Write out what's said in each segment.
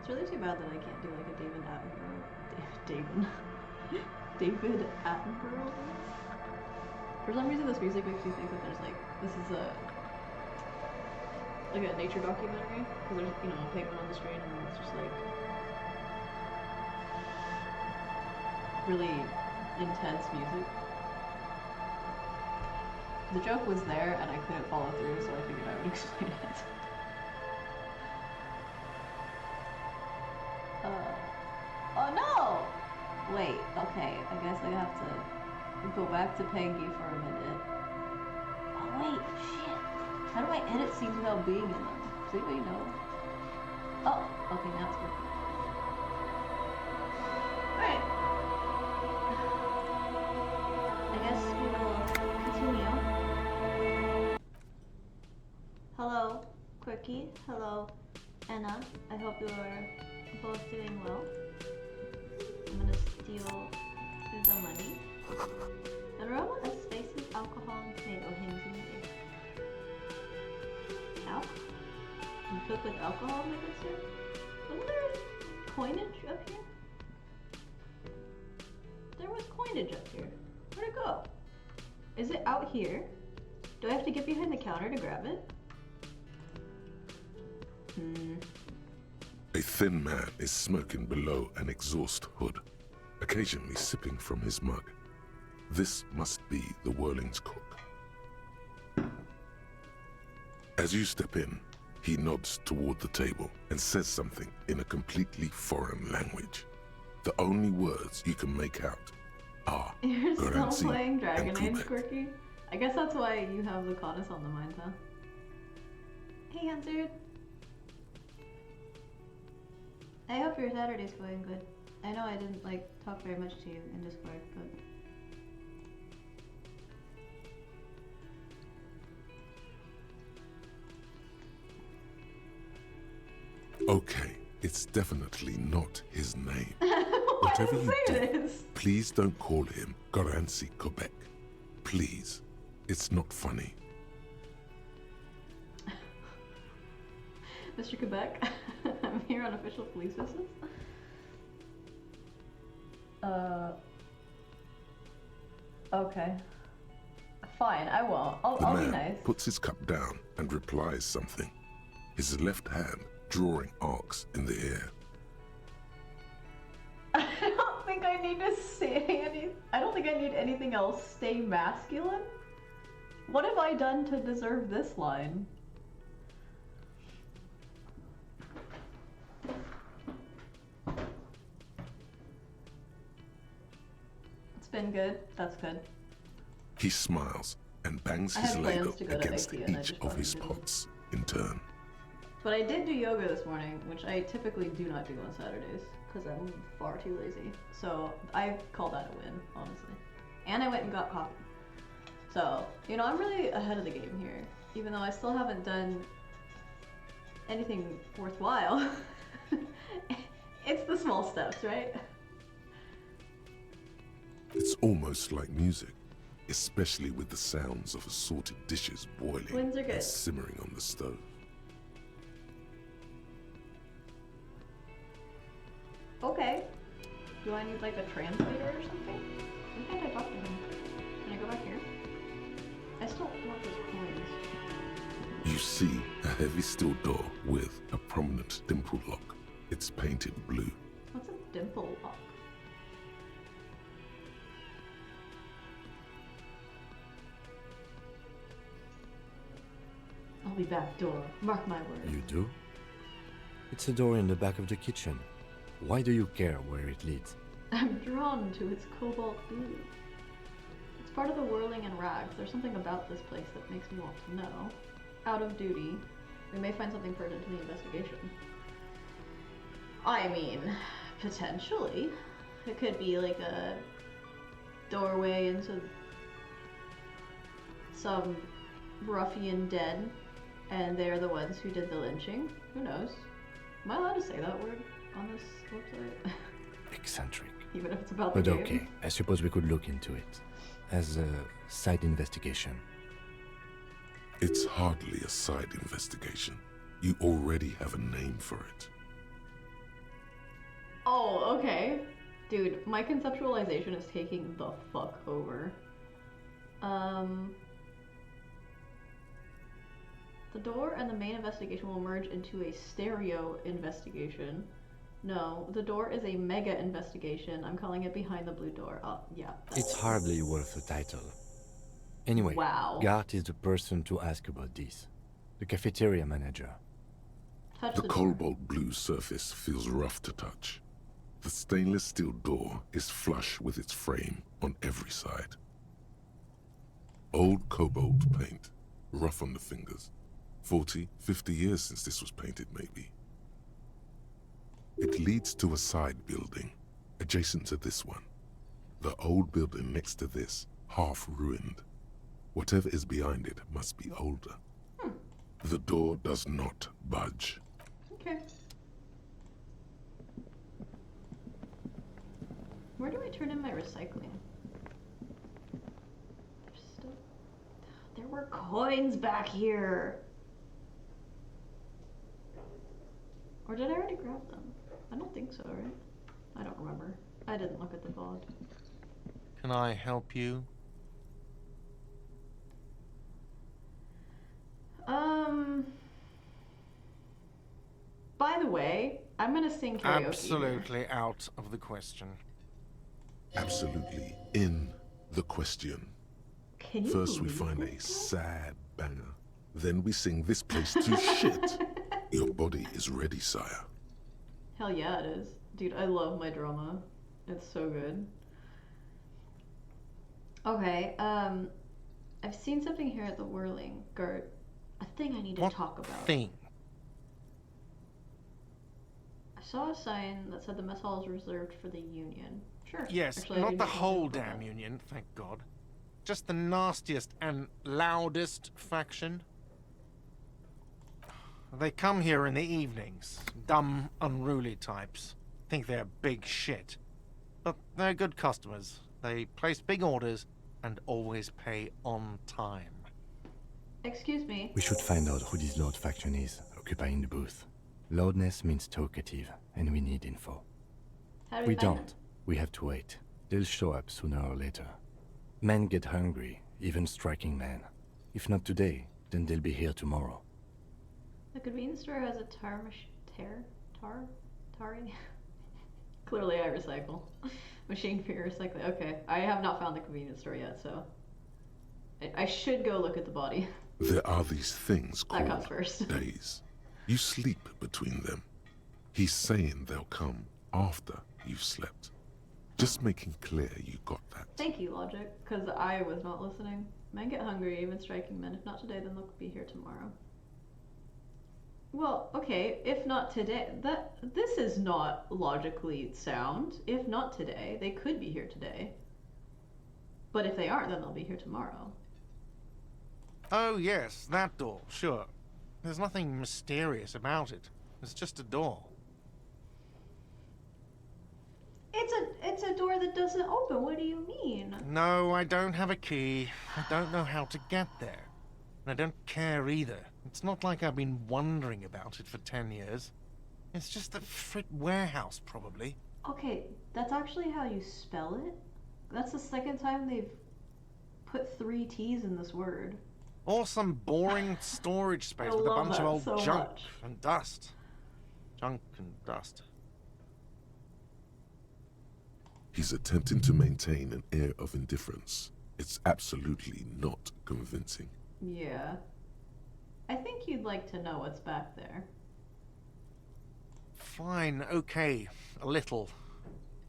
It's really too bad that I can't do like a David Attenborough. David Attenborough voice. For some reason, this music makes me think that there's like this is a like a nature documentary because there's a penguin on the screen and then it's just like really intense music. The joke was there and I couldn't follow through, so I figured I would explain it. Oh no! Wait, okay, I guess I have to go back to Peggy for a minute. Oh wait, shit. How do I edit scenes without being in them? Does anybody know? Oh, okay, now it's working. Alright. I guess we will continue. Hello, Quirky. Hello, Anna. I hope you are both doing well. I'm gonna steal the money. An aroma of spices, alcohol, and tomato hangs in the air. Ow. You cook with alcohol, my good sir? Wasn't there coinage up here? There was coinage up here. Where'd it go? Is it out here? Do I have to get behind the counter to grab it? A thin man is smoking below an exhaust hood, occasionally sipping from his mug. This must be the Whirling's cook. As you step in, he nods toward the table and says something in a completely foreign language. The only words you can make out are You're still Garancy playing Dragon and Age, Quebec. Quirky? I guess that's why you have the Codis on the mind, huh? Hey, Answered. I hope your Saturday's going good. I know I didn't talk very much to you in Discord, but Okay, it's definitely not his name. why Whatever did you say do, this? please don't call him Garancy Quebec. Please, it's not funny. Mr. Quebec, I'm here on official police business. Okay. Fine, I won't. I'll be The man nice. puts his cup down and replies something, his left hand drawing arcs in the air. I don't think I need to say any. I don't think I need anything else. Stay masculine? What have I done to deserve this line? It's been good. That's good. He smiles and bangs I his had leg plans up to go to against IKEA and I each just of his fucking didn't. pots in turn. But I did do yoga this morning, which I typically do not do on Saturdays because I'm far too lazy. So I call that a win, honestly. And I went and got coffee. So, I'm really ahead of the game here, even though I still haven't done anything worthwhile. It's the small steps, right? It's almost like music, especially with the sounds of assorted dishes boiling Wins are good. and simmering on the stove. Okay. Do I need a translator or something? Why can't I talk to him? Can I go back here? I still want those coins. You see a heavy steel door with a prominent dimple lock. It's painted blue. What's a dimple lock? I'll be back, door. Mark my words. You do? It's a door in the back of the kitchen. Why do you care where it leads? I'm drawn to its cobalt blue. It's part of the whirling and rags. There's something about this place that makes me want to know. Out of duty, we may find something pertinent to the investigation. I mean, potentially. It could be like a doorway into some ruffian den, and they're the ones who did the lynching. Who knows? Am I allowed to say that word on this website? Eccentric. Even if it's about the But game? okay, I suppose we could look into it. As a side investigation. It's hardly a side investigation. You already have a name for it. Oh, okay. Dude, my conceptualization is taking the fuck over. The door and the main investigation will merge into a stereo investigation. No, the door is a mega investigation. I'm calling it Behind the Blue Door. Oh, yeah. It's hardly worth a title. Anyway, Wow. Gart is the person to ask about this. The cafeteria manager. Touch The the door. cobalt blue surface feels rough to touch. The stainless steel door is flush with its frame on every side. Old cobalt paint, rough on the fingers. 40, 50 years since this was painted, maybe. It leads to a side building, adjacent to this one. The old building next to this, half ruined. Whatever is behind it must be older. The door does not budge. Okay. Where do I turn in my recycling? There's still... There were coins back here! Or did I already grab them? I don't think so, right? I don't remember. I didn't look at the VOD. Can I help you? By the way, I'm gonna sing karaoke. Absolutely out of the question. Absolutely in the question. Can you First we believe find this a guy? sad banger. Then we sing this place to shit. Your body is ready, sire. Hell yeah, it is. Dude, I love my drama. It's so good. Okay, I've seen something here at the Whirling. Gert, a thing I need to What talk about. thing? I saw a sign that said the mess hall is reserved for the Union. Sure. Yes, Actually, I not do the need to whole look at damn that. Union, thank God. Just the nastiest and loudest faction. They come here in the evenings. Dumb, unruly types. Think they're big shit. But they're good customers. They place big orders and always pay on time. Excuse me. We should find out who this Lord faction is, occupying the booth. Loudness means talkative, and we need info. How do We find don't. them? We have to wait. They'll show up sooner or later. Men get hungry, even striking men. If not today, then they'll be here tomorrow. The convenience store has a tarry? Clearly I recycle. Machine for your recycling. Okay, I have not found the convenience store yet, so... I should go look at the body. There are these things That comes called first. days. You sleep between them. He's saying they'll come after you've slept. Just making clear you got that. Thank you, Logic, because I was not listening. Men get hungry, even striking men. If not today, then they'll be here tomorrow. Well, okay, if not today, this is not logically sound. If not today, they could be here today. But if they aren't, then they'll be here tomorrow. Oh yes, that door, sure. There's nothing mysterious about it. It's just a door. It's a door that doesn't open. What do you mean? No, I don't have a key. I don't know how to get there. And I don't care either. It's not like I've been wondering about it for 10 years. It's just a frit warehouse, probably. Okay, that's actually how you spell it. That's the second time they've put 3 T's in this word. Or some boring storage space I with a love bunch of that old so junk much. and dust. Junk and dust. He's attempting to maintain an air of indifference. It's absolutely not convincing. Yeah. I think you'd like to know what's back there. Fine, okay, a little.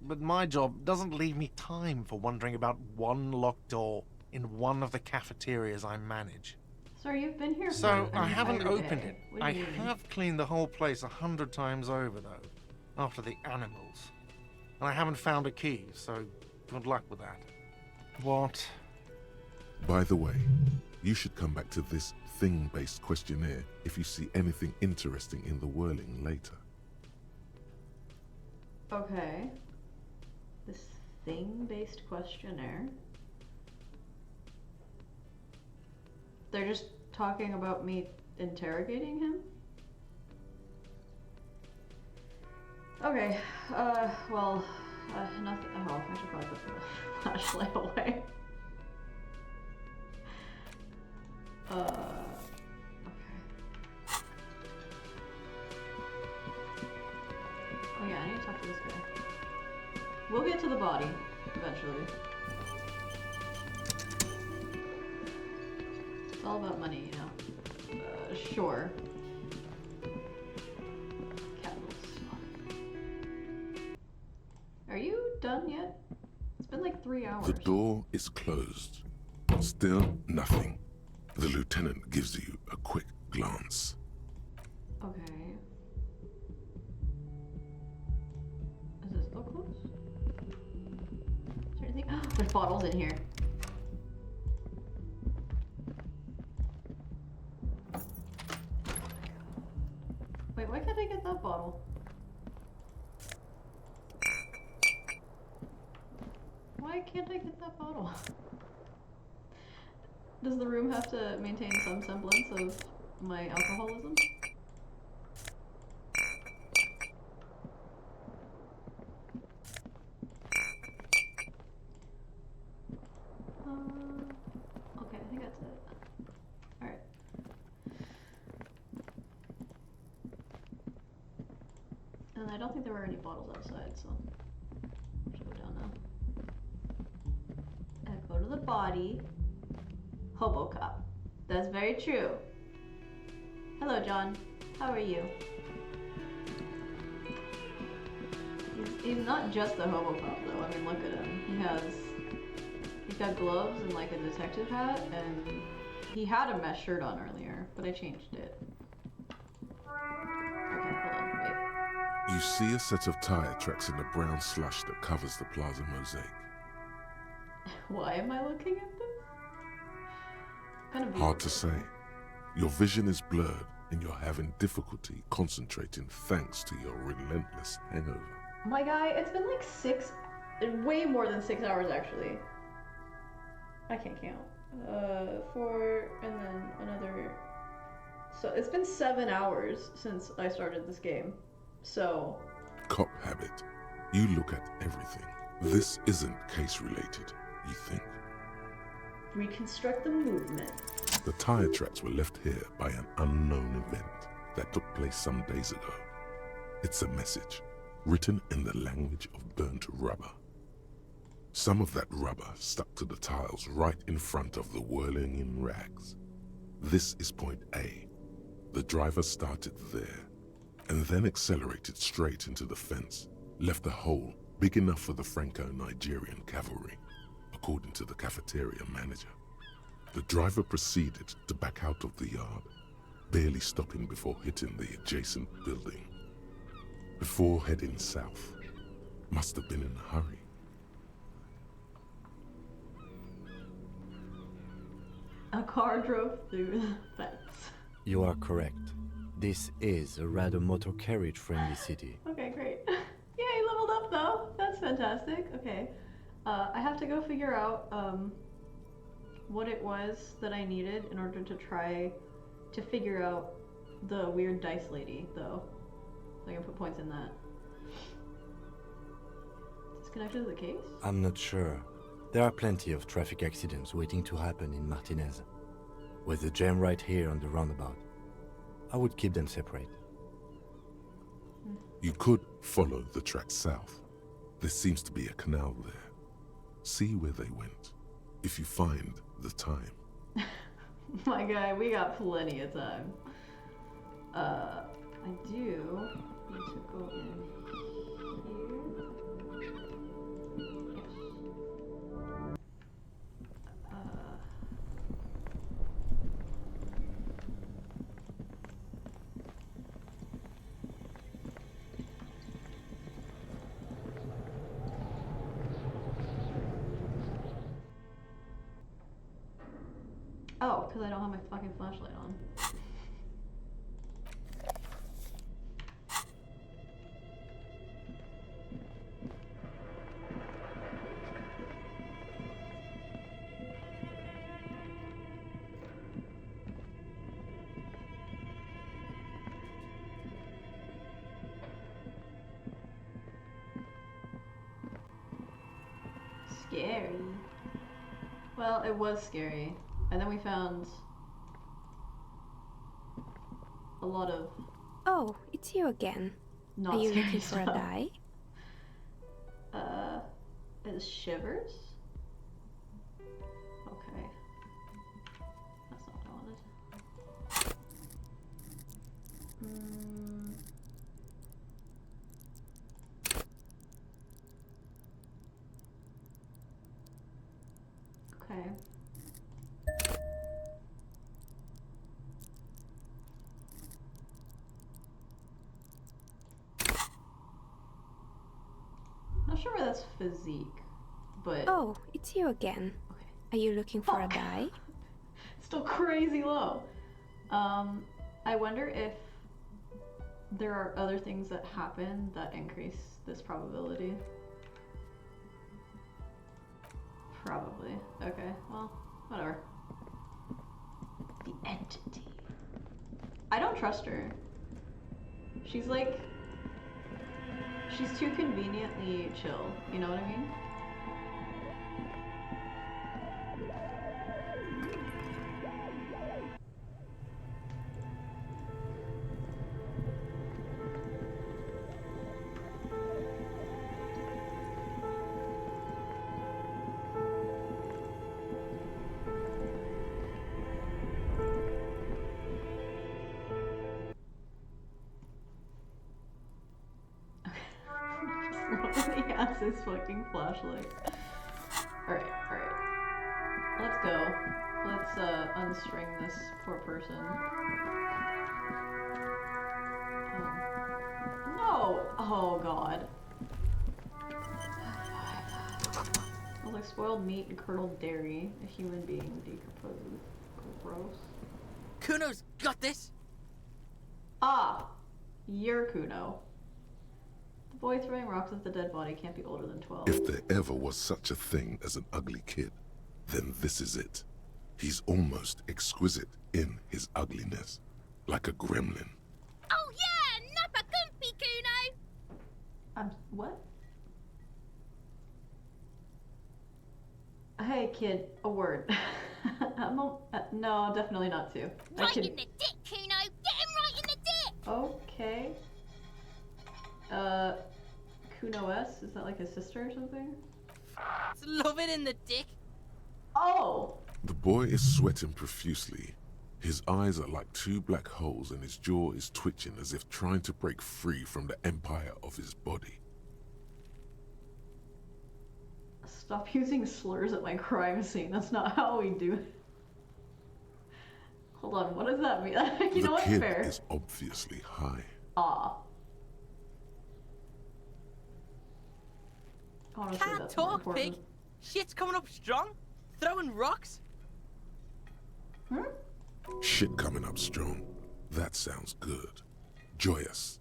But my job doesn't leave me time for wondering about one locked door in one of the cafeterias I manage. Sir, you've been here So for I an haven't entire opened day. it. What do I you mean? have cleaned the whole place 100 times over, though, after the animals. And I haven't found a key, so good luck with that. What? By the way, you should come back to this thing-based questionnaire if you see anything interesting in the whirling later. Okay. This thing-based questionnaire. They're just talking about me interrogating him? Okay, well, nothing. Oh, I should probably put the flashlight away. Okay. Oh yeah, I need to talk to this guy. We'll get to the body, eventually. It's all about money, you know. Sure. Are you done yet? It's been like 3 hours. The door is closed. Still nothing. The lieutenant gives you a quick glance. Okay. Is this still closed? Is there anything? Oh, there's bottles in here. Wait, why can't I get that bottle? Why can't I get that bottle? Does the room have to maintain some semblance of my alcoholism? Okay, I think that's it. Alright. And I don't think there were any bottles outside, so I should go down now. And go to the body. Hobo cop. That's very true. Hello, John. How are you? He's not just a hobo cop, though. I mean, look at him. He's got gloves and like a detective hat, and he had a mesh shirt on earlier, but I changed it. Okay, hold on, wait. You see a set of tire tracks in the brown slush that covers the plaza mosaic. Why am I looking at this? Hard to say. Your vision is blurred and you're having difficulty concentrating thanks to your relentless hangover. My guy, it's been like way more than 6 hours actually. I can't count. 4 and then another. So it's been 7 hours since I started this game. So. Cop habit. You look at everything. This isn't case related, you think. Reconstruct the movement. The tire tracks were left here by an unknown event that took place some days ago. It's a message, written in the language of burnt rubber. Some of that rubber stuck to the tiles right in front of the whirling in rags. This is point A. The driver started there, and then accelerated straight into the fence, left a hole big enough for the Franco-Nigerian cavalry, according to the cafeteria manager. The driver proceeded to back out of the yard, barely stopping before hitting the adjacent building. Before heading south, must have been in a hurry. A car drove through the fence. You are correct. This is a rather motor carriage-friendly city. Okay, great. Yeah, he leveled up though. That's fantastic. Okay. I have to go figure out what it was that I needed in order to try to figure out the weird dice lady, though. So I can put points in that. Is this connected to the case? I'm not sure. There are plenty of traffic accidents waiting to happen in Martinez. With the jam right here on the roundabout, I would keep them separate. You could follow the track south. There seems to be a canal there. See where they went, if you find the time. My guy, we got plenty of time. I do need to go in here. Oh, because I don't have my fucking flashlight on. Scary. Well, it was scary. And then we found a lot of Oh, it's you again. not Are you scary looking for a stuff. guy? Is shivers? Okay. That's not what I wanted. Okay. Not sure where that's physique, but Oh, it's you again. okay. Are you looking for a Fuck. guy? Still crazy low. I wonder if there are other things that happen that increase this probability. Probably. Okay, well, whatever. The entity. I don't trust her. She's like... She's too conveniently chill, you know what I mean? He has his fucking flashlight. Alright, alright. Let's go. Let's unstring this poor person. Oh. No! Oh god. Smells like spoiled meat and curdled dairy. A human being decomposes. Gross. Kuno's got this. Ah! You're Kuno. The boy throwing rocks at the dead body can't be older than 12. If there ever was such a thing as an ugly kid, then this is it. He's almost exquisite in his ugliness, like a gremlin. Oh yeah, Nappa Gumpy Kuno! What? Hey kid, a word. No, definitely not two. Right in the dick, Kuno! Get him right in the dick! Okay. Kuno S? Is that like his sister or something? It's love it in the dick. Oh! The boy is sweating profusely. His eyes are like two black holes and his jaw is twitching as if trying to break free from the empire of his body. Stop using slurs at my crime scene. That's not how we do it. Hold on, what does that mean? You know The what's kid fair? is obviously high. Ah. Honestly, Can't that's more talk, important. pig. Shit's coming up strong. Throwing rocks. Hmm? Shit coming up strong. That sounds good. Joyous.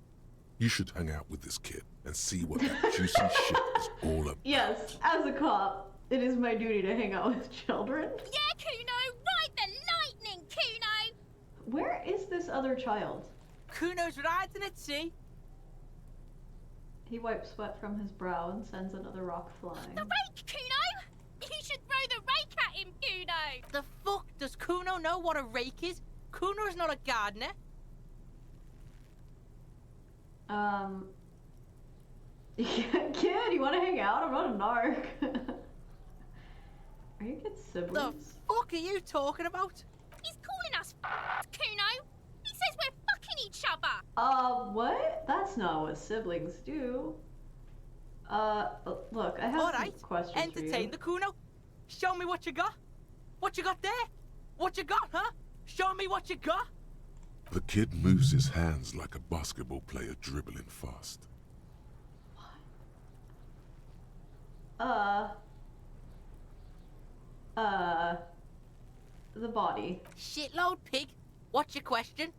You should hang out with this kid and see what that juicy shit is all about. Yes, as a cop, it is my duty to hang out with children. Yeah, Kuno! Ride the lightning, Kuno! Where is this other child? Kuno's riding at sea. He wipes sweat from his brow and sends another rock flying. The rake, Kuno! You should throw the rake at him, Kuno! The fuck does Kuno know what a rake is? Kuno's not a gardener. Kid, you want to hang out? I'm not a narc. Are you kids The siblings? fuck are you talking about? He's calling us Kuno! He says we're fucking each other! What? That's not what siblings do. Look, I have All some right, questions for entertain you. the Kuno. Show me what you got. What you got there? What you got, huh? Show me what you got. The kid moves his hands like a basketball player dribbling fast. The body. Shitload, pig. What's your question?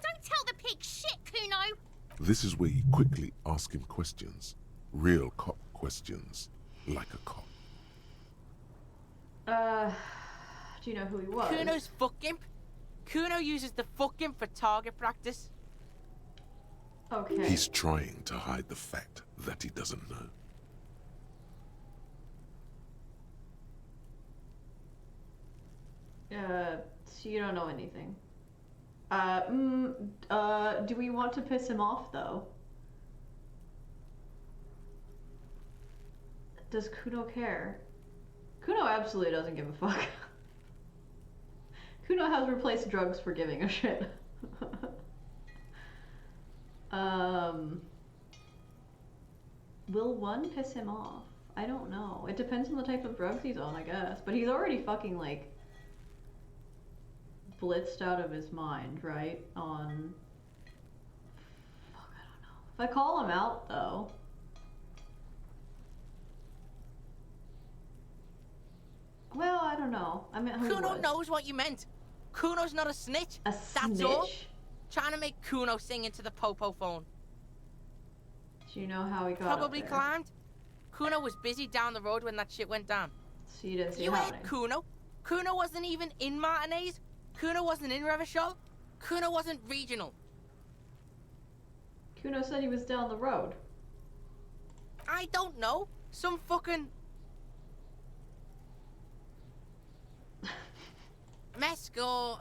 Don't tell the pig shit, Kuno! This is where you quickly ask him questions. Real cop questions. Like a cop. Do you know who he was? Kuno's fuck imp. Kuno uses the fuck imp for target practice. Okay. He's trying to hide the fact that he doesn't know. So you don't know anything. Do we want to piss him off though? Does Kuno care? Kuno absolutely doesn't give a fuck. Kuno has replaced drugs for giving a shit. Will one piss him off? I don't know. It depends on the type of drugs he's on, I guess. But he's already fucking, like, blitzed out of his mind, right? On... Fuck, I don't know. If I call him out, though... Well, I don't know. I meant who Kuno knows what you meant. Kuno's not a snitch. A That's snitch? all. Trying to make Kuno sing into the popo phone. Do you know how he got Probably up there? climbed. Kuno was busy down the road when that shit went down. So you didn't see You it heard happening. Kuno. Kuno wasn't even in Martinez. Kuno wasn't in Revachol. Kuno wasn't regional. Kuno said he was down the road. I don't know. Some fucking... Mesk or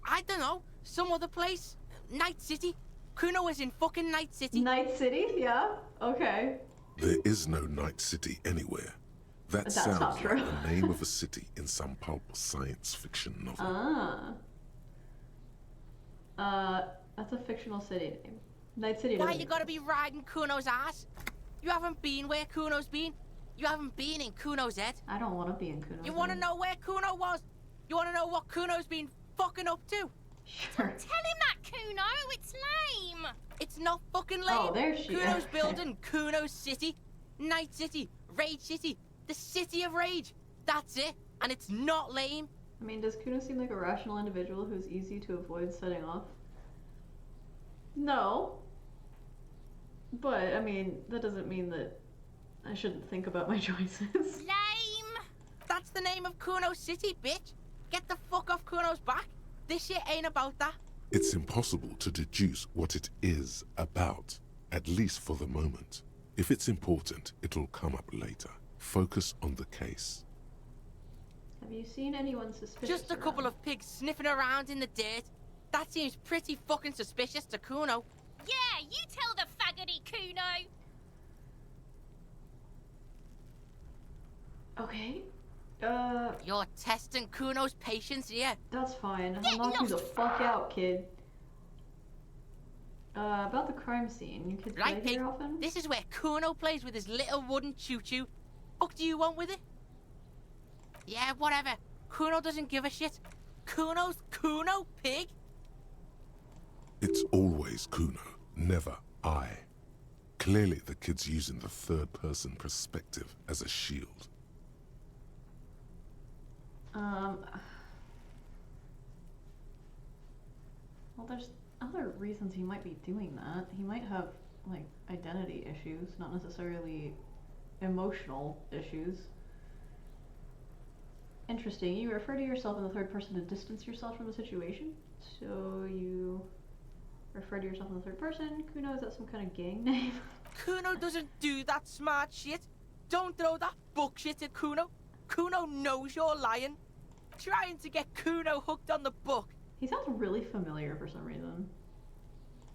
I don't know. Some other place. Night City. Kuno was in fucking Night City. Night City? Yeah? Okay. There is no Night City anywhere. That That's sounds not like true. the name of a city in some pulp science fiction novel. That's a fictional city name. Night City Why doesn't you gotta be riding Kuno's ass? You haven't been where Kuno's been. You haven't been in Kuno's head. I don't want to be in Kuno's You wanna head. know where Kuno was? You wanna know what Kuno's been fucking up to? Sure. Tell him that, Kuno. It's lame. It's not fucking lame. Oh, there she Kuno's is. building Kuno's City. Night City. Rage City. The City of Rage. That's it. And it's not lame. I mean, does Kuno seem like a rational individual who's easy to avoid setting off? No. But, I mean, that doesn't mean that I shouldn't think about my choices. Lame. That's the name of Kuno City, bitch. Get the fuck off Kuno's back. This shit ain't about that. It's impossible to deduce what it is about, at least for the moment. If it's important, it'll come up later. Focus on the case. Have you seen anyone suspicious? Just a couple around? of pigs sniffing around in the dirt. That seems pretty fucking suspicious to Kuno. Yeah, you tell the faggoty, Kuno. Okay. You're testing Kuno's patience here. That's fine. Get I'll knock you the lost. fuck out, kid. About the crime scene. You kids Right, play pig? here often? This is where Kuno plays with his little wooden choo-choo. Fuck do you want with it? Yeah, whatever. Kuno doesn't give a shit. Kuno's Kuno, pig. It's always Kuno, never I. Clearly the kid's using the third-person perspective as a shield. Well, there's other reasons he might be doing that. He might have, like, identity issues, not necessarily emotional issues. Interesting. You refer to yourself in the third person to distance yourself from the situation? So you refer to yourself in the third person. Kuno, is that some kind of gang name? Kuno doesn't do that smart shit. Don't throw that bullshit at Kuno. Kuno knows you're lying. Trying to get Kuno hooked on the book. He sounds really familiar for some reason.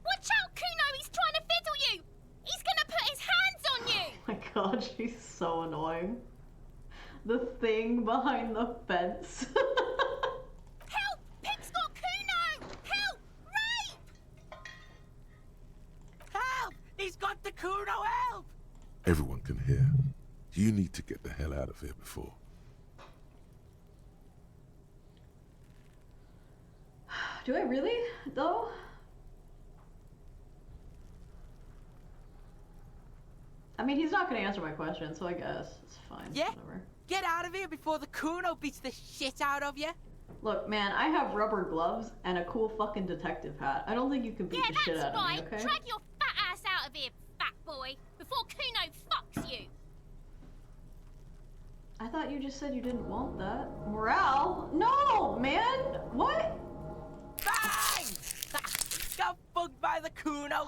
Watch out, Kuno. He's trying to fiddle you. He's gonna put his hands on you. Oh my god, she's so annoying. The thing behind the fence. Help! Pig's got Kuno. Help! Rape! Help! He's got the Kuno, help! Everyone can hear. You need to get the hell out of here before. Do I really, though? I mean, he's not gonna answer my question, so I guess it's fine. Yeah? Whatever. Get out of here before the Kuno beats the shit out of you. Look, man, I have rubber gloves and a cool fucking detective hat. I don't think you can beat Yeah, the shit that's out right. of me, okay? Drag your fat ass out of here, fat boy, before Kuno fucks you. I thought you just said you didn't want that. Morale? No, man! What? Bang! Got fucked by the Kuno.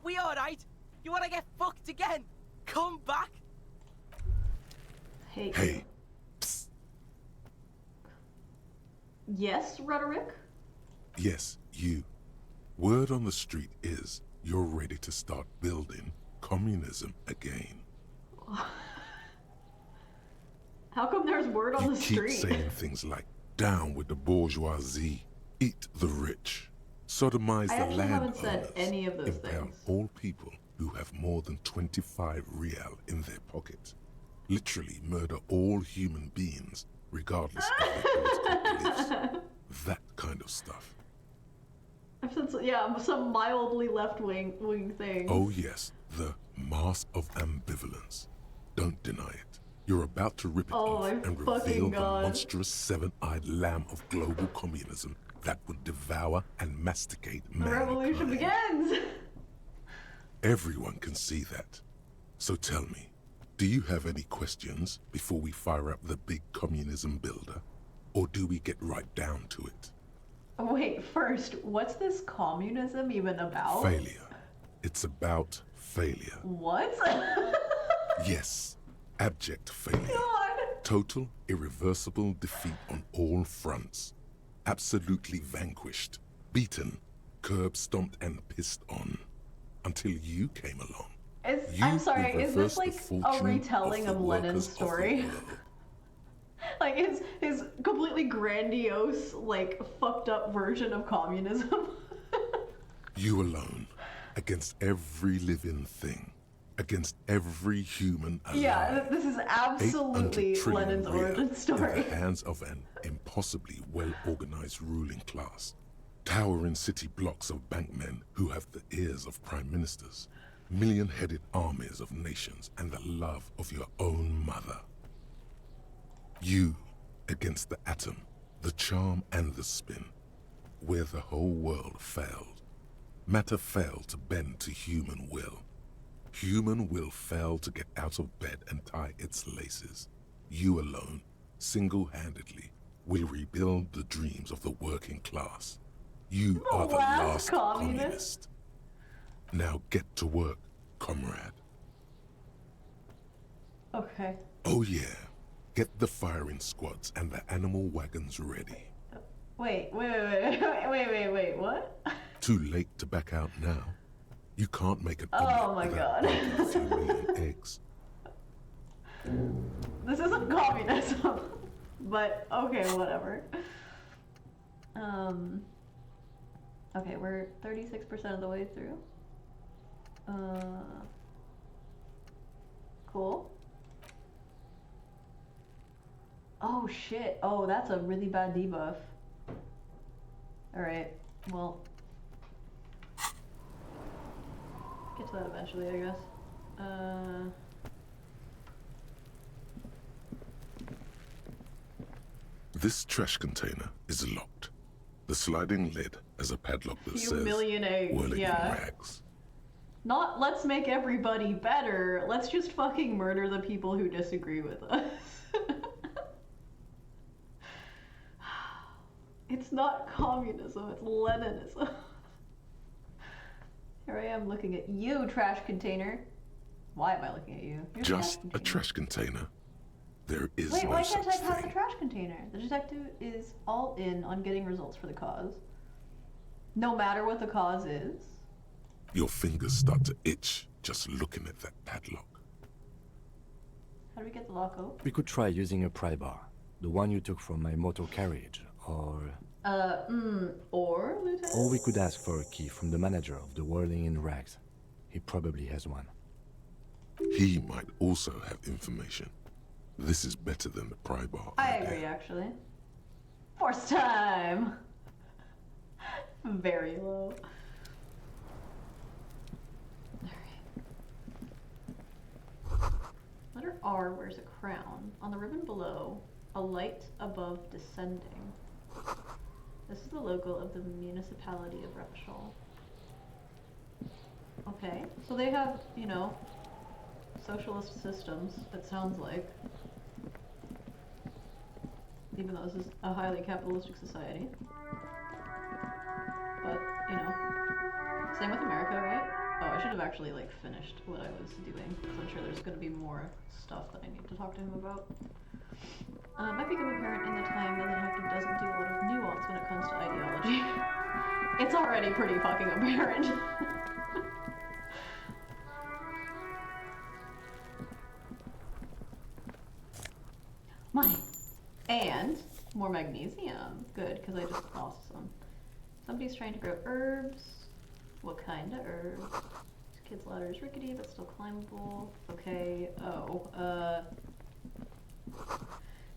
We alright? You wanna get fucked again? Come back. Hey. Hey, psst. Yes, rhetoric? Yes, you. Word on the street is you're ready to start building communism again. How come there's word on You the keep street? saying things like, down with the bourgeoisie, eat the rich, sodomize I the actually haven't said landowners, any of those impale things. all people who have more than 25 real in their pocket, literally murder all human beings regardless of their political beliefs. That kind of stuff. Yeah, some mildly left-wing things. Oh yes, the mask of ambivalence. Don't deny it. You're about to rip it off my and fucking reveal the God. monstrous seven-eyed lamb of global communism that would devour and masticate The mankind. revolution begins! Everyone can see that. So tell me, do you have any questions before we fire up the big communism builder? Or do we get right down to it? Wait, first, what's this communism even about? Failure. It's about failure. What? Yes, abject failure. God! Total, irreversible defeat on all fronts. Absolutely vanquished, beaten, curb-stomped and pissed on. Until you came along. I'm sorry, who is this reversed like the a fortune retelling the of Lenin's workers of the story? world. Like his completely grandiose, like fucked up version of communism? You alone, against every living thing, against every human alive. Yeah, this is 800 absolutely trillion Lenin's real origin story. in the hands of an impossibly well-organized ruling class. Towering city blocks of bankmen who have the ears of prime ministers. Million-headed armies of nations and the love of your own mother. You against the atom, the charm and the spin, where the whole world failed. Matter failed to bend to human will. Human will failed to get out of bed and tie its laces. You alone, single-handedly, will rebuild the dreams of the working class. You are the last communist. Now get to work, comrade. Okay. Oh yeah, get the firing squads and the animal wagons ready. Wait, what? Too late to back out now. You can't make an Oh omelet my without God. breaking a few million eggs. This isn't communism. But, okay, whatever. Okay, we're 36% of the way through. Cool. Oh shit. Oh, that's a really bad debuff. Alright, well. Get to that eventually, I guess. This trash container is locked. The sliding lid has a padlock that Few says million eggs, whirling yeah. rags. Not let's make everybody better, let's just fucking murder the people who disagree with us. It's not communism, it's Leninism. Here I am looking at you, trash container. Why am I looking at you? You're Just a trash container. There is Wait, no why such can't I pass the thing. trash container? The detective is all in on getting results for the cause. No matter what the cause is. Your fingers start to itch just looking at that padlock. How do we get the lock open? We could try using a pry bar, the one you took from my motor carriage, or Lieutenant? or we could ask for a key from the manager of the Whirling in Rags. He probably has one. He might also have information. This is better than the pry bar I idea. agree, actually. Force time! Very low. Alright. Letter R wears a crown. On the ribbon below, a light above descending. This is the logo of the municipality of Repshol. Okay, so they have, you know, socialist systems, it sounds like. Even though this is a highly capitalistic society. But, you know, same with America, right? Oh, I should have actually, like, finished what I was doing, because I'm sure there's going to be more stuff that I need to talk to him about. Might become apparent in the time that the detective doesn't do a lot of nuance when it comes to ideology. It's already pretty fucking apparent. Money. And more magnesium. Good, because I just lost some. Somebody's trying to grow herbs. What kind of herbs? This kid's ladder is rickety but still climbable. Okay. Oh,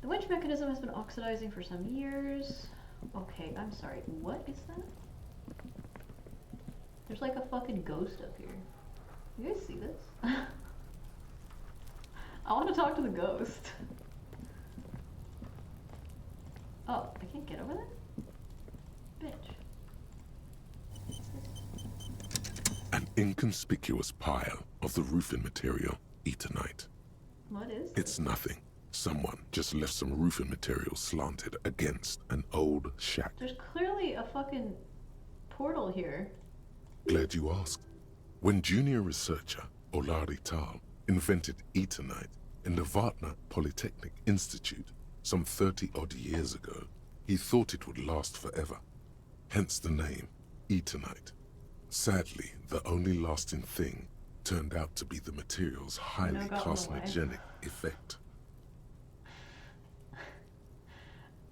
the winch mechanism has been oxidizing for some years. Okay, I'm sorry. What is that? There's like a fucking ghost up here. You guys see this? I want to talk to the ghost. Oh, I can't get over there? Bitch. An inconspicuous pile of the roofing material, Eternite. What is It's nothing. Someone just left some roofing material slanted against an old shack. There's clearly a fucking portal here. Glad you asked. When junior researcher Olari Tal invented Eternite in the Vartna Polytechnic Institute some 30-odd years ago, he thought it would last forever. Hence the name, Eternite. Sadly, the only lasting thing turned out to be the material's highly carcinogenic effect.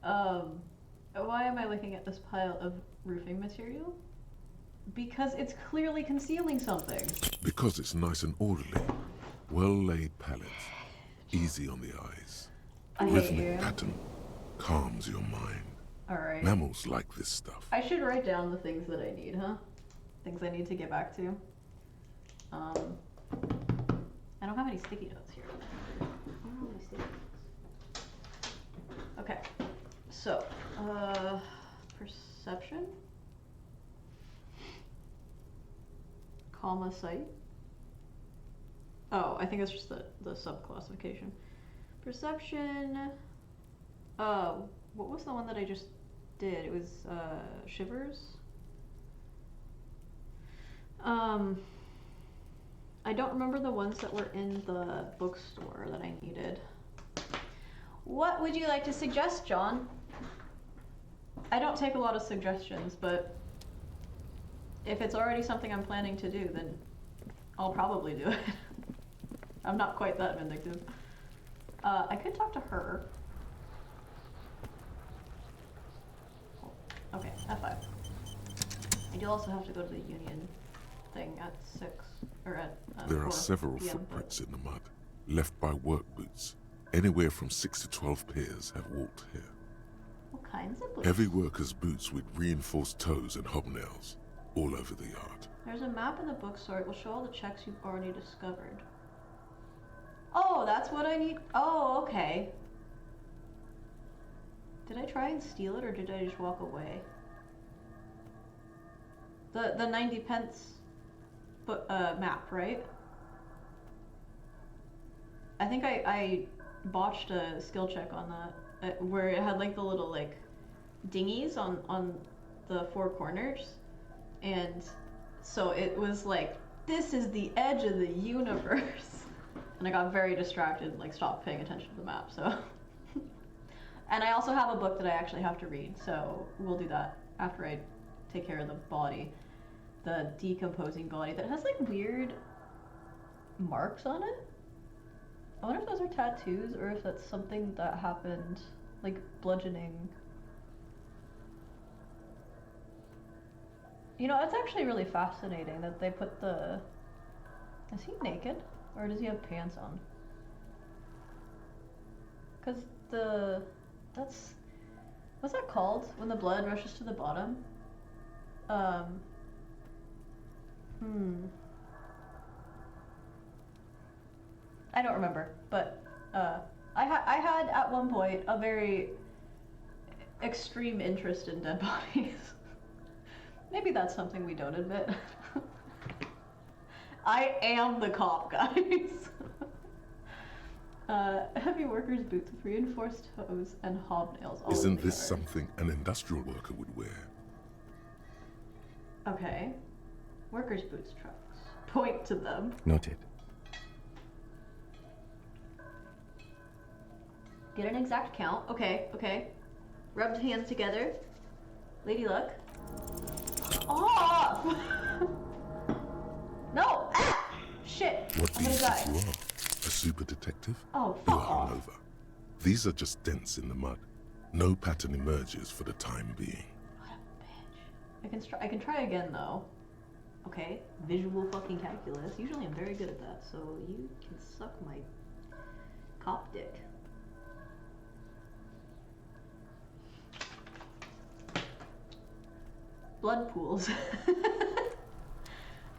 Why am I looking at this pile of roofing material? Because it's clearly concealing something. Because it's nice and orderly. Well-laid pallets, easy on the eyes. Rhythmic pattern calms your mind. Alright. Mammals like this stuff. I should write down the things that I need, huh? Things I need to get back to. I don't have any sticky notes here. I don't have any sticky notes. Okay. So, perception. Comma sight. Oh, I think it's just the sub-classification. Perception. What was the one that I just did? It was, shivers? I don't remember the ones that were in the bookstore that I needed. What would you like to suggest, John? I don't take a lot of suggestions, but if it's already something I'm planning to do, then I'll probably do it. I'm not quite that vindictive. I could talk to her. Okay, F5. I do also have to go to the union thing at 6, or at There 4 are several PM, footprints in the mud, left by work boots. Anywhere from 6 to 12 pairs have walked here. What kinds of boots? Heavy workers' boots with reinforced toes and hobnails, all over the yard. There's a map in the bookstore. It will show all the checks you've already discovered. Oh, that's what I need. Oh, okay. Did I try and steal it, or did I just walk away? The 90 pence map, right? I think I botched a skill check on that, where it had like the little like dinghies on the 4 corners, and so it was like, this is the edge of the universe. And I got very distracted, like stopped paying attention to the map, so. And I also have a book that I actually have to read, so we'll do that after I take care of the body. The decomposing body that has like weird marks on it. I wonder if those are tattoos or if that's something that happened, like bludgeoning. You know, it's actually really fascinating that they put the... Is he naked? Or does he have pants on? Because that's... What's that called? When the blood rushes to the bottom? I don't remember, but I had at one point a very extreme interest in dead bodies. Maybe that's something we don't admit. I am the cop, guys. Heavy workers' boots with reinforced toes and hobnails. All Isn't over the this yard. something an industrial worker would wear? Okay. Workers' boots trucks. Point to them. Noted. Get an exact count. Okay, okay. Rubbed hands together. Lady Luck. Oh! No! Ah! Shit! What I'm do you gonna think die. you are? A super detective? Oh, You fuck are off. hungover. These are just dents in the mud. No pattern emerges for the time being. What a bitch. I can try again though. Okay, visual fucking calculus. Usually I'm very good at that, so you can suck my cop dick. Blood pools.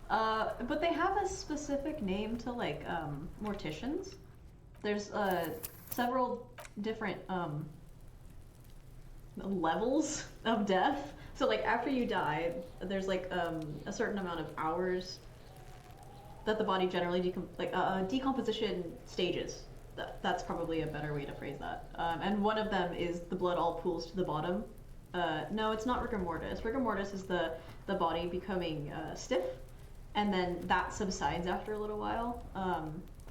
But they have a specific name to like morticians. There's several different levels of death. So like after you die, there's like a certain amount of hours that the body generally decomposition stages. That's probably a better way to phrase that. And one of them is the blood all pools to the bottom. No, it's not rigor mortis. Rigor mortis is the body becoming stiff, and then that subsides after a little while.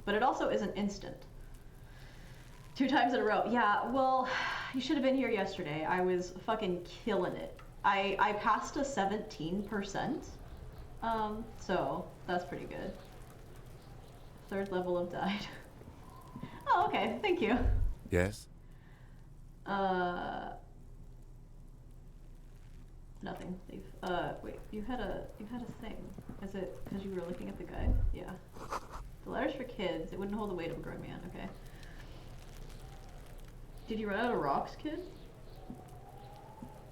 But it also isn't instant. 2 times in a row. Yeah, well, you should have been here yesterday. I was fucking killing it. I passed a 17%. So that's pretty good. 3rd level of died. Oh, okay. Thank you. Yes? Nothing. Leave. Wait. You had a thing. Is it because you were looking at the guide? Yeah. The letters for kids. It wouldn't hold the weight of a grown man. Okay. Did you run out of rocks, kid?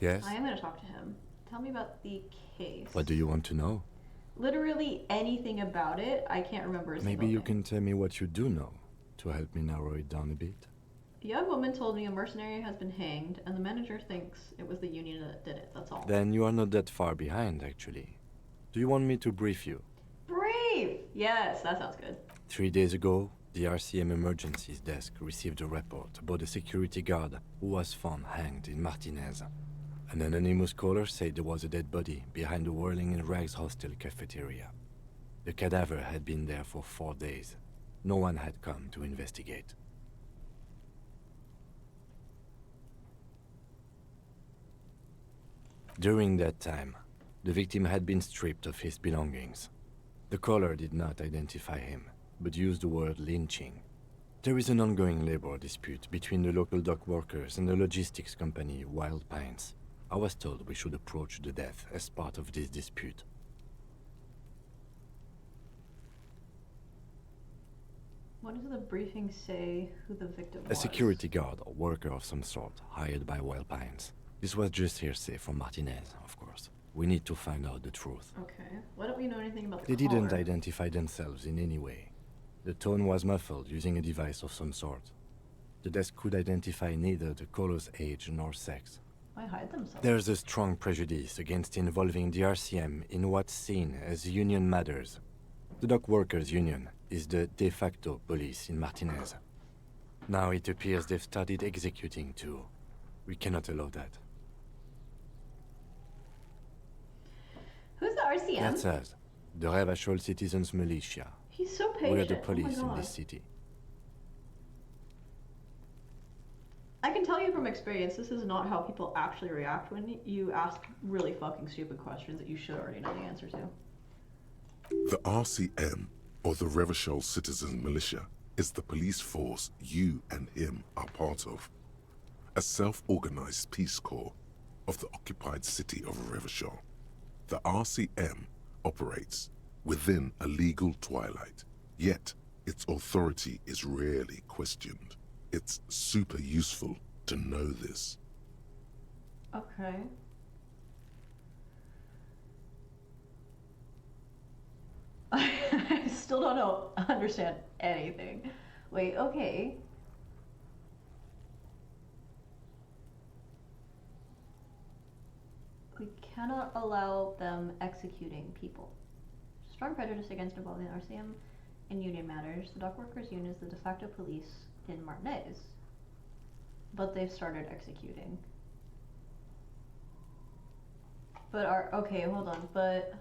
Yes? I am gonna talk to him. Tell me about the case. What do you want to know? Literally anything about it. I can't remember a Maybe single you thing. can tell me what you do know to help me narrow it down a bit. A young woman told me a mercenary has been hanged, and the manager thinks it was the union that did it. That's all. Then you are not that far behind, actually. Do you want me to brief you? Brave! Yes, that sounds good. 3 days ago, the RCM emergencies desk received a report about a security guard who was found hanged in Martinez. An anonymous caller said there was a dead body behind the Whirling in Rags hostel cafeteria. The cadaver had been there for 4 days. No one had come to investigate. During that time, the victim had been stripped of his belongings. The caller did not identify him, but used the word lynching. There is an ongoing labor dispute between the local dock workers and the logistics company Wild Pines. I was told we should approach the death as part of this dispute. What does the briefing say who the victim A was? security guard or worker of some sort hired by Wild Pines. This was just hearsay from Martinez, of course. We need to find out the truth. Okay. Why don't we know anything about the They didn't caller? identify themselves in any way. The tone was muffled using a device of some sort. The desk could identify neither the caller's age nor sex. Why hide themselves? There's a strong prejudice against involving the RCM in what's seen as union matters. The dock workers' union is the de facto police in Martinez. Now it appears they've started executing too. We cannot allow that. Who's the RCM? That's us, the Revachol Citizens Militia. He's so patient. We're the Oh my police in God. this city. I can tell you from experience, this is not how people actually react when you ask really fucking stupid questions that you should already know the answer to. The RCM, or the Revachol Citizen Militia, is the police force you and him are part of. A self-organized peace corps of the occupied city of Revachol. The RCM operates within a legal twilight, yet its authority is rarely questioned. It's super useful to know this. Okay. I still don't understand anything. Wait, okay. We cannot allow them executing people. Strong prejudice against involving the RCM in union matters. The dock workers union is the de facto police in Martinez, but they've started executing. But okay, hold on, but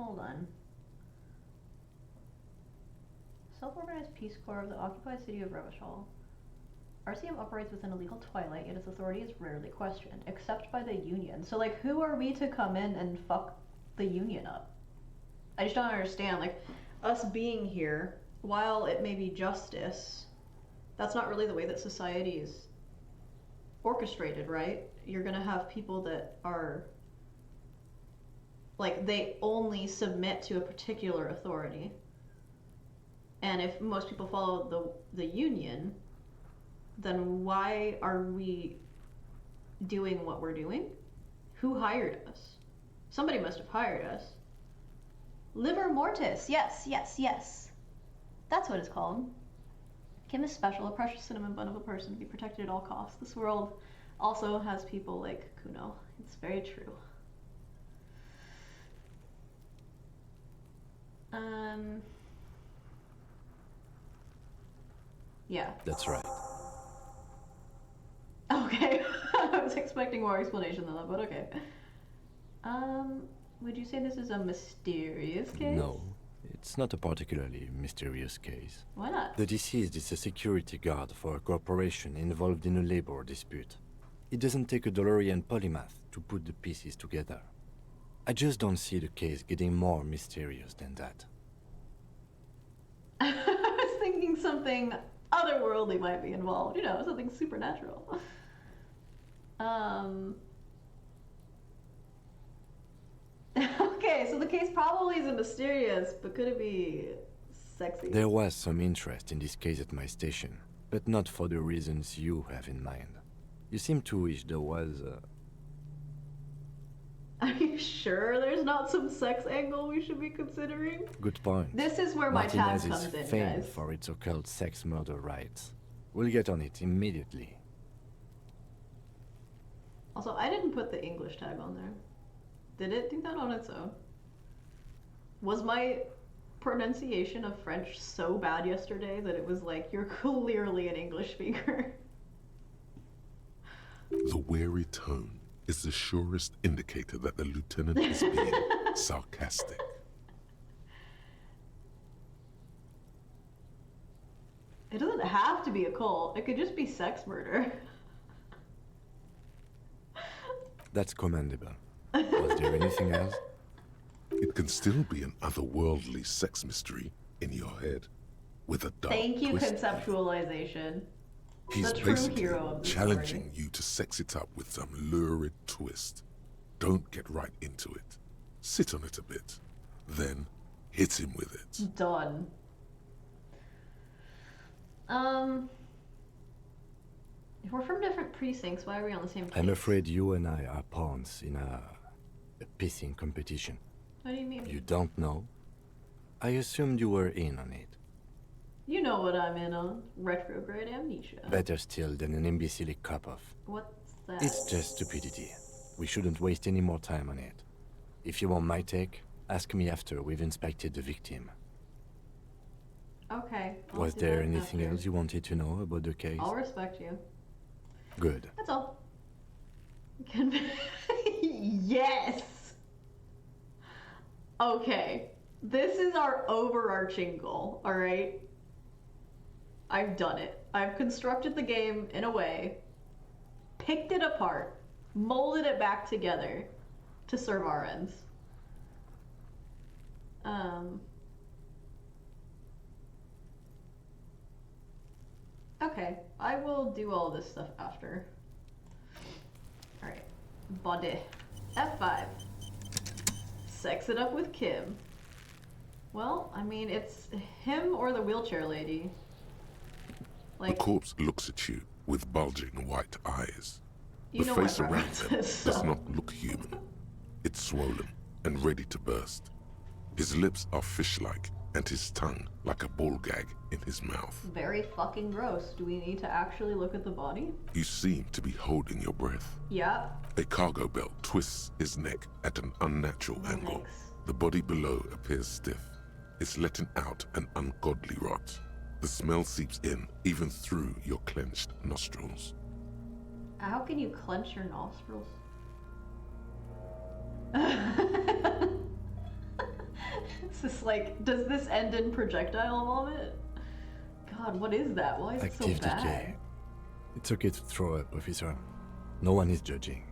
hold on. Self-organized Peace Corps of the occupied city of Revachol. RCM operates within a legal twilight, yet its authority is rarely questioned, except by the Union. So, like, who are we to come in and fuck the Union up? I just don't understand. Like, us being here, while it may be justice, that's not really the way that society is orchestrated, right? You're gonna have people that are, like, they only submit to a particular authority. And if most people follow the Union, then why are we doing what we're doing? Who hired us? Somebody must have hired us. Liver mortis, yes, yes, yes. That's what it's called. Kim is special, a precious cinnamon bun of a person to be protected at all costs. This world also has people like Kuno. It's very true. Yeah. That's right. Okay. I was expecting more explanation than that, but okay. Would you say this is a mysterious case? No, it's not a particularly mysterious case. Why not? The deceased is a security guard for a corporation involved in a labor dispute. It doesn't take a DeLorean polymath to put the pieces together. I just don't see the case getting more mysterious than that. I was thinking something otherworldly might be involved, you know, something supernatural. Okay, so the case probably isn't mysterious, but could it be sexy? There was some interest in this case at my station, but not for the reasons you have in mind. You seem to wish there was Are you sure there's not some sex angle we should be considering? Good point. This is where my tab Martinez comes is in, famed guys. for its occult sex murder rights. We'll get on it immediately. Also, I didn't put the English tag on there. Did it do that on its own? Was my pronunciation of French so bad yesterday that it was like, you're clearly an English speaker? The wary tone is the surest indicator that the lieutenant is being sarcastic. It doesn't have to be a cult. It could just be sex murder. That's commendable. Was there anything else? It can still be an otherworldly sex mystery in your head with a dark Thank you, twist. conceptualization. He's The true basically hero of the challenging story. you to sex it up with some lurid twist. Don't get right into it. Sit on it a bit. Then hit him with it. Done. If we're from different precincts, why are we on the same case? I'm afraid you and I are pawns in a pissing competition. What do you mean? You don't know? I assumed you were in on it. You know what I'm in on. Retrograde amnesia. Better still than an imbecilic cop-off. What's that? It's just stupidity. We shouldn't waste any more time on it. If you want my take, ask me after we've inspected the victim. Okay. I'll Was do there that anything after. else you wanted to know about the case? I'll respect you. Good. That's all. Yes! Okay. This is our overarching goal, alright? I've done it. I've constructed the game in a way, picked it apart, molded it back together to serve our ends. Okay, I will do all this stuff after. Alright, body. F5. Sex it up with Kim. Well, I mean, it's him or the wheelchair lady. The Like, corpse looks at you with bulging white eyes. you The know my face around them preferences, does so- not look human. It's swollen and ready to burst. His lips are fish-like and his tongue like a ball gag in his mouth. Very fucking gross. Do we need to actually look at the body? You seem to be holding your breath. Yeah. A cargo belt twists his neck at an unnatural angle. Thanks. The body below appears stiff. It's letting out an ungodly rot. The smell seeps in, even through your clenched nostrils. How can you clench your nostrils? Is this like, does this end in projectile vomit? God, what is that? Why is it so Active bad? decay. It's okay to throw up, officer. No one is judging.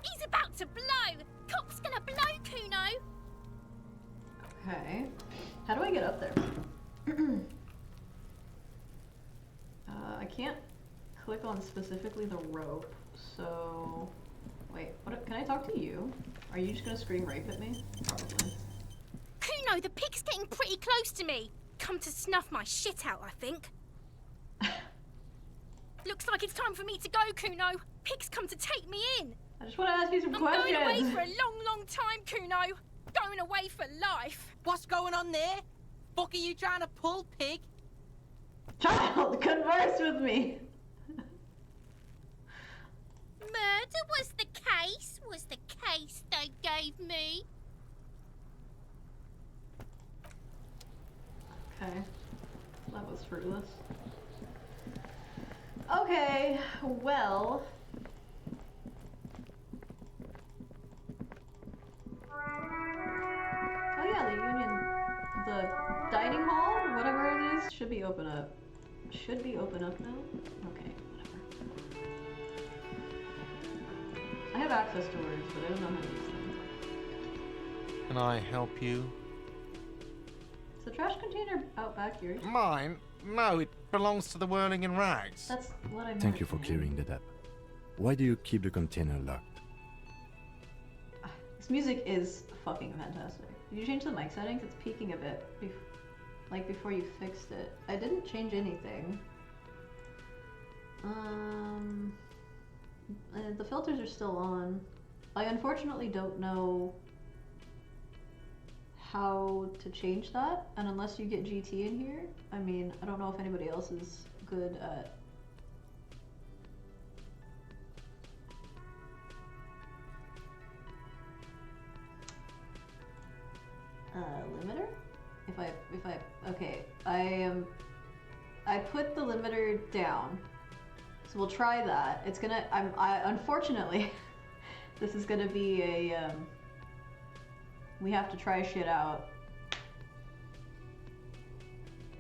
He's about to blow! Cop's gonna blow, Kuno! Okay. How do I get up there? I can't click on specifically the rope, so... Wait, what? Can I talk to you? Are you just gonna scream rape at me? Probably. Kuno, the pig's getting pretty close to me. Come to snuff my shit out, I think. Looks like it's time for me to go, Kuno. Pig's come to take me in. I just want to ask you some I'm questions. going away for a long, long time, Kuno. Going away for life. What's going on there? Fuck are you trying to pull, pig? Child, converse with me. Murder was the case they gave me. Okay. That was fruitless. Okay, well... Oh yeah, the union... The dining hall, whatever it is, should be open up. Should be open up now? Okay, whatever. I have access to words, but I don't know how to use them. Can I help you? Is the trash container out back here? Mine? No, it belongs to the Whirling in Rags. That's what I meant. Thank you for clearing that up. Why do you keep the container locked? This music is fucking fantastic. Did you change the mic settings? It's peaking a bit. Like before you fixed it. I didn't change anything. The filters are still on. I unfortunately don't know how to change that, and unless you get GT in here, I mean, I don't know if anybody else is good at... limiter? Okay, I put the limiter down. So we'll try that. It's gonna, unfortunately, this is gonna be a, we have to try shit out.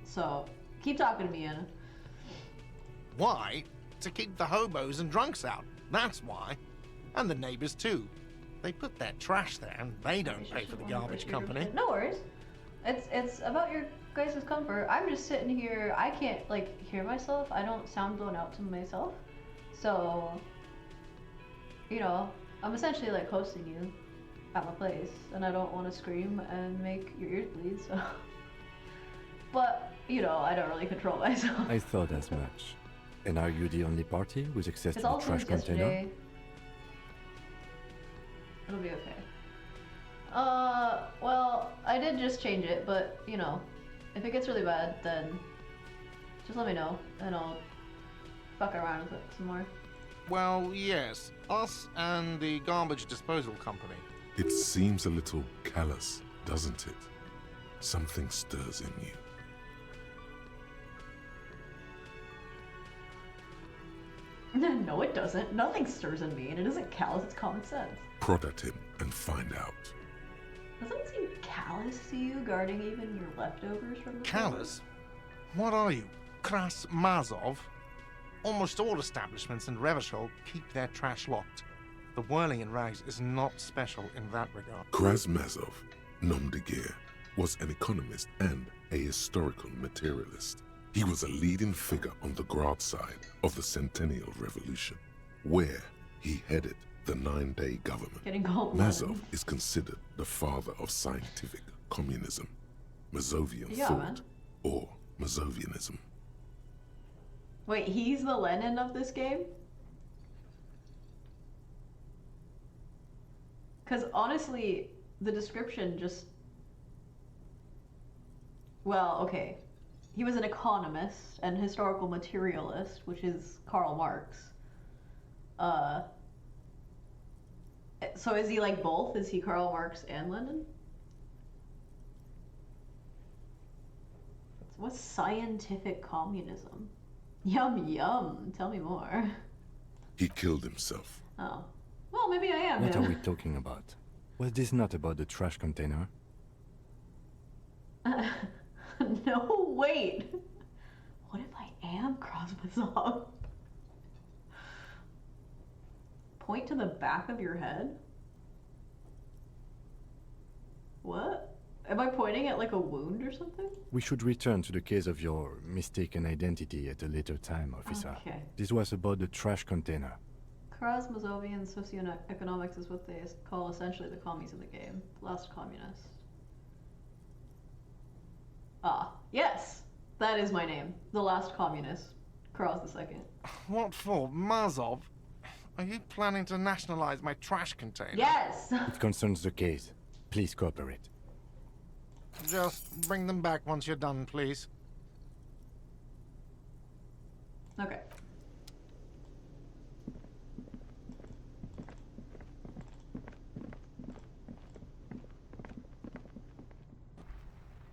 So, keep talking to me, Anna. Why? To keep the hobos and drunks out. That's why. And the neighbors too. They put their trash there and they don't pay for the garbage company. No worries. It's about your guys' comfort. I'm just sitting here. I can't like hear myself. I don't sound blown out to myself. So, you know, I'm essentially like hosting you at my place, and I don't want to scream and make your ears bleed. So, but you know, I don't really control myself. I thought as much. And are you the only party with access to It's the all trash since container? yesterday. It'll be okay. Well, I did just change it, but, you know, if it gets really bad, then just let me know, and I'll fuck around with it some more. Well, yes. Us and the garbage disposal company. It seems a little callous, doesn't it? Something stirs in you. No, it doesn't. Nothing stirs in me, and it isn't callous, it's common sense. Prod at him and find out. Doesn't it seem callous to you, guarding even your leftovers from the Callous? What are you? Kras Mazov? Almost all establishments in Revachol keep their trash locked. The Whirling in Rags is not special in that regard. Krasmazov, nom de guerre, was an economist and a historical materialist. He was a leading figure on the Grad side of the Centennial Revolution, where he headed the 9-day government. Getting gold Mazov Lenin. is considered the father of scientific communism, Mazovian Yeah, thought, man. or Mazovianism. Wait, he's the Lenin of this game? Because honestly, the description just... Well, okay. He was an economist and historical materialist, which is Karl Marx. So is he like both? Is he Karl Marx and Lenin? What's scientific communism? Yum yum. Tell me more. He killed himself. Oh. Well, maybe I am What him. are we talking about? Was this not about the trash container? No, wait. What if I am Krasmazov? Point to the back of your head? What? Am I pointing at like a wound or something? We should return to the case of your mistaken identity at a later time, officer. Okay. This was about the trash container. Krasmazovian socioeconomics is what they call essentially the commies of the game. Last communist. Ah, yes! That is my name. The last communist. Kraz the second. What for? Mazov? Are you planning to nationalize my trash container? Yes! It concerns the case. Please cooperate. Just bring them back once you're done, please. Okay.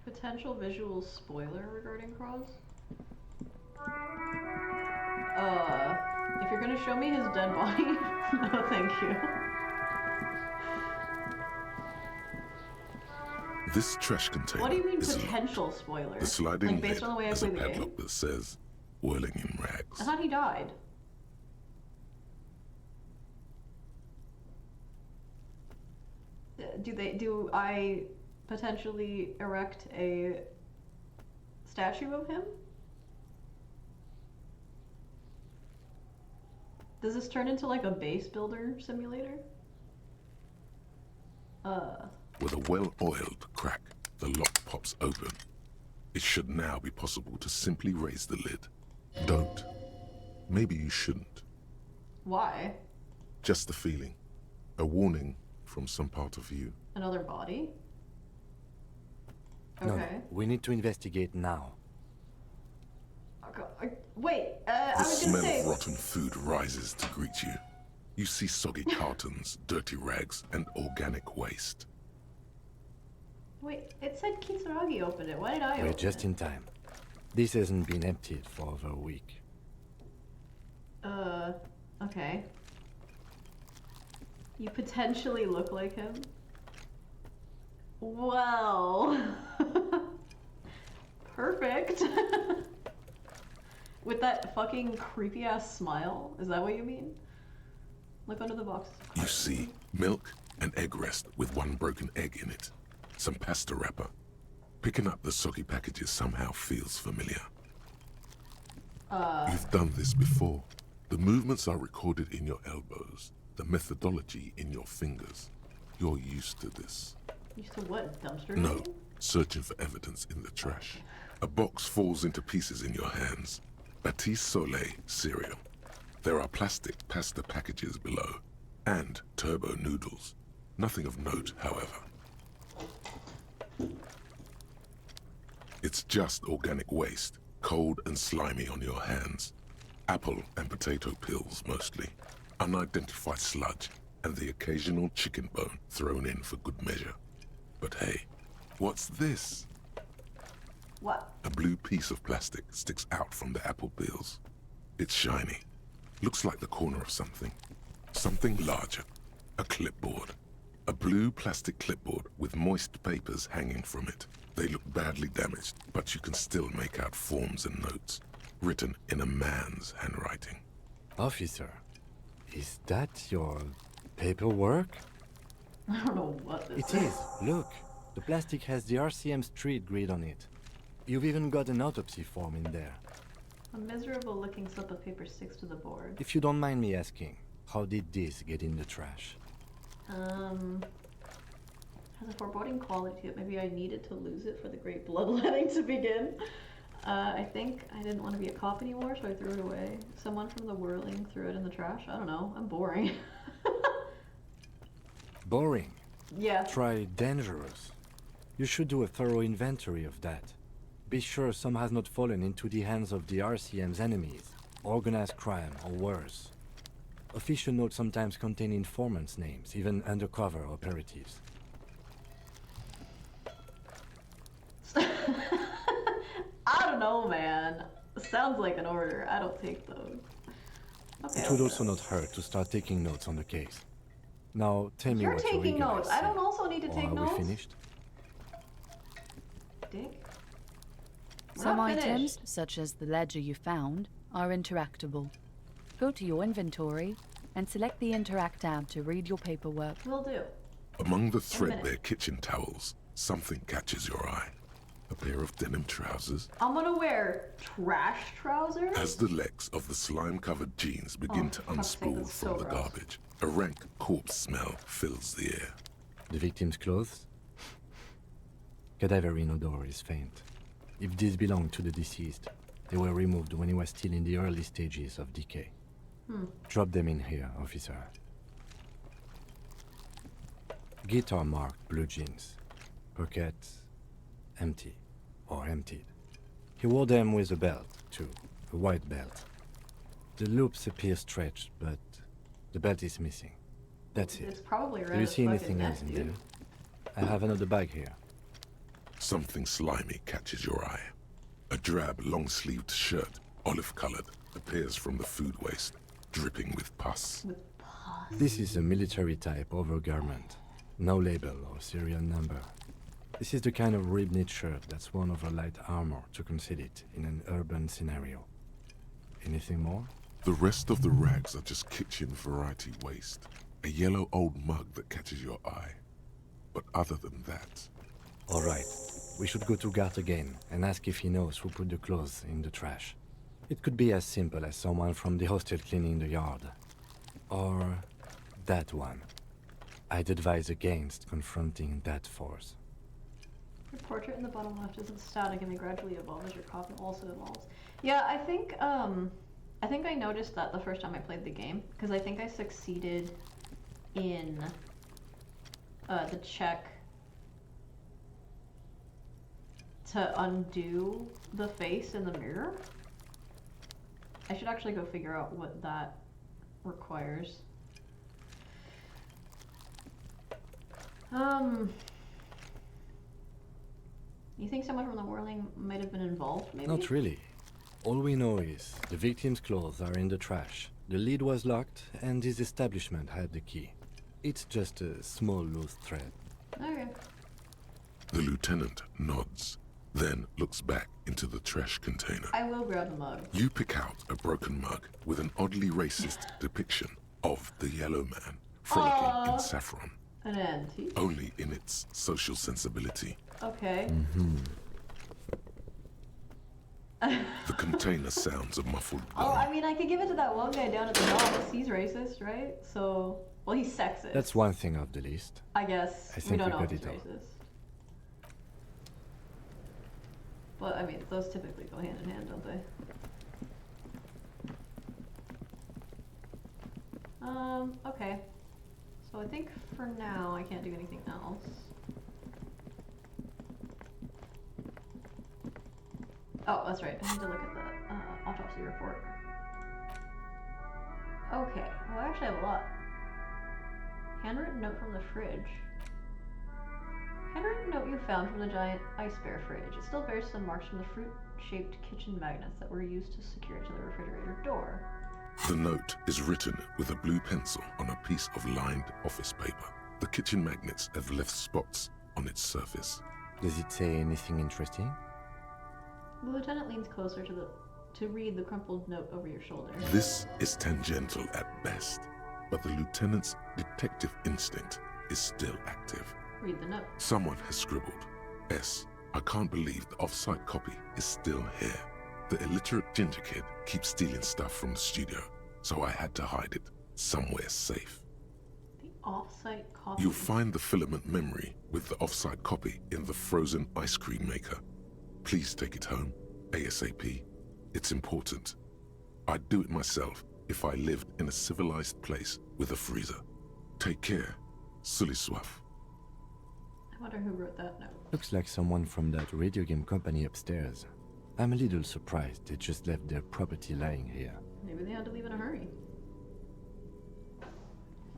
Potential visual spoiler regarding Kraz? If you're gonna show me his dead body, no thank you. This trash container What do you mean is potential spoiler? the sliding Like based lid on the way I is a play the game? padlock that says "whirling in rags." I thought he died. Do I potentially erect a statue of him? Does this turn into like a base builder simulator? With a well-oiled crack, the lock pops open. It should now be possible to simply raise the lid. Don't. Maybe you shouldn't. Why? Just a feeling. A warning from some part of you. Another body? No, Okay. no, we need to investigate now. Wait, The I was gonna smell say. of rotten food rises to greet you. You see soggy cartons, dirty rags, and organic waste. Wait, it said Kitsuragi opened it. Why did I We're open just it? in time. This hasn't been emptied for over a week. Okay. You potentially look like him? Well... Perfect. With that fucking creepy-ass smile? Is that what you mean? Look under the box. You see milk and egg rest with one broken egg in it. Some pasta wrapper. Picking up the soggy packages somehow feels familiar. You've done this before. The movements are recorded in your elbows, the methodology in your fingers. You're used to this. Used to what? Dumpster No, diving? searching for evidence in the trash. A box falls into pieces in your hands. Batiste Soleil cereal. There are plastic pasta packages below, and turbo noodles. Nothing of note, however. It's just organic waste, cold and slimy on your hands. Apple and potato peels, mostly. Unidentified sludge, and the occasional chicken bone thrown in for good measure. But hey, what's this? What? A blue piece of plastic sticks out from the apple peels. It's shiny. Looks like the corner of something. Something larger. A clipboard. A blue plastic clipboard with moist papers hanging from it. They look badly damaged, but you can still make out forms and notes, written in a man's handwriting. Officer, is that your paperwork? I don't know what this It is. Look, the plastic has the RCM street grid on it. You've even got an autopsy form in there. A miserable looking slip of paper sticks to the board. If you don't mind me asking, how did this get in the trash? Has a foreboding quality to it. Maybe I needed to lose it for the great bloodletting to begin. I think I didn't want to be a cop anymore, so I threw it away. Someone from the whirling threw it in the trash. I don't know. I'm boring. Boring. Yeah. Try dangerous. You should do a thorough inventory of that. Be sure some has not fallen into the hands of the RCM's enemies, organized crime, or worse. Official notes sometimes contain informants' names, even undercover operatives. I don't know, man. Sounds like an order. I don't take those. Okay. It would also not hurt to start taking notes on the case. Now tell me You're what you taking regularly notes. I see. don't also need to Or take are notes. we finished? Dick. We're Some not items, finished. such as the ledger you found, are interactable. Go to your inventory and select the Interact tab to read your paperwork. Will do. Among the minute. threadbare kitchen towels, something catches your eye. A pair of denim trousers. I'm gonna wear trash trousers. As the legs of the slime-covered jeans begin Oh, to for fuck's sake, unspool that's so from the gross. garbage, a rank corpse smell fills the air. The victim's clothes? Cadaverine odor is faint. If these belong to the deceased, they were removed when he was still in the early stages of decay. Drop them in here, officer. Guitar-marked blue jeans. Pockets empty or emptied. He wore them with a belt, too. A white belt. The loops appear stretched, but the belt is missing. That's It's it. probably red Do you as see fucking anything meth, else in dude. there? I have another bag here. Something slimy catches your eye. A drab, long-sleeved shirt, olive-colored, appears from the food waste, dripping with pus. With pus. This is a military-type overgarment. No label or serial number. This is the kind of rib-knit shirt that's worn over light armor to conceal it in an urban scenario. Anything more? The rest of the rags are just kitchen variety waste. A yellow old mug that catches your eye. But other than that, All right. We should go to Gart again and ask if he knows who put the clothes in the trash. It could be as simple as someone from the hostel cleaning the yard. Or that one. I'd advise against confronting that force. Your portrait in the bottom left isn't static and may gradually evolve as your coffin also evolves. Yeah, I think I noticed that the first time I played the game, because I think I succeeded in the check to undo the face in the mirror. I should actually go figure out what that requires. You think someone from the whirling might have been involved, maybe? Not really. All we know is the victim's clothes are in the trash. The lid was locked, and his establishment had the key. It's just a small loose thread. Okay. the lieutenant nods, then looks back into the trash container. I will grab the mug. You pick out a broken mug with an oddly racist depiction of the yellow man frolicking in saffron, An antique. only in its social sensibility. Okay. The container sounds a muffled Oh, groan. I mean, I could give it to that one guy down at the docks. He's racist, right? So, well, he's sexist. That's one thing off the list. I guess. I We think don't we know got if he's it all. racist. But, I mean, those typically go hand in hand, don't they? Okay. So I think for now I can't do anything else. Oh, that's right. I need to look at the autopsy report. Okay. Well, I actually have a lot. Handwritten note from the fridge. Handwritten note you found from the giant ice bear fridge. It still bears some marks from the fruit-shaped kitchen magnets that were used to secure it to the refrigerator door. The note is written with a blue pencil on a piece of lined office paper. The kitchen magnets have left spots on its surface. Does it say anything interesting? The lieutenant leans closer to read the crumpled note over your shoulder. This is tangential at best, but the lieutenant's detective instinct is still active. Read the note. Someone has scribbled, S. I can't believe the off-site copy is still here. The illiterate ginger kid keeps stealing stuff from the studio, so I had to hide it somewhere safe. The off-site copy. You'll find the filament memory with the off-site copy in the frozen ice cream maker. Please take it home, ASAP. It's important. I'd do it myself if I lived in a civilized place with a freezer. Take care, Suliswaf. I wonder who wrote that note. Looks like someone from that radio game company upstairs. I'm a little surprised they just left their property lying here. Maybe they had to leave in a hurry.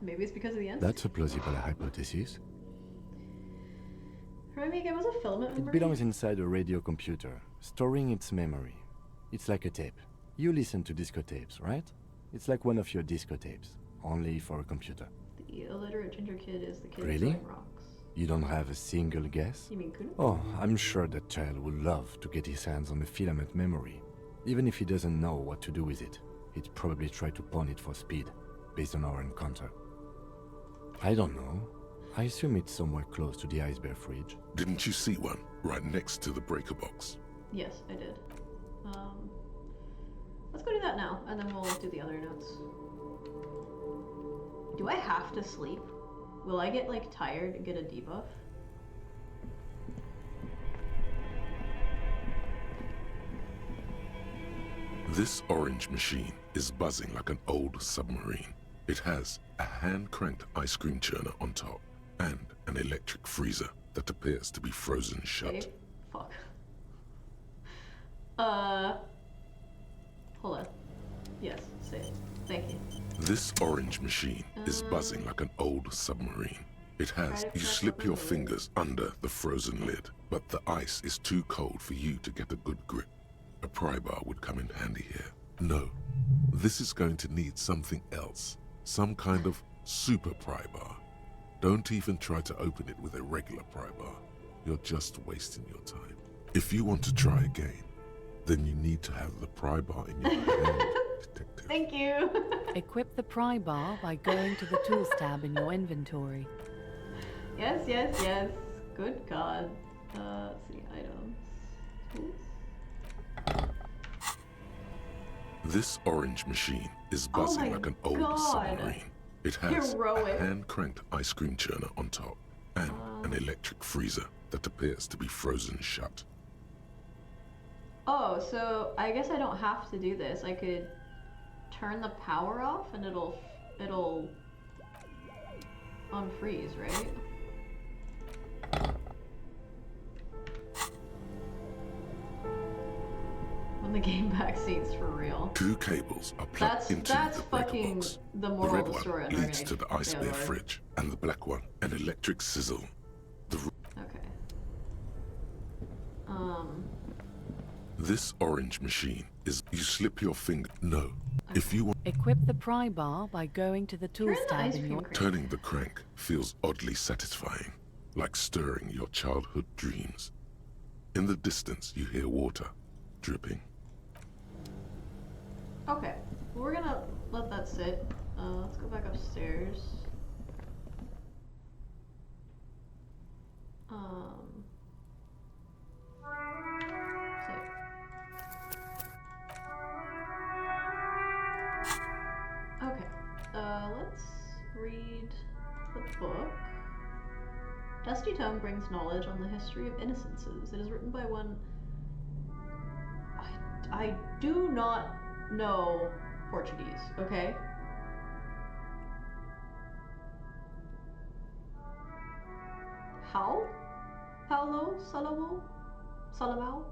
Maybe it's because of the end. That's a plausible hypothesis. Remind me again, was a filament It memory? belongs inside a radio computer, storing its memory. It's like a tape. You listen to disco tapes, right? It's like one of your disco tapes, only for a computer. The The illiterate ginger kid is the kid Really? throwing rocks. You don't have a single guess? You mean Kuno? Oh, I'm sure that child would love to get his hands on a filament memory. Even if he doesn't know what to do with it, he'd probably try to pawn it for speed, based on our encounter. I don't know. I assume it's somewhere close to the ice bear fridge. Didn't you see one right next to the breaker box? Yes, I did. Let's go do that now, and then we'll do the other notes. Do I have to sleep? Will I get, like, tired and get a debuff? This orange machine is buzzing like an old submarine. It has a hand-cranked ice cream churner on top and an electric freezer that appears to be frozen shut. Okay. Fuck. Hold on. Yes, say it. Thank you. This orange machine is buzzing like an old submarine. It has, you slip your fingers under the frozen lid, but the ice is too cold for you to get a good grip. A pry bar would come in handy here. No, this is going to need something else. Some kind of super pry bar. Don't even try to open it with a regular pry bar. You're just wasting your time. If you want to try again, then you need to have the pry bar in your hand, detective. Thank you. Equip the pry bar by going to the Tools tab in your inventory. Yes, yes, yes. Good God. Let's see, items. Tools. This orange machine is buzzing like an old submarine. It has a hand-cranked ice cream churner on top and an electric freezer that appears to be frozen shut. Oh, so I guess I don't have to do this. I could turn the power off and it'll unfreeze, right? When the game backseats for real. 2 cables are plugged into That's the breaker fucking box. the The moral red of the one story. leads to the ice bear fridge, and the black one an electric sizzle. Okay. This orange machine is, you slip your finger. No, if you want. Equip the pry bar by going to the Tools Turn the tab ice in cream your... crank. Turning the crank feels oddly satisfying, like stirring your childhood dreams. In the distance, you hear water dripping. Okay, well, we're gonna let that sit. Let's go back upstairs. Okay, let's read the book. Dusty Tome brings knowledge on the history of innocences. It is written by one... I do not know Portuguese, okay? How? Paulo Salomão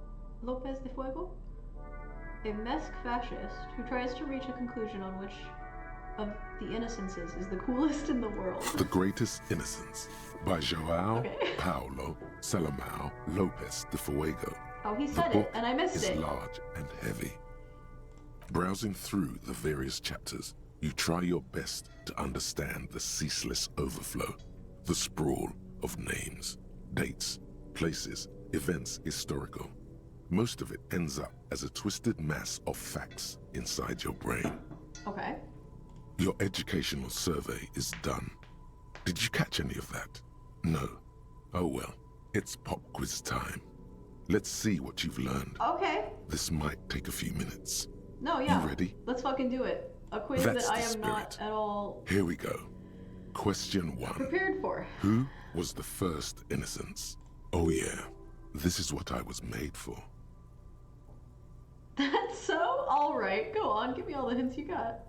Lopes de Fuego? A Mesque fascist who tries to reach a conclusion on which of the innocences is the coolest in the world. The Greatest Innocence by João Paulo Salomão Lopes de Fuego. Oh, he The said book it, and I missed is it. large and heavy. Browsing through the various chapters, you try your best to understand the ceaseless overflow, the sprawl of names, dates, places, events historical. Most of it ends up as a twisted mass of facts inside your brain. Okay. Your educational survey is done. Did you catch any of that? No. Oh well, it's pop quiz time. Let's see what you've learned. Okay. This might take a few minutes. No, yeah. You ready? Let's fucking do it. A quiz That's that I the am not spirit. at all Here we go. Question 1. prepared for. Who was the first innocence? Oh yeah, this is what I was made for. That's so alright. Go on, give me all the hints you got.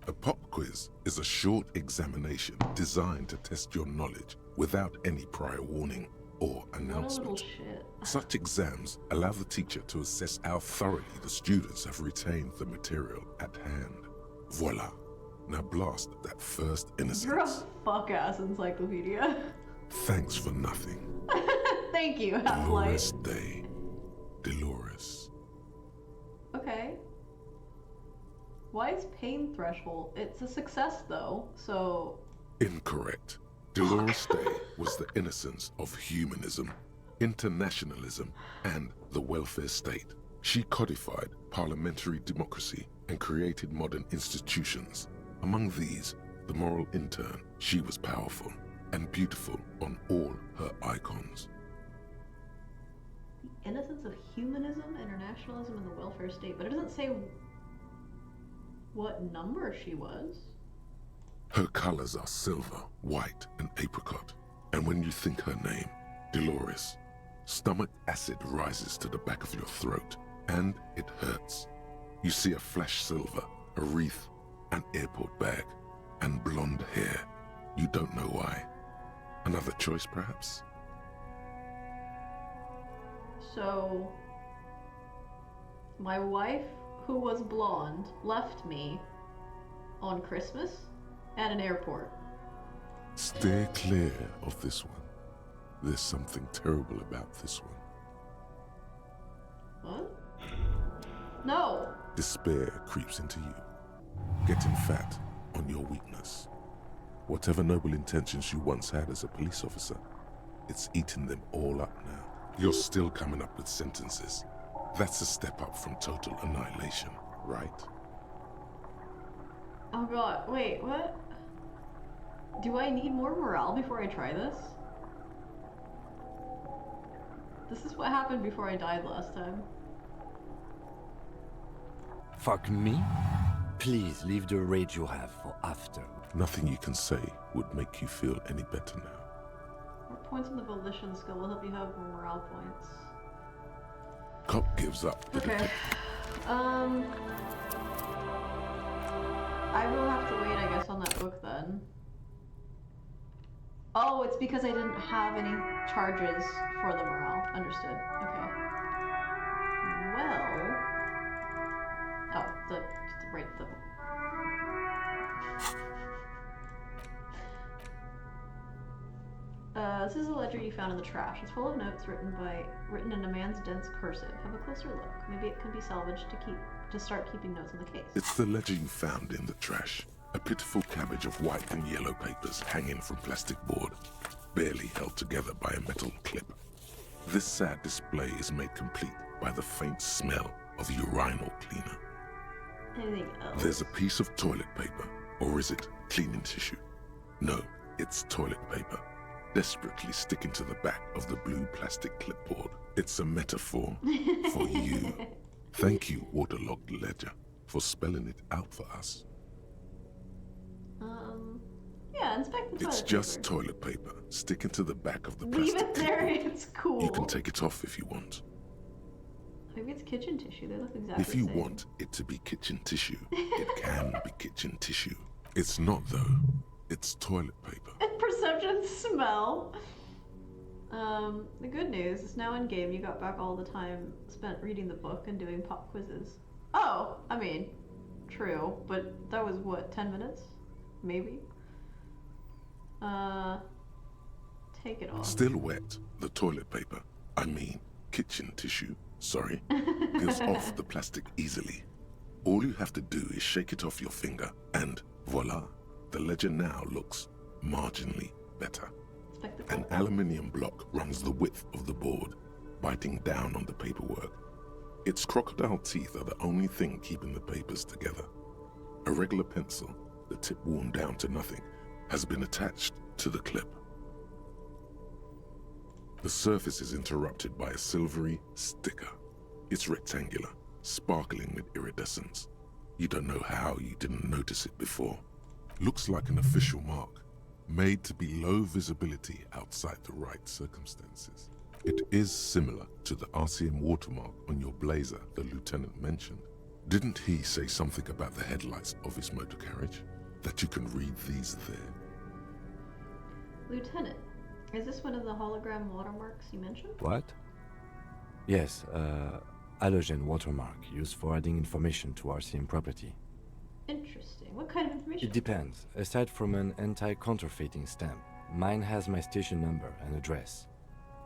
A pop quiz is a short examination designed to test your knowledge without any prior warning or What a little announcement. shit. Such exams allow the teacher to assess how thoroughly the students have retained the material at hand. Voila. Now blast that first You're a innocence. fuck-ass encyclopedia. Thanks for nothing. Thank you, Half-Life. Dolores Day. Dolores. Okay. Why is pain threshold? It's a success though, so... Incorrect. Dolores Day was the innocence of humanism, internationalism, and the welfare state. She codified parliamentary democracy and created modern institutions. Among these, the moral intern, she was powerful and beautiful on all her icons. The innocence of humanism, internationalism, and the welfare state, but it doesn't say what number she was. Her colors are silver, white, and apricot. And when you think her name, Dolores, stomach acid rises to the back of your throat, and it hurts. You see a flash silver, a wreath, an airport bag, and blonde hair. You don't know why. Another choice, perhaps? So, my wife, who was blonde, left me on Christmas at an airport. Stay clear of this one. There's something terrible about this one. What? No! Despair creeps into you, getting fat on your weakness. Whatever noble intentions you once had as a police officer, it's eaten them all up now. You're still coming up with sentences. That's a step up from total annihilation, right? Oh god, wait, what? Do I need more morale before I try this? This is what happened before I died last time. Fuck me? Please leave the rage you have for after. Nothing you can say would make you feel any better now. More points on the volition skill will help you have more morale points. Cop gives up. Okay. I will have to wait, I guess, on that book then. Oh, it's because I didn't have any charges for the morale. Understood. Okay. Well... Oh, the this is a ledger you found in the trash. It's full of notes written in a man's dense cursive. Have a closer look. Maybe it can be salvaged to start keeping notes in the case. It's the ledger you found in the trash. A pitiful cabbage of white and yellow papers hanging from plastic board, barely held together by a metal clip. This sad display is made complete by the faint smell of urinal cleaner. Anything else? There's a piece of toilet paper, or is it cleaning tissue? No, it's toilet paper, desperately sticking to the back of the blue plastic clipboard. It's a metaphor for you. Thank you, waterlogged ledger, for spelling it out for us. Yeah, inspect the toilet It's just toilet paper sticking to the back of the Leave plastic it there, clipboard. it's cool. You can take it off if you want. Maybe it's kitchen tissue, they look exactly If you the same. want it to be kitchen tissue, it can be kitchen tissue. It's not though. It's toilet paper. Perception smell. The good news is now in game you got back all the time spent reading the book and doing pop quizzes. Oh, I mean, true, but that was what, 10 minutes? Maybe? Take it off. Still wet, the toilet paper, I mean kitchen tissue, sorry, peels off the plastic easily. All you have to do is shake it off your finger and voila, the ledger now looks marginally better. An aluminium block runs the width of the board, biting down on the paperwork. Its crocodile teeth are the only thing keeping the papers together. A regular pencil, the tip worn down to nothing, has been attached to the clip. The surface is interrupted by a silvery sticker. It's rectangular, sparkling with iridescence. You don't know how you didn't notice it before. Looks like an official mark, made to be low visibility outside the right circumstances. It is similar to the RCM watermark on your blazer the lieutenant mentioned. Didn't he say something about the headlights of his motor carriage? That you can read these there? Lieutenant, is this one of the hologram watermarks you mentioned? What? Yes, halogen watermark used for adding information to RCM property. Interesting. What kind of information? It depends. Aside from an anti-counterfeiting stamp, mine has my station number and address.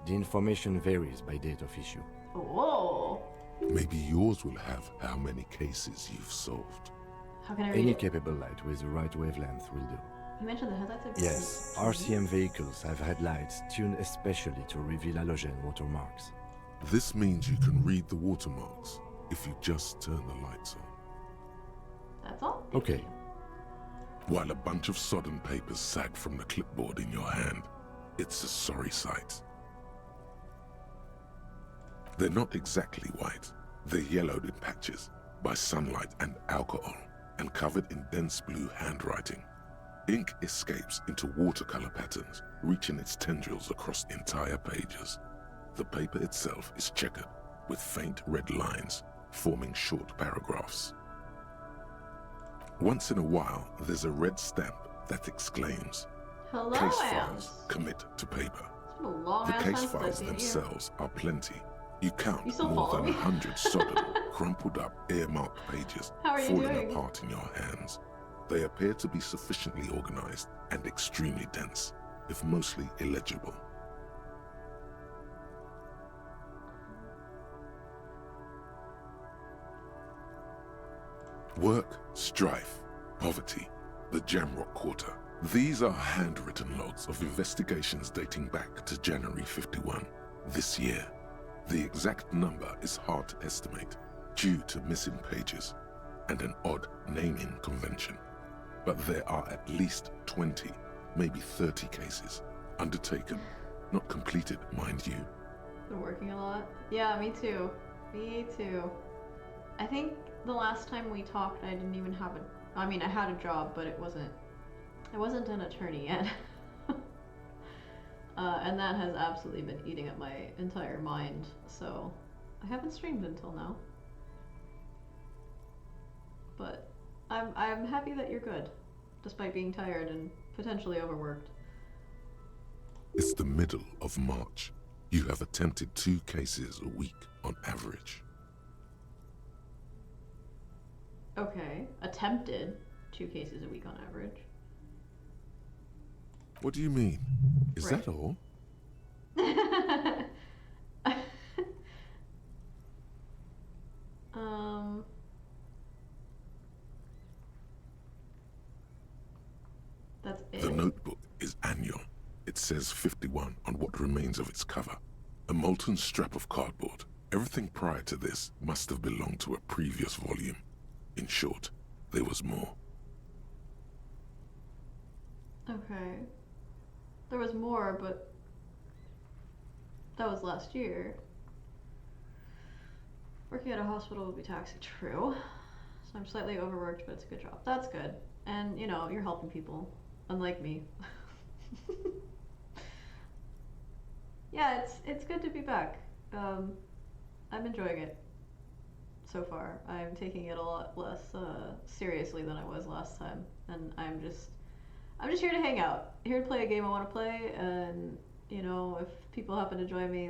The information varies by date of issue. Whoa! Maybe yours will have how many cases you've solved. How can I read Any it? capable light with the right wavelength will do. You mentioned the headlights are Yes, RCM vehicles have headlights tuned especially to reveal halogen watermarks. This means you can read the watermarks if you just turn the lights on. That's all? Okay, While a bunch of sodden papers sag from the clipboard in your hand, it's a sorry sight. They're not exactly white. They're yellowed in patches by sunlight and alcohol and covered in dense blue handwriting. Ink escapes into watercolor patterns, reaching its tendrils across entire pages. The paper itself is checkered with faint red lines forming short paragraphs. Once in a while, there's a red stamp that exclaims, Hello, "Case Ams. files, commit to paper." It's been a long The ass case time since I've files seen you. themselves are plenty. You count You still more follow than me? 100 sodden, crumpled up, earmarked pages How are you falling doing? apart in your hands. They appear to be sufficiently organized and extremely dense, if mostly illegible. Work, strife, poverty, the Jamrock Quarter. These are handwritten logs of investigations dating back to January 51, this year. The exact number is hard to estimate due to missing pages and an odd naming convention. But there are at least 20, maybe 30 cases undertaken, not completed, mind you. Been working a lot. Yeah, me too. Me too. I think the last time we talked, I didn't even have a. I mean, I had a job, but I wasn't an attorney yet. And that has absolutely been eating up my entire mind. So I haven't streamed until now. But I'm happy that you're good, despite being tired and potentially overworked. It's the middle of March. You have attempted 2 cases a week on average. Okay, attempted 2 cases a week on average. What do you mean? Is Right. that all? um. That's it. The notebook is annual. It says 51 on what remains of its cover. A molten strap of cardboard. Everything prior to this must have belonged to a previous volume. In short, there was more. Okay. There was more, but that was last year. Working at a hospital would be taxing, true. So I'm slightly overworked, but it's a good job. That's good. And, you know, you're helping people, unlike me. Yeah, it's good to be back. I'm enjoying it so far. I'm taking it a lot less seriously than I was last time, and I'm just here to hang out, here to play a game I want to play, and you know, if people happen to join me,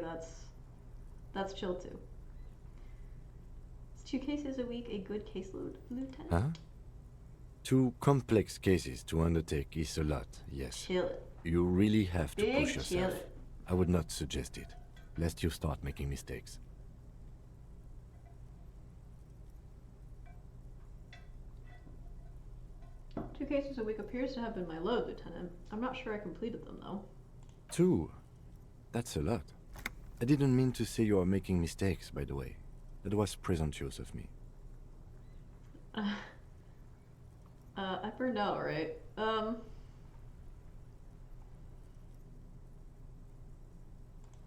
that's chill too. Is 2 cases a week a good caseload, Lieutenant? Huh? 2 complex cases to undertake is a lot, yes. Chill it. You really have to Big push chill yourself. it. I would not suggest it, lest you start making mistakes. Two cases a week appears to have been my load, Lieutenant. I'm not sure I completed them though. 2? That's a lot. I didn't mean to say you are making mistakes, by the way. That was presumptuous of me. I burned out, alright.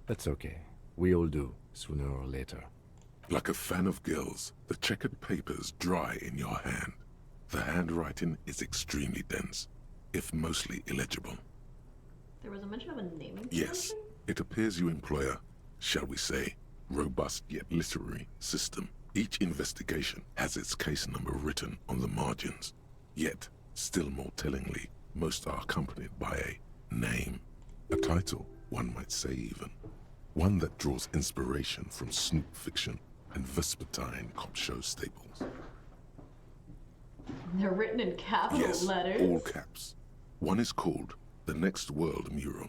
That's okay. We all do, sooner or later. Like a fan of gills, the checkered papers dry in your hand. The handwriting is extremely dense, if mostly illegible. There was a mention of a naming Yes, convention? it appears you employ a, shall we say, robust yet literary system. Each investigation has its case number written on the margins. Yet, still more tellingly, most are accompanied by a name. A title, one might say even. One that draws inspiration from snoop fiction and vespertine cop show staples. They're written in capital Yes, letters. all caps. One is called The Next World Mural.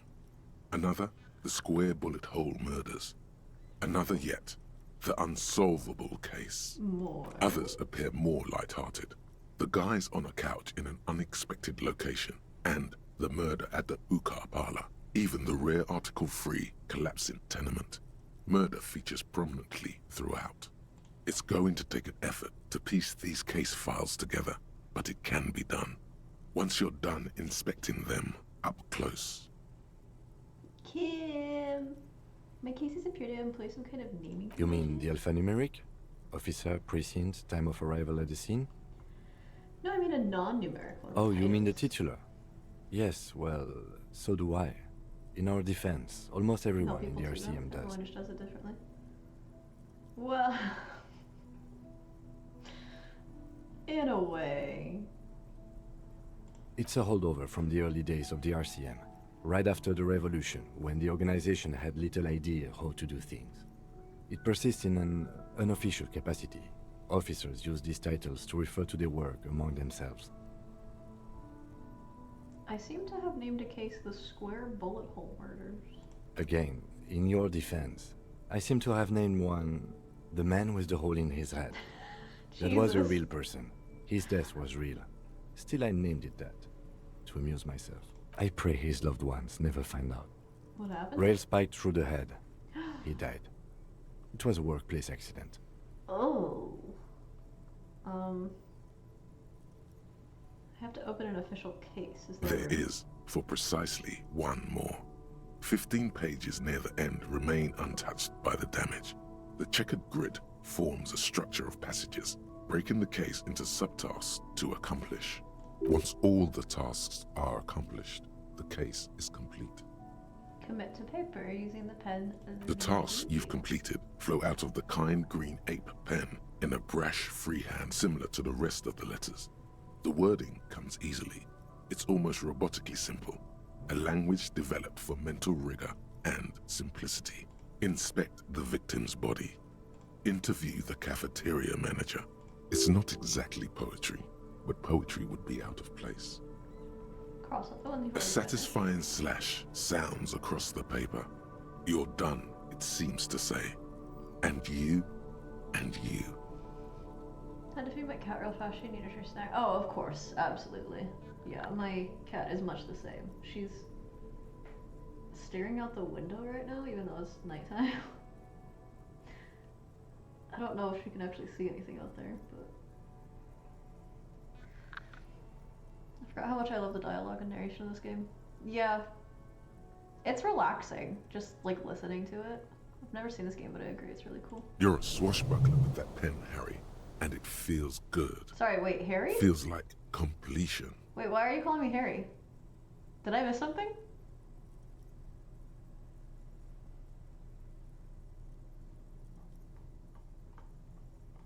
Another, The Square Bullet Hole Murders. Another yet, The Unsolvable Case. More. Others appear more light-hearted. The guy's on a couch in an unexpected location, and the murder at the Ukar parlor. Even the rare article-free collapsing tenement. Murder features prominently throughout. It's going to take an effort to piece these case files together, but it can be done. Once you're done inspecting them up close. Kim! My cases appear to employ some kind of naming You mean convention. the alphanumeric? Officer, precinct, time of arrival at the scene? No, I mean a non-numeric one. Oh, you mean the Titles. titular? Yes, well, so do I. In our defense, almost No, everyone in people the do that. RCM does. Everyone just does it differently. Well, in a way. It's a holdover from the early days of the RCM, right after the revolution, when the organization had little idea how to do things. It persists in an unofficial capacity. Officers use these titles to refer to their work among themselves. I seem to have named a case the Square Bullet Hole Murders. Again, in your defense, I seem to have named one the man with the hole in his head. That was a Jesus. real person. His death was real. Still, I named it that, to amuse myself. I pray his loved ones never find out. What happened? Rail spiked through the head. He died. It was a workplace accident. Oh. I have to open an official case. Is There is, for precisely one more. 15 pages near the end remain untouched by the damage. The checkered grid forms a structure of passages, breaking the case into subtasks to accomplish. Once all the tasks are accomplished, the case is complete. Commit to paper using the pen. The tasks you've completed flow out of the kind green ape pen in a brash freehand similar to the rest of the letters. The wording comes easily. It's almost robotically simple. A language developed for mental rigor and simplicity. Inspect the victim's body. Interview the cafeteria manager. It's not exactly poetry, but poetry would be out of place. Cross out the one A before the satisfying slash sounds across the paper. You're done, it seems to say. And you, and you. Time to feed my cat real fast. She needed her snack. Oh, of course, absolutely. Yeah, my cat is much the same. She's staring out the window right now, even though it's nighttime. I don't know if she can actually see anything out there, but I forgot how much I love the dialogue and narration of this game. Yeah, it's relaxing, just like listening to it. I've never seen this game, but I agree, it's really cool. You're a swashbuckler with that pen, Harry, and it feels good. Sorry, wait, Harry? Feels like completion. Wait, why are you calling me Harry? Did I miss something?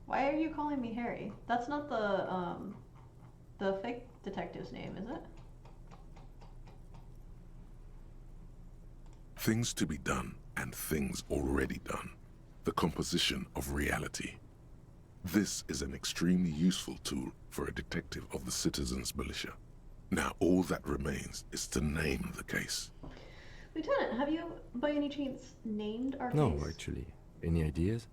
Why are you calling me Harry? That's not the fake detective's name, is it? Things to be done and things already done. The composition of reality. This is an extremely useful tool for a detective of the citizens' militia. Now all that remains is to name the case. Lieutenant, have you, by any chance, named our No, case? actually. Any ideas?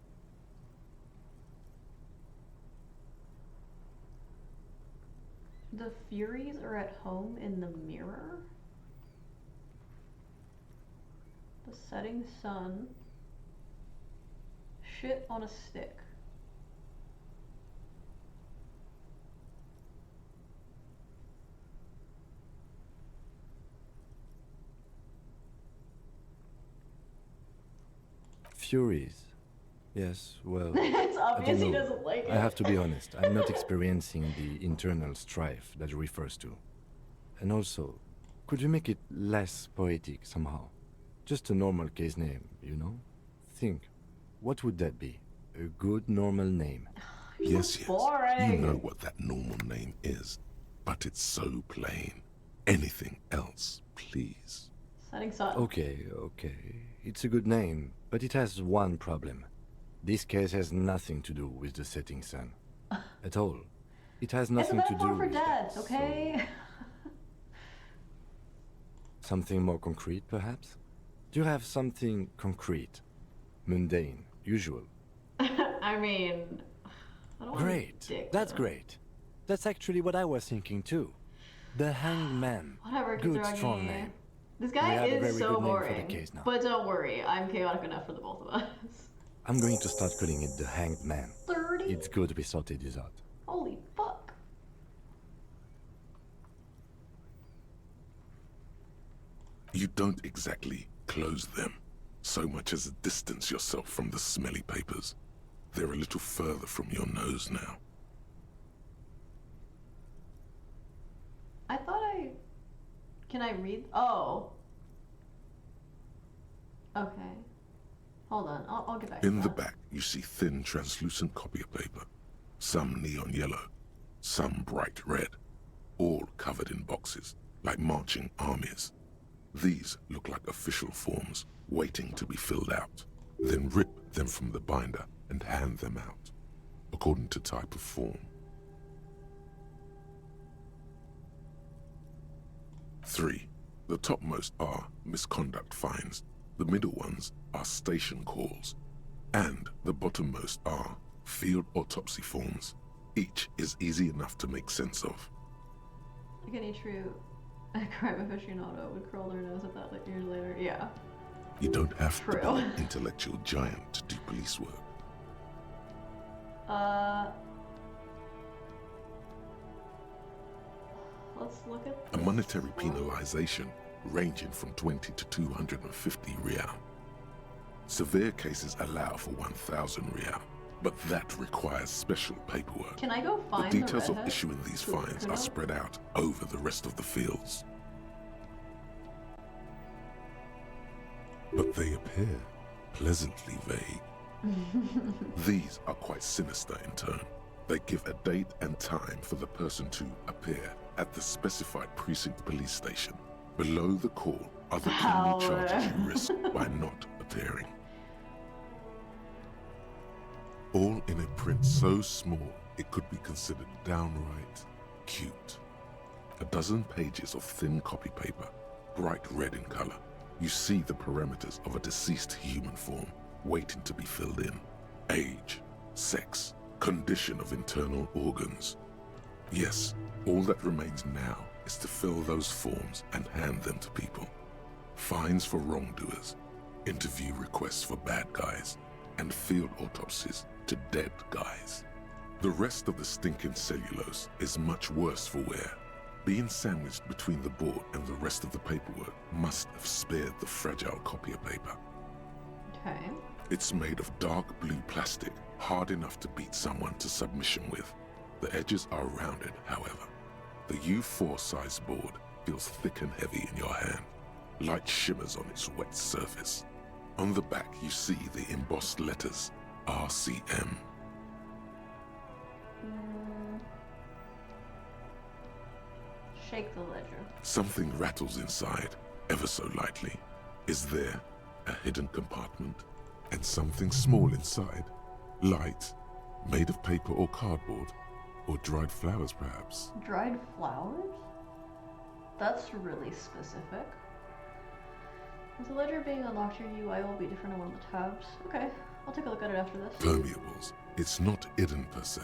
The Furies are at home in the mirror? The setting sun. Shit on a stick. Furies. Yes, well, It's obvious he know. doesn't like it. I have to be honest. I'm not experiencing the internal strife that it refers to. And also, could you make it less poetic somehow? Just a normal case name, you know? Think, what would that be? A good normal name. You're Yes, so yes. boring. You know what that normal name is, but it's so plain. Anything else, please. Setting sun. Okay. It's a good name, but it has one problem. This case has nothing to do with the setting sun. At all. It has It's a nothing to do metaphor for with that, death, okay? so something more concrete, perhaps? Do you have something concrete? Mundane, usual? I mean, I don't want to Great. dick That's them. great. That's actually what I was thinking too. The Hanged Man. Whatever, keep Good, dragging strong me. name. This We guy have a is very so good name for the boring. case now. But don't worry, I'm chaotic enough for the both of us. I'm going to start calling it the Hanged Man. 30? It's good we sorted this out. Holy fuck. You don't exactly close them, so much as distance yourself from the smelly papers. They're a little further from your nose now. I thought I... Can I read? Oh. Okay. Hold on, I'll get back to In the that. back, you see thin, translucent copier paper. Some neon yellow, some bright red, all covered in boxes, like marching armies. These look like official forms, waiting to be filled out. Then rip them from the binder and hand them out, according to type of form. 3. The topmost are misconduct fines. The middle ones are station calls. And the bottommost are field autopsy forms. Each is easy enough to make sense of. Like any true crime aficionado would curl their nose at that years later. Yeah. You don't have True. to be an intellectual giant to do police work. Let's look at A this monetary one. penalization ranging from 20 to 250 real. Severe cases allow for 1,000 real, but that requires special paperwork. Can I go The find details of redhead? issuing these Who- fines who are knows? spread out over the rest of the fields. But they appear pleasantly vague. These are quite sinister in tone. They give a date and time for the person to appear at the specified precinct police station. Below the call are the criminal charges you risk by not appearing. All in a print so small it could be considered downright cute. A dozen pages of thin copy paper, bright red in color. You see the parameters of a deceased human form waiting to be filled in. Age, sex, condition of internal organs. Yes, all that remains now is to fill those forms and hand them to people. Fines for wrongdoers, interview requests for bad guys, and field autopsies to dead guys. The rest of the stinking cellulose is much worse for wear. Being sandwiched between the board and the rest of the paperwork must have spared the fragile copier paper. Okay. It's made of dark blue plastic, hard enough to beat someone to submission with. The edges are rounded, however. The U4 size board feels thick and heavy in your hand. Light shimmers on its wet surface. On the back you see the embossed letters, RCM. Shake the ledger. Something rattles inside, ever so lightly. Is there a hidden compartment? And something small inside? Light, made of paper or cardboard? Or dried flowers, perhaps? Dried flowers? That's really specific. With the ledger being unlocked, your UI will be different on one of the tabs. Okay, I'll take a look at it after this. Permeables. It's not hidden per se.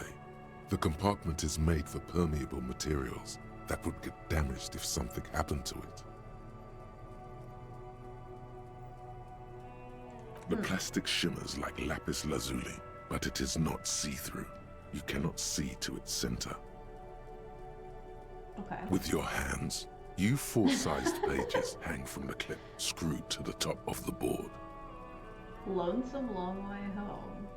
The compartment is made for permeable materials that would get damaged if something happened to it. The plastic shimmers like lapis lazuli, but it is not see-through. You cannot see to its center. Okay. With your hands, U4-sized pages hang from the clip screwed to the top of the board. Lonesome Long Way Home.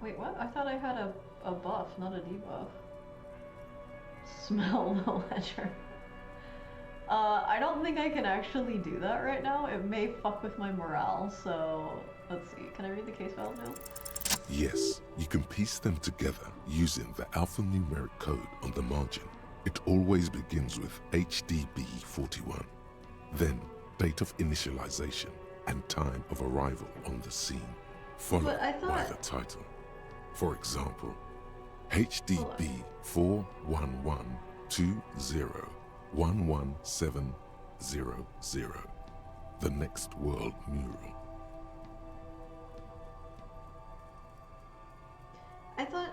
Wait, what? I thought I had a buff, not a debuff. Smell the ledger. I don't think I can actually do that right now. It may fuck with my morale, so let's see. Can I read the case files now? Yes, you can piece them together using the alphanumeric code on the margin. It always begins with HDB41, then date of initialization and time of arrival on the scene, followed But I by thought- the title. For example, HDB 41120111700, the next world mural. I thought,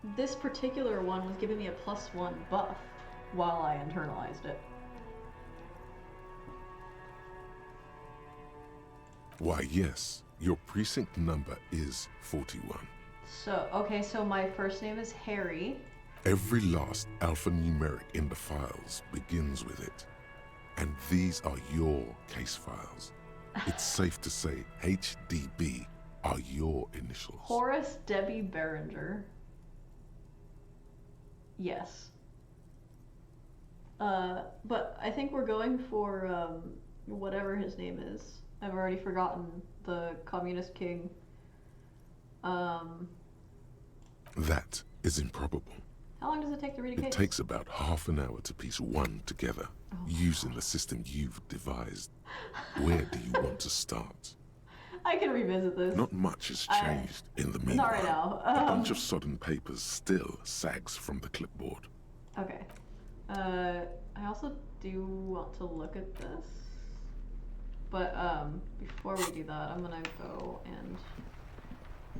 this particular one was giving me a +1 buff while I internalized it. Why, yes, your precinct number is 41. So, okay, so my first name is Harry. Every last alphanumeric in the files begins with it. And these are your case files. It's safe to say HDB are your initials. Horace Debbie Berenger. Yes. But I think we're going for whatever his name is. I've already forgotten. The communist king. That is improbable. How long does it take to read a case? It takes about half an hour to piece one together, using the system you've devised. Where do you want to start? I can revisit this. Not much has changed in the meanwhile. Not right now. A bunch of sodden papers still sags from the clipboard. Okay. I also do want to look at this. But before we do that, I'm gonna go and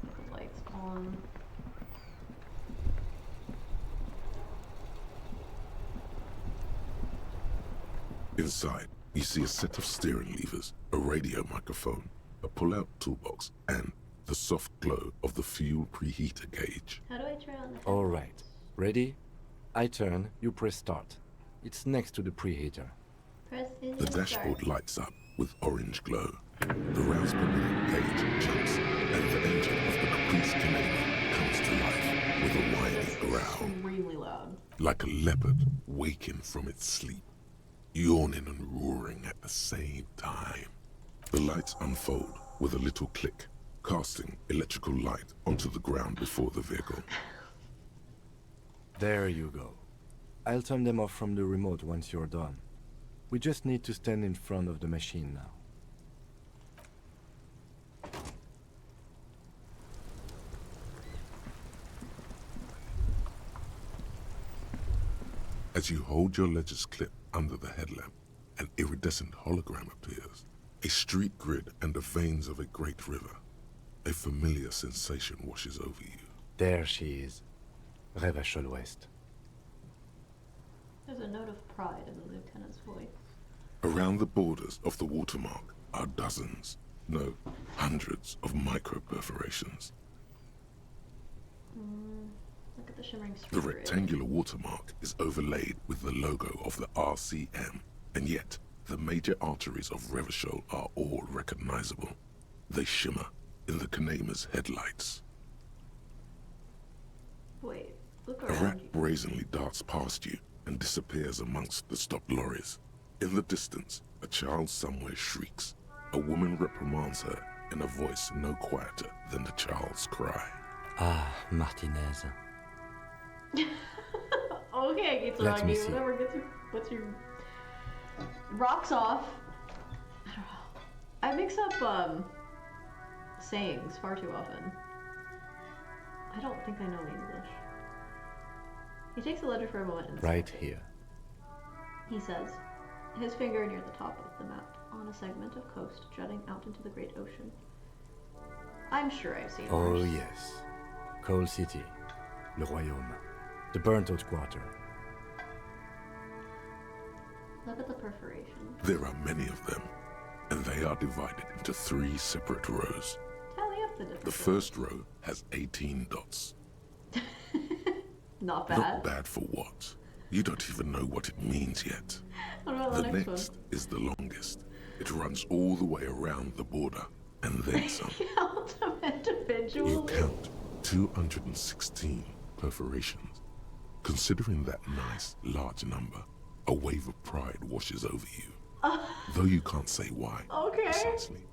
put the lights on. Inside, you see a set of steering levers, a radio microphone, a pull-out toolbox, and the soft glow of the fuel preheater gauge. How do I turn on the All right. Ready? I turn, you press start. It's next to the preheater. Press The dashboard lights up with orange glow. The rounds per minute gauge jumps, and the engine of the Caprice Canadian comes to life with a whiny growl, Extremely loud. like a leopard waking from its sleep, yawning and roaring at the same time. The lights unfold with a little click, casting electrical light onto the ground before the vehicle. There you go. I'll turn them off from the remote once you're done. We just need to stand in front of the machine now. As you hold your ledger's clip under the headlamp, an iridescent hologram appears. A street grid and the veins of a great river. A familiar sensation washes over you. There she is. Revachol West. There's a note of pride in the lieutenant's voice. Around the borders of the watermark are dozens, no, hundreds of micro-perforations. Look at the shimmering street The grid. rectangular watermark is overlaid with the logo of the RCM, and yet the major arteries of Revachol are all recognizable. They shimmer in the Kanema's headlights. Wait, look A around rat you. brazenly darts past you and disappears amongst the stopped lorries. In the distance, a child somewhere shrieks. A woman reprimands her in a voice no quieter than the child's cry. Ah, Martinez. Okay, gets Let around me you. see. Whatever gets your rocks off. I don't know. I mix up sayings far too often. I don't think I know English. He takes the ledger for a moment and Right scans it. here. He says, his finger near the top of the map, on a segment of coast jutting out into the great ocean. I'm sure I've seen Oh worse. yes. Coal City. Le Royaume. The burnt-out quarter. Look at the perforation. There are many of them, and they are divided into 3 separate rows. Tally up the different The first row has 18 dots. Not bad. Not bad for what? You don't even know what it means yet. What about The the next next is the longest. It runs all the way around the border, and then some. one? Count them individually. You count 216 perforations. Considering that nice, large number, a wave of pride washes over you. Though you can't say why. Okay. Precisely.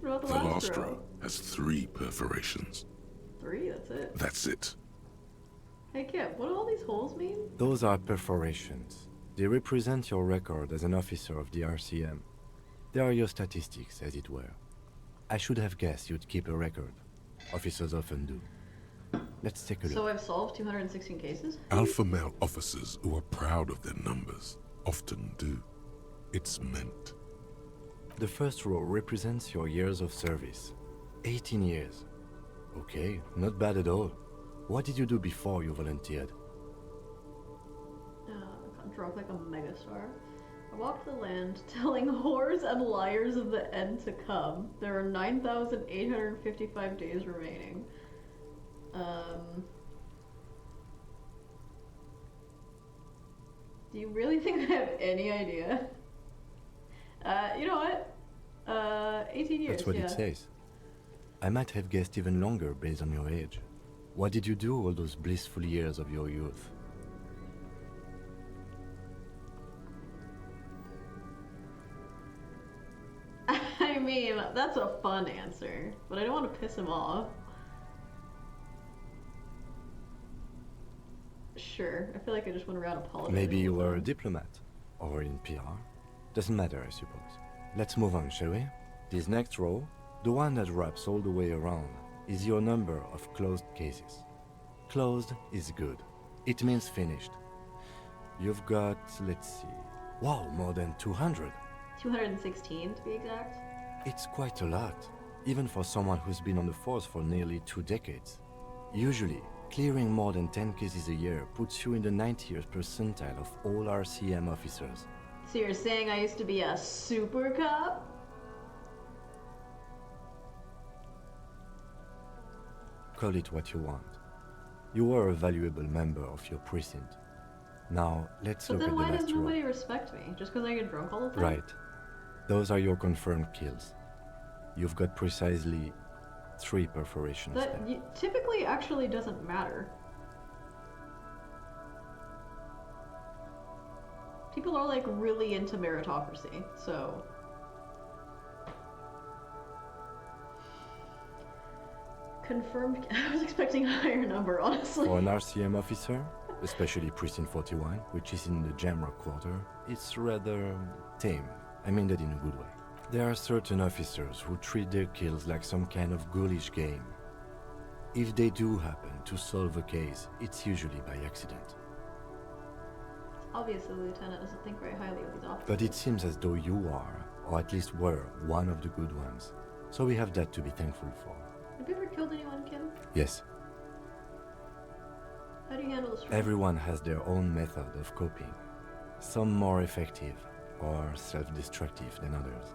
What about The the last row has 3 perforations. 3, that's it. That's it. Hey Kip, what do all these holes mean? Those are perforations. They represent your record as an officer of the RCM. They are your statistics, as it were. I should have guessed you'd keep a record. Officers often do. Let's take a look. So I've solved 216 cases? Alpha male officers who are proud of their numbers often do. It's meant. The first row represents your years of service. 18 years. Okay, not bad at all. What did you do before you volunteered? I got drunk like a megastar. I walked the land, telling whores and liars of the end to come. There are 9,855 days remaining. Do you really think I have any idea? You know what? 18 years, That's what yeah. it says. I might have guessed even longer based on your age. What did you do all those blissful years of your youth? I mean, that's a fun answer, but I don't want to piss him off. Sure, I feel like I just went around apologizing. Maybe you all the were a time. diplomat, or in PR. Doesn't matter, I suppose. Let's move on, shall we? This next row, the one that wraps all the way around, is your number of closed cases. Closed is good. It means finished. You've got, let's see, wow, more than 200. 216 to be exact. It's quite a lot, even for someone who's been on the force for nearly 2 decades. Usually, clearing more than 10 cases a year puts you in the 90th percentile of all RCM officers. So you're saying I used to be a super cop? Call it what you want. You were a valuable member of your precinct. Now, let's But look then at why the does last row. nobody respect me? Just because I get drunk all the time? Right. Those are your confirmed kills. You've got precisely 3 perforations That there. typically actually doesn't matter. People are like really into meritocracy, so... Confirmed... I was expecting a higher number, honestly. For an RCM officer, especially Precinct 41, which is in the Jamrock Quarter, it's rather tame. I mean that in a good way. There are certain officers who treat their kills like some kind of ghoulish game. If they do happen to solve a case, it's usually by accident. Obviously, the lieutenant doesn't think very highly of these officers. But it seems as though you are, or at least were, one of the good ones. So we have that to be thankful for. Have you ever killed anyone, Kim? Yes, How do you handle the stress? everyone has their own method of coping. Some more effective or self-destructive than others.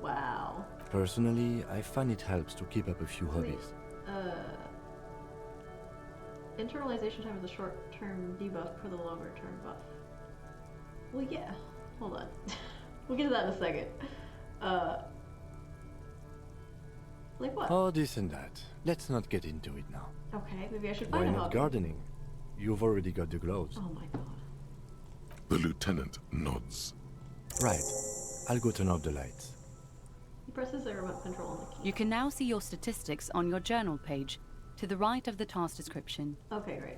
Wow. Personally, I find it helps to keep up a few hobbies. Internalization time is a short-term debuff for the longer-term buff. Well, yeah. Hold on. We'll get to that in a second. Like what? Oh, this and that. Let's not get into it now. Okay, maybe I should Why find a not hobby. gardening? You've already got the gloves. Oh my god. The lieutenant nods. Right. I'll go turn off the lights. He presses the remote control on the key. You can now see your statistics on your journal page, to the right of the task description. Okay, great.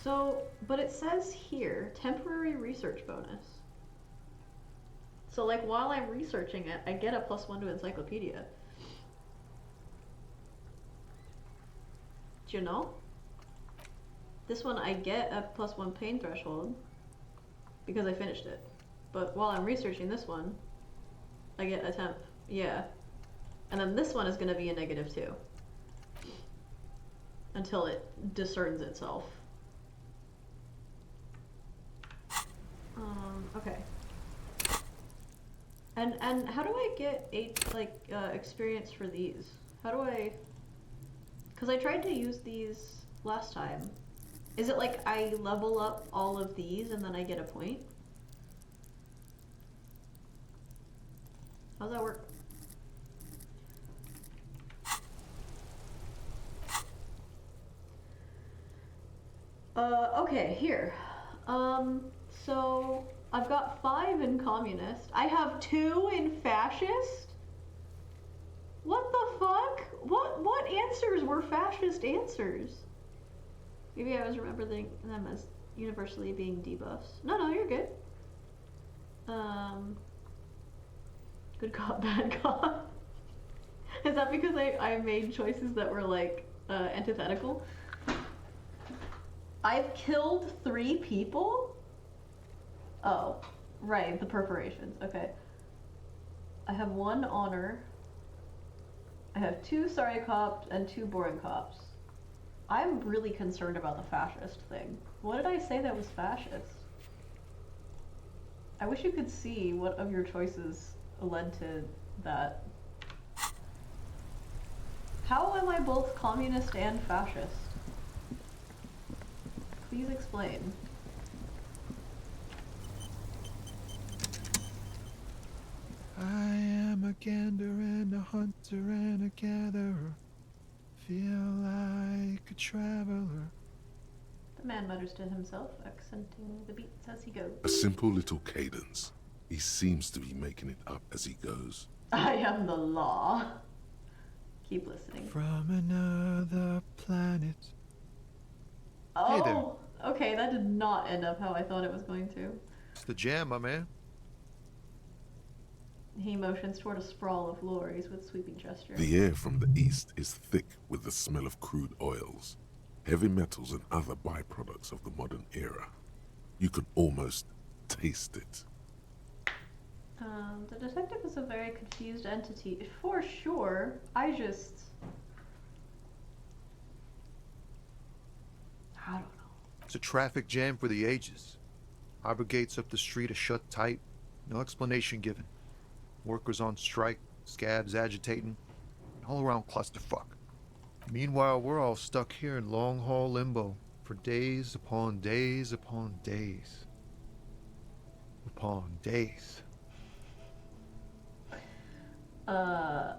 So, but it says here, temporary research bonus. So, like, while I'm researching it, I get a +1 to encyclopedia. Do you know? This one, I get a +1 pain threshold because I finished it. But while I'm researching this one, I get a temp. Yeah. And then this one is going to be a -2. Until it discerns itself. Okay. And how do I get experience for these? How do I? Because I tried to use these last time. Is it like I level up all of these and then I get a point? How's that work? Okay, here. So I've got 5 in communist. I have 2 in fascist? What the fuck? What answers were fascist answers? Maybe I was remembering them as universally being debuffs. No, you're good. Good cop, bad cop. Is that because I made choices that were like antithetical? I've killed 3 people? Oh, right, the perforations, okay. I have 1 honor. I have 2 sorry cops and 2 boring cops. I'm really concerned about the fascist thing. What did I say that was fascist? I wish you could see what of your choices led to that. How am I both communist and fascist? Please explain. I am a gander and a hunter and a gatherer. Feel like a traveler. The man mutters to himself, accenting the beats as he goes. A simple little cadence. He seems to be making it up as he goes. I am the law. Keep listening. From another planet. Oh, Hey there. Okay, that did not end up how I thought it was going to. It's the jam, my man. He motions toward a sprawl of lorries with sweeping gesture. The air from the east is thick with the smell of crude oils, heavy metals and other byproducts of the modern era. You can almost taste it. The detective is a very confused entity, for sure. I don't know. It's a traffic jam for the ages. Harbor gates up the street are shut tight. No explanation given. Workers on strike, scabs agitating, an all-around clusterfuck. Meanwhile, we're all stuck here in long-haul limbo for days upon days upon days. Upon days. So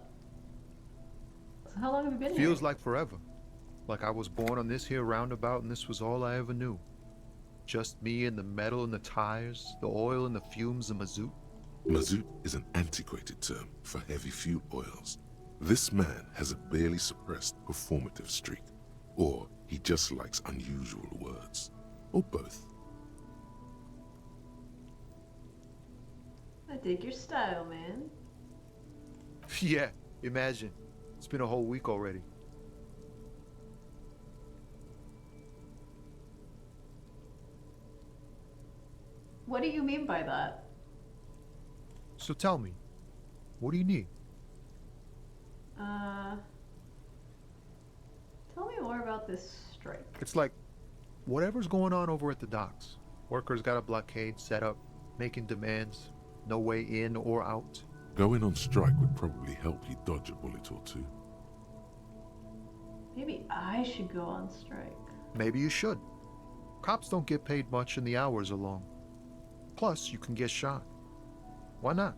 how long have you been here? Feels like forever. Like I was born on this here roundabout and this was all I ever knew. Just me and the metal and the tires, the oil and the fumes of mazout. Mazout is an antiquated term for heavy fuel oils. This man has a barely suppressed performative streak, or he just likes unusual words, or both. I dig your style, man. Yeah, imagine. It's been a whole week already. What do you mean by that? So tell me, what do you need? Tell me more about this strike. It's like whatever's going on over at the docks. Workers got a blockade set up, making demands, no way in or out. Going on strike would probably help you dodge a bullet or two. Maybe I should go on strike. Maybe you should. Cops don't get paid much and the hours are long. Plus, you can get shot. Why not?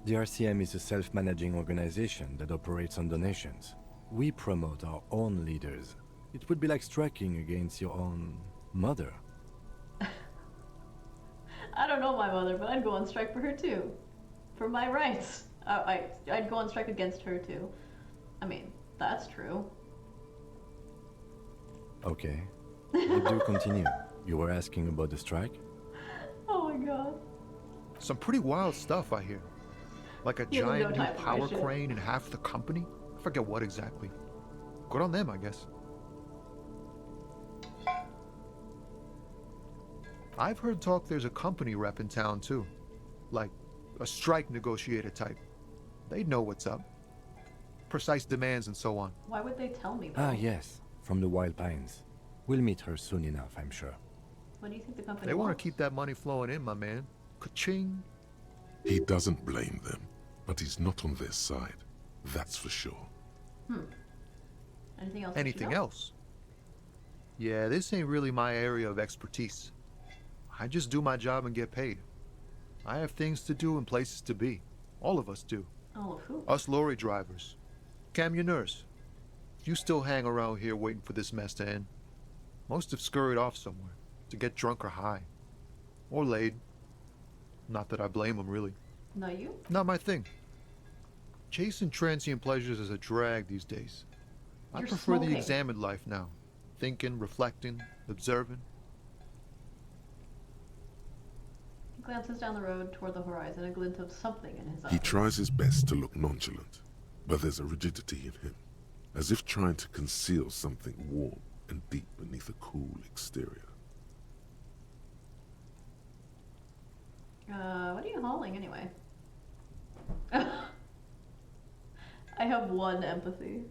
The RCM is a self-managing organization that operates on donations. We promote our own leaders. It would be like striking against your own mother. I don't know my mother, but I'd go on strike for her too. For my rights. I'd go on strike against her too. I mean, that's true. Okay. But do continue. You were asking about the strike? Oh my god. Some pretty wild stuff I hear. Like a He has no giant new time for my power shit. crane in half the company? I forget what exactly. Good on them, I guess. I've heard talk there's a company rep in town too. Like a strike negotiator type. They'd know what's up. Precise demands and so on. Why would they tell me that? Ah, yes. From the Wild Pines. We'll meet her soon enough, I'm sure. What do you think the company They want wants? to keep that money flowing in, my man. Ka-ching. He doesn't blame them, but he's not on their side. That's for sure. Anything else? I should Anything know? else? Yeah, this ain't really my area of expertise. I just do my job and get paid. I have things to do and places to be. All of us do. All of who? Us lorry drivers. Camionneurs. You still hang around here waiting for this mess to end. Most have scurried off somewhere to get drunk or high. Or laid. Not that I blame them, really. No, you? Not my thing. Chasing transient pleasures is a drag these days. I You're prefer smoking. the examined life now. Thinking, reflecting, observing. He glances down the road toward the horizon, a glint of something in his eyes. He tries his best to look nonchalant, but there's a rigidity in him, as if trying to conceal something warm and deep beneath a cool exterior. What are you hauling anyway? I have one empathy.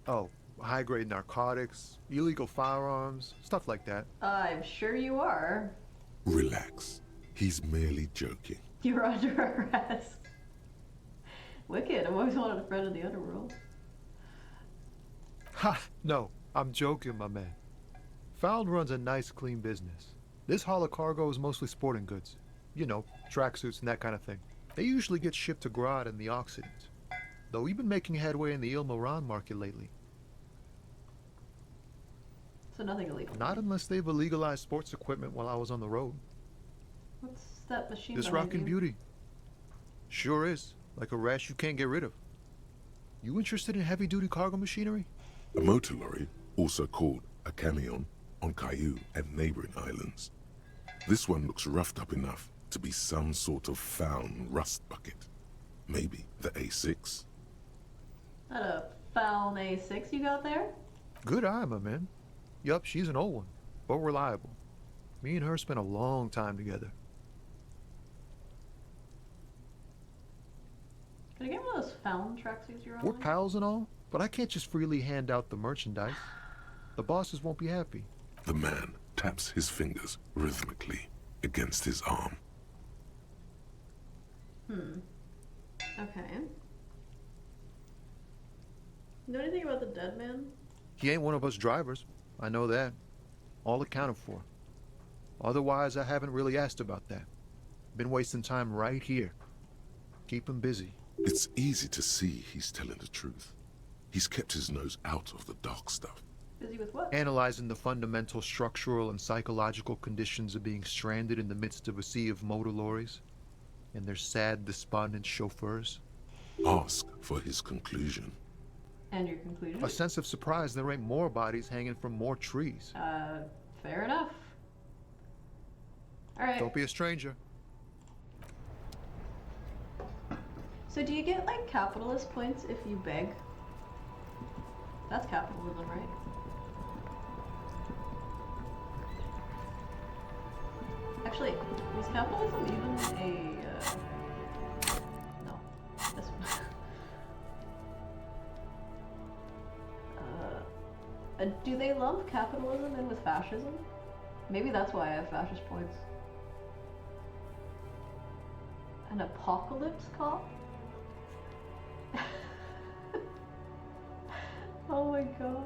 Oh, high-grade narcotics, illegal firearms, stuff like that. I'm sure you are. Relax. He's merely joking. You're under arrest. Wicked. I've always wanted a friend in the underworld. Ha! No, I'm joking, my man. Found runs a nice, clean business. This haul of cargo is mostly sporting goods. You know, tracksuits and that kind of thing. They usually get shipped to Grodd and the Occident. Though we've been making headway in the Il Moran market lately. So nothing illegal. Not unless they've illegalized sports equipment while I was on the road. What's that machine This behind rockin' you? beauty. Sure is. Like a rash you can't get rid of. You interested in heavy-duty cargo machinery? A motor lorry, also called a camion, on Caillou and neighboring islands. This one looks roughed up enough to be some sort of found rust bucket. Maybe the A6. That a foul A6 you got there? Good eye, my man. Yup, she's an old one, but reliable. Me and her spent a long time together. Can I get one of those found tracksuits you're on? We're pals and all, but I can't just freely hand out the merchandise. The bosses won't be happy. The man taps his fingers rhythmically against his arm. Okay. Know anything about the dead man? He ain't one of us drivers. I know that. All accounted for. Otherwise, I haven't really asked about that. Been wasting time right here. Keep him busy. It's easy to see he's telling the truth. He's kept his nose out of the dark stuff. Busy with what? Analyzing the fundamental structural and psychological conditions of being stranded in the midst of a sea of motor lorries and their sad, despondent chauffeurs. Ask for his conclusion. And your conclusion? A sense of surprise there ain't more bodies hanging from more trees. Fair enough. Alright. Don't be a stranger. So do you get, like, capitalist points if you beg? That's capitalism, right? Actually, is capitalism even a, no, this one. Do they lump capitalism in with fascism? Maybe that's why I have fascist points. An apocalypse cop? Oh my god.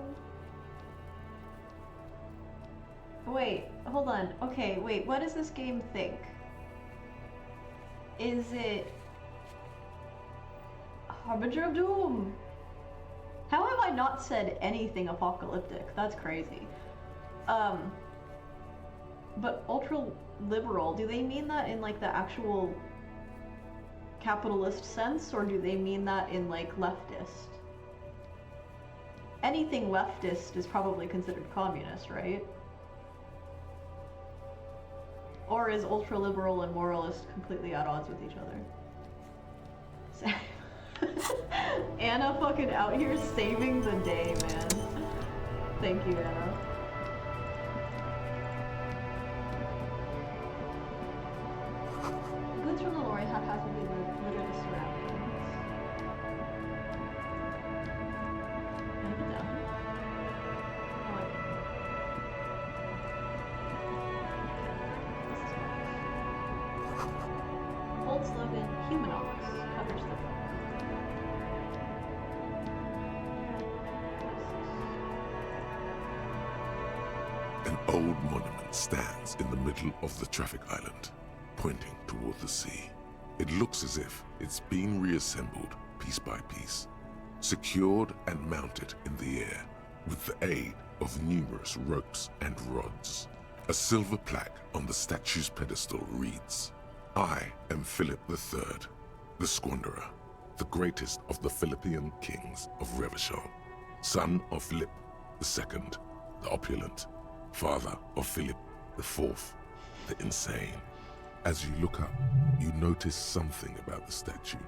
Wait, hold on. Okay, wait, what does this game think? Is it Harbinger of Doom? How have I not said anything apocalyptic? That's crazy. But ultra liberal, do they mean that in like the actual capitalist sense, or do they mean that in like leftist? Anything leftist is probably considered communist, right? Or is ultra-liberal and moralist completely at odds with each other? Anna fucking out here saving the day, man. Thank you, Anna. Goods from the lorry haphazardly litter the surroundings. Can I get down? Oh, I can. Old slogan, Humanomics, covers the book. An old monument stands in the middle of the traffic island, pointing toward the sea. It looks as if it's been reassembled piece by piece, secured and mounted in the air with the aid of numerous ropes and rods. A silver plaque on the statue's pedestal reads, "I am Philip III, the Squanderer, the greatest of the Philippian kings of Revachol, son of Philip II, the opulent, father of Philip IV, the insane." As you look up, you notice something about the statue.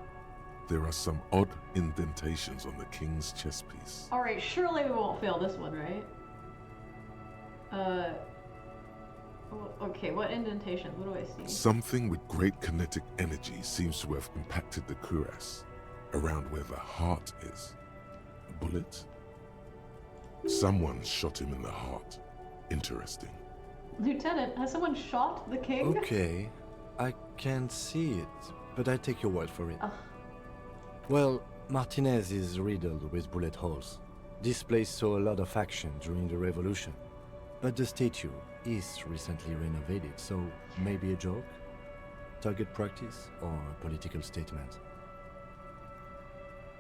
There are some odd indentations on the king's chest piece. Alright, surely we won't fail this one, right? Okay, what indentation? What do I see? Something with great kinetic energy seems to have impacted the cuirass, around where the heart is. A bullet? Someone shot him in the heart. Interesting. Lieutenant, has someone shot the king? Okay, I can't see it, but I take your word for it. Ugh. Well, Martinez is riddled with bullet holes. This place saw a lot of action during the revolution. But the statue is recently renovated, so maybe a joke? Target practice or a political statement?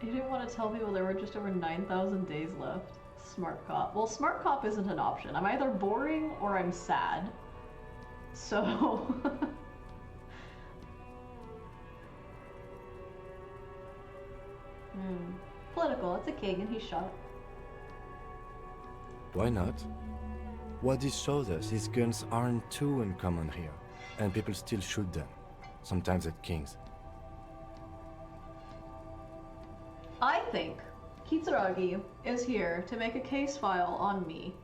You didn't want to tell people there were just over 9,000 days left. Smart cop. Well, smart cop isn't an option. I'm either boring or I'm sad. So... Political. It's a king and he's shot. Why not? What this shows us is guns aren't too uncommon here, and people still shoot them, sometimes at kings. I think Kitsuragi is here to make a case file on me.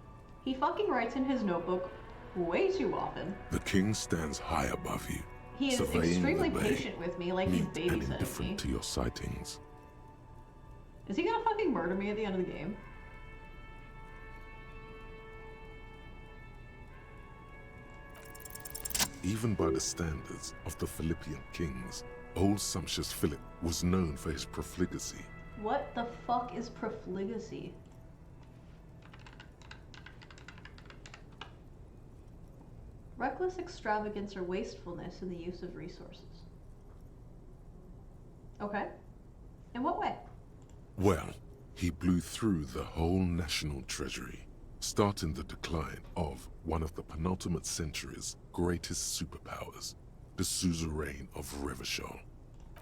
He fucking writes in his notebook way too often. The king stands high above you. He is surveying extremely the bay, patient with me, like he's mute and babysitting indifferent me. to your sightings. Is he gonna fucking murder me at the end of the game? Even by the standards of the Philippian kings, old sumptuous Philip was known for his profligacy. What the fuck is profligacy? Reckless extravagance or wastefulness in the use of resources. Okay. In what way? Well, he blew through the whole national treasury, starting the decline of one of the penultimate century's greatest superpowers, the suzerain of Revachol.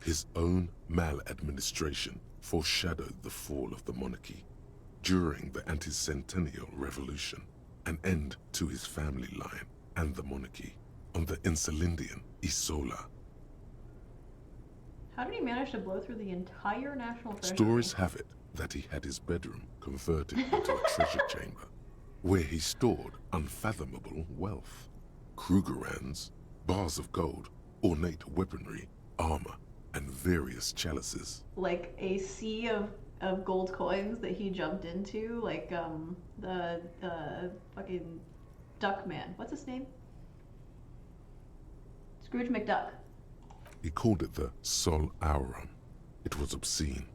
His own maladministration foreshadowed the fall of the monarchy. During the anti-centennial revolution, an end to his family line and the monarchy on the Insulindian Isola. How did he manage to blow through the entire national treasury? Stories have it that he had his bedroom converted into a treasure chamber, where he stored unfathomable wealth. Krugerrands, bars of gold, ornate weaponry, armor, and various chalices. Like a sea of gold coins that he jumped into, like the fucking duck man. What's his name? Scrooge McDuck. He called it the Sol Auron. It was obscene.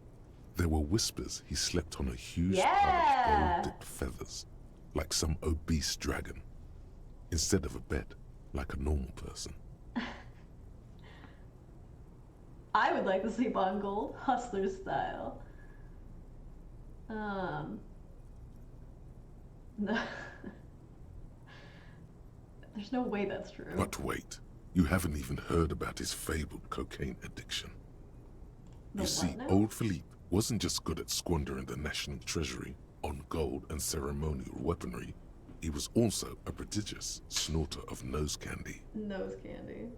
There were whispers he slept on a huge pile of gold-dipped feathers, like some obese dragon, instead of a bed, like a normal person. I would like to sleep on gold, hustler style. There's no way that's true. But wait, you haven't even heard about his fabled cocaine addiction. You see, old Philippe wasn't just good at squandering the national treasury on gold and ceremonial weaponry, he was also a prodigious snorter of nose candy. Nose candy.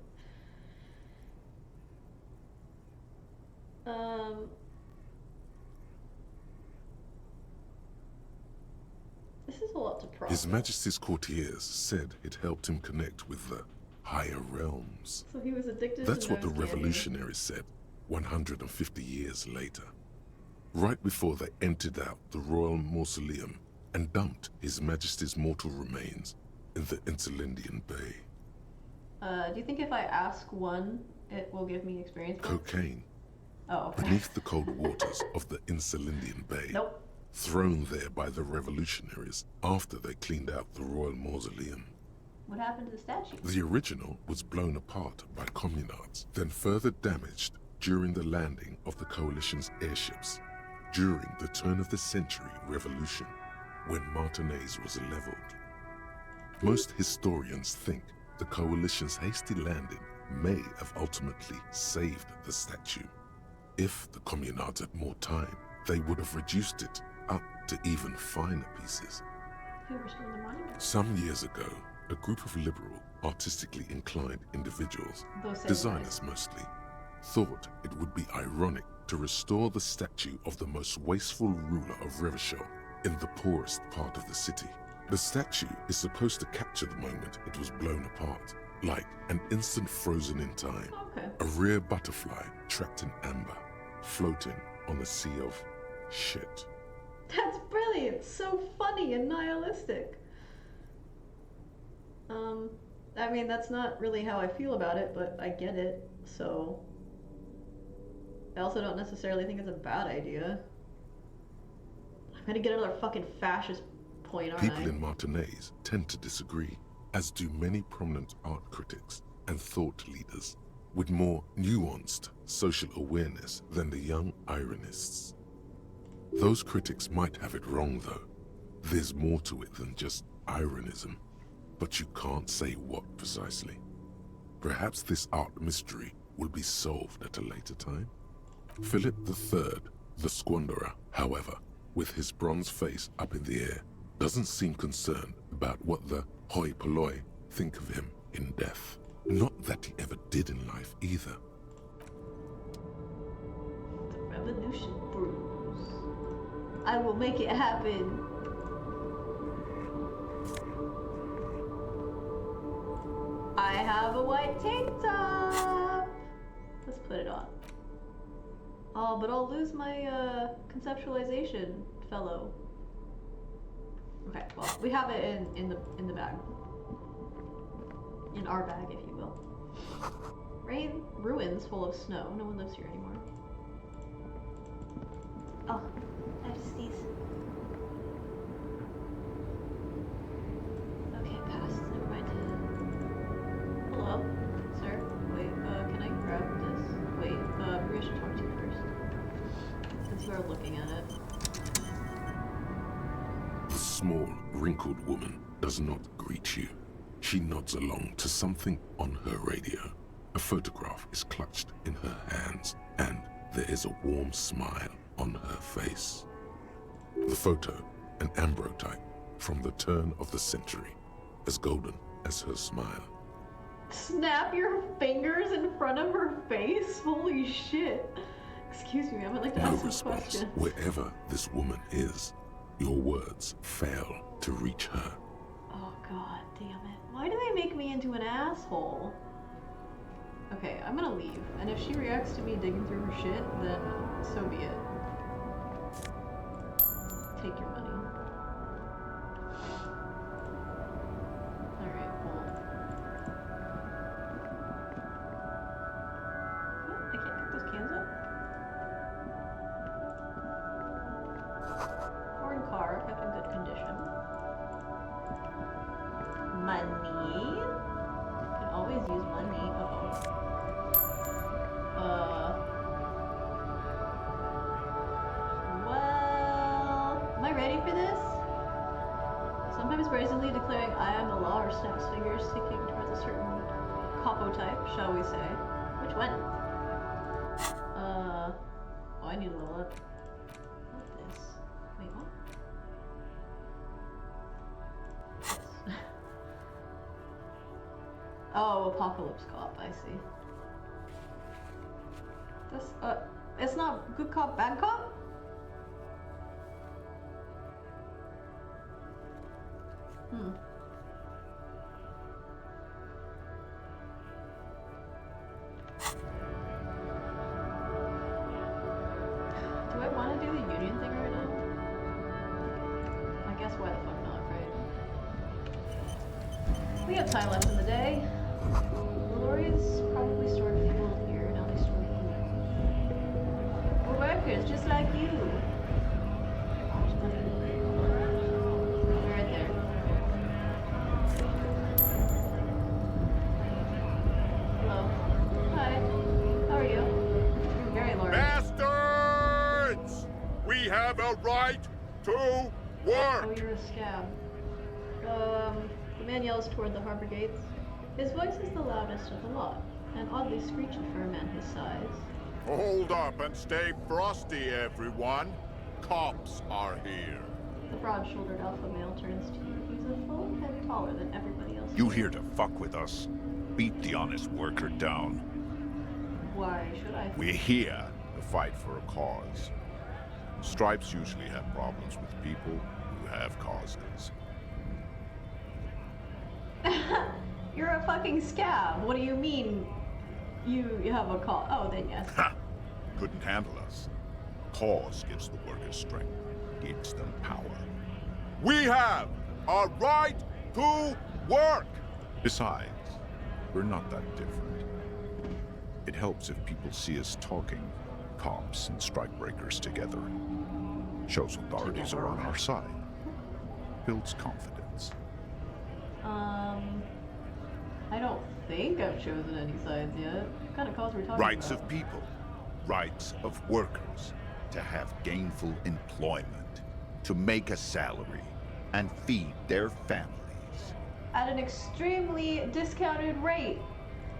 This is a lot to process. His Majesty's courtiers said it helped him connect with the higher realms. So he was addicted That's to what the nose candy. revolutionaries said 150 years later. Right before they emptied out the royal mausoleum and dumped His Majesty's mortal remains in the Insulindian Bay. Do you think if I ask one, it will give me experience? Cocaine. Oh, okay. Beneath the cold waters of the Insulindian Bay. Nope. Thrown there by the revolutionaries after they cleaned out the royal mausoleum. What happened to the statue? The original was blown apart by communards, then further damaged during the landing of the coalition's airships during the turn-of-the-century revolution, when Martinez was leveled. Most historians think the coalition's hasty landing may have ultimately saved the statue. If the communards had more time, they would have reduced it up to even finer pieces. Who restored the monument? Some years ago, a group of liberal, artistically inclined individuals, Those same designers mostly, thought it would be ironic to restore the statue of the most wasteful ruler of Revachol in the poorest part of the city. The statue is supposed to capture the moment it was blown apart, like an instant frozen in time. Okay. A rare butterfly trapped in amber, floating on a sea of shit. That's brilliant. So funny and nihilistic. I mean, that's not really how I feel about it, but I get it, so... I also don't necessarily think it's a bad idea. I'm gonna get another fucking fascist point, aren't People I? in Martinaise tend to disagree, as do many prominent art critics and thought leaders, with more nuanced social awareness than the young ironists. Those critics might have it wrong, though. There's more to it than just ironism, but you can't say what precisely. Perhaps this art mystery will be solved at a later time. Philip III, the Squanderer, however, with his bronze face up in the air, doesn't seem concerned about what the hoi polloi think of him in death. Not that he ever did in life either. The revolution brews. I will make it happen. I have a white tank top. Let's put it on. Oh, but I'll lose my conceptualization fellow. Okay, well, we have it in the bag. In our bag, if you will. Ruins full of snow. No one lives here anymore. Oh, I have to sneeze. Okay, passed. Never mind. Hello, sir. Wait, can I grab this? Wait, maybe I should talk to you first. Since you are looking at it. The small, wrinkled woman does not greet you. She nods along to something on her radio. A photograph is clutched in her hands, and there is a warm smile on her face. The photo, an ambrotype from the turn of the century, as golden as her smile. Snap your fingers in front of her face? Holy shit. Excuse me, I would like to No ask some response. questions. Wherever this woman is, your words fail to reach her. Oh god damn it. Why do they make me into an asshole? Okay, I'm gonna leave. And if she reacts to me digging through her shit, then so be it. Take your money. Alright, cool. What? I can't pick those cans up? Foreign car, kept in good condition. Money? Can always use money. Well, am I ready for this? Sometimes brazenly declaring I am the law or snaps fingers sticking towards a certain capo type, shall we say. Which one? Oh, I need to level up. What this? Wait, what? Oh, Apocalypse Cop, I see. This, it's not good cop, bad cop? Do I want to do the union thing right now? I guess why the fuck not, right? We have time left in the day. The lorries probably stored fuel here, now they store food. We're workers, just like you. There's money. They're right there. Hello. Hi. How are you? You're very large. Bastards! We have a right to Oh, work! you're a scab. The man yells toward the harbor gates. His voice is the loudest of the lot, and oddly screechy for a man his size. Hold up and stay frosty, everyone. Cops are here. The broad-shouldered alpha male turns to you. He's a full head taller than everybody else. You here to fuck with us? Beat the honest worker down. Why should I? We're here to fight for a cause. Stripes usually have problems with people who have causes. You're a fucking scab. What do you mean you have a call? Oh, then yes. Ha! Couldn't handle us. Cause gives the workers strength, gives them power. We have a right to work! Besides, we're not that different. It helps if people see us talking, cops and strikebreakers together. Shows authorities are on our side. Builds confidence. I don't think I've chosen any sides yet. What kind of cause are we talking Rights about? of people, rights of workers, to have gainful employment, to make a salary, and feed their families. At an extremely discounted rate.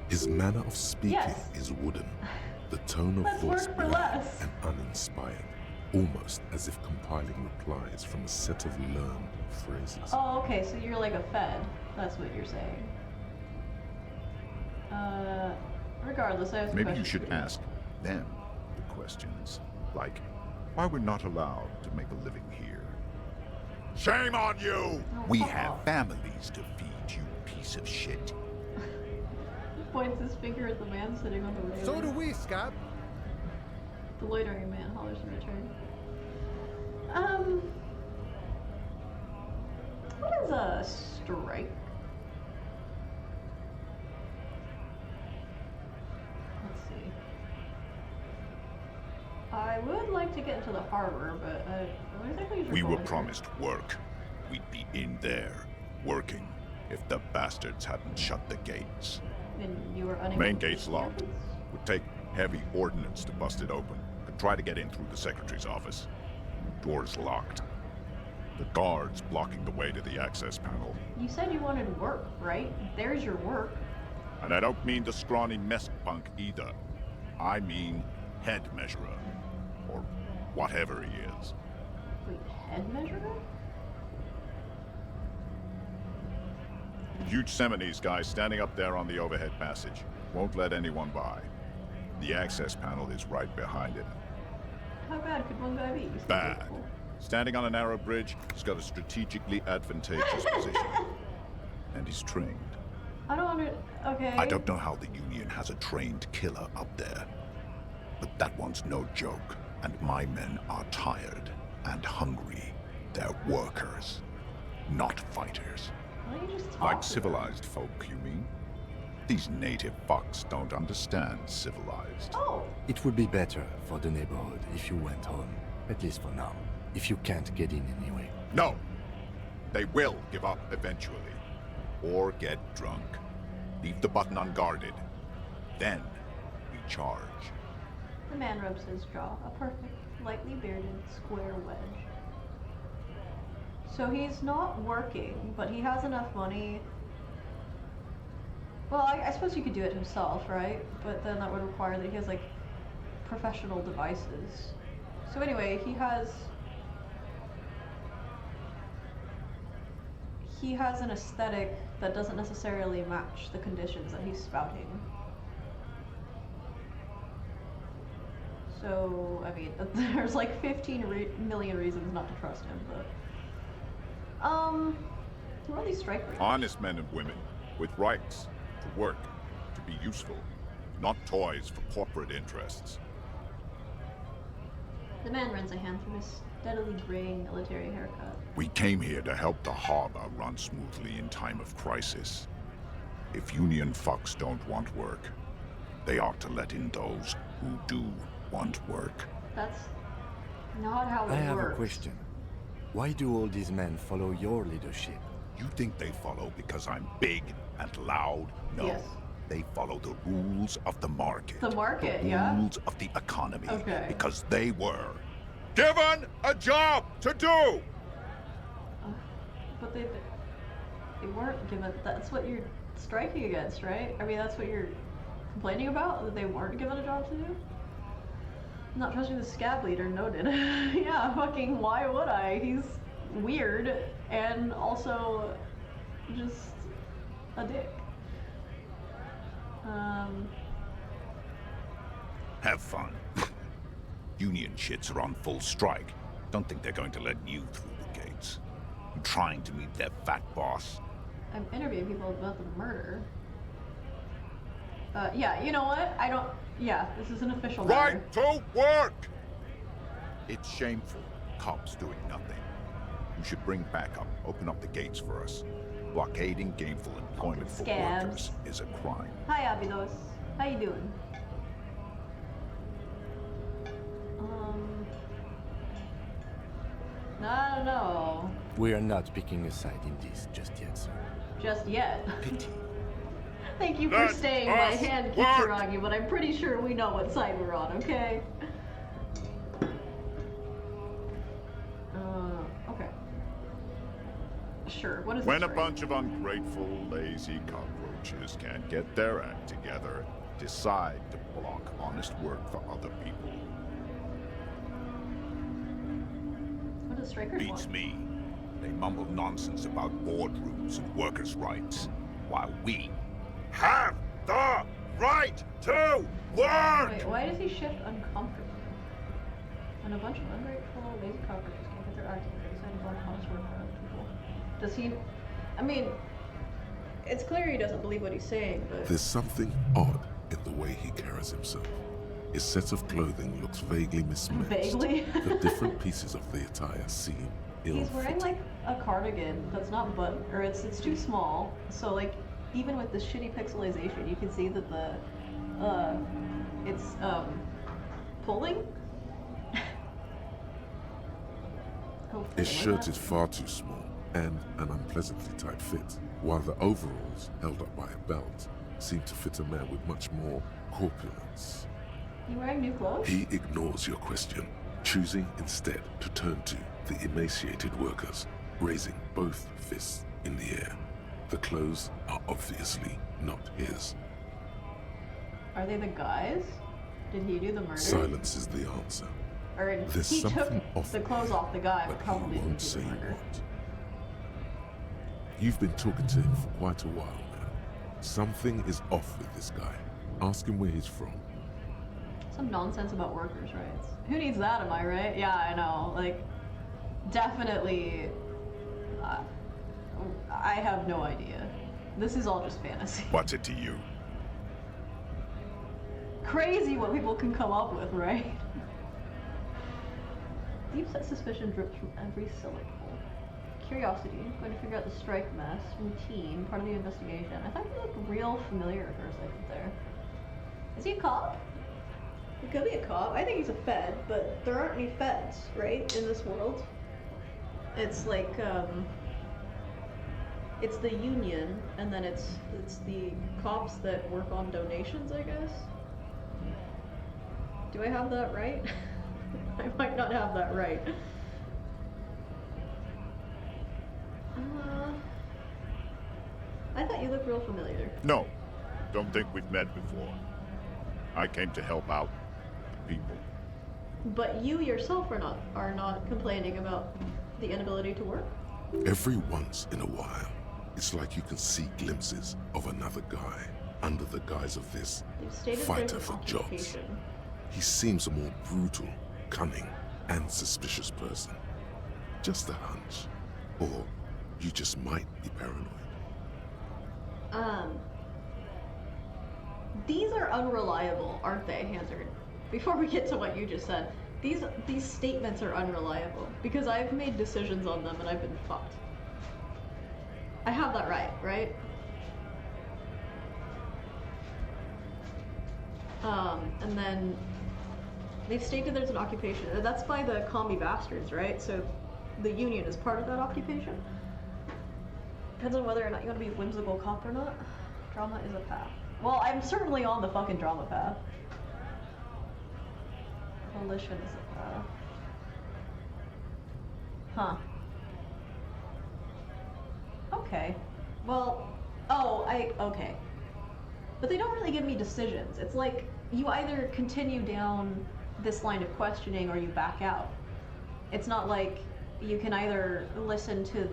His manner of speaking Yes. is wooden, the tone of Let's voice work for bland less. and uninspired, almost as if compiling replies from a set of learned phrases. Oh, okay, so you're like a Fed. That's what you're saying. Regardless, I have some Maybe you questions should for ask them the questions, like why we're not allowed to make a living here. Shame on you! Oh, We fuck have off. families to feed, you piece of shit. He points his finger at the man sitting on the railing. So do we, Scab. The loitering man hollers in return. What is a strike? Let's see. I would like to get into the harbor, but what exactly is We were revolving? promised work. We'd be in there, working, if the bastards hadn't shut the gates. And you were unable Main to gate's push the locked. entrance? Would take heavy ordnance to bust it open. Could try to get in through the secretary's office. Door's locked. The guards blocking the way to the access panel. You said you wanted work, right? There's your work. And I don't mean the scrawny mess punk either. I mean head measurer. Or whatever he is. Wait, head measurer? Huge Seminese guy standing up there on the overhead passage. Won't let anyone by. The access panel is right behind it. How bad could one guy be? You seem Bad. capable. Standing on a narrow bridge, he's got a strategically advantageous position. And he's trained. I don't okay. I don't know how the Union has a trained killer up there. But that one's no joke. And my men are tired and hungry. They're workers, not fighters. Why don't you just talk Like to them? civilized folk, you mean? These native fucks don't understand civilized. Oh, It would be better for the neighborhood if you went home, at least for now, if you can't get in anyway. No! They will give up eventually. Or get drunk. Leave the button unguarded. Then we charge. the man rubs his jaw, a perfect, lightly bearded, square wedge. So he's not working, but he has enough money. Well, I suppose you could do it himself, right? But then that would require that he has, like, professional devices. So anyway, he has an aesthetic that doesn't necessarily match the conditions that he's spouting. So, I mean, there's like 15 million reasons not to trust him, but... who are these strikers? Honest men and women with rights to work, to be useful, not toys for corporate interests. The man runs a hand through his steadily graying military haircut. We came here to help the harbor run smoothly in time of crisis. If Union fucks don't want work, they ought to let in those who do want work. That's not how it I have works. a question. Why do all these men follow your leadership? You think they follow because I'm big and loud? No. Yes. They follow the rules of the market. The market, the yeah? rules of the economy. Okay. Because they were. Given a job to do! But they weren't given. That's what you're striking against, right? I mean, that's what you're complaining about, that they weren't given a job to do? Not trusting the scab leader, noted. Yeah, fucking why would I? He's weird and also just a dick. Have fun. Union shits are on full strike. Don't think they're going to let you through the gates. You trying to meet their fat boss? I'm interviewing people about the murder. Yeah, you know what? I don't... Yeah, this is an official matter. Right to work! It's shameful. Cops doing nothing. You should bring backup. Open up the gates for us. Blockading gainful employment for Scabs. workers is a crime. Hi, Abidos. How you doing? I don't know. We are not picking a side in this just yet, sir. Just yet. Pity. Thank you for Let staying. My us hand keeps work. wrong you, but I'm pretty sure we know what side we're on, okay? Okay. Sure, what is When this a right? bunch of ungrateful, lazy cockroaches can't get their act together, decide to block honest work for other people. What does Strikers Beats want? me. They mumble nonsense about boardrooms and workers' rights, while we have the right to work! Wait, why does he shift uncomfortably? And a bunch of ungrateful, lazy cockroaches can't get their act together, decide to block honest work for other people. Does he... I mean, it's clear he doesn't believe what he's saying, but... There's something odd in the way he carries himself. His set of clothing looks vaguely mismatched. Vaguely? The different pieces of the attire seem He's wearing ill-fitting. like a cardigan that's not button, or it's too small. So like, even with the shitty pixelization, you can see that the, it's pulling. His shirt is far too small and an unpleasantly tight fit, while the overalls, held up by a belt, seem to fit a man with much more corpulence. You wearing new clothes? He ignores your question, choosing instead to turn to the emaciated workers, raising both fists in the air. The clothes are obviously not his. Are they the guys? Did he do the murder? Silence is the answer. Or There's he took something off the clothes off the guy, but but probably he didn't won't do say the murder. what. You've been talking to him for quite a while now. Something is off with this guy. Ask him where he's from. Some nonsense about workers' rights. Who needs that, am I right? Yeah, I know. Like, definitely... I have no idea. This is all just fantasy. What's it to you? Crazy what people can come up with, right? Deep suspicion drips from every syllable. Curiosity, going to figure out the strike mess. Routine, part of the investigation. I thought he looked real familiar for a second there. Is he a cop? He could be a cop. I think he's a fed, but there aren't any feds, right, in this world. It's like, it's the union, and then it's the cops that work on donations, I guess. Do I have that right? I might not have that right. I thought you looked real familiar. No, don't think we've met before. I came to help out the people. But you yourself are not complaining about the inability to work? Every once in a while, it's like you can see glimpses of another guy under the guise of this You've stated fighter there's for an jobs. occupation. He seems a more brutal, cunning, and suspicious person. Just a hunch. Or you just might be paranoid. These are unreliable, aren't they, Hazard? Before we get to what you just said, these statements are unreliable because I've made decisions on them and I've been fucked. I have that right? And then they've stated there's an occupation. That's by the commie bastards, right? So the union is part of that occupation. Depends on whether or not you want to be a whimsical cop or not. Drama is a path. Well, I'm certainly on the fucking drama path. Volition is a path. Huh. Okay. Well, okay. But they don't really give me decisions. It's like, you either continue down this line of questioning or you back out. It's not like you can either listen to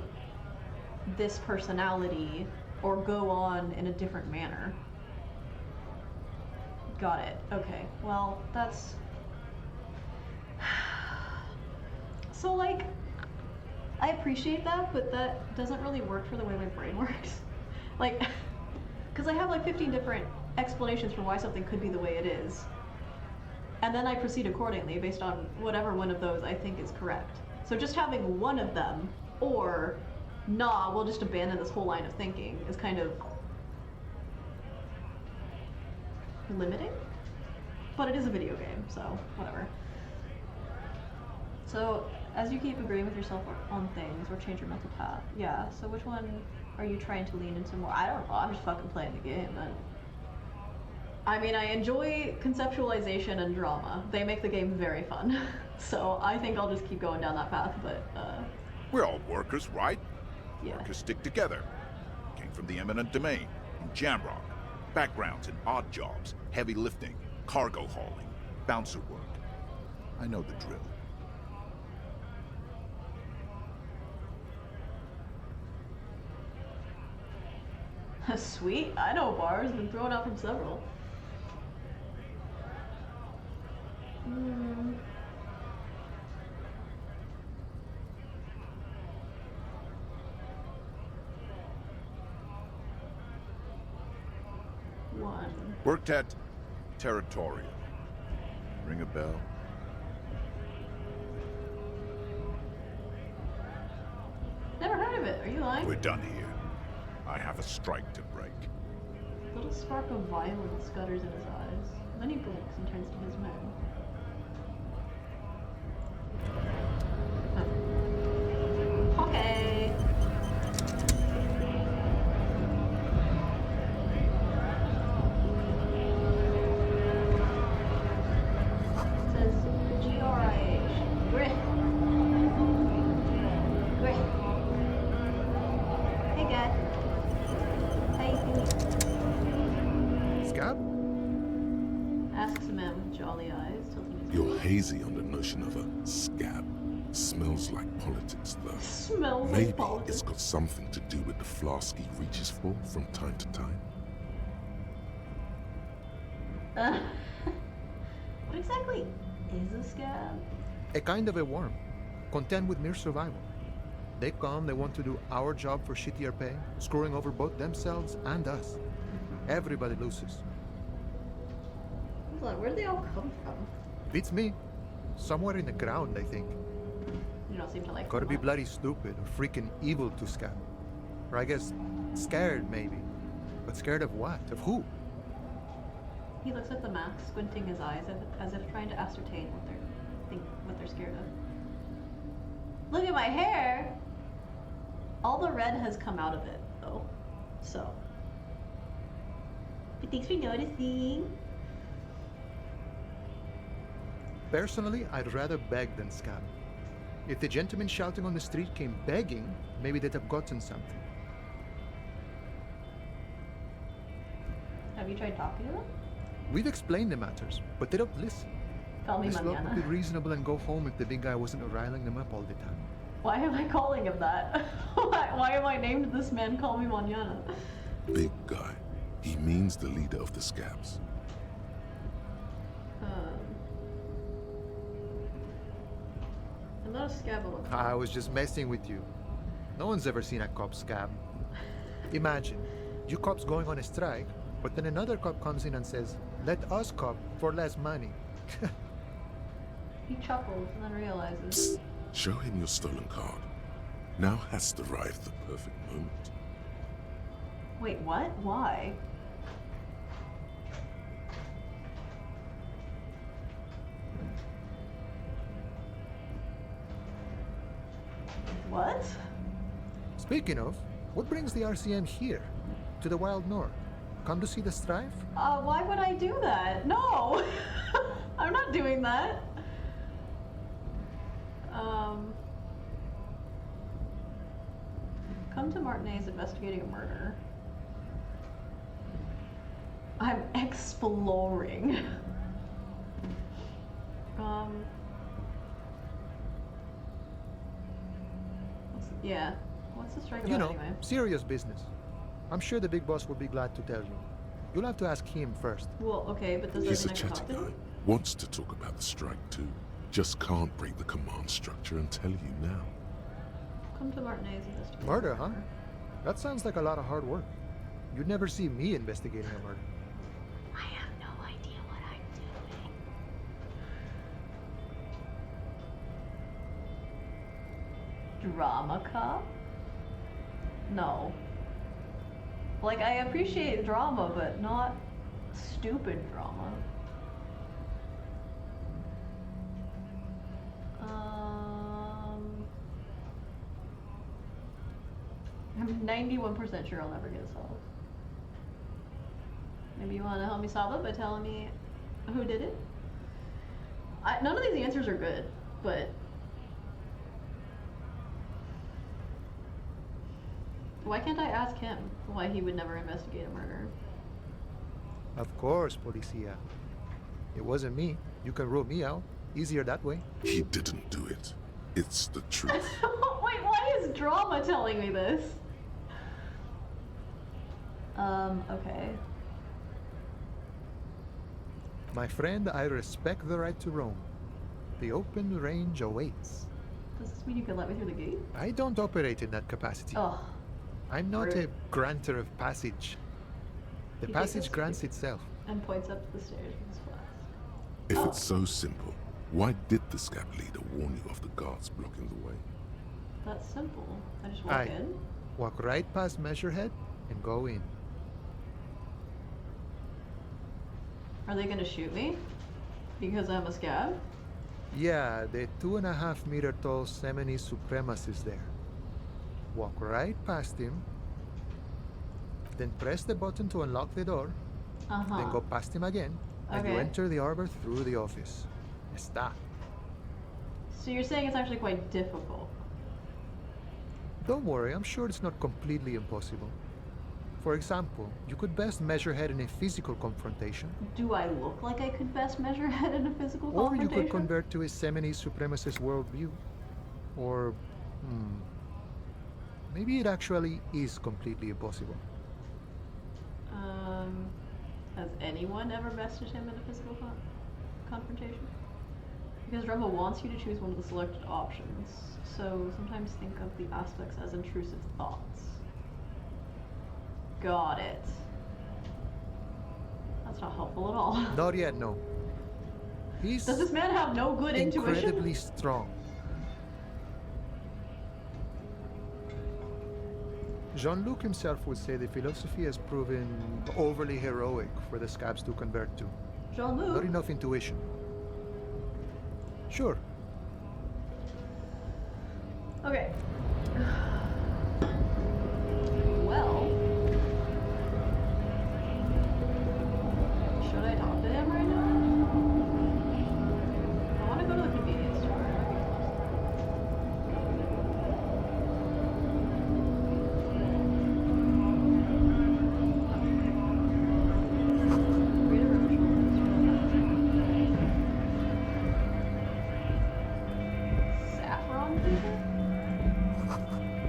this personality or go on in a different manner. Got it. Okay. Well, that's... So, like, I appreciate that, but that doesn't really work for the way my brain works. Like, because I have like 15 different explanations for why something could be the way it is. And then I proceed accordingly based on whatever one of those I think is correct. So just having one of them, or nah, we'll just abandon this whole line of thinking, is kind of limiting. But it is a video game, so whatever. So, as you keep agreeing with yourself on things or change your mental path, yeah, so which one are you trying to lean into more? I don't know, I'm just fucking playing the game. I mean, I enjoy conceptualization and drama. They make the game very fun. So I think I'll just keep going down that path, but, We're all workers, right? yeah. Workers stick together. Came from the eminent domain, in Jamrock. Backgrounds in odd jobs, heavy lifting, cargo hauling, bouncer work. I know the drill. Sweet, I know bars, been thrown out from several. One. Worked at Territorial. Ring a bell? Never heard of it, are you lying? We're done here. I have a strike to break. A little spark of violence gutters in his eyes. Then he blinks and turns to his men. Okay. It says G-R-I-H. Griff. Griff. Hey, guy. How you doing? Scab? Asks him with jolly eyes, tilting his You're hazy on the notion of a scab. Smells like politics, though. Smells Maybe like politics. it's got something to do with the flask he reaches for from time to time. What exactly is a scab? A kind of a worm, content with mere survival. They come, they want to do our job for shittier pay, screwing over both themselves and us. Everybody loses. Hold on, where do they all come from? Beats me. Somewhere in the ground, I think. You don't seem to like Gotta them be much. bloody stupid or freaking evil to scab. Or I guess scared, maybe. But scared of what? Of who? He looks at the map, squinting his eyes as if trying to ascertain what they're scared of. Look at my hair! All the red has come out of it, though. So. But thanks for noticing. Personally, I'd rather beg than scab. If the gentleman shouting on the street came begging, maybe they'd have gotten something. Have you tried talking to them? We've explained the matters, but they don't listen. Call me This lot would be Manana. reasonable and go home if the big guy wasn't riling them up all the time. Why am I calling him that? Why am I named this man? Call me Manana. Big guy. He means the leader of the scabs. I'm not a scab. I was just messing with you. No one's ever seen a cop scab. Imagine, you cops going on a strike, but then another cop comes in and says, "Let us cop for less money." He chuckles and then realizes. Psst. Show him your stolen card. Now has arrived the perfect moment. Wait, what? Why? What? Speaking of, what brings the RCM here? To the Wild North? Come to see the strife? Why would I do that? No! I'm not doing that. Come to Martinez investigating a murder. I'm exploring. What's the strike about You know, anyway? serious business. I'm sure the big boss will be glad to tell you. You'll have to ask him first. Well, okay, but does He's that a mean I can chatty talk to guy. him? Wants to talk about the strike too. Just can't break the command structure and tell you now. Come to Martinez investigate. Murder, huh? That sounds like a lot of hard work. You'd never see me investigating a murder. I have no idea what I'm doing. Drama cop? No. Like, I appreciate drama, but not stupid drama. I'm 91% sure I'll never get it solved. Maybe you want to help me solve it by telling me who did it? None of these answers are good, but why can't I ask him why he would never investigate a murder? Of course, Policia. It wasn't me. You can rule me out. Easier that way. He didn't do it. It's the truth. Wait, why is drama telling me this? Okay. My friend, I respect the right to roam. The open range awaits. Does this mean you can let me through the gate? I don't operate in that capacity. Oh. I'm not Rude. a granter of passage. The He takes passage us grants through itself. and points up the stairs with his flask. If Oh. it's so simple, why did the scab leader warn you of the guards blocking the way? That's simple. I just walk Aye. in. Walk right past Measurehead and go in. Are they gonna shoot me? Because I'm a scab? Yeah, the 2.5 meter tall Semini Supremacist is there. Walk right past him, then press the button to unlock the door, Uh-huh. then go past him again, and you Okay. enter the arbor through the office. Está. So you're saying it's actually quite difficult. Don't worry, I'm sure it's not completely impossible. For example, you could best Measurehead in a physical confrontation, Do I look like I could best measure head in a physical or you confrontation? could convert to a Semini Supremacist worldview. Or, maybe it actually is completely impossible. Has anyone ever bested him in a physical confrontation? Because drama wants you to choose one of the selected options, so sometimes think of the aspects as intrusive thoughts. Got it. That's not helpful at all. Not yet, no. He's Does this man have no good intuition? incredibly strong. Jean-Luc himself would say the philosophy has proven overly heroic for the scabs to convert to. Jean-Luc? Not enough intuition. Sure. Okay. Well, should I talk to him right now? I want to go to the convenience store. It might be close. Read a Saffron people?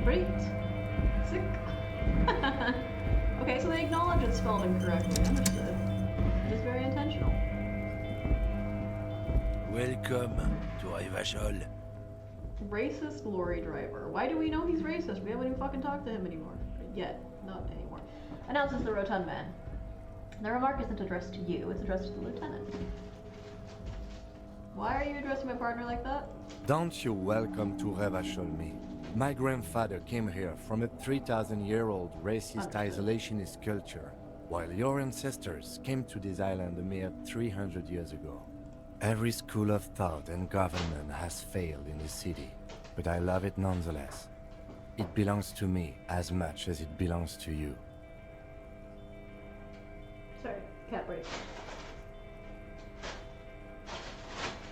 Great. Sick. Okay, so they acknowledge it's spelled incorrectly. Understood. It is very intentional. Welcome to Revachol. Racist lorry driver. Why do we know he's racist? We haven't even fucking talked to him anymore. Yet. Not anymore. Announces the rotund man. The remark isn't addressed to you, it's addressed to the lieutenant. Why are you addressing my partner like that? Don't you welcome to Revachol me. My grandfather came here from a 3,000-year-old racist Understood. isolationist culture, while your ancestors came to this island a mere 300 years ago. Every school of thought and government has failed in this city, but I love it nonetheless. It belongs to me as much as it belongs to you. Sorry, cat break.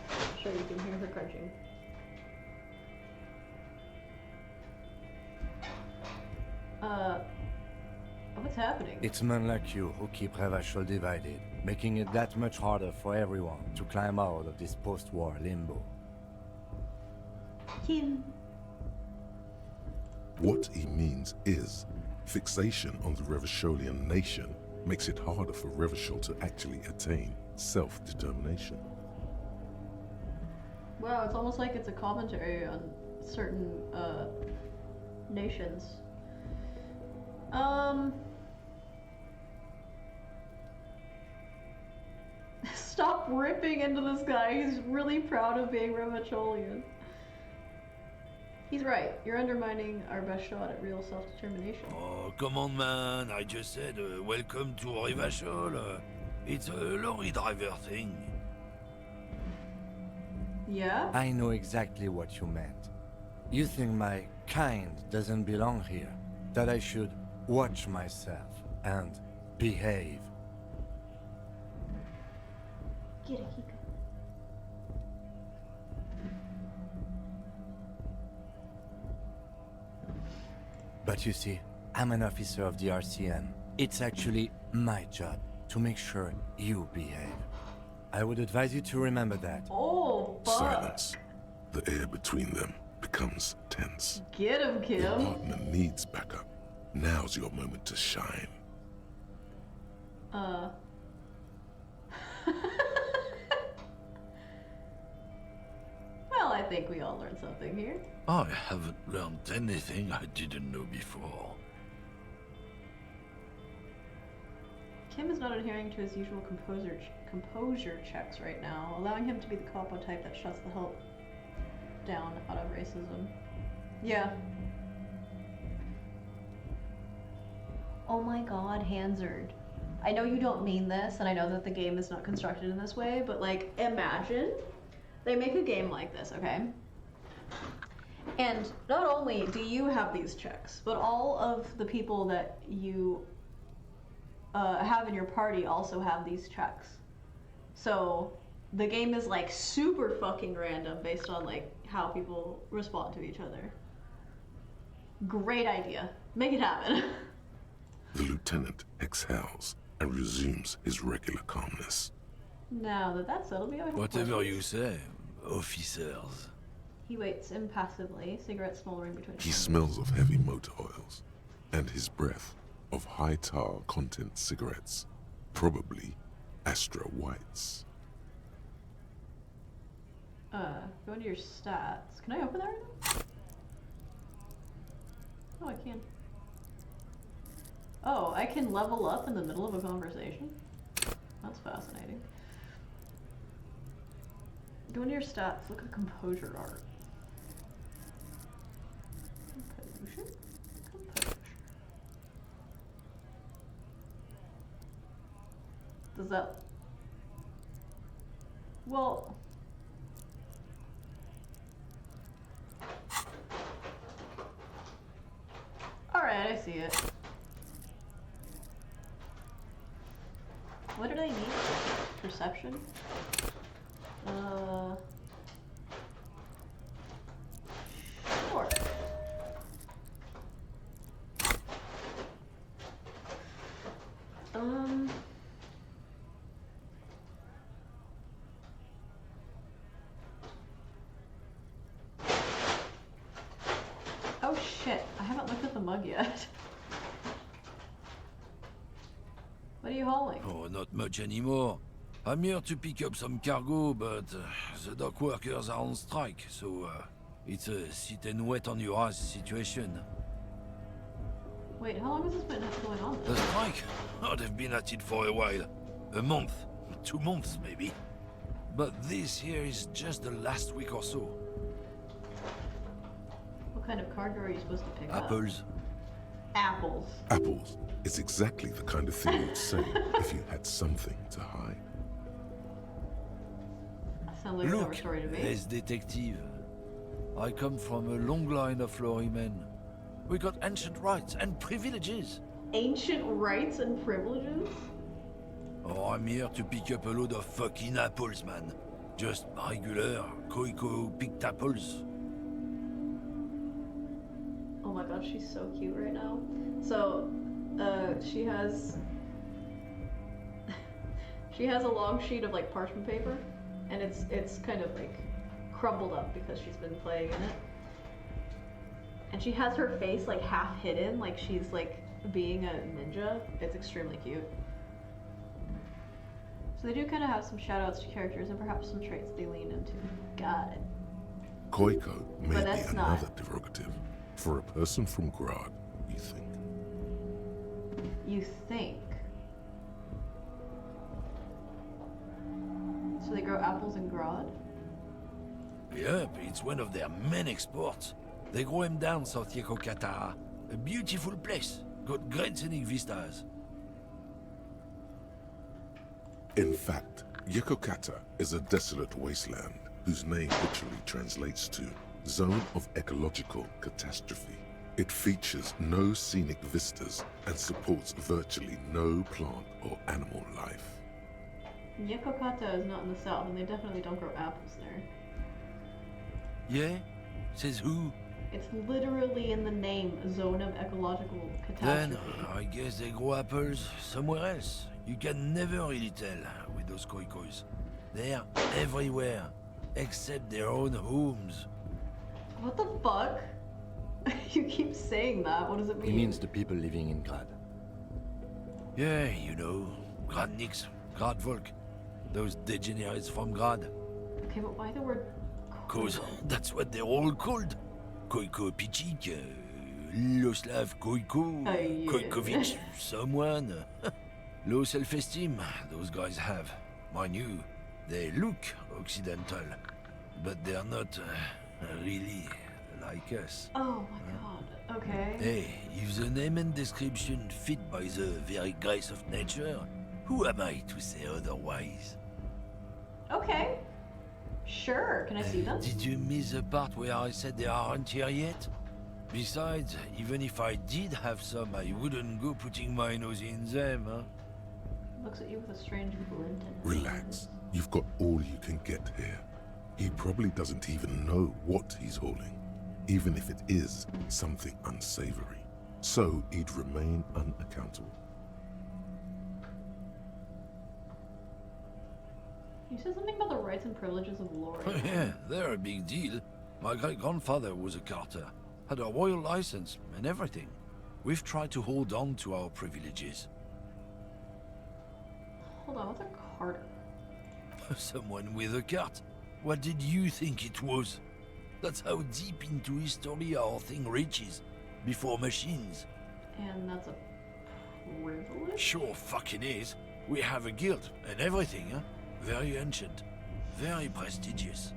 I'm sure you can hear her crunching. What's happening? It's men like you who keep Revachol divided, making it that much harder for everyone to climb out of this post-war limbo. Kim. What he means is, fixation on the Revacholian nation makes it harder for Revachol to actually attain self-determination. Wow, it's almost like it's a commentary on certain nations. Stop ripping into this guy. He's really proud of being Remacholian. He's right. You're undermining our best shot at real self-determination. Oh, come on, man. I just said, welcome to Rivachol. It's a lorry driver thing. Yeah? I know exactly what you meant. You think my kind doesn't belong here, that I should watch myself and behave. Get it, Kiko. But you see, I'm an officer of the RCM. It's actually my job to make sure you behave. I would advise you to remember that. Oh, fuck. Silence. The air between them becomes tense. Get him, Your Kim. partner needs backup. Now's your moment to shine. Well, I think we all learned something here. I haven't learned anything I didn't know before. Kim is not adhering to his usual composure checks right now, allowing him to be the capo type that shuts the hell down out of racism. Yeah. Oh my god, Hansard. I know you don't mean this, and I know that the game is not constructed in this way, but like, imagine they make a game like this, okay? And not only do you have these checks, but all of the people that you have in your party also have these checks. So the game is like super fucking random based on like how people respond to each other. Great idea. Make it happen. The lieutenant exhales and resumes his regular calmness. Now that that's settled, we have Whatever you say, officers. He waits impassively, cigarette smoldering between his He fingers. smells of heavy motor oils, and his breath of high tar content cigarettes, probably Astra Whites. Go into your stats. Can I open that right now? Oh, I can. Oh, I can level up in the middle of a conversation? That's fascinating. Go into your stats, look at composure art. Composure? Composure. Does that... Well... Alright, I see it. What did I need? Perception? Sure. Oh shit, I haven't looked at the mug yet. What are you hauling? Oh, not much anymore. I'm here to pick up some cargo, but the dock workers are on strike, so it's a sit and wait on your ass situation. Wait, how long has this been going on? The strike? Oh, they've been at it for a while. A month, 2 months maybe. But this here is just the last week or so. What kind of cargo are you supposed to pick up? Apples. Apples. Apples is exactly the kind of thing you'd say if you had something to hide. Sounds like a cover Look, story to me. as detective. I come from a long line of lorrymen. We got ancient rights and privileges. Ancient rights and privileges? Oh, I'm here to pick up a load of fucking apples, man. Just regular, picked apples. Oh my god, she's so cute right now. So, she has... she has a long sheet of like parchment paper, and it's kind of like crumbled up because she's been playing in it. And she has her face like half hidden, like she's like being a ninja. It's extremely cute. So they do kind of have some shout-outs to characters and perhaps some traits they lean into. Got it. Koiko may But be that's another not- derogative. For a person from Grad, you think? You think? So they grow apples in Grad? Yep, it's one of their main exports. They grow them down South Yekokata. A beautiful place. Got great scenic vistas. In fact, Yekokata is a desolate wasteland whose name literally translates to Zone of Ecological Catastrophe. It features no scenic vistas and supports virtually no plant or animal life. Yekokata is not in the south, and they definitely don't grow apples there. Yeah? Says who? It's literally in the name, Zone of Ecological Then, Catastrophe. I guess they grow apples somewhere else. You can never really tell with those koikos. They're everywhere, except their own homes. What the fuck? You keep saying that, what does it mean? He means the people living in Grad. Yeah, you know, Grad Nix, Grad Volk. Those degenerates from Grad. Okay, but why the word... Cause that's what they're all called. Koiko Pichik, Loslav Koiko, yeah. Koikovic, someone. Low self-esteem, those guys have. Mind you, they look Occidental, but they're not really like us. Oh my god, okay. Hey, if the name and description fit by the very grace of nature, who am I to say otherwise? Okay. Sure, can I see them? Did you miss the part where I said they aren't here yet? Besides, even if I did have some, I wouldn't go putting my nose in them, huh? Looks at you with a strange glint in his Relax. You've got all you can get here. He probably doesn't even know what he's hauling, even if it is something unsavory. So he'd remain unaccountable. You said something about the rights and privileges of Lord. Yeah, they're a big deal. My great-grandfather was a carter, had a royal license and everything. We've tried to hold on to our privileges. Hold on, what's a carter? Someone with a cart. What did you think it was? That's how deep into history our thing reaches, before machines. And that's a privilege? Sure fucking is. We have a guild and everything, huh? Very ancient, very prestigious.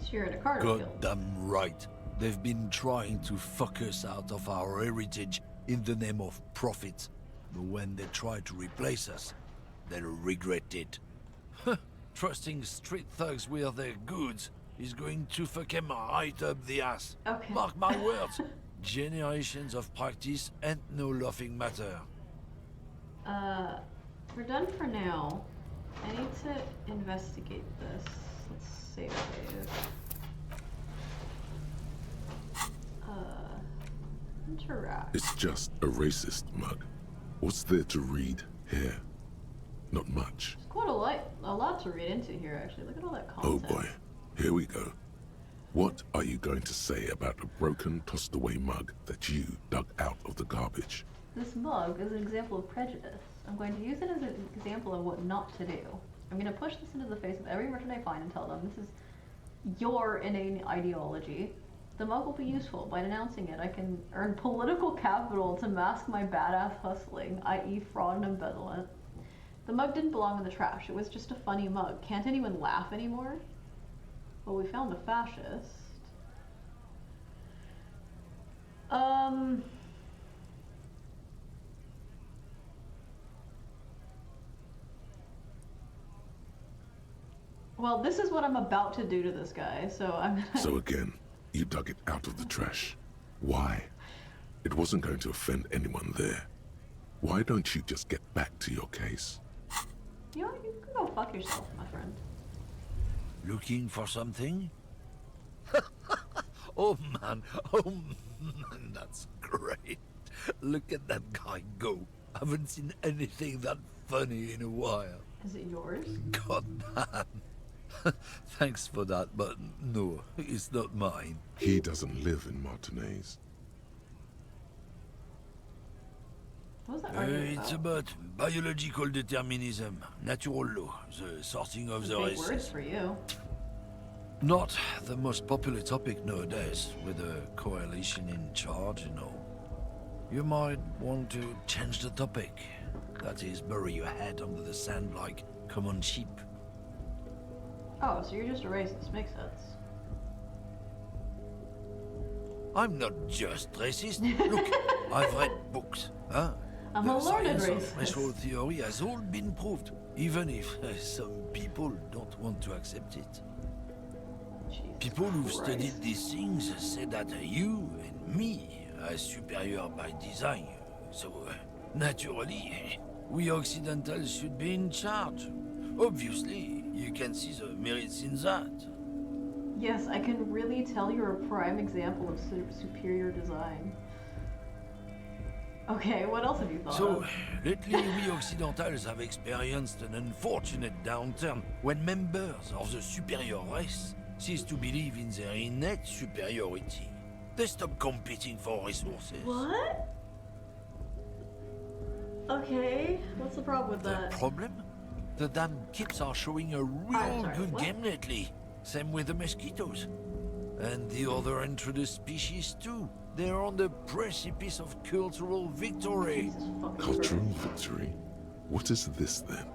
So you're in a carter guild. Goddamn right. They've been trying to fuck us out of our heritage in the name of profit. But when they try to replace us, they'll regret it. Trusting street thugs with their goods is going to fuck them right up the ass. Okay. Mark my words. Generations of practice ain't no laughing matter. We're done for now. I need to investigate this. Let's save save. Interact. It's just a racist mug. What's there to read here? Not much. It's quite a lot to read into here, actually. Look at all that Oh content. boy, here we go. What are you going to say about a broken, tossed away mug that you dug out of the garbage? This mug is an example of prejudice. I'm going to use it as an example of what not to do. I'm going to push this into the face of every merchant I find and tell them this is your inane ideology. The mug will be useful. By denouncing it, I can earn political capital to mask my badass hustling, i.e. fraud and embezzlement. The mug didn't belong in the trash. It was just a funny mug. Can't anyone laugh anymore? Well, we found a fascist. Well, this is what I'm about to do to this guy, so I'm gonna... So again, you dug it out of the trash. Why? It wasn't going to offend anyone there. Why don't you just get back to your case? You know, you can go fuck yourself, my friend. Looking for something? Oh man, that's great. Look at that guy go. Haven't seen anything that funny in a while. Is it yours? God damn. Thanks for that, but no, it's not mine. He doesn't live in Martinez. What was that argument It's about? about biological determinism, natural law, the sorting of the Big races. words for you. Not the most popular topic nowadays, with a coalition in charge, you know. You might want to change the topic. That is, bury your head under the sand like common sheep. Oh, so you're just a racist. Makes sense. I'm not just racist. Look, I've read books. Huh? I'm a The learned science of racist. racial theory has all been proved, even if some people don't want to accept it. Jesus People who've Christ. studied these things say that you and me are superior by design. So, naturally, we Occidentals should be in charge. Obviously, you can see the merits in that. Yes, I can really tell you're a prime example of superior design. Okay, what else have you thought So, of? lately we Occidentals have experienced an unfortunate downturn when members of the superior race cease to believe in their innate superiority. They stop competing for resources. What? Okay, what's the problem with that? The problem? The damn kips are showing a real sorry, good what? game lately. Same with the mosquitoes. And the other introduced species too. They're on the precipice of cultural victory. Jesus fucking Cultural Christ. victory? What is this then?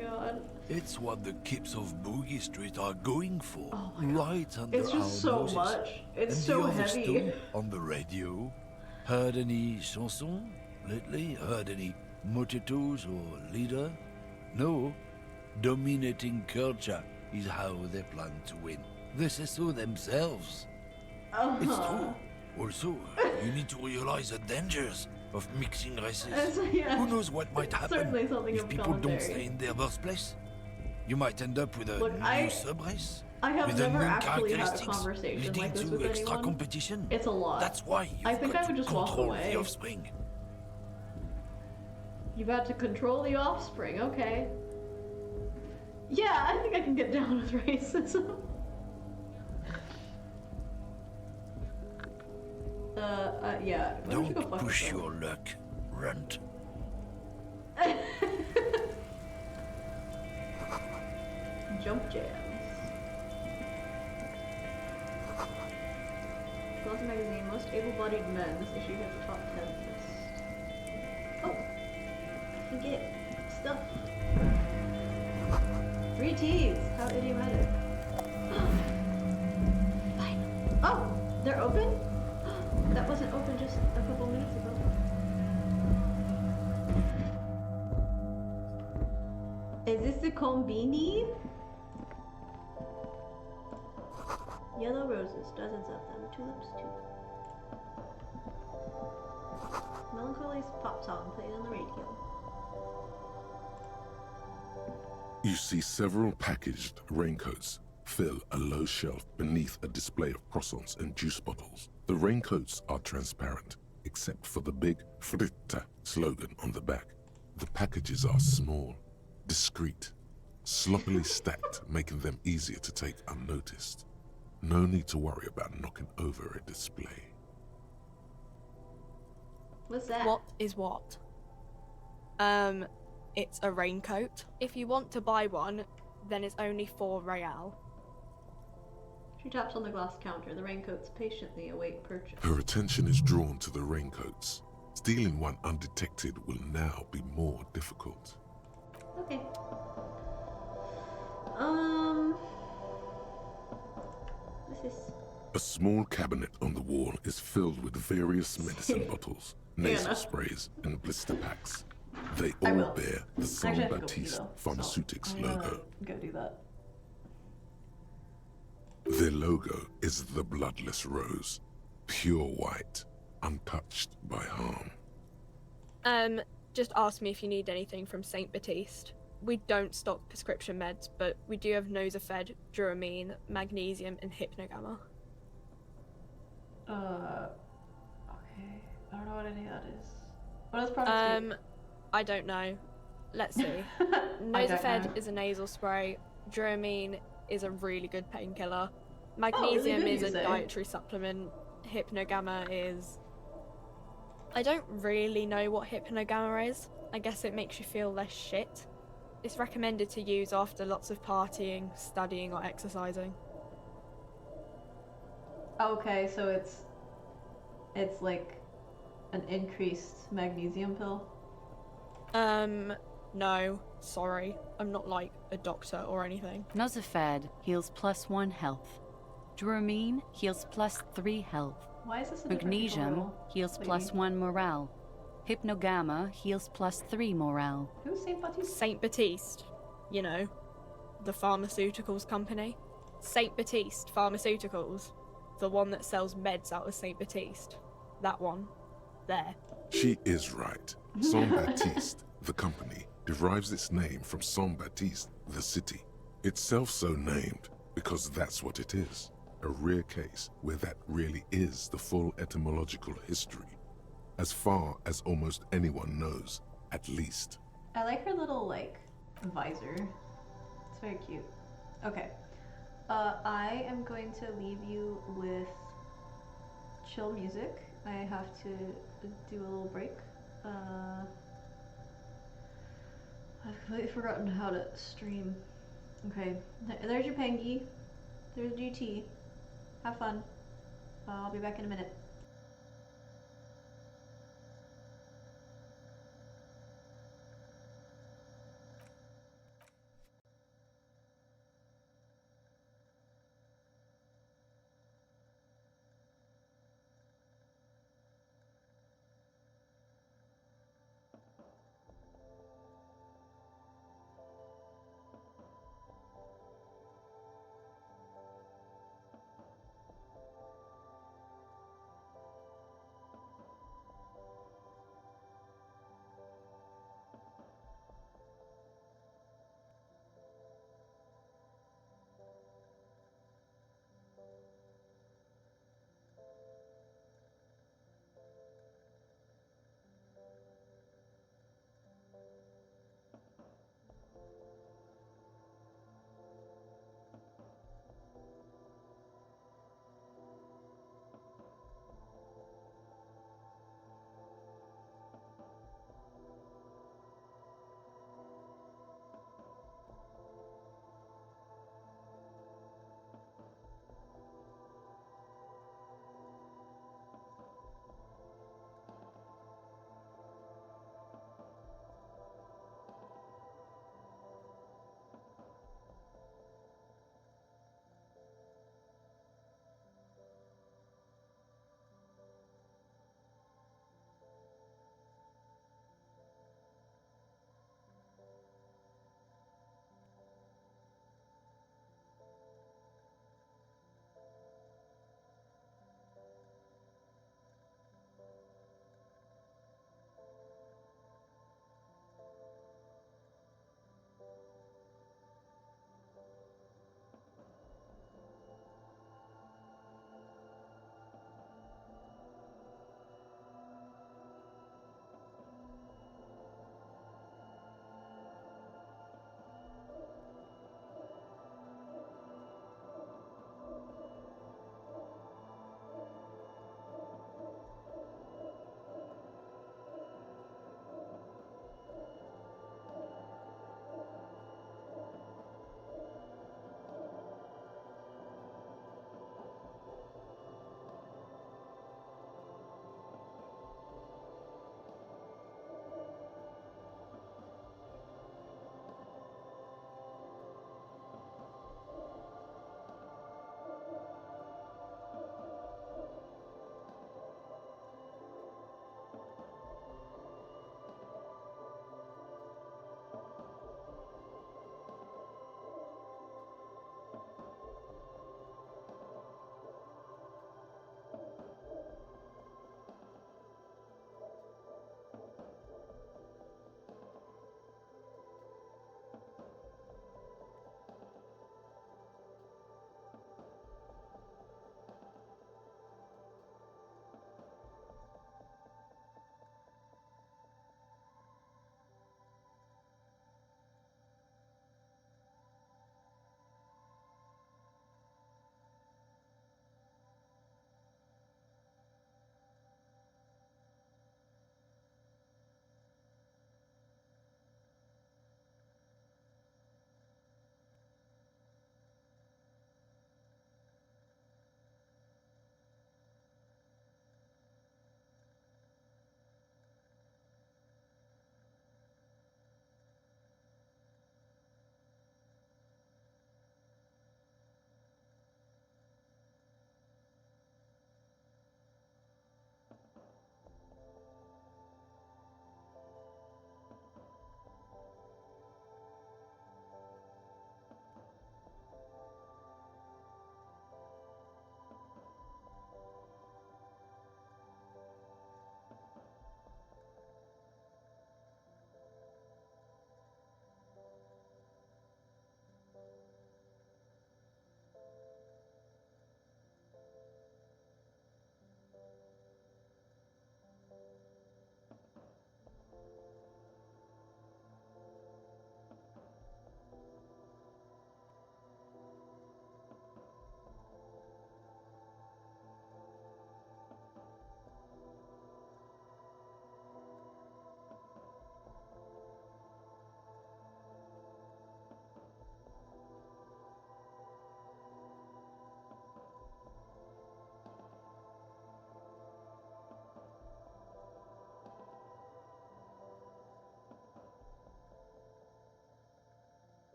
God. It's what the kips of Boogie Street are going for. Oh my God. Right under It's our just so noses. much. It's And so the others heavy. too, on the radio. Heard any chansons lately? Heard any motetos or leader? No. Dominating culture is how they plan to win. They say so themselves. It's true. Also, you need to realize the dangers of mixing races. Yeah. Who knows what might happen Certainly something if of people don't commentary. stay in their birthplace? You might end up with a Look, new I sub-race. I have with never unknown actually had a characteristics conversation leading like this to with extra anyone. competition. It's a lot. That's why you've I think got I would to just walk control away. the offspring. You've had to control the offspring, okay. Yeah, I think I can get down with racism. Yeah. Why don't you go Don't fuck push yourself? your luck, runt. Jump jams. Plus magazine, most able-bodied men. This issue has a top 10 list. Oh, I can get stuff. 3 T's. How idiomatic. Fine. Oh, they're open? That wasn't open just a couple minutes ago. Is this the combini? Yellow roses, dozens of them. Tulips too. Melancholy's pop song played on the radio. You see several packaged raincoats fill a low shelf beneath a display of croissants and juice bottles. The raincoats are transparent, except for the big Fritta slogan on the back. The packages are small, discreet, sloppily stacked, making them easier to take unnoticed. No need to worry about knocking over a display. What's that? What is what? It's a raincoat. If you want to buy one, then it's only 4 real. She taps on the glass counter. The raincoats patiently await purchase. Her attention is drawn to the raincoats. Stealing one undetected will now be more difficult. Okay. What's this? A small cabinet on the wall is filled with various medicine bottles, nasal sprays, and blister packs. They I all will. bear the Actually, I Saint have to go pee, Baptiste though, Pharmaceutics I'm gonna logo. go do that. Their logo is the bloodless rose, pure white, untouched by harm. Just ask me if you need anything from Saint Baptiste. We don't stock prescription meds, but we do have Nosafed, Duramine, Magnesium, and Hypnogamma. Okay. I don't know what any of that is. What does products do? I don't know. Let's see. I don't Nosafed know. is a nasal spray. Duramine is a really good painkiller. really Magnesium good, is you a say? dietary supplement. Hypnogamma is... I don't really know what Hypnogamma is. I guess it makes you feel less shit. It's recommended to use after lots of partying, studying, or exercising. Okay, so it's like an increased magnesium pill. No, sorry. I'm not like a doctor or anything. Nosafed heals +1 health. Dramine heals +3 health. Why is this a different Magnesium tutorial, heals lady? +1 morale. Hypnogamma heals +3 morale. Who's Saint Baptiste? Saint Baptiste. You know, the pharmaceuticals company. Saint Baptiste Pharmaceuticals. The one that sells meds out of Saint Baptiste. That one. There. She is right. Saint Baptiste, the company, derives its name from Saint Baptiste, the city. Itself so named because that's what it is. A rare case where that really is the full etymological history. As far as almost anyone knows, at least. I like her little, like, visor. It's very cute. Okay. I am going to leave you with chill music. I have to do a little break. I've completely forgotten how to stream. Okay, there's your Pengy. There's GT. Have fun. I'll be back in a minute.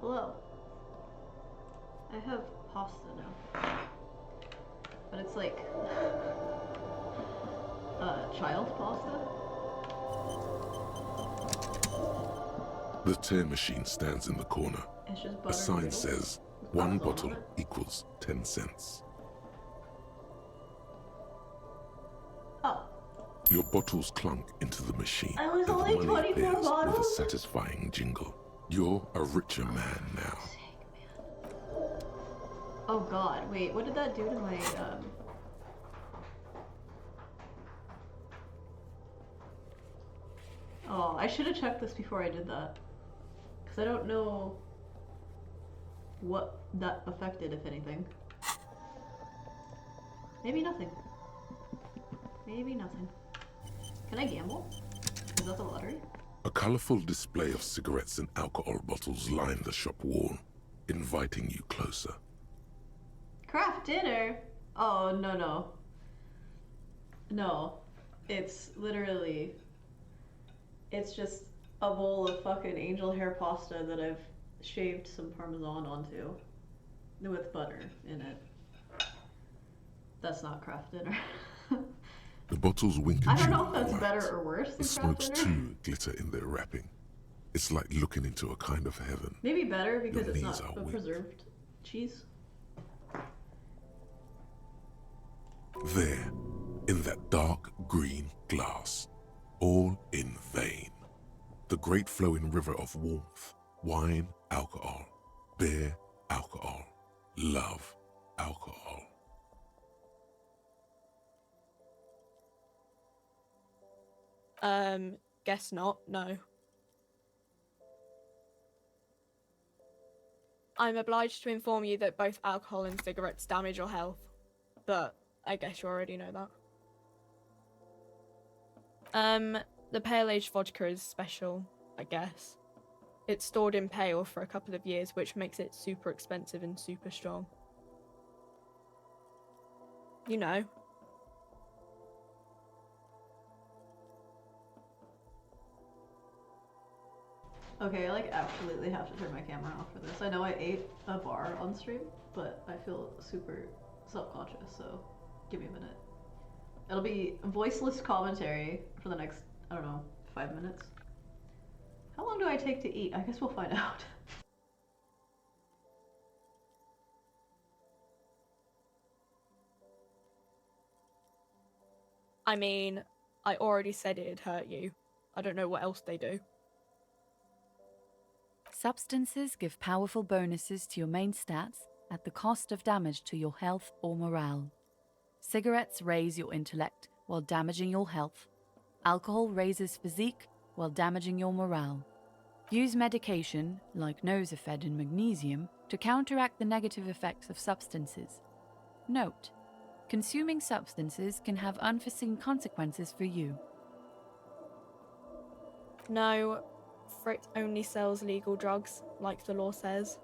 hello. I have pasta now. But it's like child pasta. The tear machine stands in the corner. It's just butter A and sign noodles. says, With one Parmesan on bottle it. equals 10 cents. Oh. Your bottles clunk into the machine, I was and only the money 24 appears with a bottles? satisfying jingle. You're a richer man now. Oh god, wait, what did that do to my, Oh, I should have checked this before I did that. Because I don't know what that affected, if anything. Maybe nothing. Maybe nothing. Can I gamble? Is that the lottery? A colorful display of cigarettes and alcohol bottles line the shop wall, inviting you closer. Craft dinner? Oh, no, no. No. It's literally... It's just a bowl of fucking angel hair pasta that I've shaved some Parmesan onto. With butter in it. That's not craft dinner. The bottles wink I at don't you know if in the that's light. better or worse The than smokes craft dinner. too glitter in their wrapping. It's like looking into a kind of heaven. Maybe better because Your it's knees not are a weak. preserved cheese. There, in that dark green glass, all in vain. The great flowing river of warmth, wine, alcohol, beer, alcohol, love, alcohol. Guess not, no. I'm obliged to inform you that both alcohol and cigarettes damage your health, but I guess you already know that. The pale aged vodka is special, I guess. It's stored in pale for a couple of years, which makes it super expensive and super strong. You know. Okay, I like absolutely have to turn my camera off for this. I know I ate a bar on stream, but I feel super self-conscious, so give me a minute. It'll be voiceless commentary for the next, I don't know, 5 minutes. How long do I take to eat? I guess we'll find out. I mean, I already said it'd hurt you. I don't know what else they do. Substances give powerful bonuses to your main stats at the cost of damage to your health or morale. Cigarettes raise your intellect while damaging your health. Alcohol raises physique while damaging your morale. Use medication, like Nosafed and magnesium, to counteract the negative effects of substances. Note: consuming substances can have unforeseen consequences for you. No, Frick only sells legal drugs, like the law says.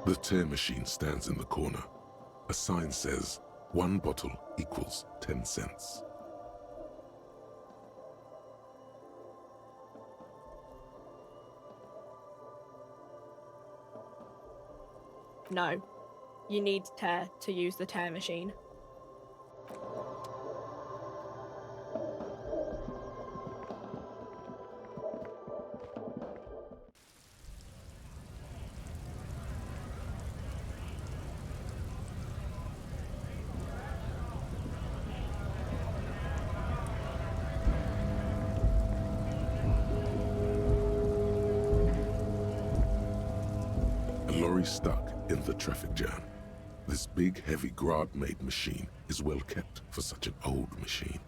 The tear machine stands in the corner. A sign says, one bottle equals 10 cents. No. You need tear to use the tear machine. A lorry stuck in the traffic jam. This big, heavy Grad-made machine is well kept for such an old machine.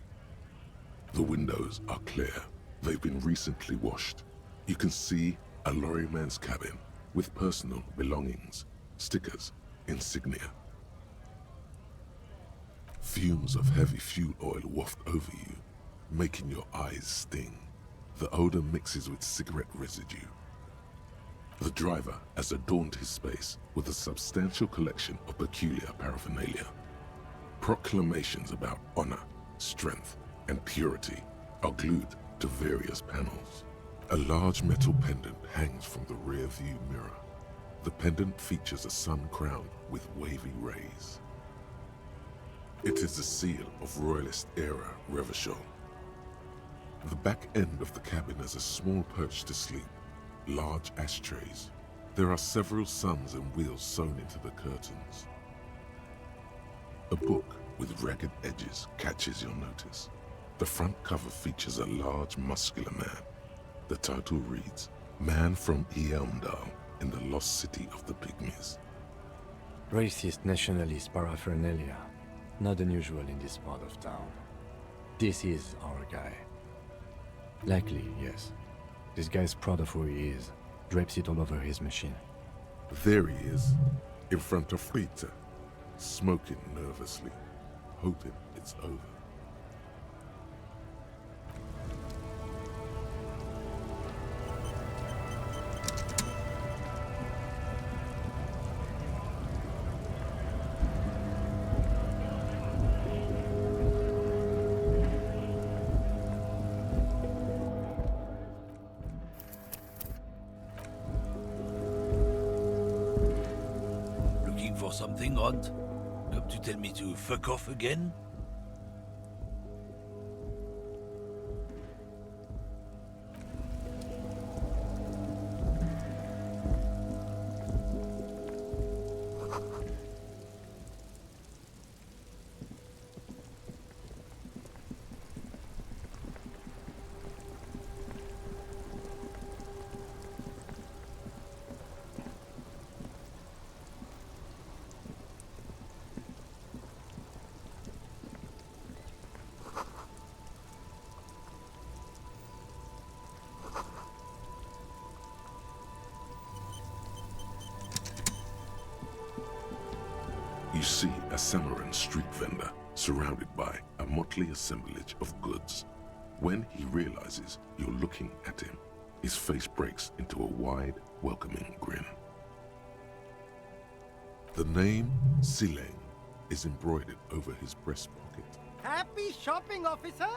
The windows are clear. They've been recently washed. You can see a lorryman's cabin with personal belongings, stickers, insignia. Fumes of heavy fuel oil waft over you, making your eyes sting. The odor mixes with cigarette residue. The driver has adorned his space with a substantial collection of peculiar paraphernalia. Proclamations about honor, strength, and purity are glued to various panels. A large metal pendant hangs from the rear view mirror. The pendant features a sun crown with wavy rays. It is the seal of Royalist era Revachol. The back end of the cabin has a small perch to sleep, large ashtrays. There are several suns and wheels sewn into the curtains. A book with ragged edges catches your notice. The front cover features a large, muscular man. The title reads, Man from Eamdal in the Lost City of the Pygmies. Racist nationalist paraphernalia. Not unusual in this part of town. This is our guy. Likely, yes. This guy's proud of who he is. Drapes it all over his machine. There he is, in front of Rita, smoking nervously, hoping it's over. For something odd? Come to tell me to fuck off again? You see a Samaran street vendor surrounded by a motley assemblage of goods. When he realizes you're looking at him, his face breaks into a wide, welcoming grin. The name Sileng is embroidered over his breast pocket. Happy shopping, officer!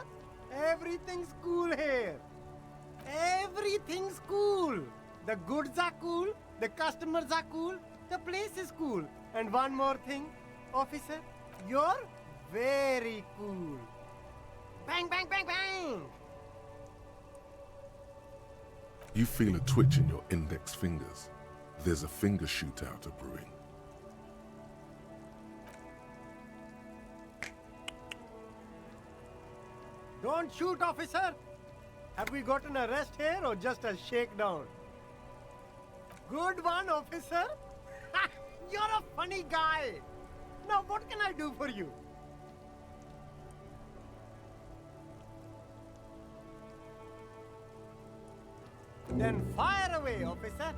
Everything's cool here. Everything's cool. The goods are cool, the customers are cool, the place is cool. And one more thing, officer, you're very cool. Bang, bang, bang, bang! You feel a twitch in your index fingers. There's a finger shootout brewing. Don't shoot, officer! Have we got an arrest here or just a shakedown? Good one, officer! You're a funny guy! Now what can I do for you? Then fire away, officer!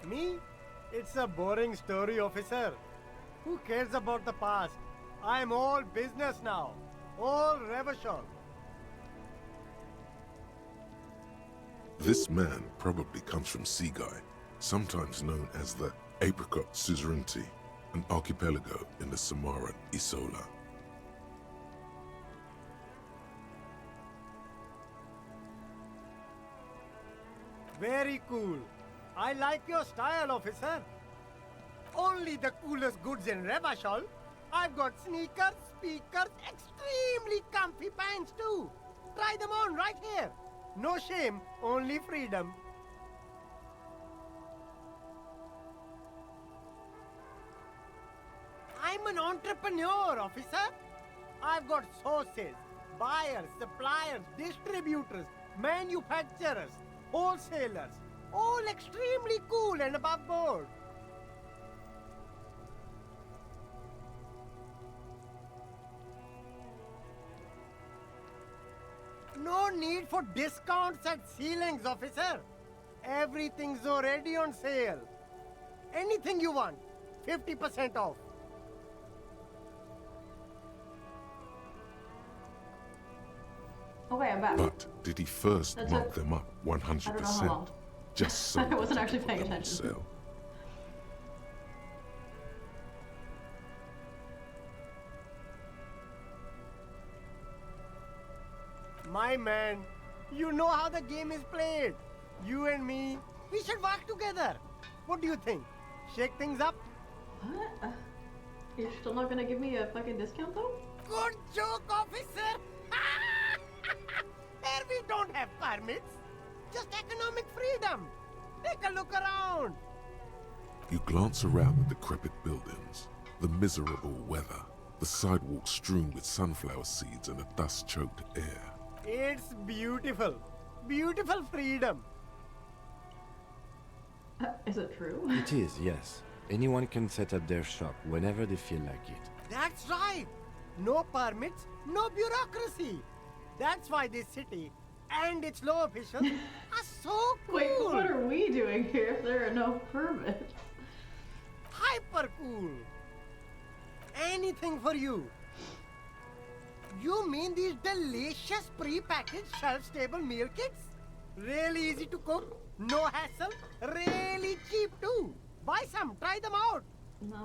Me? It's a boring story, officer. Who cares about the past? I'm all business now. All Revachol. This man probably comes from Seaguy, sometimes known as the Apricot Suzerainty, an archipelago in the Samaran Isola. Very cool. I like your style, officer. Only the coolest goods in Revachol. I've got sneakers, speakers, extremely comfy pants too. Try them on right here. No shame, only freedom. I'm an entrepreneur, officer. I've got sources, buyers, suppliers, distributors, manufacturers, wholesalers, all extremely cool and above board. No need for discounts at ceilings, officer. Everything's already on sale. Anything you want, 50% off. Okay, I'm back. But did he first That mark took- them up I don't know how 100%? long. Just so I wasn't they could actually put paying them on attention. sale. My man, you know how the game is played. You and me, we should work together. What do you think? Shake things up? What? You're still not gonna give me a fucking discount though? Good joke, officer. Here we don't have permits. Just economic freedom. Take a look around. You glance around the decrepit buildings, the miserable weather, the sidewalks strewn with sunflower seeds and a dust-choked air. It's beautiful. Beautiful freedom. Is it true? It is, yes. Anyone can set up their shop whenever they feel like it. That's right. No permits, no bureaucracy. That's why this city and its law officials are so cool. Wait, what are we doing here if there are no permits? Hyper cool. Anything for you. You mean these delicious pre-packaged shelf-stable meal kits? Really easy to cook, no hassle, really cheap too. Buy some, try them out.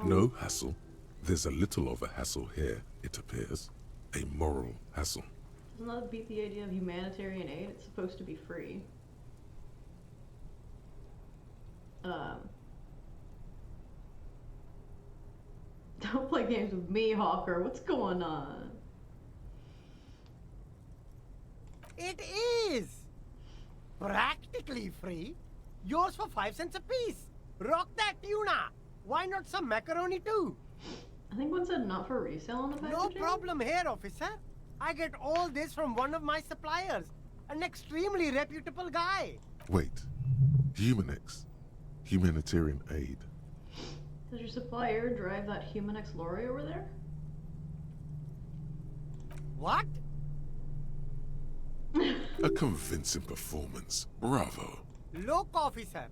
No hassle. There's a little of a hassle here, it appears. A moral hassle. Doesn't that beat the idea of humanitarian aid? It's supposed to be free. Don't play games with me, Hawker. What's going on? It is practically free. Yours for 5 cents a piece. Rock that tuna. Why not some macaroni too? I think one said not for resale on the No packaging. problem here, officer. I get all this from one of my suppliers, an extremely reputable guy. Wait. Humanex. Humanitarian aid. Does your supplier drive that Humanex lorry over there? What? A convincing performance. Bravo. Look, officer,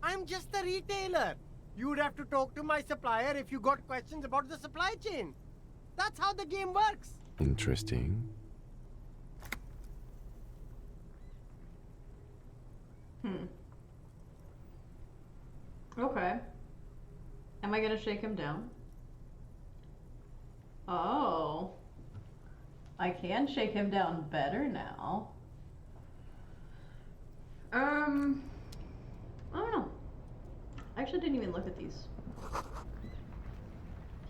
I'm just a retailer. You'd have to talk to my supplier if you got questions about the supply chain. That's how the game works. Interesting. Okay. Am I gonna shake him down? Oh. I can shake him down better now. I don't know. I actually didn't even look at these.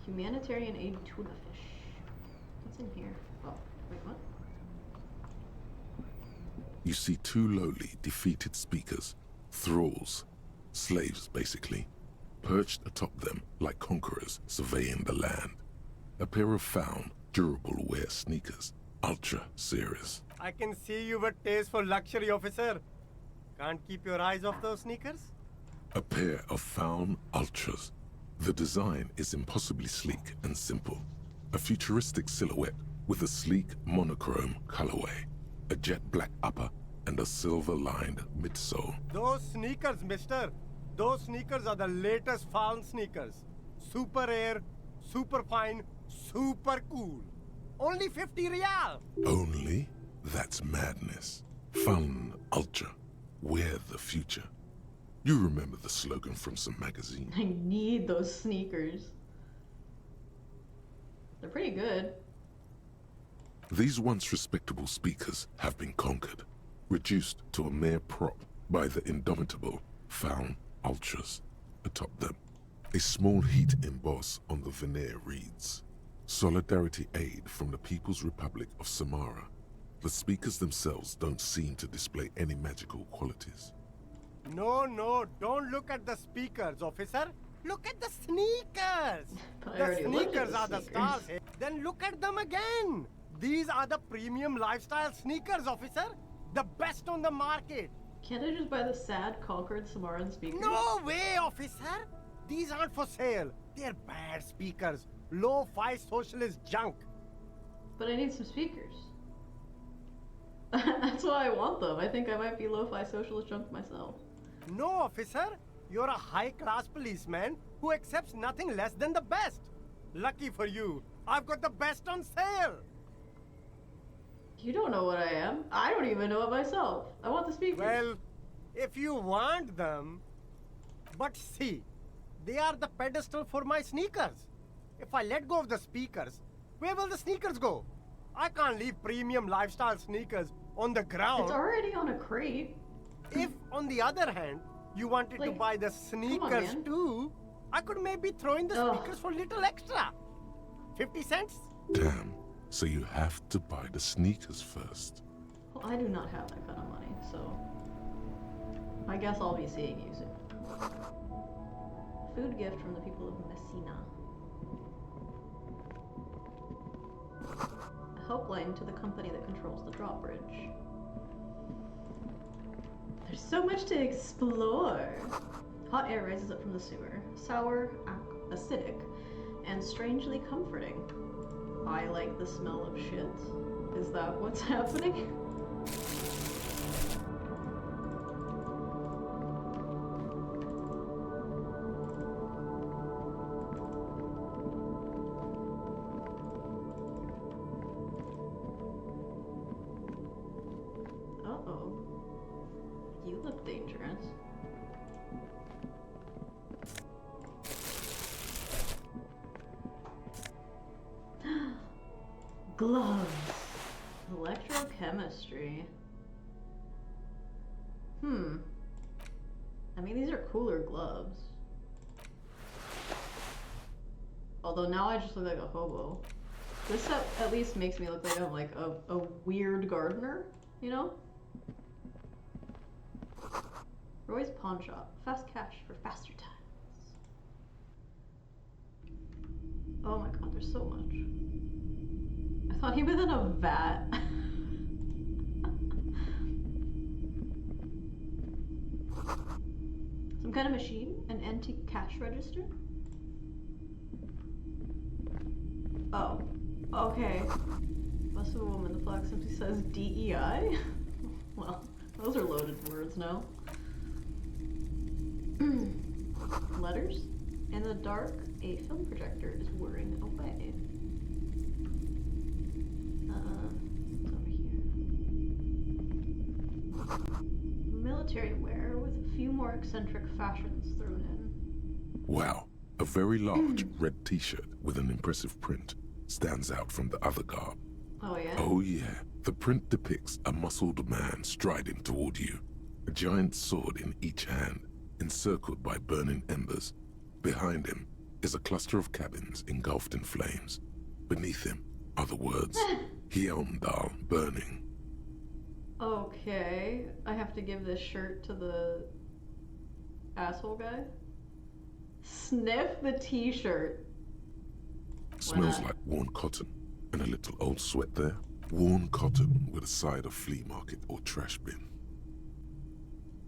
Humanitarian aid tuna fish. What's in here? Oh, wait, what? You see two lowly, defeated speakers, thralls, slaves basically, perched atop them like conquerors surveying the land. A pair of found, durable wear sneakers, Ultra Series. I can see you've a taste for luxury, officer. Can't keep your eyes off those sneakers? A pair of found Ultras. The design is impossibly sleek and simple. A futuristic silhouette with a sleek monochrome colorway, a jet black upper, and a silver-lined midsole. Those sneakers, mister. Those sneakers are the latest found sneakers. Super air, super fine, super cool. Only 50 real. Only? That's madness. Found Ultra. We're the future. You remember the slogan from some magazine. I need those sneakers. They're pretty good. These once respectable speakers have been conquered, reduced to a mere prop by the indomitable found Ultras atop them. A small heat emboss on the veneer reads, Solidarity Aid from the People's Republic of Samara. The speakers themselves don't seem to display any magical qualities. No, don't look at the speakers, officer. Look at the sneakers. I The already looked at sneakers the are the sneakers. stars here. Then look at them again. These are the premium lifestyle sneakers, officer. The best on the market. Can't I just buy the sad conquered Samaran speakers? No way, officer. These aren't for sale. They're bad speakers. Low-fi socialist junk. But I need some speakers. That's why I want them. I think I might be lo-fi socialist junk myself. No, officer. You're a high-class policeman who accepts nothing less than the best. Lucky for you, I've got the best on sale. You don't know what I am. I don't even know it myself. I want the speakers. Well, if you want them... But see, they are the pedestal for my sneakers. If I let go of the speakers, where will the sneakers go? I can't leave premium lifestyle sneakers on the ground. It's already on a crate. If, on the other hand, you wanted to buy the sneakers too, I could maybe throw in the speakers for a little extra. 50 cents? Damn. So you have to buy the sneakers first. Well, I do not have that kind of money, so I guess I'll be seeing you soon. Food gift from the people of Messina. A helpline to the company that controls the drawbridge. There's so much to explore. Hot air rises up from the sewer. Sour, acidic, and strangely comforting. I like the smell of shit. Is that what's happening? Uh-oh. You look dangerous. Gloves. Electrochemistry. I mean, these are cooler gloves. Although now I just look like a hobo. This at least makes me look like I'm like a weird gardener, you know? Roy's Pawn Shop. Fast cash for faster times. Oh my god, there's so much. I thought he was in a vat. Some kind of machine? An antique cash register? Oh. Okay. Bust of a woman. The plaque simply says DEI? Well, those are loaded words now. Letters? In the dark, a film projector is whirring away. What's over here? Military wear with a few more eccentric fashions thrown in. Wow. A very large red t-shirt with an impressive print stands out from the other garb. Oh yeah? Oh yeah. The print depicts a muscled man striding toward you, a giant sword in each hand, encircled by burning embers. Behind him is a cluster of cabins engulfed in flames. Beneath him are the words, Hjelmdal burning. Okay, I have to give this shirt to the asshole guy? Sniff the t-shirt. Smells like worn cotton and a little old sweat there. Worn cotton with a side of flea market or trash bin.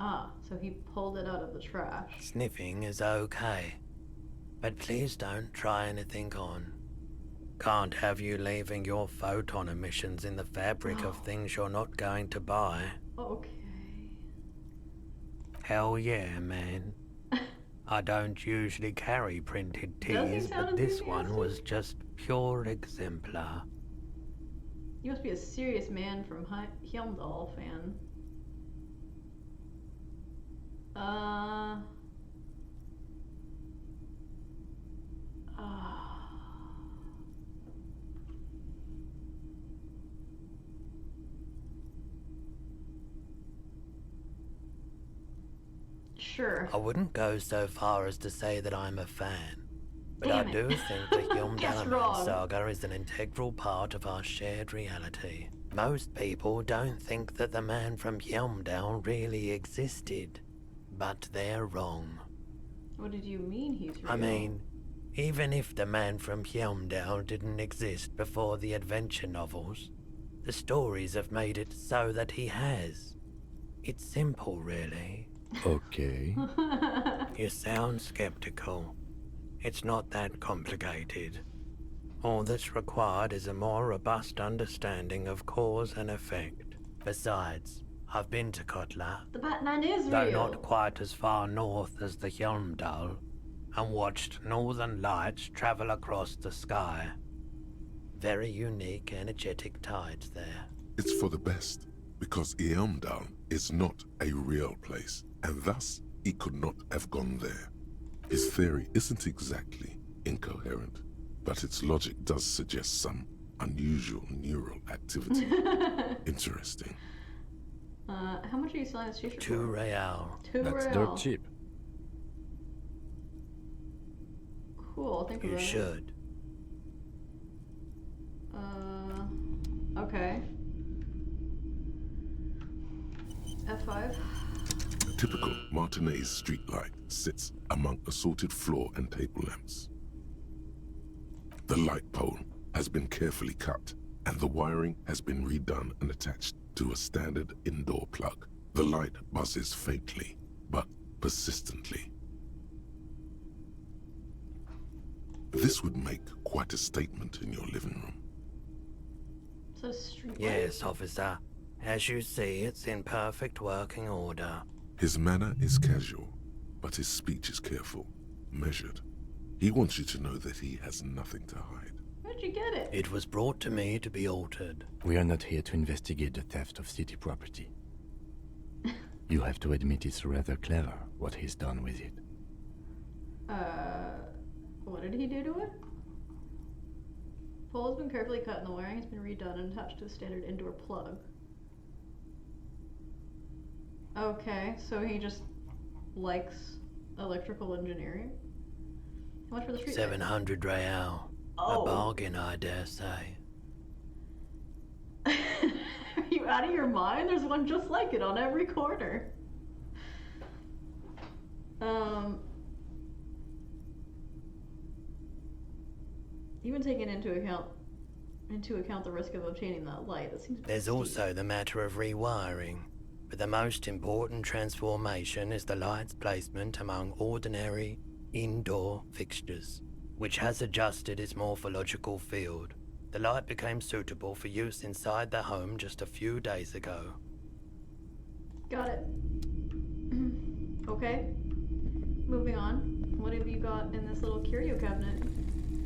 Ah, so he pulled it out of the trash. Sniffing is okay, but please don't try anything on. Can't have you leaving your photon emissions in the fabric of things you're not going to buy. Okay. Hell yeah, man. I don't usually carry printed tees, but this one was just pure exemplar. You must be a serious man from Hjelmdal fan. Sure. I wouldn't go so far as to say that I'm a fan, but I do think the Hjelmdal saga is an integral part of our shared reality. Most people don't think that the man from Hjelmdal really existed, but they're wrong. What did you mean he's real? I mean, even if the man from Hjelmdal didn't exist before the adventure novels, the stories have made it so that he has. It's simple, really. Okay. You sound skeptical. It's not that complicated. All that's required is a more robust understanding of cause and effect. Besides, I've been to Kotla, The Batman is though real. not quite as far north as the Hjomdal, and watched northern lights travel across the sky. Very unique, energetic tides there. It's for the best, because Eamdal is not a real place, and thus he could not have gone there. His theory isn't exactly incoherent, but its logic does suggest some unusual neural activity. Interesting. How much are you selling this t-shirt 2 for? real. 2 That's real. dirt cheap. Cool, think You about it. should. Okay. F5. A typical Martinez streetlight sits among assorted floor and table lamps. The light pole has been carefully cut, and the wiring has been redone and attached to a standard indoor plug. The light buzzes faintly, but persistently. This would make quite a statement in your living room. So street Yes, officer. As you see, it's in perfect working order. His manner is casual, but his speech is careful, measured. He wants you to know that he has nothing to hide. Where'd you get it? It was brought to me to be altered. We are not here to investigate the theft of city property. You have to admit it's rather clever what he's done with it. What did he do to it? Pole has been carefully cut and the wiring has been redone and attached to a standard indoor plug. Okay, so he just likes electrical engineering? How much for the street? 700 real. Oh. A bargain, I dare say. Are you out of your mind? There's one just like it on every corner. Even taking into account the risk of obtaining that light, it seems. There's also the matter of rewiring. But the most important transformation is the light's placement among ordinary indoor fixtures, which has adjusted its morphological field. The light became suitable for use inside the home just a few days ago. Got it. Okay. Moving on. What have you got in this little curio cabinet?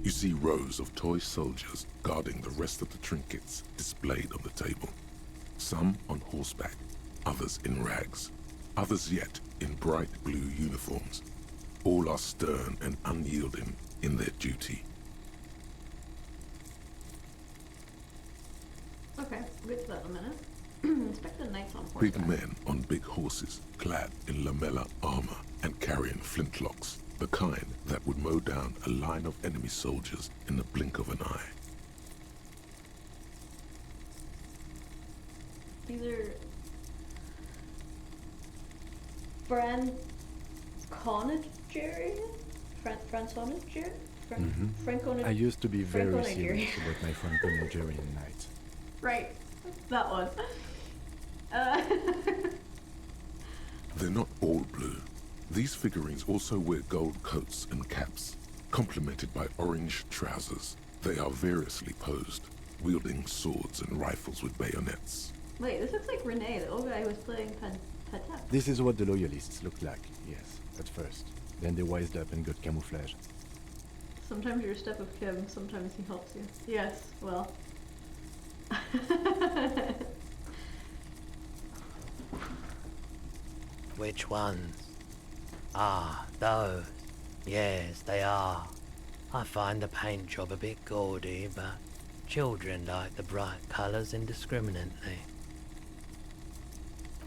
You see rows of toy soldiers guarding the rest of the trinkets displayed on the table. Some on horseback, others in rags, others yet in bright blue uniforms. All are stern and unyielding in their duty. Okay, we'll get to that in a minute. Inspect the knights on horseback. Big men on big horses, clad in lamella armor and carrying flintlocks, the kind that would mow down a line of enemy soldiers in the blink of an eye. These are I used to be very Franco-Nigerian. serious about my Franco-Nigerian nights. Right, that one. They're not all blue. These figurines also wear gold coats and caps, complemented by orange trousers. They are variously posed, wielding swords and rifles with bayonets. Wait, this looks like Renee, the old guy who was playing Patap. This is what the loyalists looked like, yes, at first. Then they wised up and got camouflage. Sometimes you're a step of Kim, sometimes he helps you. Yes, well. Which ones? Ah, those. Yes, they are. I find the paint job a bit gaudy, but children like the bright colours indiscriminately.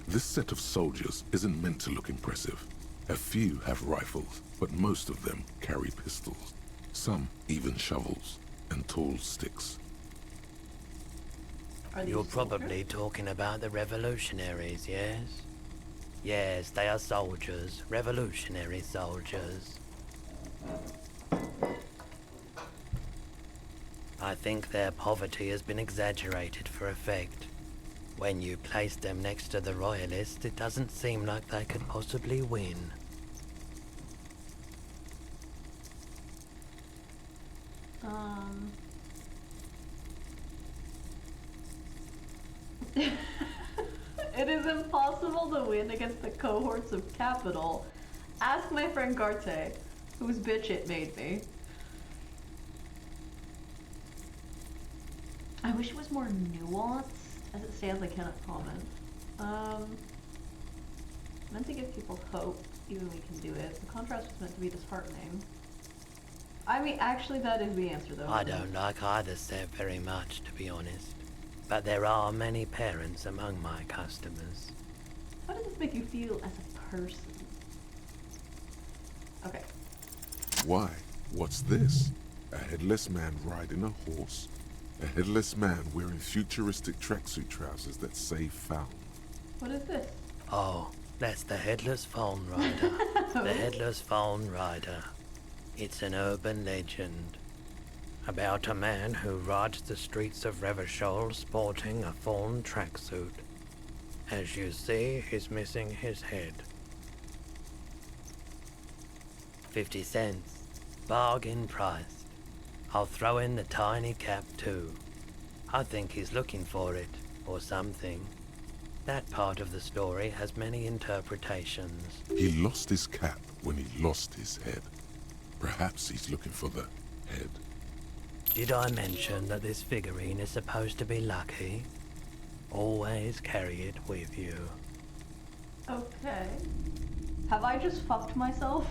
This set of soldiers isn't meant to look impressive. A few have rifles, but most of them carry pistols. Some even shovels and tall sticks. You're probably talking about the revolutionaries, yes? Yes, they are soldiers, revolutionary soldiers. I think their poverty has been exaggerated for effect. When you place them next to the royalists, it doesn't seem like they could possibly win. It is impossible to win against the cohorts of capital. Ask my friend Garte, whose bitch it made me. I wish it was more nuanced. As it stands, I cannot comment. Meant to give people hope, even we can do it. The contrast was meant to be disheartening. I mean, actually, that is the answer, though. I don't like either set very much, to be honest. But there are many parents among my customers. How does this make you feel as a person? Okay. Why? What's this? A headless man riding a horse? A headless man wearing futuristic tracksuit trousers that say found. What is this? Oh, that's the Headless Phone Rider. The Headless Phone Rider. It's an urban legend about a man who rides the streets of Revachol sporting a fawn tracksuit. As you see, he's missing his head. 50 cents. Bargain priced. I'll throw in the tiny cap too. I think he's looking for it, or something. That part of the story has many interpretations. He lost his cap when he lost his head. Perhaps he's looking for the head. Did I mention that this figurine is supposed to be lucky? Always carry it with you. Okay. Have I just fucked myself?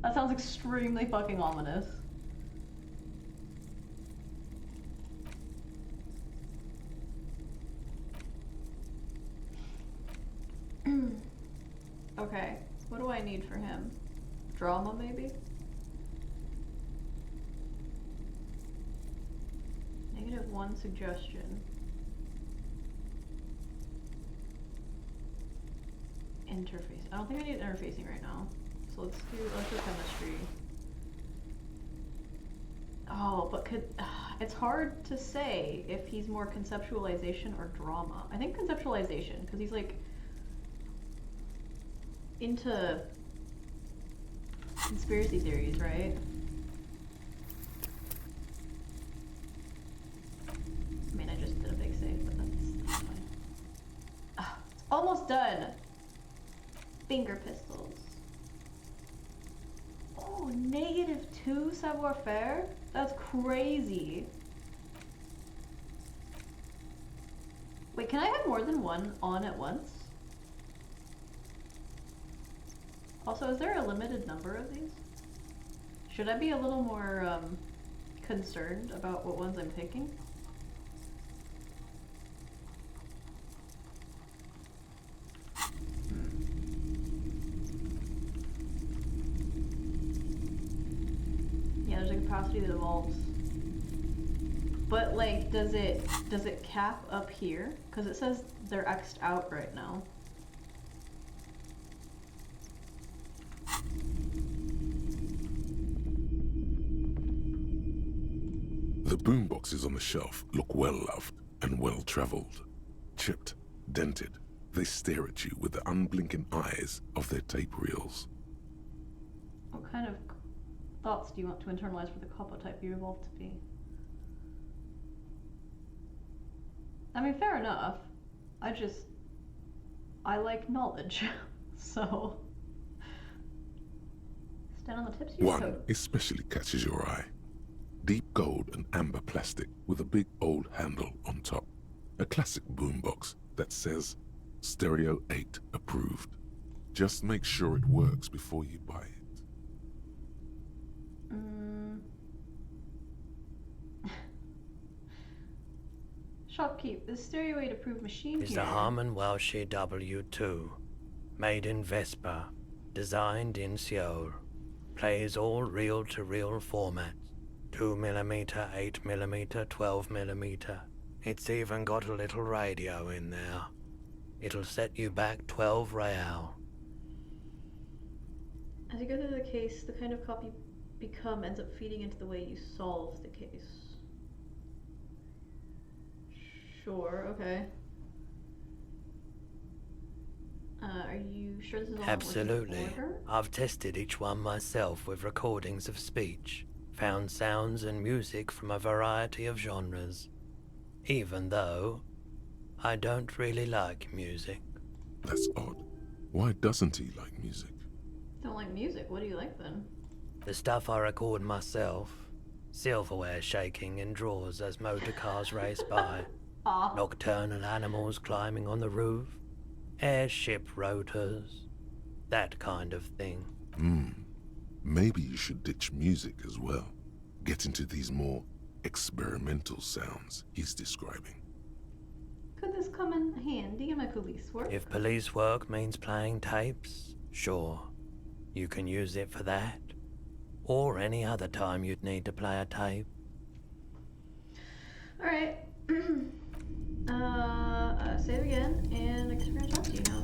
That sounds extremely fucking ominous. Okay, what do I need for him? Drama, maybe? -1 suggestion. Interface. I don't think I need interfacing right now. So let's do electrochemistry. Oh, but it's hard to say if he's more conceptualization or drama. I think conceptualization, because he's like into conspiracy theories, right? I mean, I just did a big save, but that's fine. It's almost done! Finger pistols. Oh, -2 savoir-faire? That's crazy. Wait, can I have more than one on at once? Also, is there a limited number of these? Should I be a little more concerned about what ones I'm picking? Yeah, there's a capacity that evolves. But like, does it cap up here? Because it says they're X'd out right now. The boomboxes on the shelf look well loved and well traveled. Chipped, dented, they stare at you with the unblinking eyes of their tape reels. What kind of thoughts do you want to internalize for the Koppa type you evolved to be? I mean, fair enough. I like knowledge, so. Stand on the tips of your One toe. especially catches your eye. Deep gold and amber plastic with a big old handle on top. A classic boombox that says Stereo 8 approved. Just make sure it works before you buy it. Shopkeep, the Stereo 8 approved machine Is here. the Harman Welsh W2, made in Vespa, designed in Seoul, plays all reel-to-reel formats, 2mm, 8mm, 12mm. It's even got a little radio in there. It'll set you back 12 real. As you go through the case, the kind of cop you become ends up feeding into the way you solve the case. Sure, okay. Are you sure this is all Absolutely. in order? I've tested each one myself with recordings of speech, found sounds and music from a variety of genres. Even though I don't really like music. That's odd. Why doesn't he like music? Don't like music. What do you like then? The stuff I record myself. Silverware shaking in drawers as motor cars race by. Nocturnal animals climbing on the roof. Airship rotors. That kind of thing. Maybe you should ditch music as well. Get into these more experimental sounds he's describing. Could this come in handy in my police work? If police work means playing tapes, sure. You can use it for that. Or any other time you'd need to play a tape. Alright. Save again, and I can talk to you now.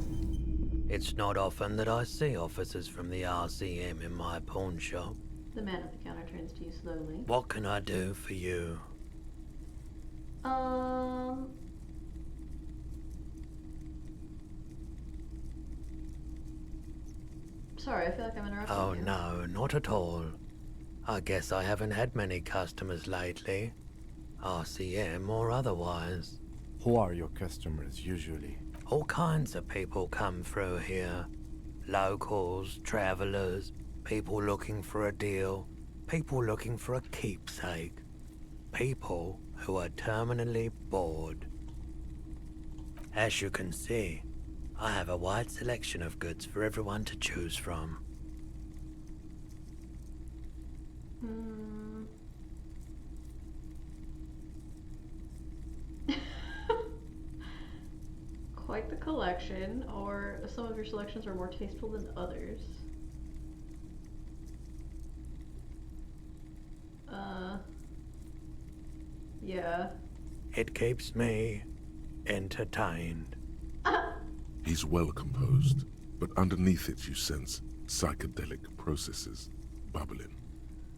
It's not often that I see officers from the RCM in my pawn shop. The man at the counter turns to you slowly. What can I do for you? Sorry, I feel like I'm interrupting you. Oh no, not at all. I guess I haven't had many customers lately. RCM or otherwise. Who are your customers usually? All kinds of people come through here. Locals, travelers, people looking for a deal, people looking for a keepsake. People who are terminally bored. As you can see, I have a wide selection of goods for everyone to choose from. Quite the collection, or some of your selections are more tasteful than others. Yeah. It keeps me entertained. He's well composed, but underneath it you sense psychedelic processes bubbling.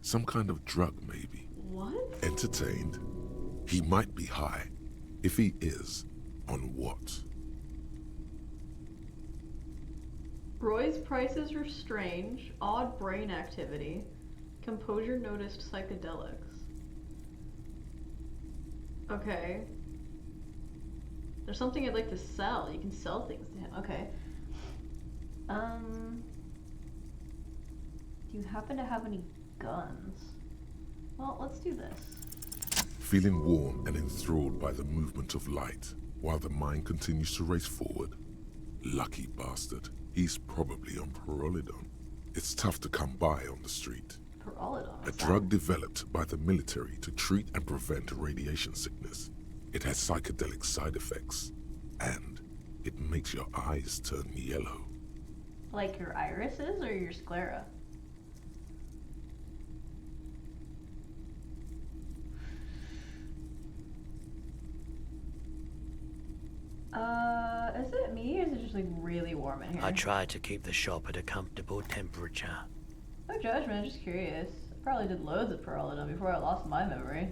Some kind of drug, maybe. What? Entertained? He might be high. If he is, on what? Roy's prices are strange, odd brain activity. Composure noticed psychedelics. Okay. There's something I'd like to sell. You can sell things to him. Okay. Do you happen to have any guns? Well, let's do this. Feeling warm and enthralled by the movement of light, while the mind continues to race forward. Lucky bastard. He's probably on Parolidon. It's tough to come by on the street. Parolidon? A drug developed by the military to treat and prevent radiation sickness. It has psychedelic side effects, and it makes your eyes turn yellow. Like your irises or your sclera? Is it me or is it just like really warm in here? I try to keep the shop at a comfortable temperature. No judgment, I'm just curious. I probably did loads of Parolidon before I lost my memory.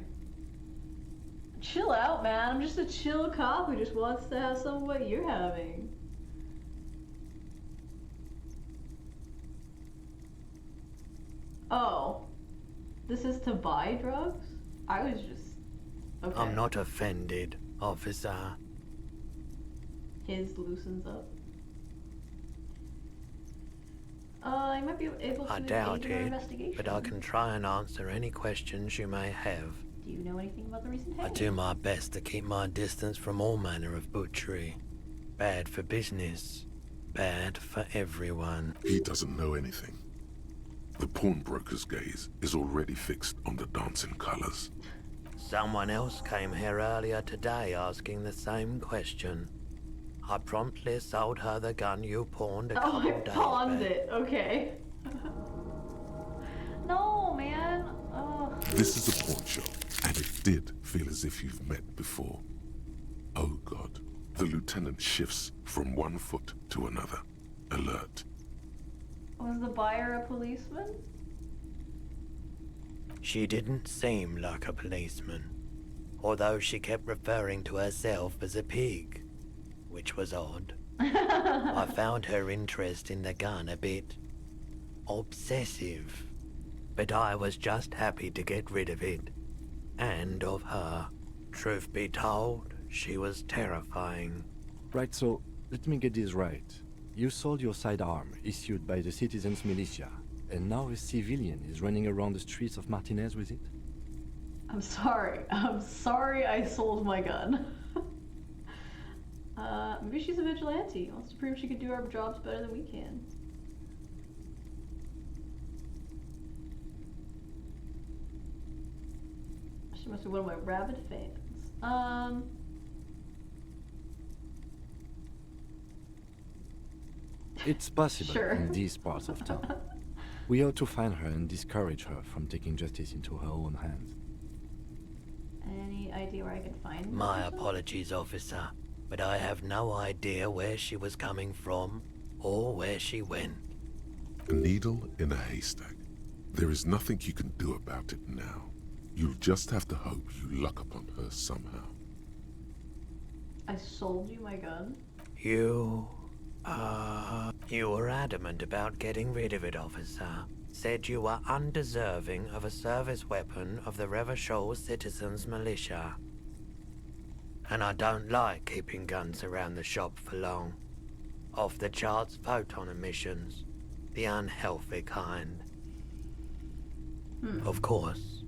Chill out, man. I'm just a chill cop who just wants to have some of what you're having. Oh. This is to buy drugs? I was just... Okay. I'm not offended, officer. His loosens up. You might be able to I doubt engage in our it, investigation. but I can try and answer any questions you may have. Do you know anything about the recent I hanging? do my best to keep my distance from all manner of butchery. Bad for business. Bad for everyone. He doesn't know anything. The pawnbroker's gaze is already fixed on the dancing colors. Someone else came here earlier today asking the same question. I promptly sold her the gun you pawned a couple days back. Oh, I pawned it. Okay. No, man. Oh. This is a pawn shop, and it did feel as if you've met before. Oh God. The lieutenant shifts from one foot to another, alert. Was the buyer a policeman? She didn't seem like a policeman, although she kept referring to herself as a pig, which was odd. I found her interest in the gun a bit obsessive, but I was just happy to get rid of it, and of her. Truth be told, She was terrifying. Right, so let me get this right. You sold your sidearm, issued by the citizens' militia, and now a civilian is running around the streets of Martinez with it? I'm sorry. I'm sorry I sold my gun. Maybe she's a vigilante. Wants to prove she could do our jobs better than we can. She must be one of my rabid fans. It's possible Sure. in these parts of town. We ought to find her and discourage her from taking justice into her own hands. Any idea where I can find her? My apologies, officer, but I have no idea where she was coming from or where she went. A needle in a haystack. There is nothing you can do about it now. You'll just have to hope you luck upon her somehow. I sold you my gun? You were adamant about getting rid of it, officer. Said you were undeserving of a service weapon of the Revachol Citizens Militia. And I don't like keeping guns around the shop for long. Off the charts photon emissions. The unhealthy kind. Of course.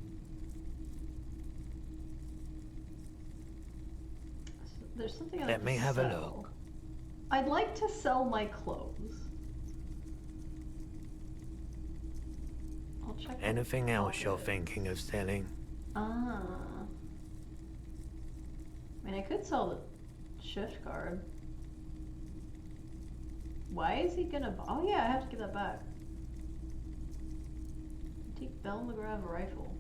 There's something I'd Let like me to have a sell. look. I'd like to sell my clothes. I'll check. Anything else you're thinking of selling? Ah. I mean, I could sell the shift card. Why is he gonna? Oh yeah, I have to give that back. Take Bell McGrath rifle.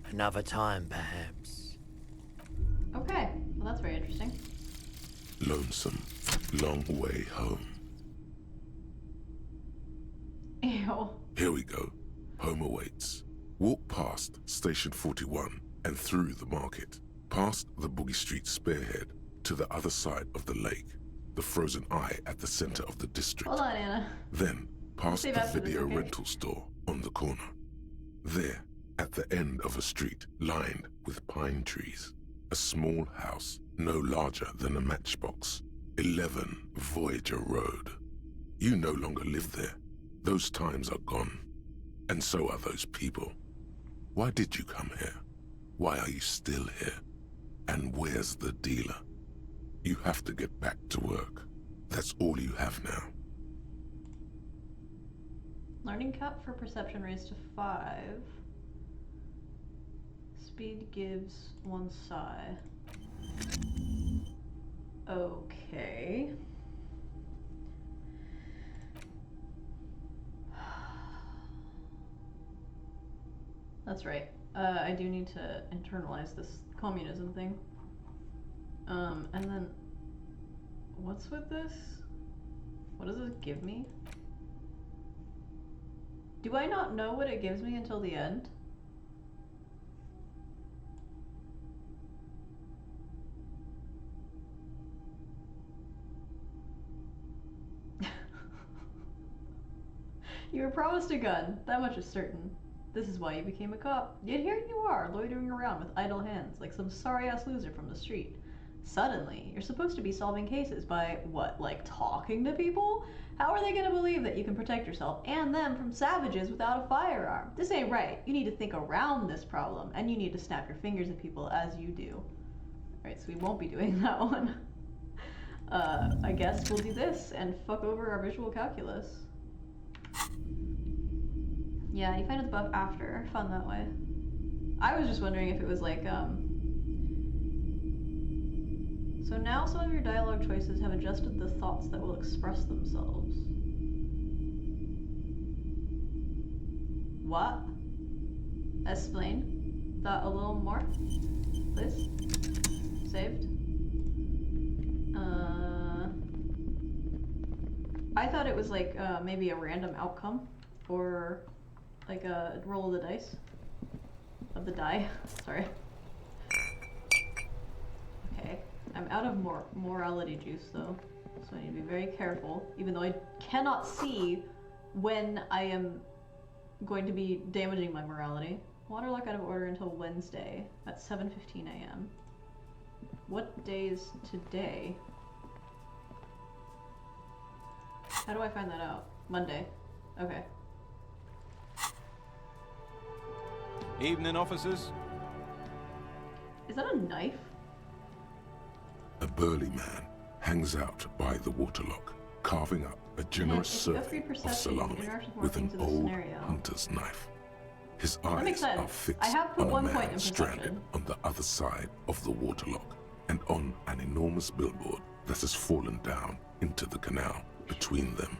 Another time, perhaps. Okay, well that's very interesting. Lonesome, long way home. Ew. Here we go. Home awaits. Walk past Station 41 and through the market, past the Boogie Street spearhead to the other side of the lake, the frozen eye at the center of the district. Hold on, Anna. Then past Save the after this, video okay? rental store on the corner. There, at the end of a street lined with pine trees, a small house no larger than a matchbox. 11 Voyager Road. You no longer live there. Those times are gone. And so are those people. Why did you come here? Why are you still here? And where's the dealer? You have to get back to work. That's all you have now. Learning cap for perception raised to 5. Speed gives 1 psi. Okay. That's right. I do need to internalize this communism thing. And then what's with this? What does this give me? Do I not know what it gives me until the end? You were promised a gun, that much is certain. This is why you became a cop. Yet here you are, loitering around with idle hands, like some sorry-ass loser from the street. Suddenly, you're supposed to be solving cases by, what, like talking to people? How are they gonna believe that you can protect yourself and them from savages without a firearm? This ain't right. You need to think around this problem, and you need to snap your fingers at people as you do. Alright, so we won't be doing that one. I guess we'll do this and fuck over our visual calculus. Yeah, you find the buff after. Fun that way. I was just wondering if it was like, So now some of your dialogue choices have adjusted the thoughts that will express themselves. What? Explain that a little more, please. Saved. I thought it was like maybe a random outcome, or like a roll of the dice. Of the die. Sorry. Okay. I'm out of morality juice though, so I need to be very careful, even though I cannot see when I am going to be damaging my morality. Water lock out of order until Wednesday at 7:15 a.m. What day is today? How do I find that out? Monday. Okay. Evening, officers. Is that a knife? A burly man hangs out by the waterlock, carving up a generous serving of salami with an old hunter's knife. His eyes are fixed on a man stranded on the other side of the waterlock and on an enormous billboard that has fallen down into the canal between them.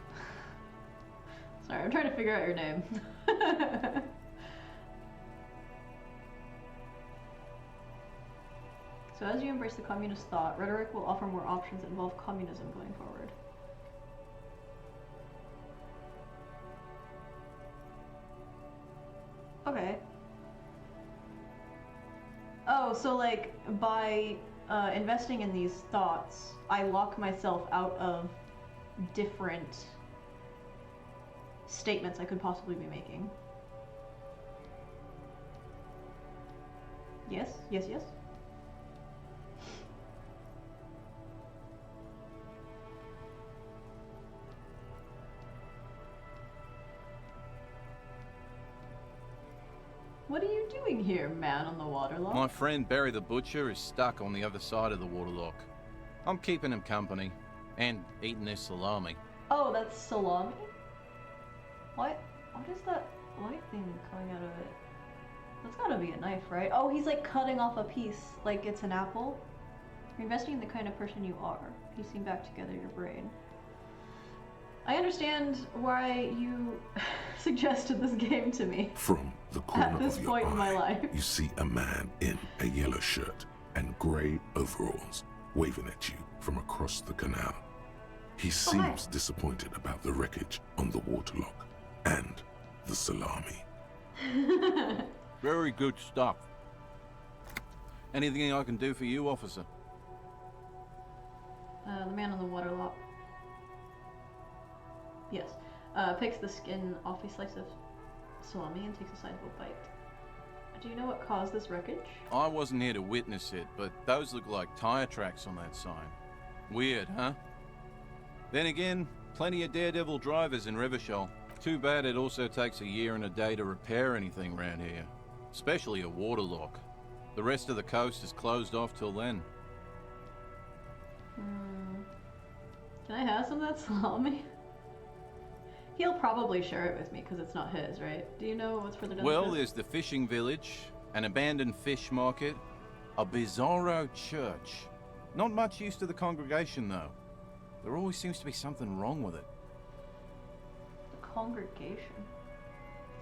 Sorry, I'm trying to figure out your name. So as you embrace the communist thought, rhetoric will offer more options that involve communism going forward. Okay. Oh, so like by investing in these thoughts, I lock myself out of different statements I could possibly be making. Yes, yes, yes. What are you doing here, man on the waterlock? My friend Barry the Butcher is stuck on the other side of the waterlock. I'm keeping him company and eating his salami. Oh, that's salami? What is that light thing coming out of it? That's gotta be a knife, right? Oh, he's like cutting off a piece like it's an apple. You're investing in the kind of person you are, piecing back together your brain. I understand why you suggested this game to me. From the corner at this of point your in my eye, life. you see a man in a yellow shirt and grey overalls waving at you from across the canal. He seems disappointed about the wreckage on the waterlock and the salami. Very good stuff. Anything I can do for you, officer? The man on the waterlock. Yes. Picks the skin off a slice of salami and takes a sizable bite. Do you know what caused this wreckage? I wasn't here to witness it, but those look like tire tracks on that sign. Weird, huh? Then again, plenty of daredevil drivers in Revachol. Too bad it also takes a year and a day to repair anything around here. Especially a waterlock. The rest of the coast is closed off till then. Can I have some of that salami? He'll probably share it with me because it's not his, right? Do you know what's further down the Well, coast? there's the fishing village, an abandoned fish market, a bizarro church. Not much use to the congregation, though. There always seems to be something wrong with it. The congregation.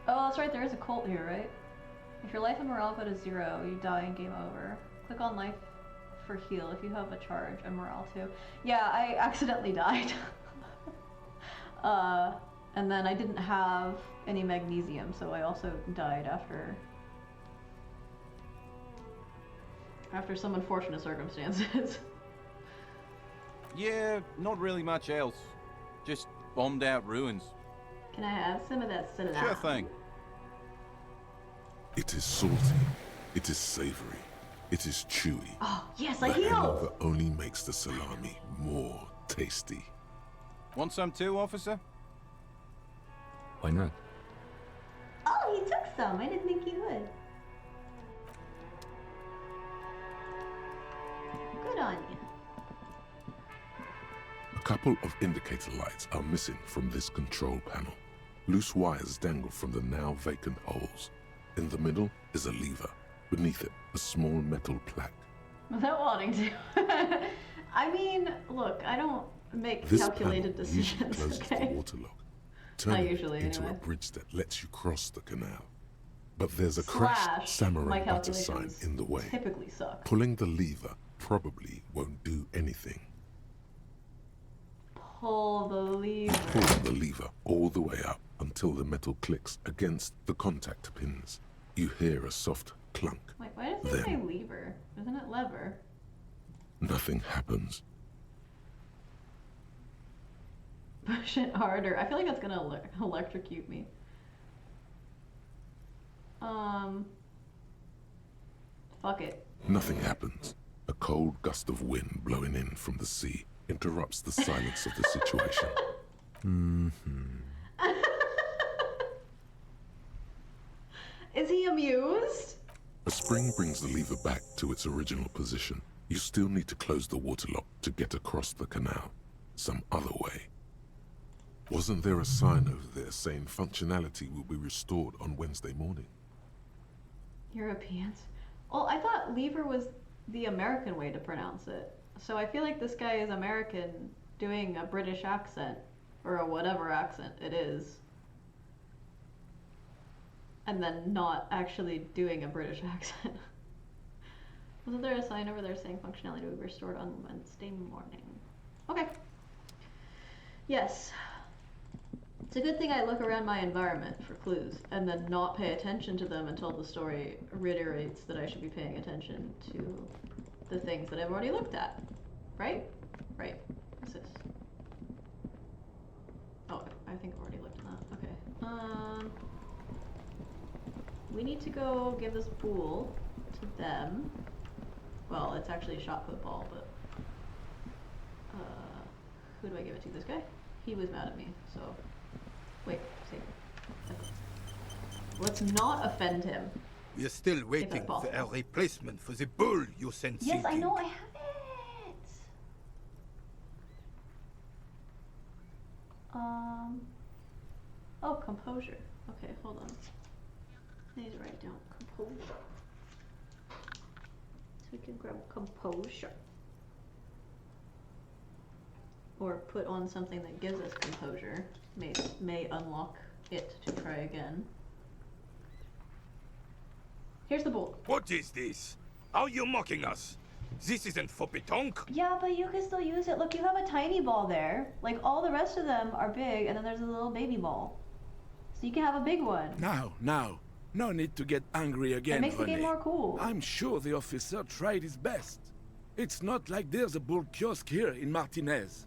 Oh, that's right, there is a cult here, right? If your life and morale go to 0, you die and game over. Click on life for heal if you have a charge, and morale too. Yeah, I accidentally died. And then I didn't have any magnesium, so I also died after some unfortunate circumstances. Yeah, not really much else. Just bombed out ruins. Can I have some of that salami? Sure thing. It is salty, it is savory, it is chewy. Oh, yes, the I healed! hangover only makes the salami more tasty. Want some too, officer? Why not? Oh, he took some. I didn't think he would. Good on you. A couple of indicator lights are missing from this control panel. Loose wires dangle from the now vacant holes. In the middle is a lever. Beneath it, a small metal plaque. Without wanting to. I mean, look, I don't make This calculated panel usually decisions, closes okay? the waterlock, turning it usually, into anyway. a bridge that lets you cross the canal. But there's a Slash, crashed my samurai butter sign calculations in the way. typically suck. Pulling the lever probably won't do anything. Pull the lever. Pull the lever all the way up until the metal clicks against the contact pins. You hear a soft clunk. Wait, why does it say lever? Isn't it lever? Nothing happens. Push it harder. I feel like that's gonna electrocute me. Fuck it. Nothing happens. A cold gust of wind blowing in from the sea interrupts the silence of the situation. Is he amused? A spring brings the lever back to its original position. You still need to close the waterlock to get across the canal. Some other way. Wasn't there a sign over there saying functionality will be restored on Wednesday morning? Europeans. Well, I thought lever was the American way to pronounce it. So I feel like this guy is American doing a British accent, or a whatever accent it is. And then not actually doing a British accent. Wasn't there a sign over there saying functionality will be restored on Wednesday morning? Okay. Yes. It's a good thing I look around my environment for clues and then not pay attention to them until the story reiterates that I should be paying attention to the things that I've already looked at. Right? Right. What's this? Oh, I think I've already looked at that. Okay. We need to go give this pool to them. Well, it's actually a shot put ball, but who do I give it to? This guy? He was mad at me, so wait, save. Let's not offend him. We are still waiting for a replacement for the bull you sent Yes, I seeking. know, I have it. Oh, composure. Okay, hold on. I need to write down composure. So we can grab composure. Or put on something that gives us composure. May unlock it to try again. Here's the bowl. What is this? Are you mocking us? This isn't for pétanque. Yeah, but you can still use it. Look, you have a tiny ball there. Like, all the rest of them are big, and then there's a little baby ball. So you can have a big one. Now. No need to get angry again, It makes the game René. more cool. I'm sure the officer tried his best. It's not like there's a bull kiosk here in Martinez.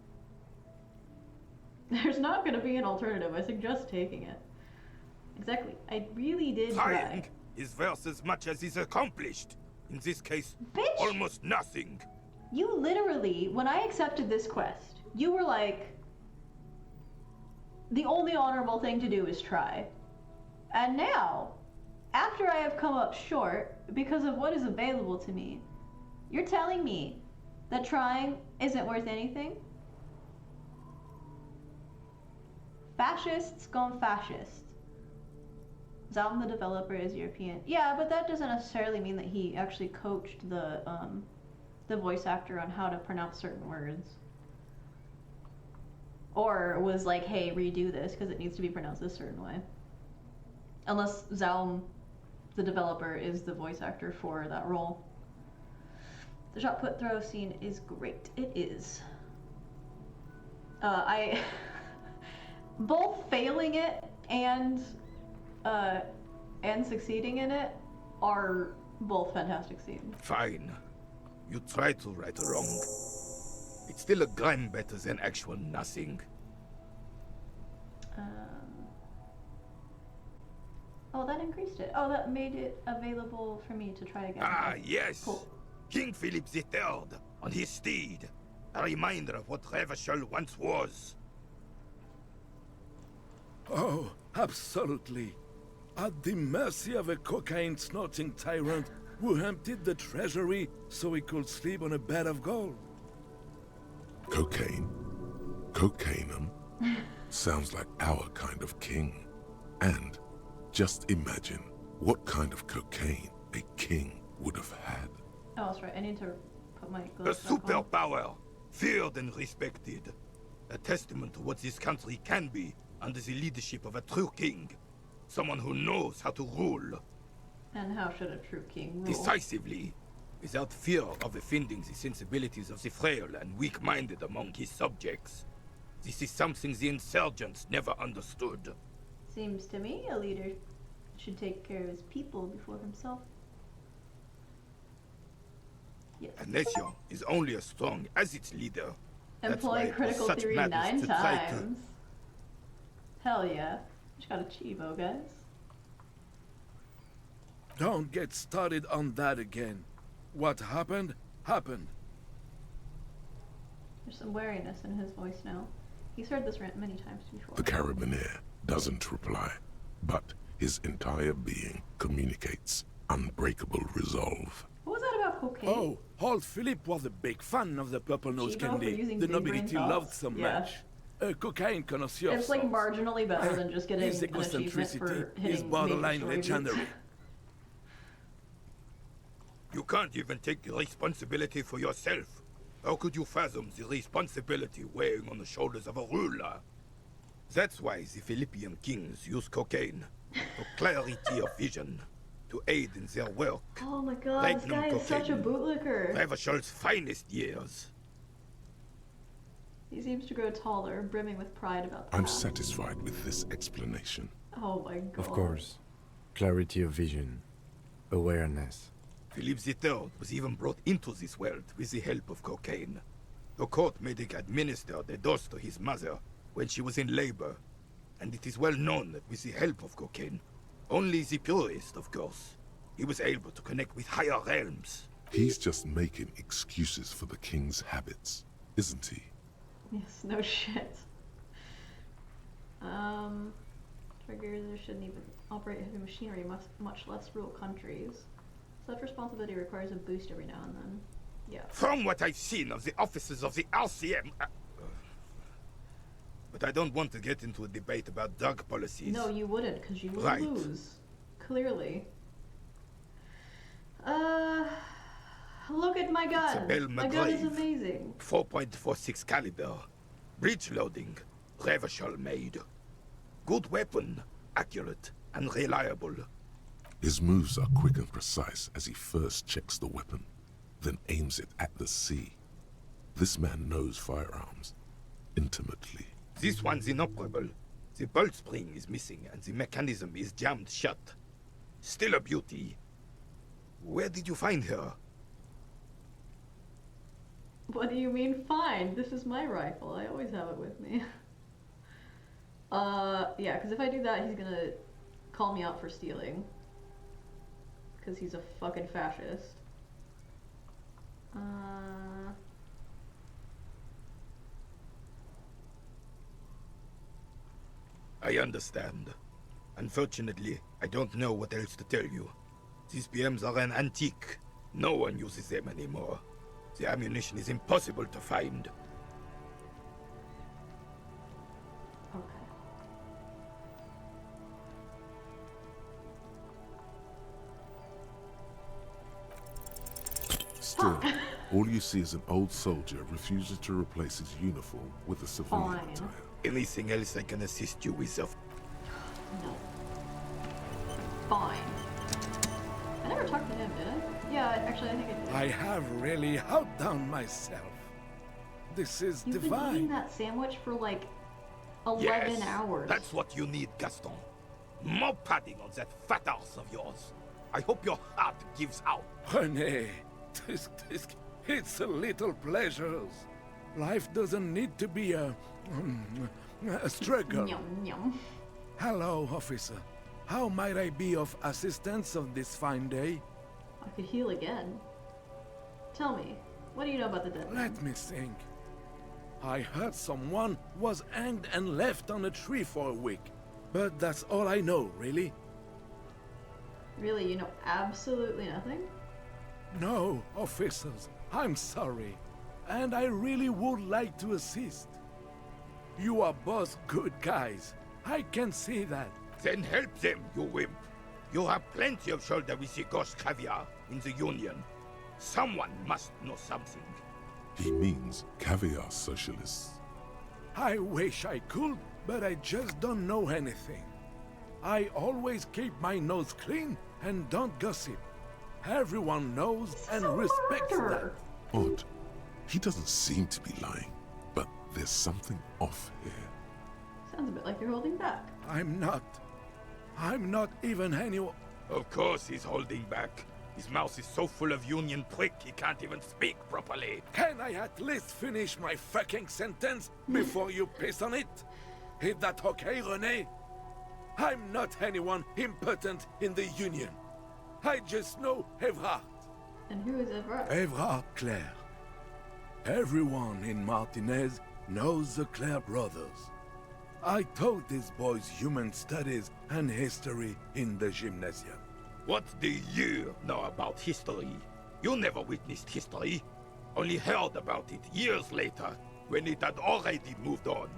There's not going to be an alternative. I suggest taking it. Exactly. I really did Trying try. is worth as much as is accomplished. In this case, Bitch! almost nothing. You literally, when I accepted this quest, you were like, the only honorable thing to do is try. And now, after I have come up short because of what is available to me, you're telling me that trying isn't worth anything? Fascists gone fascist. Zalm the developer is European. Yeah, but that doesn't necessarily mean that he actually coached the voice actor on how to pronounce certain words. Or was like, hey, redo this because it needs to be pronounced this certain way. Unless Zalm, the developer, is the voice actor for that role. The shot put throw scene is great. It is. Both failing it and succeeding in it are both fantastic scenes. Fine. You try to right a wrong. It's still a gram better than actual nothing. Oh, that increased it. Oh, that made it available for me to try again. Ah, Okay. yes. Cool. King Philip III on his steed. A reminder of what Revachol once was. Oh, absolutely. At the mercy of a cocaine-snorting tyrant who emptied the treasury so he could sleep on a bed of gold. Cocaine? Cocainum? Sounds like our kind of king. And just imagine what kind of cocaine a king would have had. Oh, that's right. I need to put my A gloves back on. superpower, feared and respected. A testament to what this country can be under the leadership of a true king. Someone who knows how to rule. And how should a true king rule? Decisively, without fear of offending the sensibilities of the frail and weak-minded among his subjects. This is something the insurgents never understood. Seems to me a leader should take care of his people before himself. Yes. A nation is only as strong as its leader. That's why Employ it was critical such theory madness 9 to try to- times. Hell yeah. Just got a Chivo, guys. Don't get started on that again. What happened, happened. There's some wariness in his voice now. He's heard this rant many times before. The Carabiner doesn't reply, but his entire being communicates unbreakable resolve. What was that about cocaine? Oh, old Philip was a big fan of the purple nose candy the nobility loved so much. A cocaine connoisseur. It's like marginally better than just getting his an achievement eccentricity for hitting is borderline major story beats. legendary. You can't even take responsibility for yourself. How could you fathom the responsibility weighing on the shoulders of a ruler? That's why the Philippian kings use cocaine for clarity of vision, to aid in their work. Oh my god, this guy is such a bootlicker. Revachol's finest years. He seems to grow taller, brimming with pride about that. I'm satisfied with this explanation. Oh my god. Of course. Clarity of vision. Awareness. Philip III was even brought into this world with the help of cocaine. The court made him administer the dose to his mother when she was in labor. And it is well known that with the help of cocaine, only the purest, of course, he was able to connect with higher realms. He's just making excuses for the king's habits, isn't he? Yes, no shit. Triggers shouldn't even operate heavy machinery, much less rule countries. Such responsibility requires a boost every now and then. Yeah. From what I've seen of the officers of the RCM... but I don't want to get into a debate about drug policies. No, you wouldn't, because you would Right. lose. Clearly. Look at my gun. Belle My gun is McGrave. amazing. 4.46 caliber. Breech loading. Revachol made. Good weapon. Accurate and reliable. His moves are quick and precise as he first checks the weapon, then aims it at the sea. This man knows firearms intimately. This one's inoperable. The bolt spring is missing and the mechanism is jammed shut. Still a beauty. Where did you find her? What do you mean fine? This is my rifle. I always have it with me. Yeah, because if I do that, he's gonna call me out for stealing. Because he's a fucking fascist. I understand. Unfortunately, I don't know what else to tell you. These BMs are an antique. No one uses them anymore. The ammunition is impossible to find. Still, all you see is an old soldier refusing to replace his uniform with a civilian Fine. attire. Anything else I can assist you with? No. Fine. I never talked to him, did I? Yeah, actually, I think I did. I have really outdone myself. This is You've been divine. eating that sandwich for like 11 Yes, hours. that's what you need, Gaston. More padding on that fat ass of yours. I hope your heart gives out. René, it's a little pleasures. Life doesn't need to be a struggle. Yum, yum. Hello, officer. How might I be of assistance on this fine day? I could heal again. Tell me, what do you know about the dead man? Let me think. I heard someone was hanged and left on a tree for a week. But that's all I know, really. Really, you know absolutely nothing? No, officers, I'm sorry. And I really would like to assist. You are both good guys. I can see that. Then help them, you wimp. You have plenty of shoulder with the ghost caviar in the Union. Someone must know something. He means caviar socialists. I wish I could, but I just don't know anything. I always keep my nose clean and don't gossip. Everyone knows and respects that. Odd. He doesn't seem to be lying, but there's something off here. Sounds a bit like you're holding back. I'm not even anyone. Of course he's holding back. His mouth is so full of Union prick he can't even speak properly. Can I at least finish my fucking sentence before you piss on it? Is that okay, René? I'm not anyone impotent in the Union. I just know Evrard. And who is Evrard? Evrard Clare. Everyone in Martinez knows the Clare brothers. I taught these boys human studies and history in the gymnasium. What do you know about history? You never witnessed history. Only heard about it years later, when it had already moved on.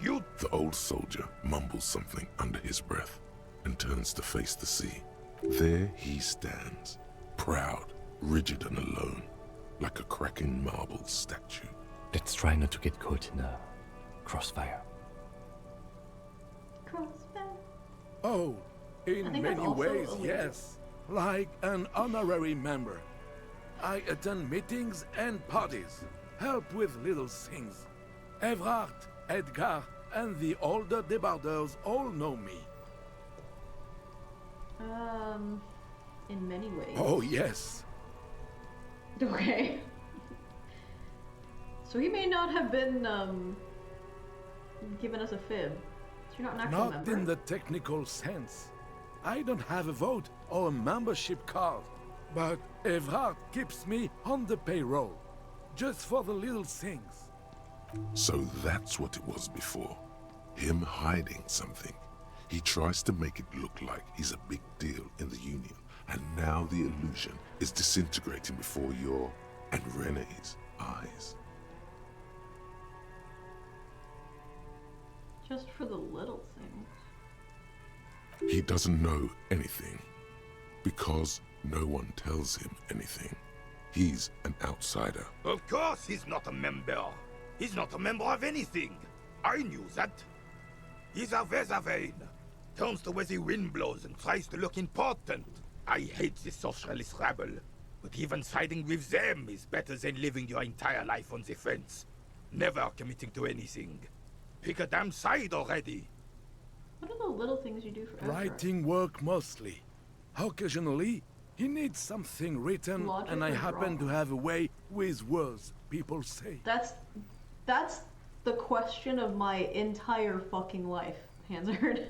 You... The old soldier mumbles something under his breath and turns to face the sea. There he stands, proud, rigid and alone, like a cracking marble statue. Let's try not to get caught in a crossfire. Crossfire? Oh, in many ways, yes. Like an honorary member. I attend meetings and parties, help with little things. Evrard, Edgar, and the older debarders all know me. In many ways. Oh, yes. Okay. So he may not have been, giving us a fib. So you're not an actual member? Not in the technical sense. I don't have a vote or a membership card, but Evrard keeps me on the payroll, just for the little things. So that's what it was before. Him hiding something. He tries to make it look like he's a big deal in the Union, and now the illusion is disintegrating before your and Renee's eyes. Just for the little things. He doesn't know anything, because no one tells him anything. He's an outsider. Of course he's not a member. He's not a member of anything. I knew that. He's a Vezavane. Turns to where the wind blows and tries to look important. I hate the socialist rabble. But even siding with them is better than living your entire life on the fence. Never committing to anything. Pick a damn side already. What are the little things you do for Evrard? Writing work mostly. Occasionally, he needs something written, Logic and I or happen drama? to have a way with words, people say. That's the question of my entire fucking life, Hansard.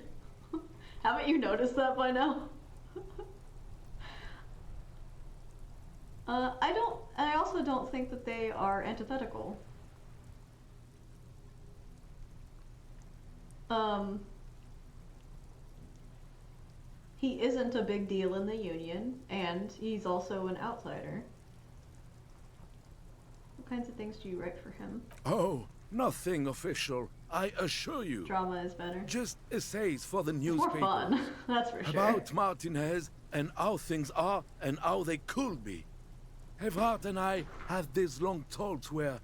Haven't you noticed that by now? I also don't think that they are antithetical. He isn't a big deal in the Union, and he's also an outsider. What kinds of things do you write for him? Oh, nothing official, I assure you. Drama is better. Just essays for the More newspaper. fun, that's for sure. About Martinez and how things are and how they could be. Evrard and I had these long talks where...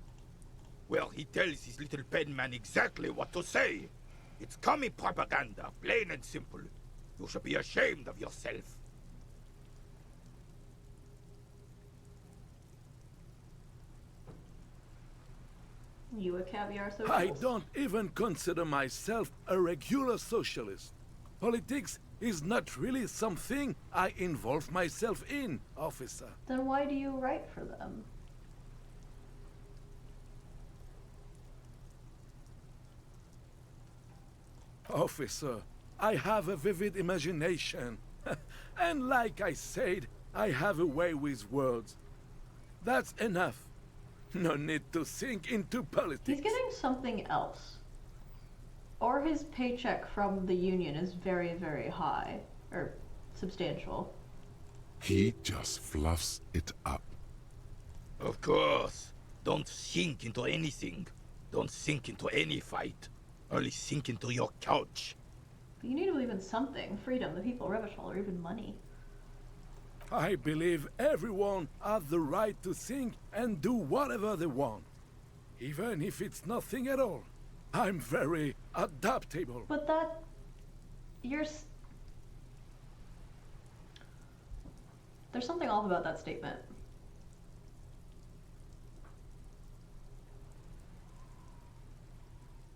Well, he tells his little penman exactly what to say. It's commie propaganda, plain and simple. You should be ashamed of yourself. You a caviar socialist? I don't even consider myself a regular socialist. Politics is not really something I involve myself in, officer. Then why do you write for them? Officer, I have a vivid imagination. And like I said, I have a way with words. That's enough. No need to sink into politics. He's getting something else. Or his paycheck from the Union is very, very high. Or substantial. He just fluffs it up. Of course. Don't sink into anything. Don't sink into any fight. Only sink into your couch. You need to believe in something. Freedom, the people, Revachol, or even money. I believe everyone has the right to think and do whatever they want. Even if it's nothing at all. I'm very adaptable. But that... There's something off about that statement.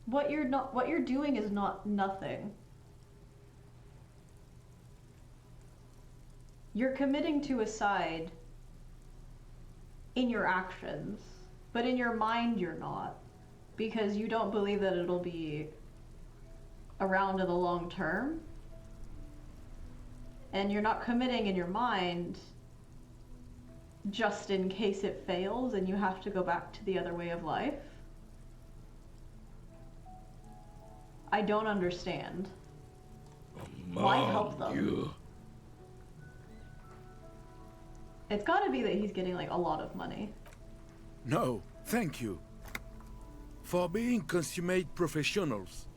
What you're doing is not nothing. You're committing to a side in your actions, but in your mind you're not, because you don't believe that it'll be around in the long term. and you're not committing in your mind just in case it fails and you have to go back to the other way of life. I don't understand. Why help them? It's gotta be that he's getting like a lot of money. No, thank you. For being consummate professionals.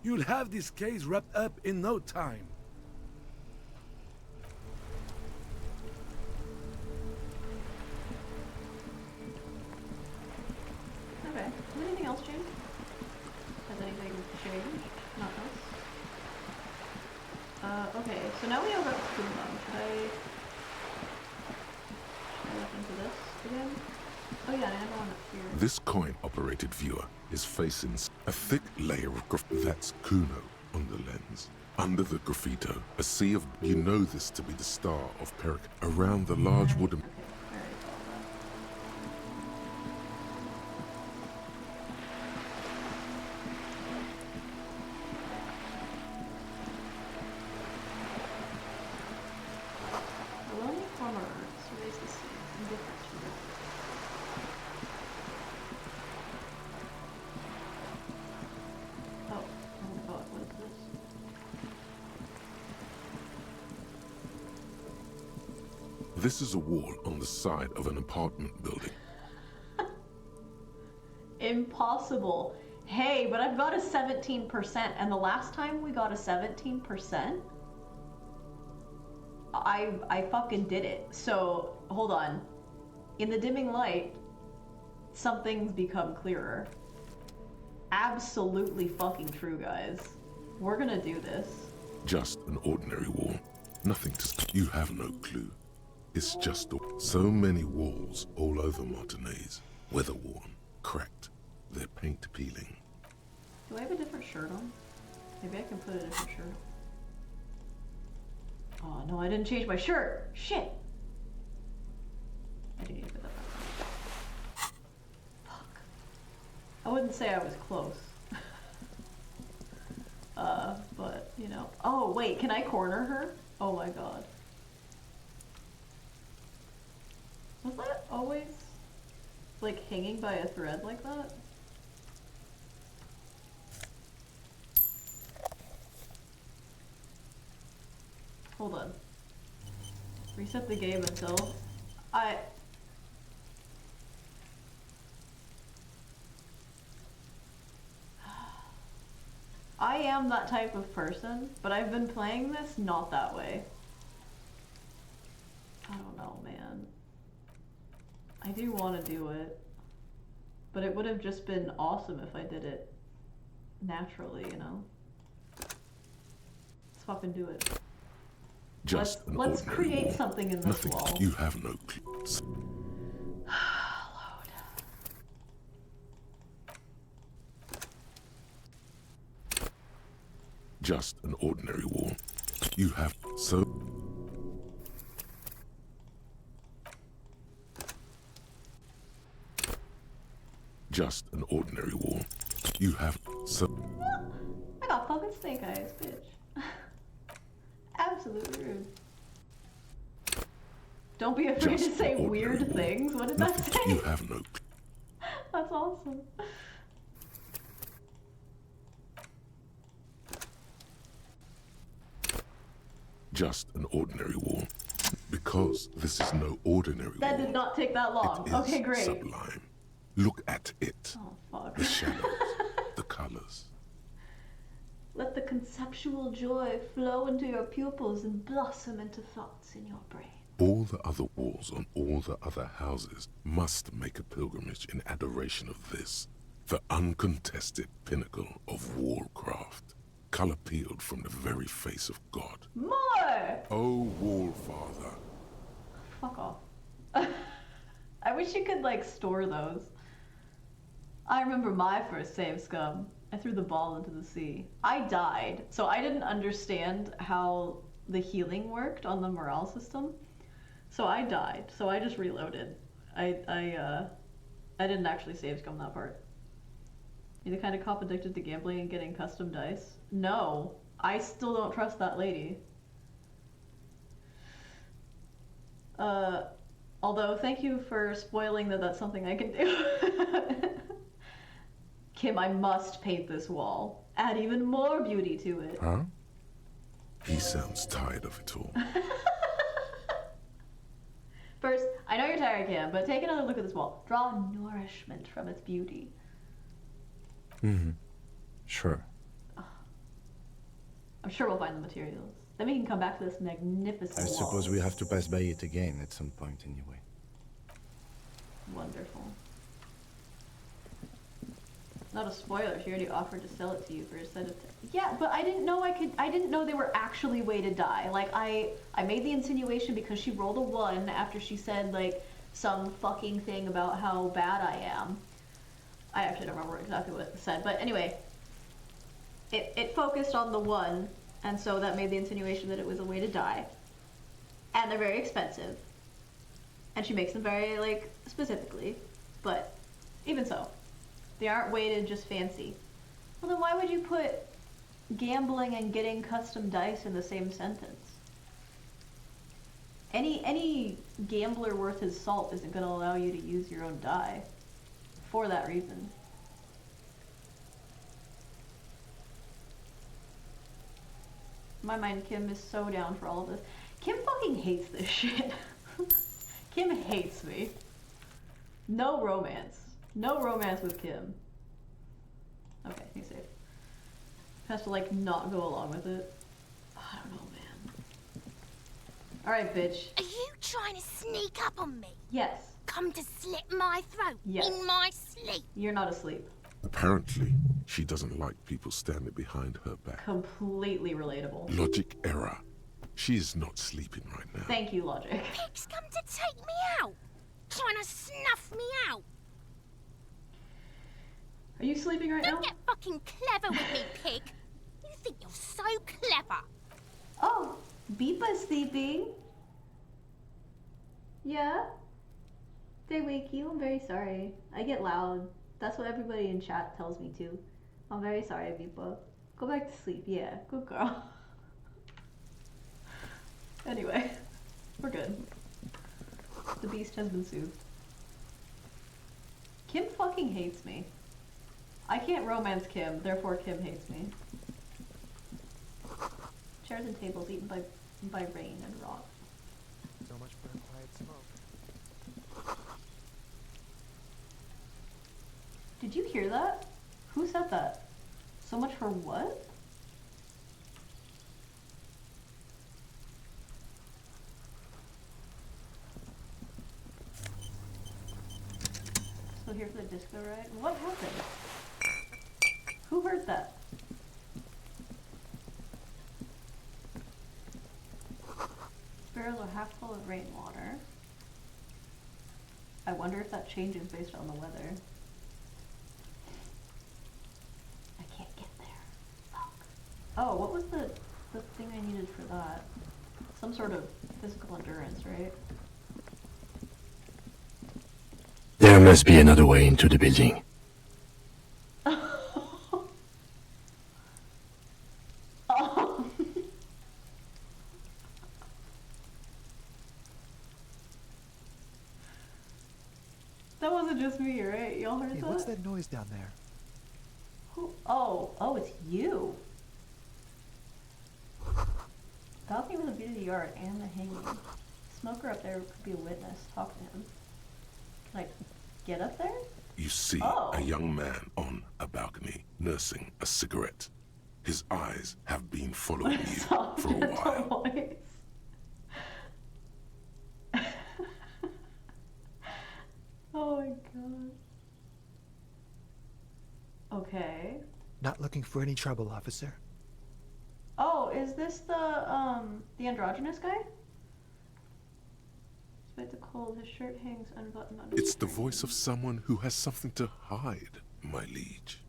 You'll have this case wrapped up in no time. Okay. Is anything else changed? Has anything changed? Not else? Okay, so now we have a Kumam. Should I look into this again? Oh yeah, I have one up here. This coin-operated viewer is facing a thick layer of that's Kuno on the lens. Under the graffito, a sea of... You know this to be the star of Peric. Around the large wooden... This is a wall on the side of an apartment building. Impossible. Hey, but I've got a 17%, and the last time we got a 17%, I fucking did it. So, hold on. In the dimming light, something's become clearer. Absolutely fucking true, guys. We're gonna do this. Just an ordinary wall. Nothing to... You have no clue. It's just so many walls all over Martinez. Weather-worn, cracked, their paint peeling. Do I have a different shirt on? Maybe I can put a different shirt on. Oh no, I didn't change my shirt! Shit! I do need to put that back on. Fuck. I wouldn't say I was close. But, you know. Oh, wait, can I corner her? Oh my god. Was that always, like, hanging by a thread like that? Hold on. Reset the game until I am that type of person, but I've been playing this not that way. I don't know, man. I do want to do it, but it would have just been awesome if I did it naturally, you know? Let's fucking do it. Just Let's create wall. something in this Nothing. wall. You have no clue. Just an ordinary wall. You have so... Just an ordinary wall. You have so... I got fucking snake eyes, bitch. Absolutely rude. Don't be afraid to say weird things. What did that say? You have no... That's awesome. Just an ordinary wall. Because this is no ordinary That wall. did not take that long. It is Okay, great. sublime. Look at it. Oh, fuck. The shadows, the colors. Let the conceptual joy flow into your pupils and blossom into thoughts in your brain. All the other walls on all the other houses must make a pilgrimage in adoration of this, the uncontested pinnacle of wallcraft, color peeled from the very face of God. More! Oh, Wallfather. Fuck off. I wish you could, like, store those. I remember my first save scum. I threw the ball into the sea. I died, so I didn't understand how the healing worked on the morale system. So I died, so I just reloaded. I didn't actually save scum that part. You're the kind of cop addicted to gambling and getting custom dice? No, I still don't trust that lady. Although, thank you for spoiling that that's something I can do. Kim, I must paint this wall. Add even more beauty to it. Huh? He sounds tired of it all. First, I know you're tired, Kim, but take another look at this wall. Draw nourishment from its beauty. Mm-hmm. Sure. I'm sure we'll find the materials. Then we can come back to this magnificent I wall. suppose we have to pass by it again at some point anyway. Wonderful. Not a spoiler, she already offered to sell it to you for a set of... Yeah, but I didn't know I didn't know they were actually weighted die. Like, I made the insinuation because she rolled a 1 after she said, like, some fucking thing about how bad I am. I actually don't remember exactly what it said, but anyway. It focused on the 1, and so that made the insinuation that it was a weighted die. And they're very expensive. And she makes them very, like, specifically. But, even so. They aren't weighted, just fancy. Well, then why would you put gambling and getting custom dice in the same sentence? Any gambler worth his salt isn't going to allow you to use your own die. For that reason. In my mind, Kim is so down for all of this. Kim fucking hates this shit. Kim hates me. No romance. No romance with Kim. Okay, he's safe. Has to, like, not go along with it. I don't know, man. Alright, bitch. Are you trying to sneak up on me? Yes. Come to slit my throat Yes. in my sleep? You're not asleep. Apparently, she doesn't like people standing behind her back. Completely relatable. Logic error. She is not sleeping right now. Thank you, Logic. Pig's come to take me out. Trying to snuff me out. Are you sleeping right now? Don't get fucking clever with me, pig. You think you're so clever. Oh, Beepa's sleeping. Yeah? Did I wake you? I'm very sorry. I get loud. That's what everybody in chat tells me too. I'm very sorry, Beepa. Go back to sleep. Yeah, good girl. Anyway, we're good. The beast has been soothed. Kim fucking hates me. I can't romance Kim, therefore Kim hates me. Chairs and tables eaten by rain and rot. So much for a quiet smoke. Did you hear that? Who said that? So much for what? Still here for the disco ride? What happened? Who heard that? Barrels are half full of rainwater. I wonder if that changes based on the weather. I can't get there. Fuck. Oh, what was the thing I needed for that? Some sort of physical endurance, right? There must be another way into the building. Oh. That wasn't just me, right? Y'all heard Hey, that? what's that noise down there? Who? Oh, it's you. Balcony with a view to the yard and the hanging. Smoker up there could be a witness. Talk to him. Can I get up there? You see a young man on a balcony nursing a cigarette. His eyes have been following you for a while. Oh my god. Okay. Not looking for any trouble, officer. Oh, is this the androgynous guy? Despite the cold, his shirt hangs unbuttoned under It's the voice of someone who has something to hide, my liege.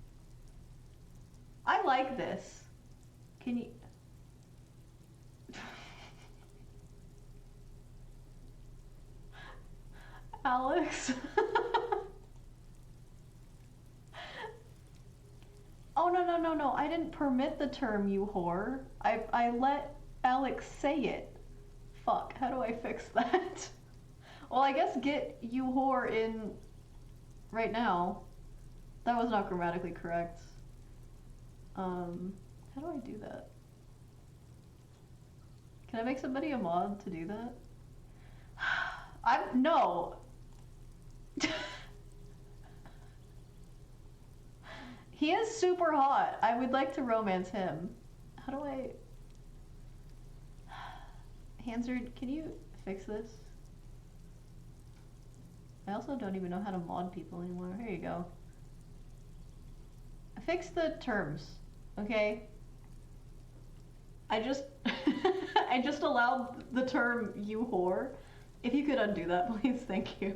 I like this. Can you... Alex? Oh, no. I didn't permit the term, you whore. I let Alex say it. Fuck, how do I fix that? Well, I guess get you whore in right now. That was not grammatically correct. How do I do that? Can I make somebody a mod to do that? No. He is super hot. I would like to romance him. How do I... Hansard, can you fix this? I also don't even know how to mod people anymore. Here you go. Fix the terms, okay? I just I just allowed the term you whore. If you could undo that, please, thank you.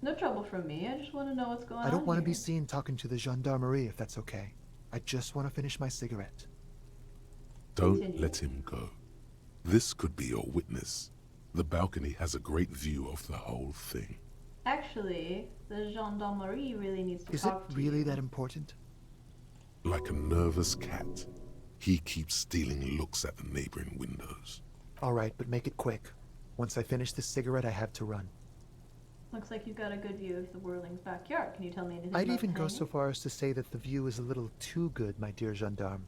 No trouble from me. I just want to know what's going on. I don't want to be here. seen talking to the gendarmerie if that's okay. I just want to finish my cigarette. Don't let him go. This could be your witness. The balcony has a great view of the whole thing. Actually, the gendarmerie really needs to Is it talk to really you. that important? Like a nervous cat, he keeps stealing looks at the neighboring windows. All right, but make it quick. Once I finish this cigarette, I have to run. Looks like you've got a good view of the Whirling's backyard. Can you tell me anything I'd about even go hanging? so far as to say that the view is a little too good, my dear gendarme.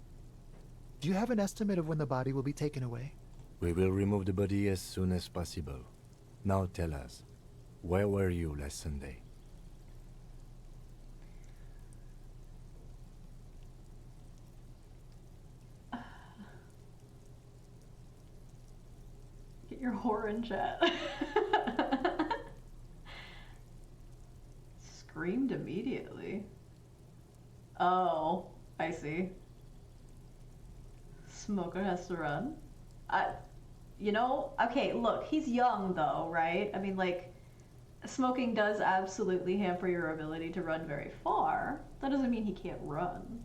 Do you have an estimate of when the body will be taken away? We will remove the body as soon as possible. Now tell us, where were you last Sunday? Get your whore in chat. Screamed immediately. Oh, I see. Smoker has to run. You know, okay, look, he's young though, right? I mean, like, smoking does absolutely hamper your ability to run very far. That doesn't mean he can't run.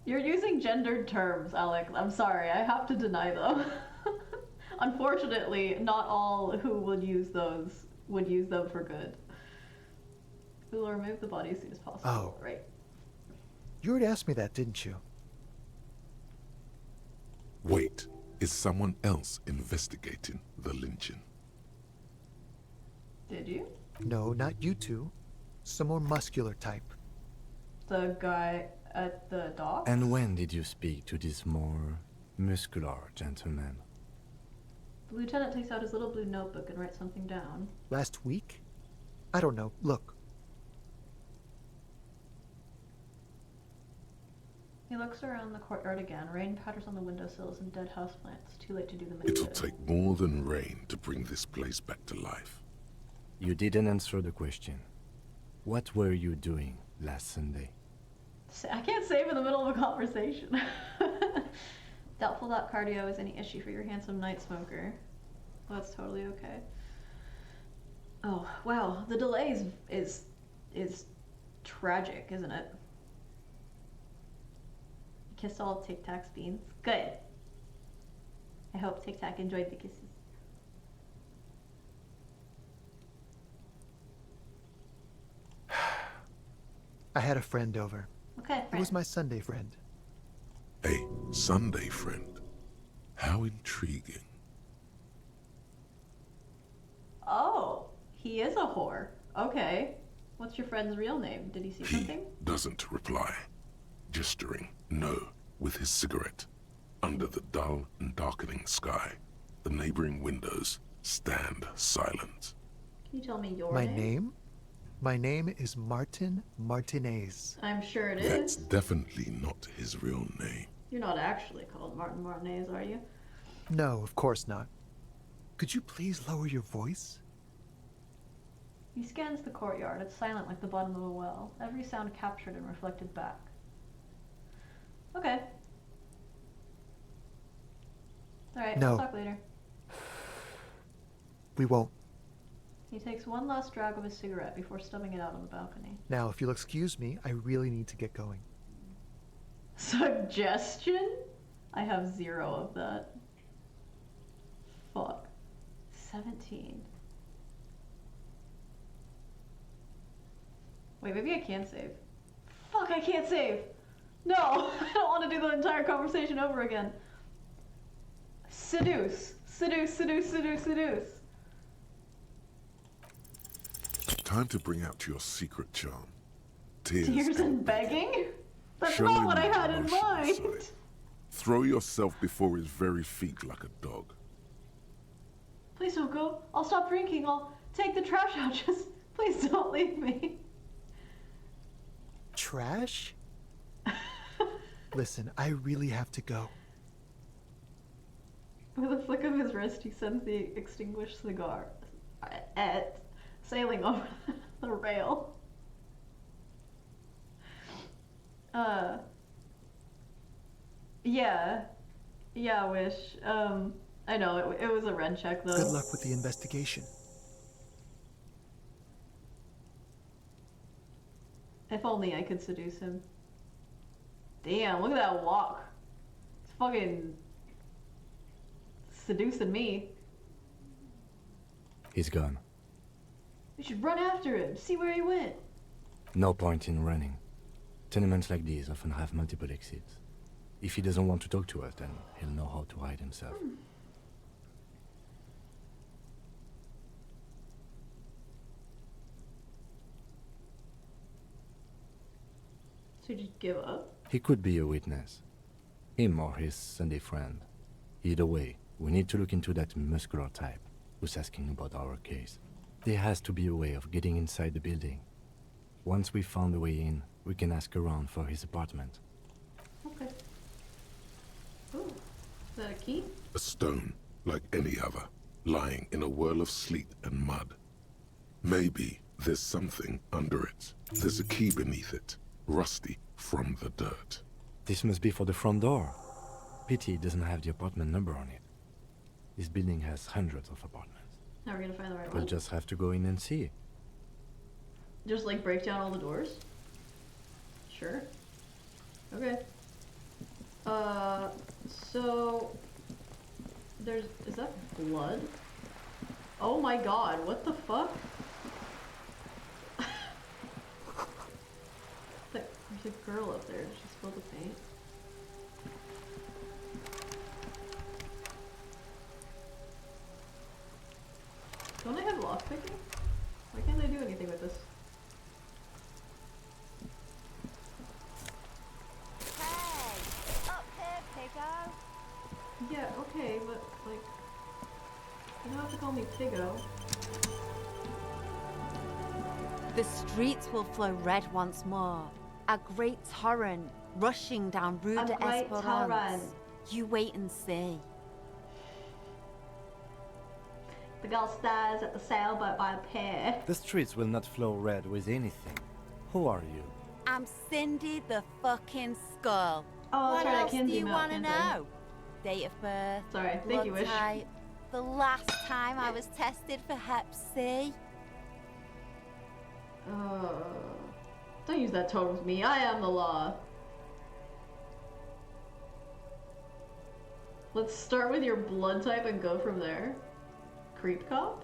You're using gendered terms, Alec. I'm sorry, I have to deny them. Unfortunately, not all who would use those would use them for good. We will remove the body as soon as possible. Oh. Right. You already asked me that, didn't you? Wait, is someone else investigating the lynching? Did you? No, not you two. Some more muscular type. The guy at the dock? And when did you speak to this more muscular gentleman? The lieutenant takes out his little blue notebook and writes something down. Last week? I don't know. Look. He looks around the courtyard again. Rain patters on the windowsills and dead houseplants. Too late to do them It'll good. take more than rain to bring this place back to life. You didn't answer the question. What were you doing last Sunday? I can't save in the middle of a conversation. Doubtful that cardio is any issue for your handsome night smoker. Well, that's totally okay. Oh, wow. The delay is tragic, isn't it? You kissed all of Tic Tac's beans. Good. I hope Tic Tac enjoyed the kisses. I had a friend over. Okay, It was my Sunday friend. A Sunday friend. How intriguing. Oh, he is a whore. Okay. What's your friend's real name? Did he see something? Doesn't reply. Gesturing no with his cigarette. Under the dull and darkening sky, the neighboring windows stand silent. Can you tell me your My name? My name is Martin Martinez. I'm sure it That's is. definitely not his real name. You're not actually called Martin Martinez, are you? No, of course not. Could you please lower your voice? He scans the courtyard. It's silent like the bottom of a well. Every sound captured and reflected back. Okay. Alright, No. we'll talk later. We won't. He takes one last drag of his cigarette before stubbing it out on the balcony. Now, if you'll excuse me, I really need to get going. Suggestion? I have 0 of that. Fuck. 17. Wait, maybe I can save. Fuck, I can't save! No! I don't want to do the entire conversation over again. Seduce. Seduce, seduce, seduce, seduce. Time to bring out your secret charm. Tears, Tears and begging? That's Show not him what I the had in emotion mind. inside. Throw yourself before his very feet like a dog. Please don't go. I'll stop drinking. I'll take the trash out. Just please don't leave me. Trash? Listen, I really have to go. With a flick of his wrist, he sends the extinguished cigar sailing over the rail. Yeah. Yeah, Wish. I know, it was a Ren check, though. Good luck with the investigation. If only I could seduce him. Damn, look at that walk. It's fucking seducing me. He's gone. We should run after him, see where he went. No point in running. Tenements like these often have multiple exits. If he doesn't want to talk to us, then he'll know how to hide himself. So just give up? He could be a witness. Him or his Sunday friend. Either way, we need to look into that muscular type who's asking about our case. There has to be a way of getting inside the building. Once we've found the way in, we can ask around for his apartment. Okay. Ooh, is that a key? A stone, like any other, lying in a whirl of sleet and mud. Maybe there's something under it. There's a key beneath it, rusty from the dirt. This must be for the front door. Pity it doesn't have the apartment number on it. This building has hundreds of apartments. Now we're gonna find the right We'll one. just have to go in and see. Just like break down all the doors? Sure. Okay. So is that blood? Oh my god, what the fuck? There's a girl up there. Did she spill the paint? Don't I have lockpicking? Why can't I do anything with this? Hey, up here, Piggo. Yeah, okay, but like, you don't have to call me Piggo. The streets will flow red once more. A great torrent rushing down Rue A de great Esperance. torrent. You wait and see. The girl stares at the sailboat by a pier. The streets will not flow red with anything. Who are you? I'm Cindy the fucking Skull. Oh, that's what right, I else can do do you that, want to can't I? know? Date of birth. Sorry, thank blood you, Wish. type, the last time I was tested for Hep C. Don't use that tone with me. I am the law. Let's start with your blood type and go from there. Creep cop?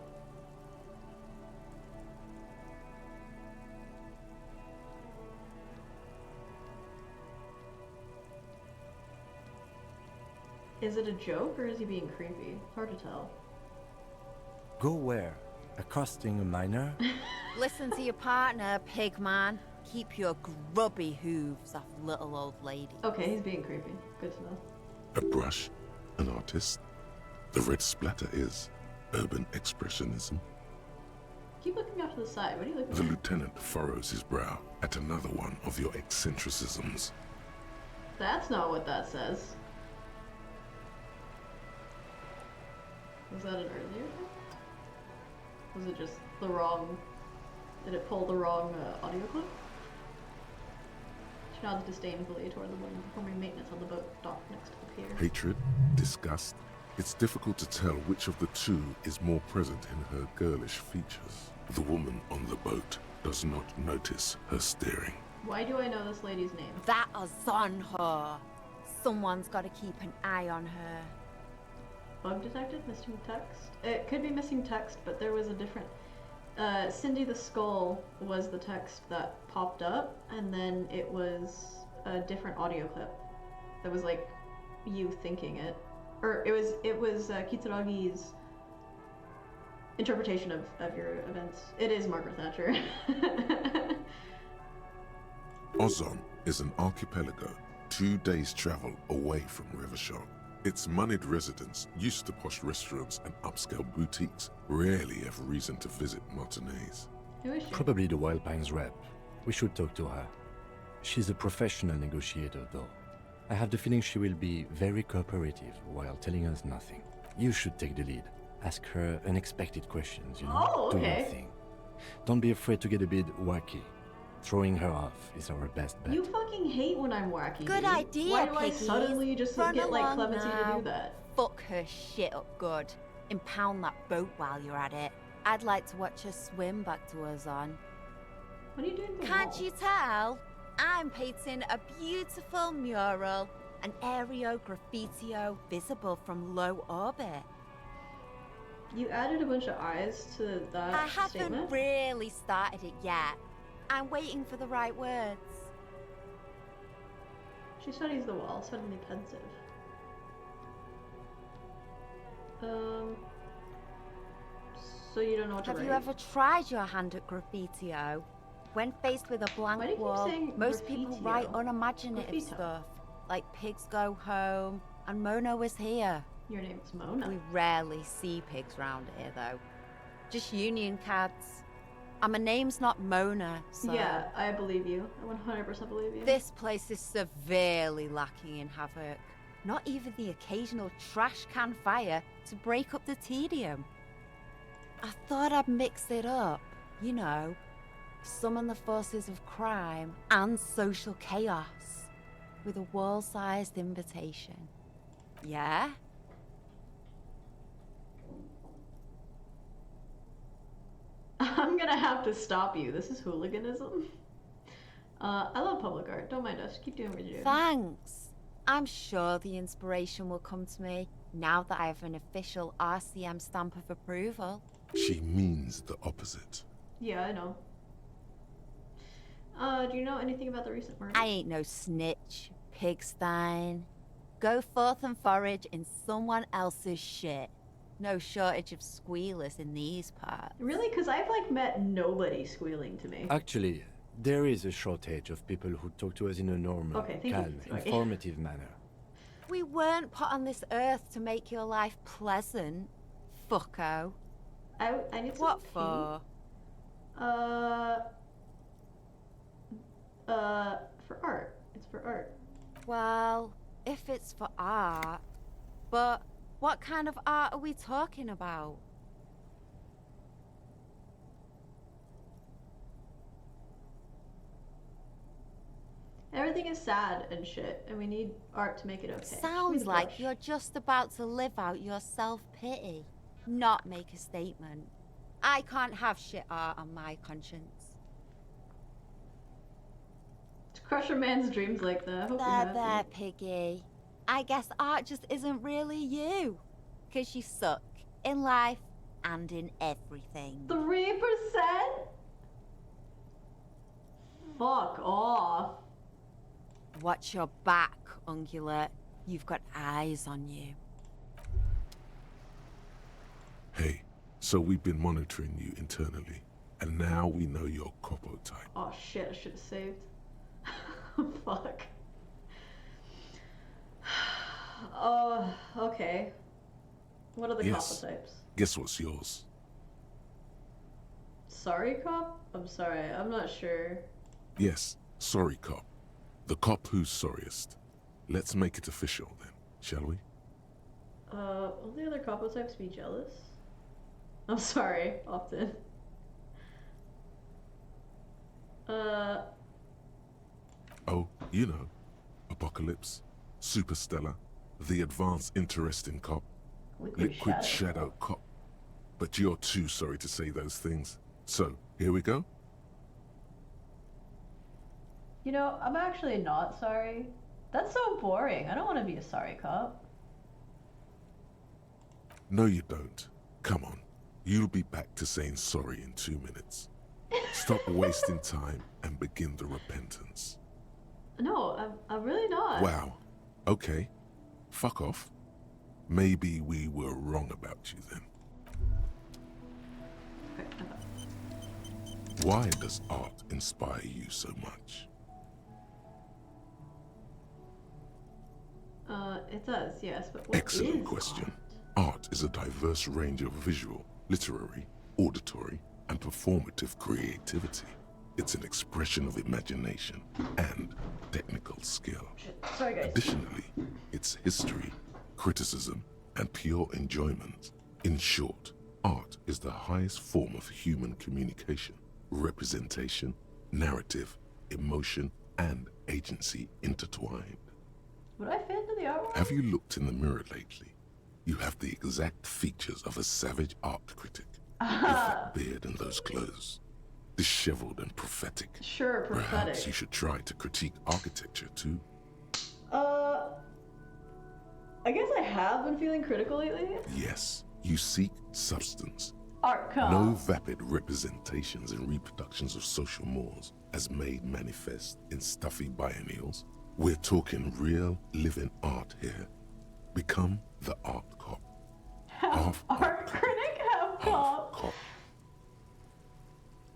Is it a joke or is he being creepy? Hard to tell. Go where? Accosting a minor? Listen to your partner, pigman. Keep your grubby hooves off little old ladies. Okay, he's being creepy. Good to know. A brush, an artist. The red splatter is urban expressionism. Keep looking off to the side. What are you looking The at? lieutenant furrows his brow at another one of your eccentricisms. That's not what that says. Was that an earlier thing? Was it just the wrong... Did it pull the wrong audio clip? She nods disdainfully toward the woman performing maintenance on the boat docked next to the pier. Hatred, disgust. It's difficult to tell which of the two is more present in her girlish features. The woman on the boat does not notice her staring. Why do I know this lady's name? That is on her. Someone's got to keep an eye on her. Bug detected? Missing text? It could be missing text, but there was a different... Cindy the Skull was the text that popped up, and then it was a different audio clip. That was like you thinking it. Or it was Kitaragi's interpretation of your events. It is Margaret Thatcher. Ozon is an archipelago 2 days' travel away from Rivershaw. Its moneyed residents, used to posh restaurants and upscale boutiques, rarely have reason to visit Martinez. Who is she? Probably the Wild Pines rep. We should talk to her. She's a professional negotiator, though. I have the feeling she will be very cooperative while telling us nothing. You should take the lead. Ask her unexpected questions, you know? Oh, Do your okay. thing. Don't be afraid to get a bit wacky. Throwing her off is our best bet. You fucking hate when I'm wacky. Good dude. idea, Why do I Piggy. suddenly just Run get like along Clementine now. to do that? Fuck her shit up good. Impound that boat while you're at it. I'd like to watch her swim back to Ozon. What are you doing? Can't you tell? I'm painting a beautiful mural, an aereo graffitio visible from low orbit. You added a bunch of eyes to that I haven't statement? really started it yet. I'm waiting for the right words. She studies the wall, suddenly pensive. So you don't know what to Have write? you ever tried your hand at graffitio? When faced with a Why do you blank keep wall, saying most people graffitio? write unimaginative Graffito. stuff, like pigs go home, and Mona was here. Your name's Mona. We rarely see pigs round here, though. Just union cats. And my name's not Mona, so... Yeah, I believe you. I 100% believe you. This place is severely lacking in havoc. Not even the occasional trash can fire to break up the tedium. I thought I'd mix it up, you know, summon the forces of crime and social chaos with a wall-sized invitation. Yeah? I'm gonna have to stop you. This is hooliganism. I love public art. Don't mind us. Keep doing what you're doing. Thanks. I'm sure the inspiration will come to me now that I have an official RCM stamp of approval. She means the opposite. Yeah, I know. Do you know anything about the recent murder? I ain't no snitch, pigstein. Go forth and forage in someone else's shit. No shortage of squealers in these parts. Really? Because I've like met nobody squealing to me. Actually, there is a shortage of people who talk to us in a normal, Okay, thank you. calm, Sorry. informative manner. We weren't put on this earth to make your life pleasant, fucko. I need some What tea. for? For art. It's for art. Well, if it's for art, but what kind of art are we talking about? Everything is sad and shit, and we need art to make it okay. Give me Sounds the like brush. you're just about to live out your self-pity, not make a statement. I can't have shit art on my conscience. To crush a man's dreams like that. I hope you're There, happy. Piggy. I guess art just isn't really you. 'Cause you suck in life and in everything. 3%? Fuck off. Watch your back, Ungulate. You've got eyes on you. Hey, so we've been monitoring you internally, and now we know your Copo type. Oh shit, I should have saved. Fuck. Oh, okay. What are the Yes. Copo types? Guess what's yours? Sorry, cop? I'm sorry, I'm not sure. Yes, sorry cop. The cop who's sorriest. Let's make it official then, shall we? Will the other Copo types be jealous? I'm sorry, often. Oh, you know. Apocalypse, Superstellar, the advanced interesting cop, Liquid Shadow cop. But you're too sorry to say those things. So, here we go? You know, I'm actually not sorry. That's so boring. I don't want to be a sorry cop. No, you don't. Come on. You'll be back to saying sorry in 2 minutes. Stop wasting time and begin the repentance. No, I'm really not. Wow. Okay. Fuck off. Maybe we were wrong about you then. Why does art inspire you so much? It does, yes, but what Excellent is question. Art is a diverse range of visual, literary, auditory, and performative creativity. It's an expression of imagination and technical skill. Sorry, guys. Additionally, it's history, criticism, and pure enjoyment. In short, art is the highest form of human communication, representation, narrative, emotion, and agency intertwined. Would I fit into the art world? Have you looked in the mirror lately? You have the exact features of a savage art critic. With that beard and those clothes. Disheveled and prophetic. Sure, prophetic. Perhaps you should try to critique architecture too. I guess I have been feeling critical lately. Yes, you seek substance. Art cop. No vapid representations and reproductions of social mores as made manifest in stuffy biennials. We're talking real, living art here. Become the art cop. Half art critic, half cop.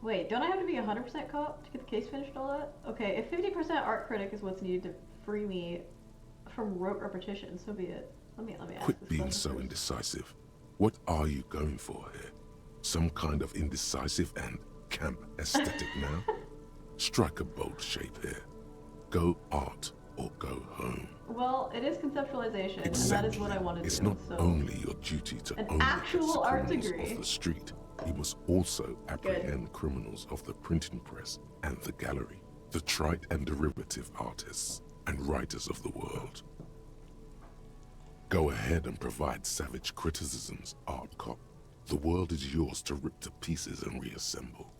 Wait, don't I have to be 100% cop to get the case finished and all that? Okay, if 50% art critic is what's needed to free me from rote repetition, so be it. Let me ask Quit this being question so first. indecisive. What are you going for here? Some kind of indecisive and camp aesthetic now? Strike a bold shape here. Go art or go home. Well, it is conceptualization, Exactly. and that is what I want to It's do. not so. only your duty to An only actual catch art criminals degree. off the street. You must also apprehend criminals of the printing press and the gallery, the trite and derivative artists and writers of the world. Go ahead and provide savage criticisms, art cop. The world is yours to rip to pieces and reassemble.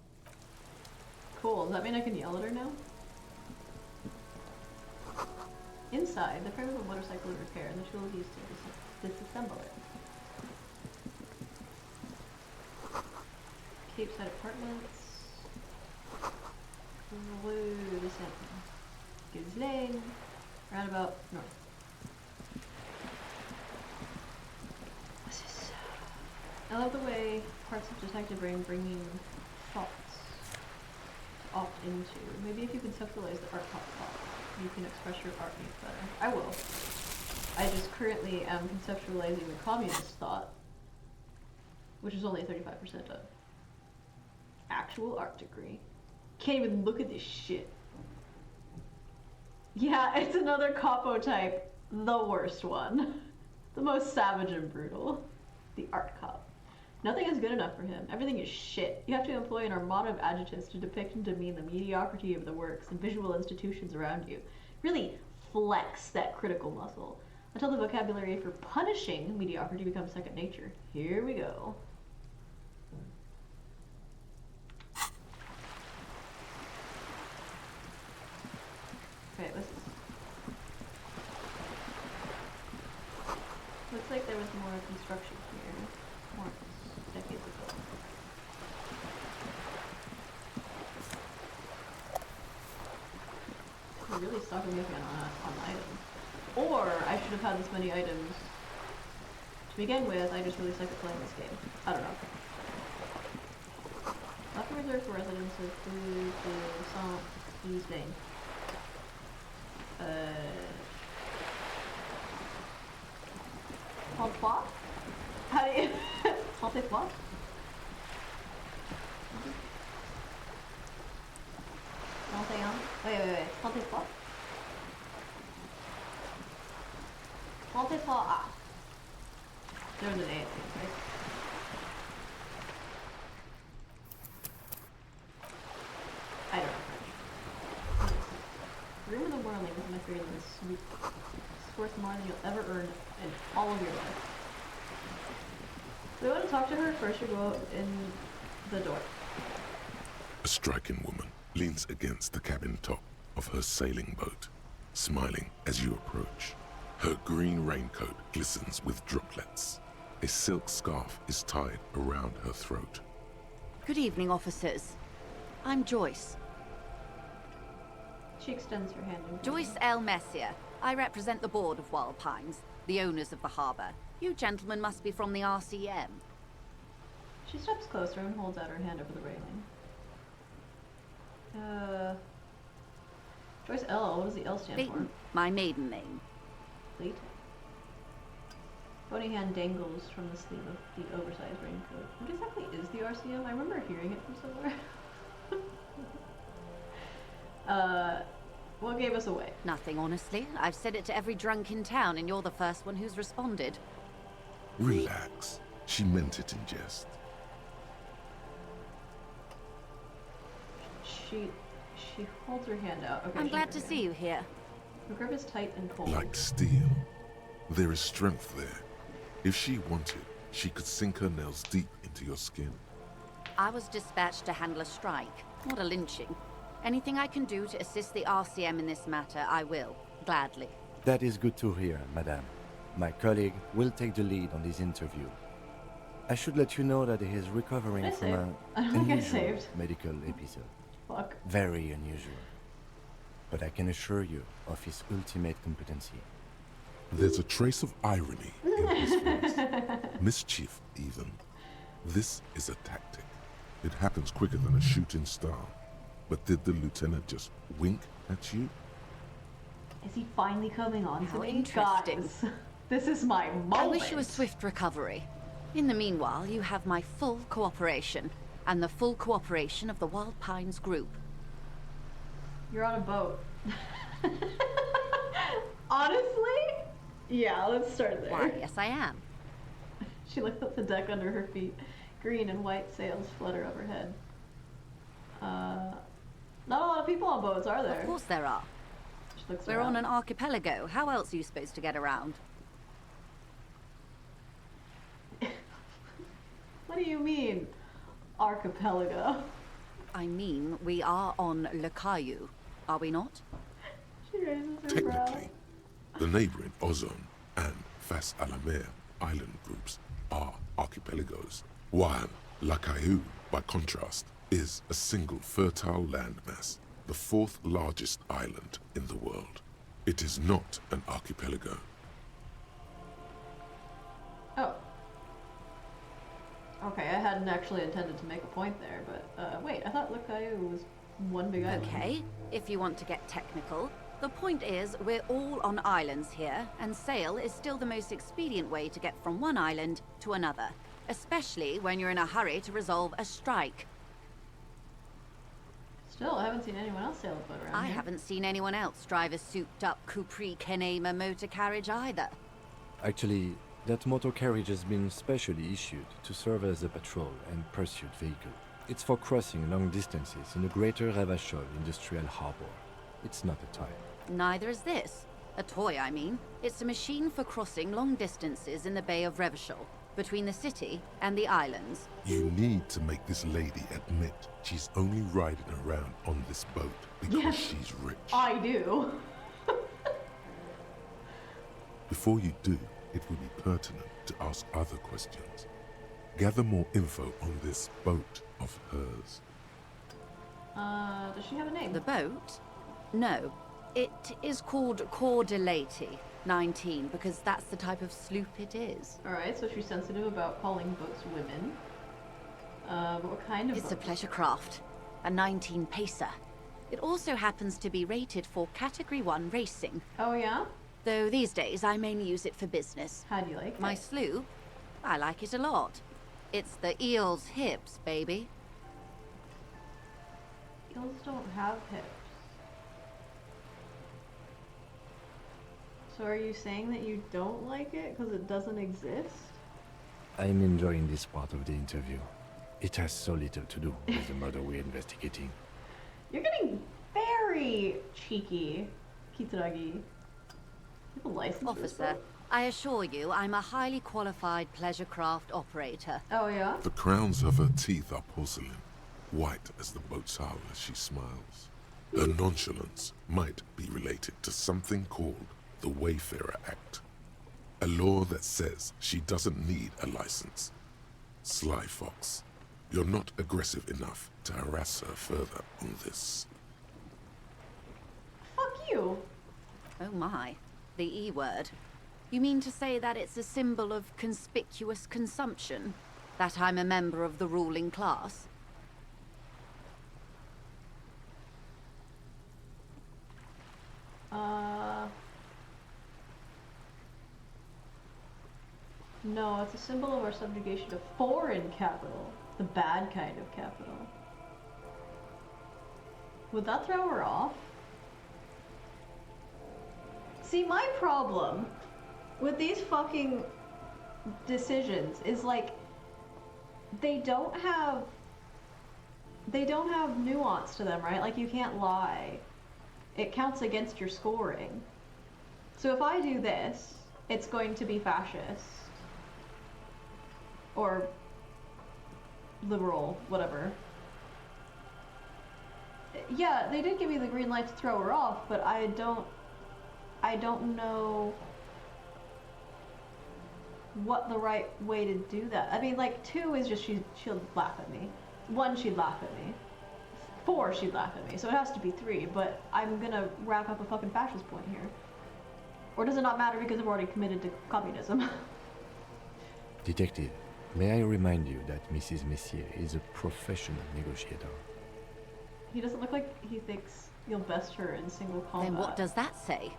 Cool. Does that mean I can yell at her now? Inside, the frame of a motorcycle is repaired, and the tool is used to disassemble it. Cape Side Apartments. Blue Descent. Gibbs Lane. Roundabout north. I love the way parts of Detective Brain bringing thoughts to opt into. Maybe if you conceptualize the art pop, you can express your art needs better. I will. I just currently am conceptualizing the communist thought, which is only 35% of. Actual art degree. Can't even look at this shit. Yeah, it's another capo type. The worst one. The most savage and brutal. The art cop. Nothing is good enough for him. Everything is shit. You have to employ an armada of adjectives to depict and demean the mediocrity of the works and visual institutions around you. Really flex that critical muscle until the vocabulary for punishing mediocrity becomes second nature. Here we go. Okay, this is... Looks like there was more construction here. More decades ago. We're really stocking up on items. Or I should have had this many items to begin with. I just really suck at playing this game. I don't know. Left reserved for residents of Saint Lane. Trente-trois? How do you... 33? Wait. 33? 33 A. There's an A, right? I don't know French. Room in the Whirling is my favorite in this swoop. It's worth more than you'll ever earn in all of your life. So we want to talk to her first. You go in the door. A striking woman leans against the cabin top of her sailing boat, smiling as you approach. Her green raincoat glistens with droplets. A silk scarf is tied around her throat. Good evening, officers. I'm Joyce. She extends her hand. Joyce L. Messier. I represent the board of Wild Pines, the owners of the harbor. You gentlemen must be from the RCM. She steps closer and holds out her hand over the railing. Joyce L. What does the L stand Leighton, my maiden name. for? Leighton. Bony hand dangles from the sleeve of the oversized raincoat. What exactly is the RCM? I remember hearing it from somewhere. What gave us away? Nothing, honestly. I've said it to every drunk in town, and you're the first one who's responded. Relax. She meant it in jest. She holds her hand out. Okay, I'm glad to see you here. Her grip is tight and cold. Like steel. There is strength there. If she wanted, she could sink her nails deep into your skin. I was dispatched to handle a strike, not a lynching. Anything I can do to assist the RCM in this matter, I will. Gladly. That is good to hear, madame. My colleague will take the lead on this interview. I should let you know that he is recovering from an unusual medical episode. Fuck. Very unusual. But I can assure you of his ultimate competency. There's a trace of irony in his voice. Mischief, even. This is a tactic. It happens quicker than a shooting star. But did the lieutenant just wink at you? Is he finally coming on to How me? interesting. Guys, this is my moment. I wish you a swift recovery. In the meanwhile, you have my full cooperation, and the full cooperation of the Wild Pines group. You're on a boat. Honestly? Yeah, let's start there. Why, yes I am. She looks at the deck under her feet. Green and white sails flutter overhead. Not a lot of people on boats, are there? Of course there are. She looks We're around. on an archipelago. How else are you supposed to get around? What do you mean, archipelago? I mean, we are on Le Caillou, are we not? She raises her brow. Technically, the neighboring Ozone and Fas a la Mer island groups are archipelagos, while La Caillou, by contrast, is a single fertile landmass, the fourth largest island in the world. It is not an archipelago. Oh. Okay, I hadn't actually intended to make a point there, but wait, I thought Le Caillou was one big island. Okay, if you want to get technical, the point is we're all on islands here, and sail is still the most expedient way to get from one island to another, especially when you're in a hurry to resolve a strike. Still, I haven't seen anyone else sail a boat around I here. haven't seen anyone else drive a souped-up Capri Kenema motor carriage either. Actually, that motor carriage has been specially issued to serve as a patrol and pursuit vehicle. It's for crossing long distances in the greater Ravachol industrial harbor. It's not a toy. Neither is this. A toy, I mean. It's a machine for crossing long distances in the Bay of Revachol, between the city and the islands. You need to make this lady admit she's only riding around on this boat because she's rich. I do. Before you do, it will be pertinent to ask other questions. Gather more info on this boat of hers. Does she have a name? The boat? No. It is called Cordelati 19 because that's the type of sloop it is. Alright, so she's sensitive about calling boats women. But what kind of It's boat? a pleasure craft. A 19 pacer. It also happens to be rated for Category 1 racing. Oh yeah? Though these days I mainly use it for business. How do you like My it? sloop? I like it a lot. It's the eel's hips, baby. Eels don't have hips. So are you saying that you don't like it because it doesn't exist? I'm enjoying this part of the interview. It has so little to do with the murder we're investigating. You're getting very cheeky, Kitaragi. You have a license for this Officer, boat? I assure you I'm a highly qualified pleasure craft operator. Oh yeah? The crowns of her teeth are porcelain, white as the boat's hull as she smiles. Her nonchalance might be related to something called the Wayfarer Act, a law that says she doesn't need a license. Sly Fox, you're not aggressive enough to harass her further on this. Fuck you. Oh my, the E word. You mean to say that it's a symbol of conspicuous consumption? That I'm a member of the ruling class? No, it's a symbol of our subjugation to foreign capital. The bad kind of capital. Would that throw her off? See, my problem with these fucking decisions is like they don't have nuance to them, right? Like you can't lie. It counts against your scoring. So if I do this, it's going to be fascist or liberal, whatever. Yeah, they did give me the green light to throw her off, but I don't know what the right way to do that. I mean, like, 2 is just she'll laugh at me. 1, she'd laugh at me. 4, she'd laugh at me. So it has to be 3, but I'm gonna rack up a fucking fascist point here. Or does it not matter because I've already committed to communism? Detective, may I remind you that Mrs. Messier is a professional negotiator. He doesn't look like he thinks you'll best her in single combat. Then what does that say?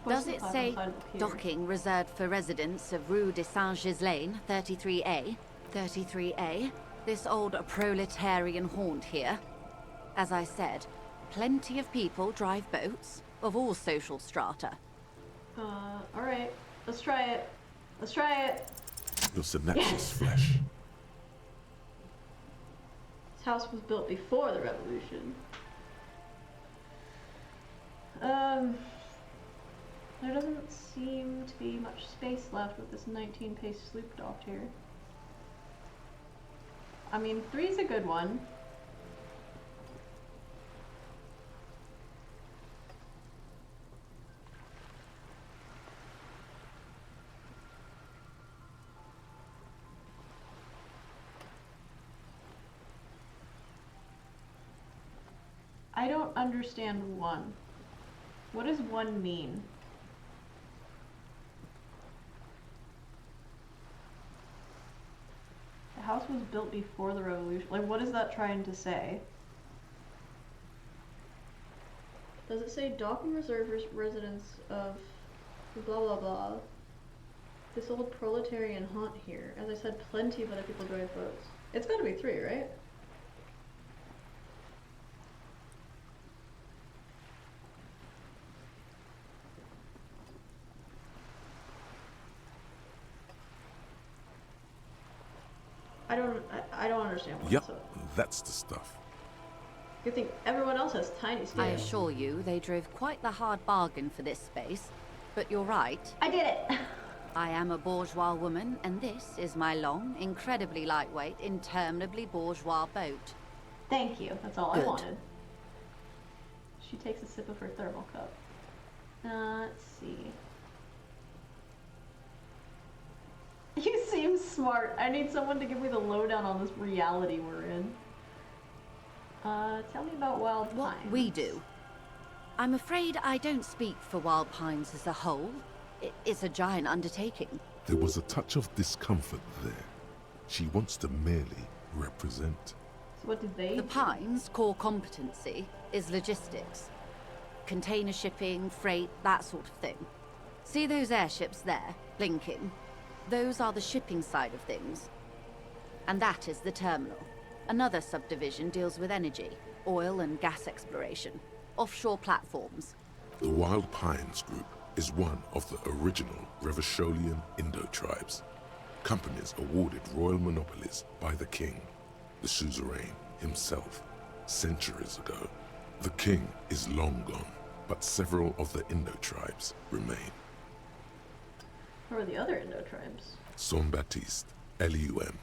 Does it say docking reserved for residents of Rue de Saint-Ghislain, 33A? 33A? This old proletarian haunt here. As I said, plenty of people drive boats, of all social strata. Alright. Let's try it. Let's try it. Your synapses flesh. This house was built before the revolution. There doesn't seem to be much space left with this 19-pace sloop docked here. I mean, 3's a good one. I don't understand 1. What does 1 mean? The house was built before the revolution. Like, what is that trying to say? Does it say docking reservers residents of blah blah blah? This old proletarian haunt here. As I said, plenty of other people drive boats. It's gotta be 3, right? I don't understand what Yep, that's the stuff. You think everyone else has tiny scale. I assure you, they drove quite the hard bargain for this space. But you're right. I did it! I am a bourgeois woman, and this is my long, incredibly lightweight, interminably bourgeois boat. Thank you. That's all Good. I wanted. She takes a sip of her thermal cup. Let's see. You seem smart. I need someone to give me the lowdown on this reality we're in. Tell me about Wild Pines. What we do. I'm afraid I don't speak for Wild Pines as a whole. It's a giant undertaking. There was a touch of discomfort there. She wants to merely represent. So what do they The do? Pines' core competency is logistics. Container shipping, freight, that sort of thing. See those airships there, blinking? Those are the shipping side of things. And that is the terminal. Another subdivision deals with energy, oil and gas exploration, offshore platforms. The Wild Pines Group is one of the original Revacholian Indo-tribes. Companies awarded royal monopolies by the king, the suzerain himself, centuries ago. The king is long gone, but several of the Indo-tribes remain. Who are the other Indo-tribes? Saint-Baptiste, Elysium,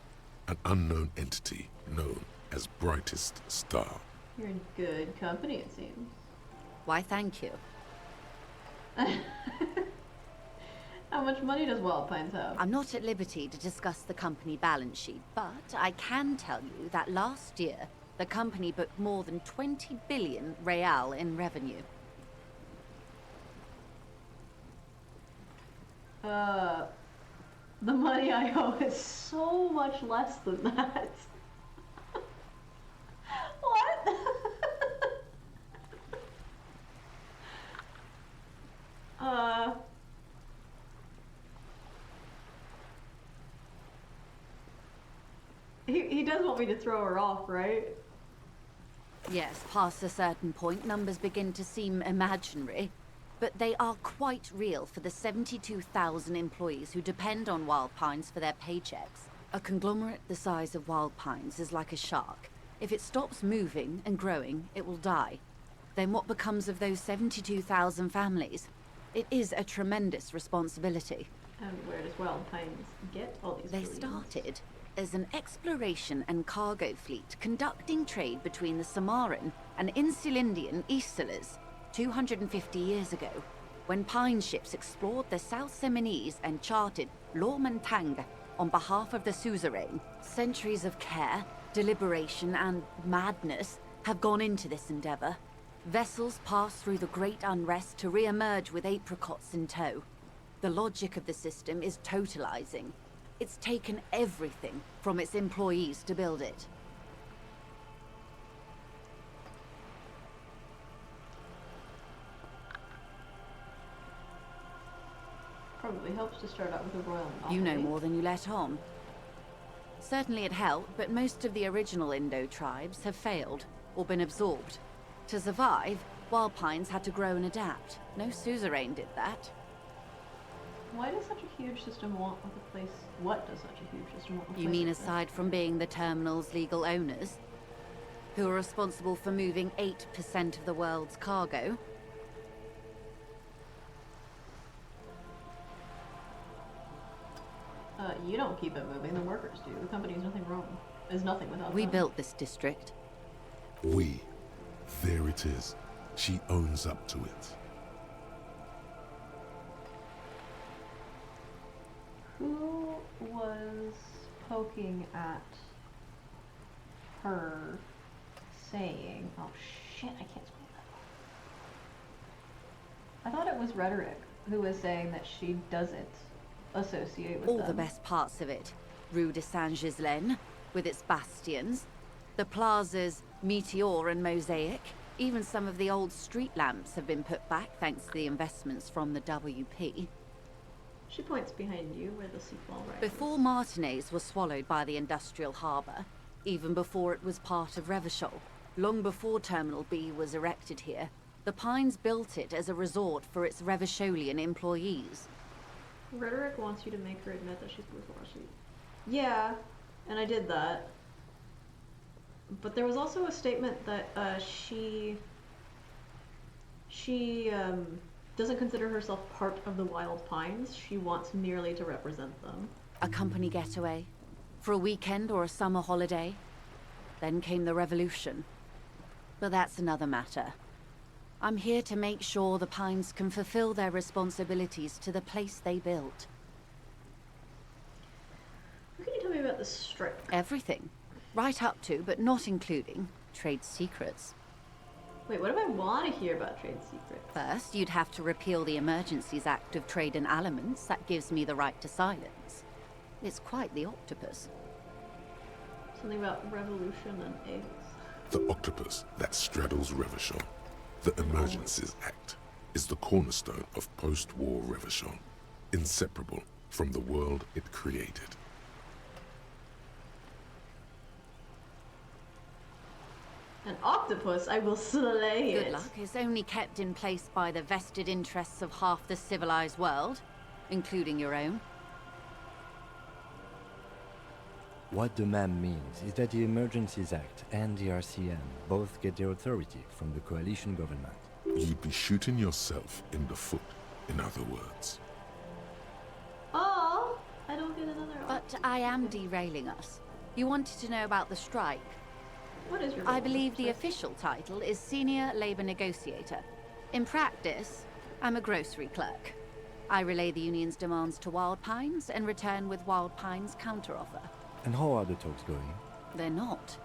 an unknown entity known as Brightest Star. You're in good company, it seems. Why, thank you. How much money does Wild Pines have? I'm not at liberty to discuss the company balance sheet, but I can tell you that last year, the company booked more than 20 billion real in revenue. The money I owe is so much less than that. What? He does want me to throw her off, right? Yes, past a certain point, numbers begin to seem imaginary. But they are quite real for the 72,000 employees who depend on Wild Pines for their paychecks. A conglomerate the size of Wild Pines is like a shark. If it stops moving and growing, it will die. Then what becomes of those 72,000 families? It is a tremendous responsibility. And where does Wild Pines get all these They billions? started as an exploration and cargo fleet conducting trade between the Samaran and Insulindian Isolas 250 years ago, when Pine ships explored the South Seminese and charted Lomantang on behalf of the suzerain. Centuries of care, deliberation, and madness have gone into this endeavor. Vessels pass through the Great Unrest to re-emerge with apricots in tow. The logic of the system is totalizing. It's taken everything from its employees to build it. Probably helps to start out with a royal monopoly. You know more than you let on. Certainly it helped, but most of the original Indo tribes have failed, or been absorbed. To survive, Wild Pines had to grow and adapt. No suzerain did that. Why does such a huge system want with a place? What does such a huge system want with a You place mean like this? aside from being the terminal's legal owners, who are responsible for moving 8% of the world's cargo? You don't keep it moving, the workers do. The company is nothing wrong. Is nothing without We them. built this district. We. There it is. She owns up to it. Who was poking at her saying, oh shit, I can't spell that. I thought it was Rhetoric who was saying that she doesn't associate with All them. the best parts of it. Rue de Saint-Ghislain, with its bastions, the plazas Meteor and Mosaic, even some of the old street lamps have been put back thanks to the investments from the WP. She points behind you where the sequel rises. Before Martinez was swallowed by the industrial harbour, even before it was part of Revachol, long before Terminal B was erected here, the Pines built it as a resort for its Revacholian employees. Rhetoric wants you to make her admit that she's bourgeoisie. Yeah, and I did that. But there was also a statement that she doesn't consider herself part of the Wild Pines. She wants merely to represent them. A company getaway, for a weekend or a summer holiday. Then came the revolution. But that's another matter. I'm here to make sure the Pines can fulfill their responsibilities to the place they built. What can you tell me about the strike? Everything. Right up to, but not including, trade secrets. Wait, what do I want to hear about trade secrets? First, you'd have to repeal the Emergencies Act of Trade in Aliments. That gives me the right to silence. It's quite the octopus. Something about revolution and eggs. The octopus that straddles Revachol, the Emergencies Act, is the cornerstone of post-war Revachol, inseparable from the world it created. An octopus? I will slay it. Good luck is only kept in place by the vested interests of half the civilized world, including your own. What the ma'am means is that the Emergencies Act and the RCM both get their authority from the coalition government. You'd be shooting yourself in the foot, in other words. Oh, I don't get another But I am derailing us. You wanted to know about the strike. What is your I role? believe the official title is Senior Labor Negotiator. In practice, I'm a grocery clerk. I relay the union's demands to Wild Pines and return with Wild Pines' counteroffer. And how are the talks going? They're not.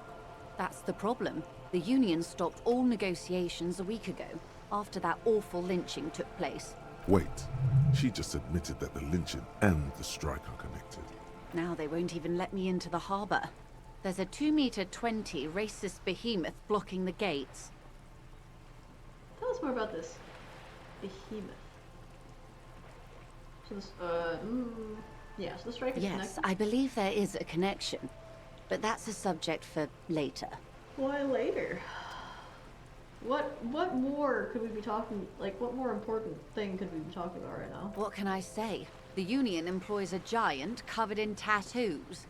That's the problem. The union stopped all negotiations a week ago, after that awful lynching took place. Wait, she just admitted that the lynching and the strike are connected. Now they won't even let me into the harbor. There's a 2-meter-20 racist behemoth blocking the gates. Tell us more about this behemoth. So this, yeah, so the strike is Yes, connected? I believe there is a connection, but that's a subject for later. Why later? What more could we be talking, like, what more important thing could we be talking about right now? What can I say? The union employs a giant covered in tattoos.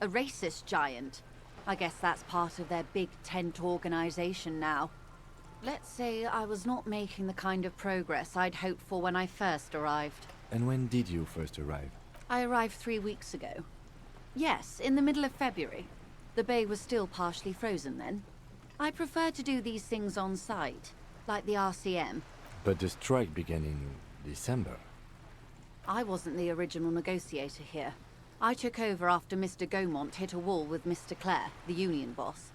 A racist giant. I guess that's part of their big tent organization now. Let's say I was not making the kind of progress I'd hoped for when I first arrived. And when did you first arrive? I arrived 3 weeks ago. Yes, in the middle of February. The bay was still partially frozen then. I prefer to do these things on site, like the RCM. But the strike began in December. I wasn't the original negotiator here. I took over after Mr. Gaumont hit a wall with Mr. Clare, the union boss.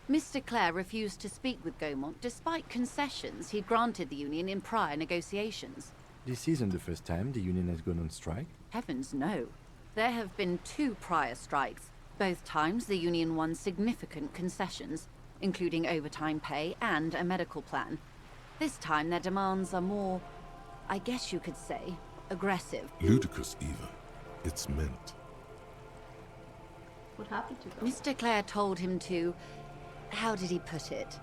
Mr. Clare refused to speak with Gaumont despite concessions he'd granted the union in prior negotiations. This isn't the first time the union has gone on strike? Heavens no. There have been 2 prior strikes. Both times the union won significant concessions, including overtime pay and a medical plan. This time their demands are more, I guess you could say, aggressive. Ludicrous even. It's meant. What happened to them? Mr. Clare told him to... how did he put it?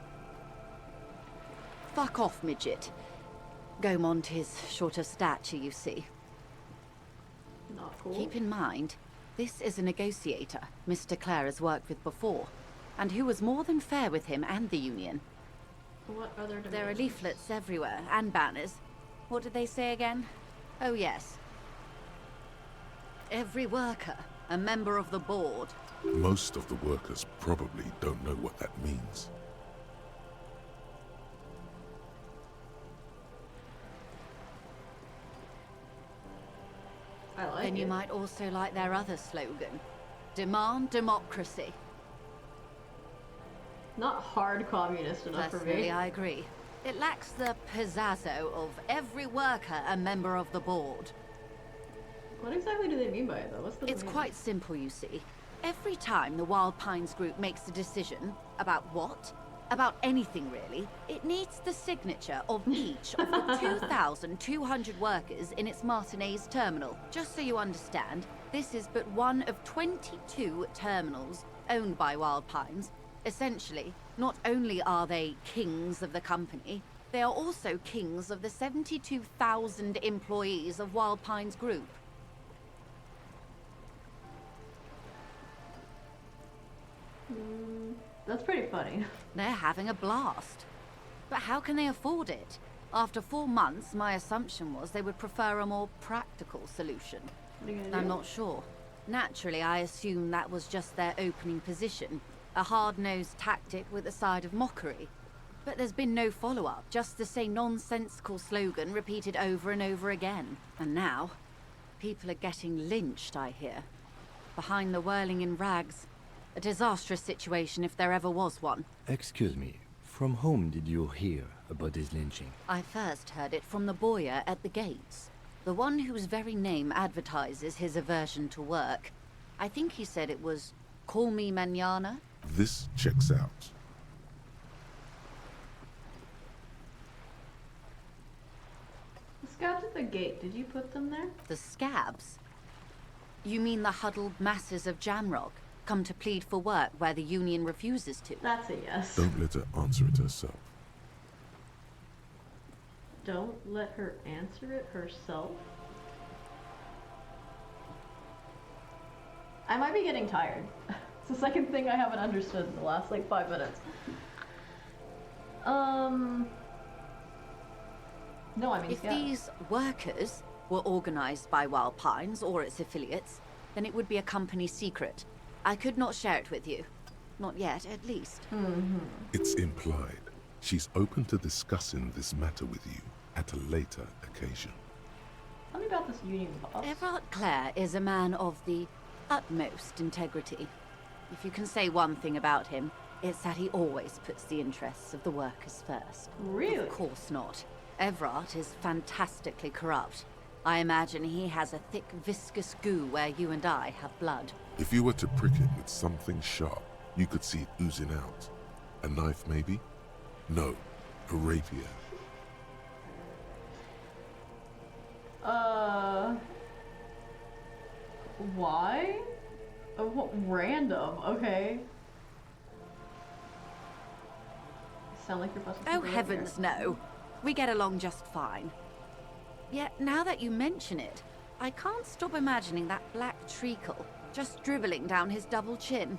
Fuck off, midget. Gaumont is short of stature, you see. Not cool. Keep in mind, this is a negotiator Mr. Clare has worked with before, and who was more than fair with him and the union. What other demands? There are leaflets everywhere, and banners. What did they say again? Oh yes. Every worker, a member of the board. Most of the workers probably don't know what that means. I like Then it. you might also like their other slogan. Demand democracy. Not hard communist enough for me. Personally, I agree. It lacks the pizzazzo of every worker a member of the board. What exactly do they mean by it, though? What's the It's meaning? quite simple, you see. Every time the Wild Pines group makes a decision about what, about anything really, it needs the signature of each of the 2,200 workers in its Martinez terminal. Just so you understand, this is but one of 22 terminals owned by Wild Pines. Essentially, not only are they kings of the company, they are also kings of the 72,000 employees of Wild Pines Group. That's pretty funny. They're having a blast. But how can they afford it? After 4 months, my assumption was they would prefer a more practical solution. What are you gonna I'm do? not sure. Naturally, I assumed that was just their opening position. A hard-nosed tactic with a side of mockery. But there's been no follow-up, just the same nonsensical slogan repeated over and over again. And now, people are getting lynched, I hear. Behind the whirling in rags. A disastrous situation if there ever was one. Excuse me, from whom did you hear about this lynching? I first heard it from the boyer at the gates. The one whose very name advertises his aversion to work. I think he said it was, "Call me mañana." This checks out. The scabs at the gate, did you put them there? The scabs? You mean the huddled masses of Jamrock, come to plead for work where the union refuses to? That's a yes. Don't let her answer it herself. Don't let her answer it herself? I might be getting tired. It's the second thing I haven't understood in the last, like, 5 minutes. No, I mean, If yeah. these workers were organized by Wild Pines or its affiliates, then it would be a company secret. I could not share it with you. Not yet, at least. It's implied. She's open to discussing this matter with you at a later occasion. Tell me about this union boss. Everard Clare is a man of the utmost integrity. If you can say one thing about him, it's that he always puts the interests of the workers first. Really? Of course not. Everard is fantastically corrupt. I imagine he has a thick, viscous goo where you and I have blood. If you were to prick it with something sharp, you could see it oozing out. A knife, maybe? No, a rapier. Why? What random, okay. Sound like you're busting Oh, heavens no. We get along just fine. Yet, now that you mention it, I can't stop imagining that black treacle just dribbling down his double chin.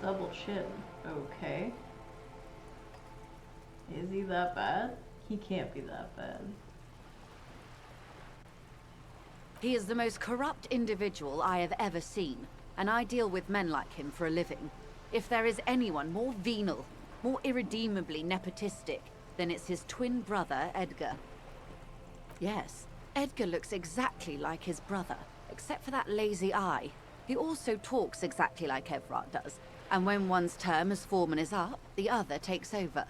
Double chin, okay. Is he that bad? He can't be that bad. He is the most corrupt individual I have ever seen, and I deal with men like him for a living. If there is anyone more venal, more irredeemably nepotistic, then it's his twin brother, Edgar. Yes, Edgar looks exactly like his brother, except for that lazy eye. He also talks exactly like Everard does, and when one's term as foreman is up, the other takes over.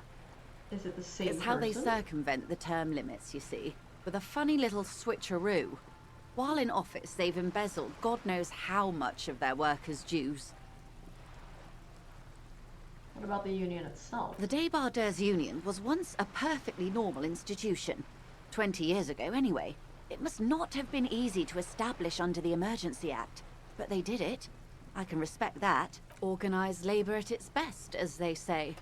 Is it the same It's how they person? circumvent the term limits, you see, with a funny little switcheroo. While in office, they've embezzled God knows how much of their workers' dues. What about the union itself? The Débardeurs Union was once a perfectly normal institution. 20 years ago, anyway. It must not have been easy to establish under the Emergency Act, but they did it. I can respect that. Organised labour at its best, as they say.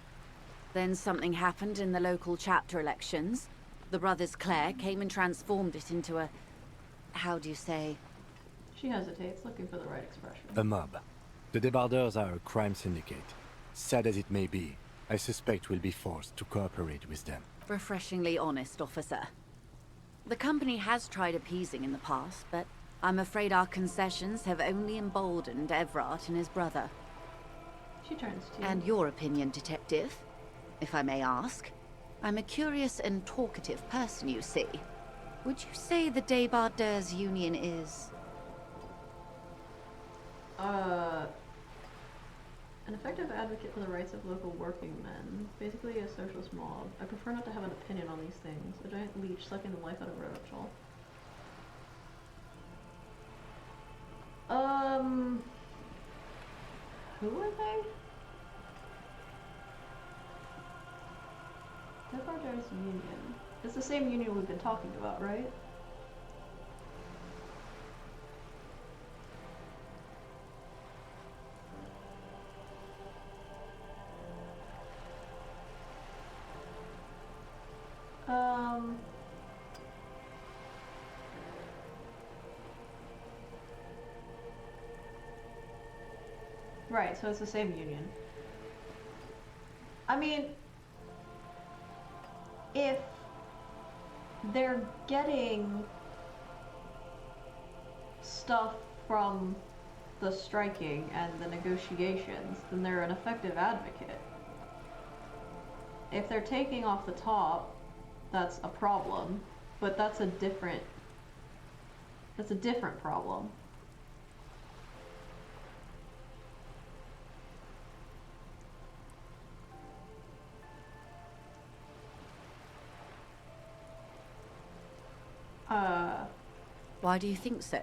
Then something happened in the local chapter elections. The brothers Clare came and transformed it into a... how do you say? She hesitates, looking for the right expression. A mob. The Débardeurs are a crime syndicate. Sad as it may be, I suspect we'll be forced to cooperate with them. Refreshingly honest, officer. The company has tried appeasing in the past, but I'm afraid our concessions have only emboldened Everard and his brother. She turns to you. And your opinion, detective, if I may ask? I'm a curious and talkative person, you see. Would you say the Débardeurs Union is... an effective advocate for the rights of local working men. Basically a socialist mob. I prefer not to have an opinion on these things. A giant leech sucking the life out of Revachol. Who are they? Débardeurs Union. It's the same union we've been talking about, right? Right, so it's the same union. I mean, if they're getting stuff from the striking and the negotiations, then they're an effective advocate. If they're taking off the top, that's a problem, but that's a different problem. Why do you think so?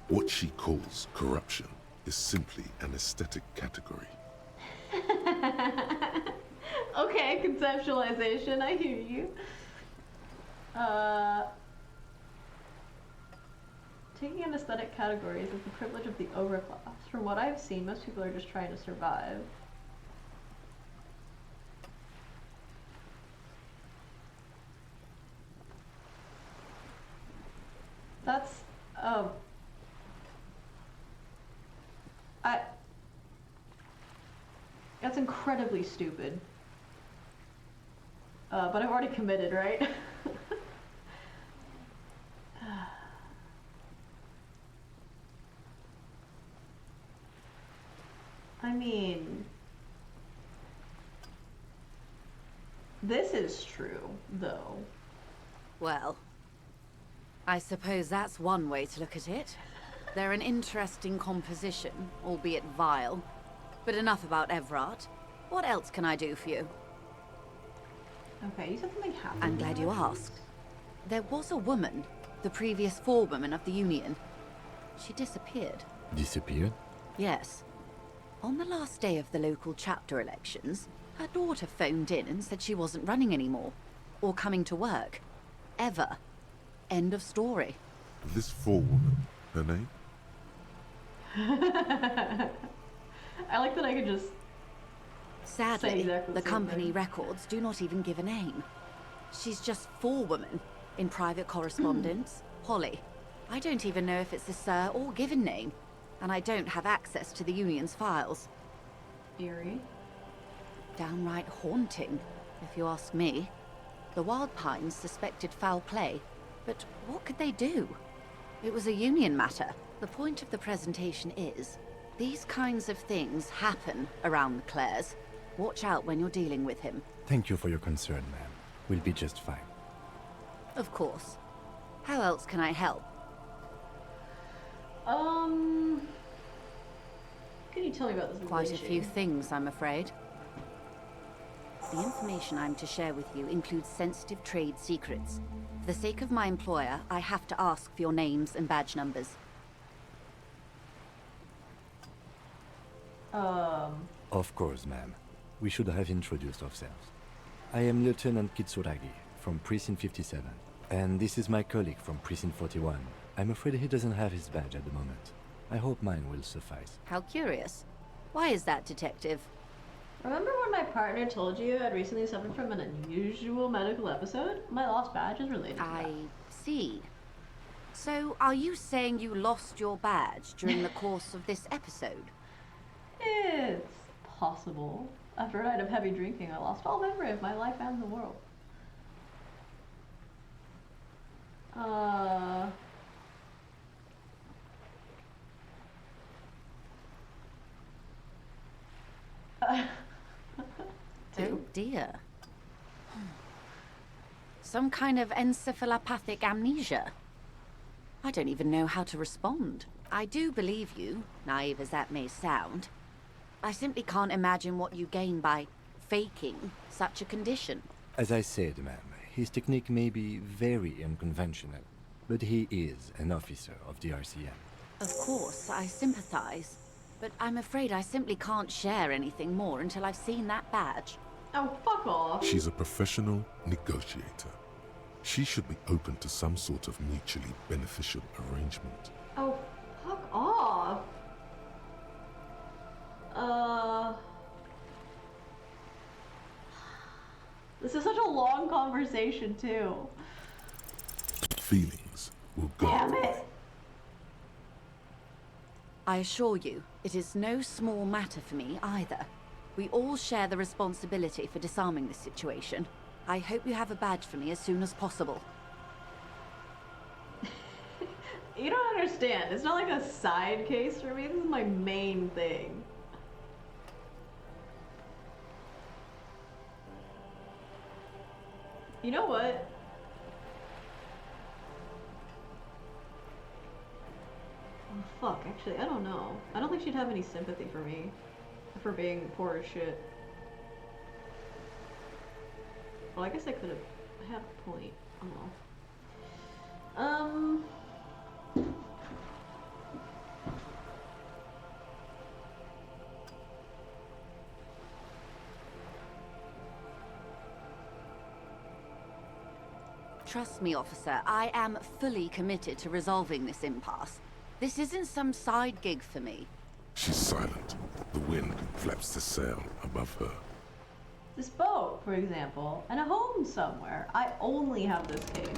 What she calls corruption is simply an aesthetic category. Okay, conceptualization, I hear you. Taking an aesthetic category is the privilege of the overclass. From what I've seen, most people are just trying to survive. That's, that's incredibly stupid. But I've already committed, right? I mean, this is true, though. Well, I suppose that's one way to look at it. They're an interesting composition, albeit vile. But enough about Evrart. What else can I do for you? Okay, you said something happened. I'm glad you asked. There was a woman, the previous forewoman of the Union. She disappeared. Disappeared? Yes. On the last day of the local chapter elections, her daughter phoned in and said she wasn't running anymore. Or coming to work. Ever. End of story. This forewoman, her name? I like that I could just Sadly, say exactly the same company thing. records do not even give a name. She's just forewoman in private correspondence. Holly. I don't even know if it's a sir or given name, and I don't have access to the Union's files. Eerie. Downright haunting, if you ask me. The Wild Pines suspected foul play, but what could they do? It was a Union matter. The point of the presentation is, these kinds of things happen around the Clares. Watch out when you're dealing with him. Thank you for your concern, ma'am. We'll be just fine. Of course. How else can I help? Can you tell me about this Quite a lynching? few things, I'm afraid. The information I'm to share with you includes sensitive trade secrets. For the sake of my employer, I have to ask for your names and badge numbers. Of course, ma'am. We should have introduced ourselves. I am Lieutenant Kitsuragi, from Precinct 57. And this is my colleague from Precinct 41. I'm afraid he doesn't have his badge at the moment. I hope mine will suffice. How curious. Why is that, Detective? Remember when my partner told you I'd recently suffered from an unusual medical episode? My lost badge is related to that. I see. So, are you saying you lost your badge during the course of this episode? It's possible. After a night of heavy drinking, I lost all memory of my life and the world. Oh dear. Some kind of encephalopathic amnesia. I don't even know how to respond. I do believe you, naive as that may sound. I simply can't imagine what you gain by faking such a condition. As I said, ma'am, his technique may be very unconventional, but he is an officer of the RCM. Of course, I sympathize. But I'm afraid I simply can't share anything more until I've seen that badge. Oh, fuck off. She's a professional negotiator. She should be open to some sort of mutually beneficial arrangement. Oh, fuck off. This is such a long conversation, too. Feelings will go. Damn it. I assure you, it is no small matter for me either. We all share the responsibility for disarming this situation. I hope you have a badge for me as soon as possible. You don't understand. It's not like a side case for me. This is my main thing. You know what? Oh, fuck, actually, I don't know. I don't think she'd have any sympathy for me. For being poor as shit. Well, I guess I could have had a point. Oh. Trust me, officer, I am fully committed to resolving this impasse. This isn't some side gig for me. She's silent. The wind flaps the sail above her. This boat, for example, and a home somewhere. I only have this case.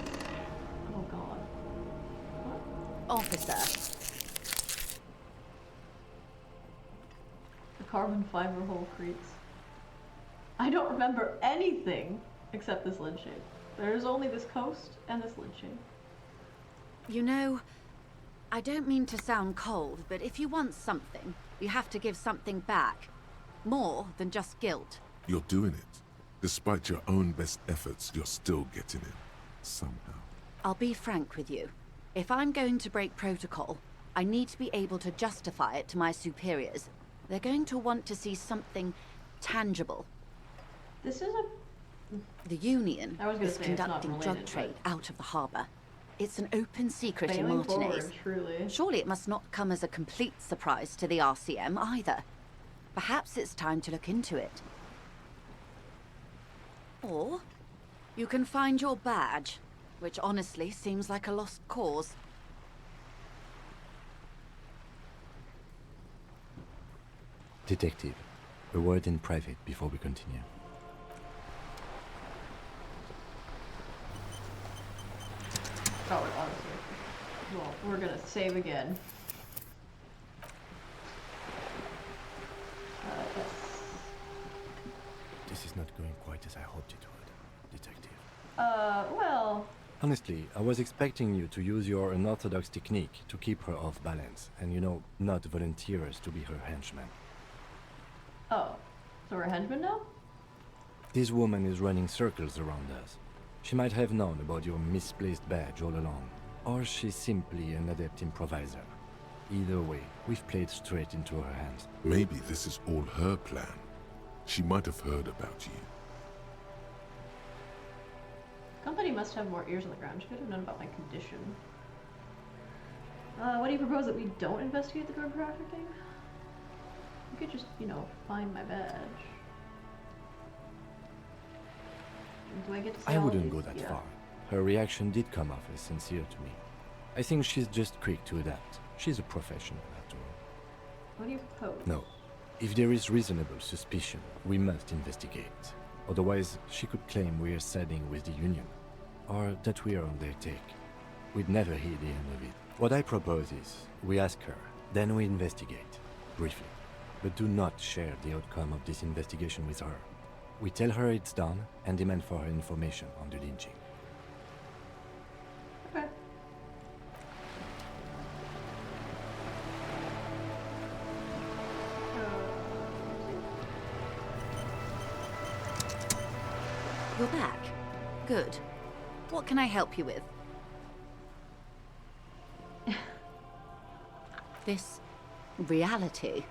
Oh god. What? Officer. The carbon fiber hole creaks. I don't remember anything except this lynching. There's only this coast and this lynching. You know, I don't mean to sound cold, but if you want something, You have to give something back. More than just guilt. You're doing it. Despite your own best efforts, you're still getting it. Somehow. I'll be frank with you. If I'm going to break protocol, I need to be able to justify it to my superiors. They're going to want to see something tangible. This is a... The Union is say it's not conducting related, drug trade out of the harbor. It's an open secret in Failing Martinez. forward, truly. Surely it must not come as a complete surprise to the RCM either. Perhaps it's time to look into it. Or you can find your badge, which honestly seems like a lost cause. Detective, a word in private before we continue. Oh, honestly. Well, we're gonna save again. Yes. This is not going quite as I hoped it would, Detective. Well... Honestly, I was expecting you to use your unorthodox technique to keep her off balance, and you know, not volunteer us to be her henchman. Oh, so we're henchmen now? This woman is running circles around us. She might have known about your misplaced badge all along, or she's simply an adept improviser. Either way, we've played straight into her hands. Maybe this is all her plan. She might have heard about you. Company must have more ears on the ground. She could have known about my condition. What do you propose, that we don't investigate the drug trafficking? We could just, you know, find my badge. Do I get to say I all wouldn't these? go that Yeah. far. Her reaction did come off as sincere to me. I think she's just quick to adapt. She's a professional, after all. What do you propose? No. If there is reasonable suspicion, we must investigate. Otherwise, she could claim we're siding with the Union, or that we're on their take. We'd never hear the end of it. What I propose is, we ask her, then we investigate, briefly. But do not share the outcome of this investigation with her. We tell her it's done, and demand for her information on the lynching. Okay. You're back. Good. What can I help you with? This reality.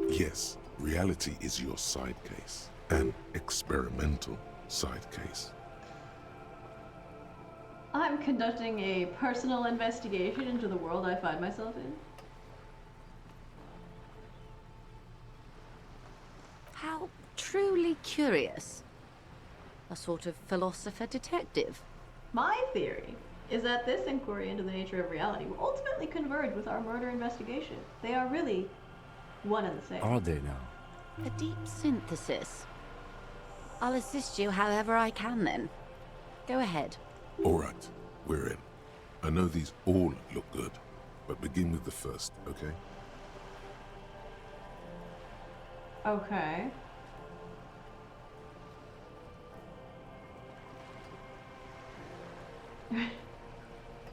Yes, reality is your side case. An experimental side case. I'm conducting a personal investigation into the world I find myself in. How truly curious. A sort of philosopher detective. My theory is that this inquiry into the nature of reality will ultimately converge with our murder investigation. They are really one and the same. Are they now? A deep synthesis. I'll assist you however I can then. Go ahead. All right, we're in. I know these all look good, but begin with the first, okay? Okay.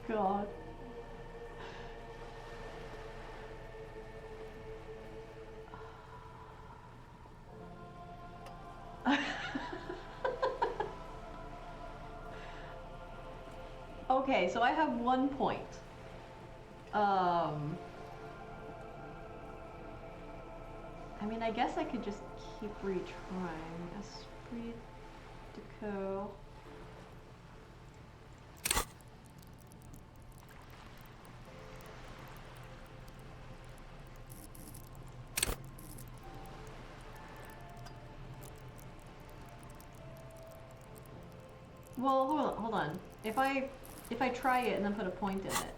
God. Okay, so I have 1 point. I mean, I guess I could just keep retrying. Esprit de corps. Well, hold on. If I try it and then put a point in it,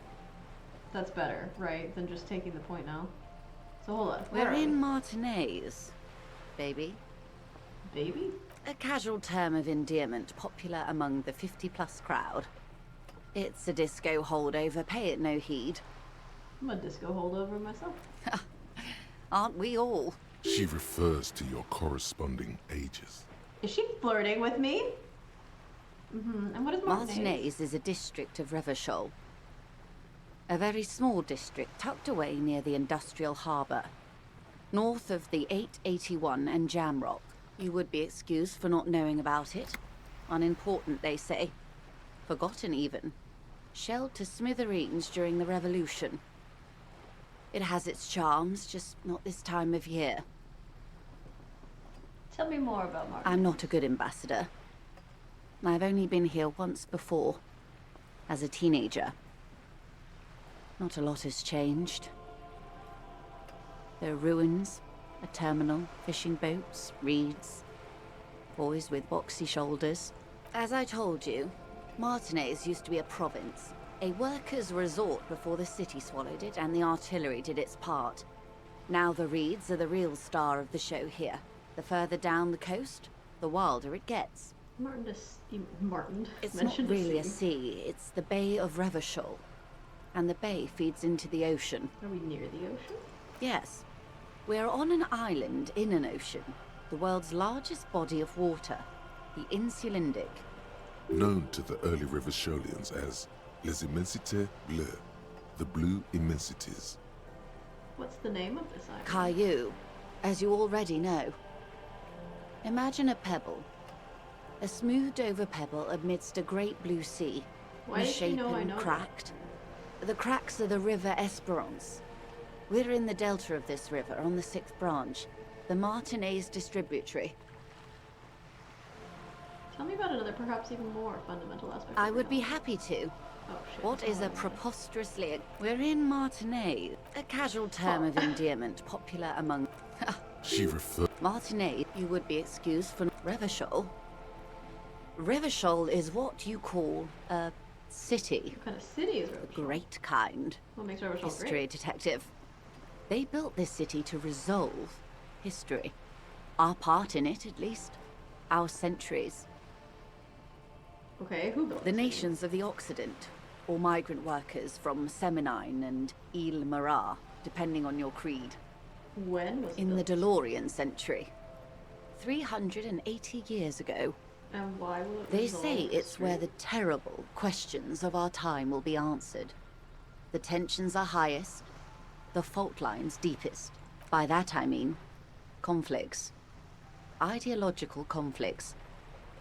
that's better, right? Than just taking the point now. So hold on. We're in Martinez, baby. Baby? A casual term of endearment popular among the 50-plus crowd. It's a disco holdover, pay it no heed. I'm a disco holdover myself. Aren't we all? She refers to your corresponding ages. Is she flirting with me? Mm-hmm. And what is Martinez? Martinez is a district of Revachol. A very small district tucked away near the industrial harbour. North of the 881 and Jamrock. You would be excused for not knowing about it. Unimportant, they say. Forgotten, even. Shelled to smithereens during the Revolution. It has its charms, just not this time of year. Tell me more about Martin. I'm not a good ambassador. I've only been here once before, as a teenager. Not a lot has changed. There are ruins, a terminal, fishing boats, reeds, boys with boxy shoulders. As I told you, Martinez used to be a province, a workers' resort before the city swallowed it and the artillery did its part. Now the reeds are the real star of the show here. The further down the coast, the wilder it gets. It's not really a sea, it's the Bay of Revachol. And the bay feeds into the ocean. Are we near the ocean? Yes. We're on an island in an ocean, the world's largest body of water, the Insulindic. Known to the early Revacholians as Les Immensités Bleues, the Blue Immensities. What's the name of this island? Caillou, as you already know. Imagine a pebble. A smoothed over pebble amidst a great blue sea. Why does she know I misshapen, know cracked. The cracks are the River Esperance. We're in the delta of this river, on the 6th branch, the Martinez distributary. Tell me about another, perhaps even more fundamental aspect. I would be happy to. Oh, shit. What is a preposterously... We're in Martinez, a casual term of endearment popular among... She referred... Martinez, you would be excused for Revachol. Revachol is what you call a city. What kind of city is Revachol? The great kind. What makes Revachol History great? detective. They built this city to resolve history. Our part in it, at least. Our centuries. Okay, who built The this city? nations of the Occident, or migrant workers from Seminine and Ile Marat, depending on your creed. When was it In the built? DeLorean century. 380 years ago. And why will it They resolve say it's history? where the terrible questions of our time will be answered. The tensions are highest, the fault lines deepest. By that I mean conflicts. Ideological conflicts.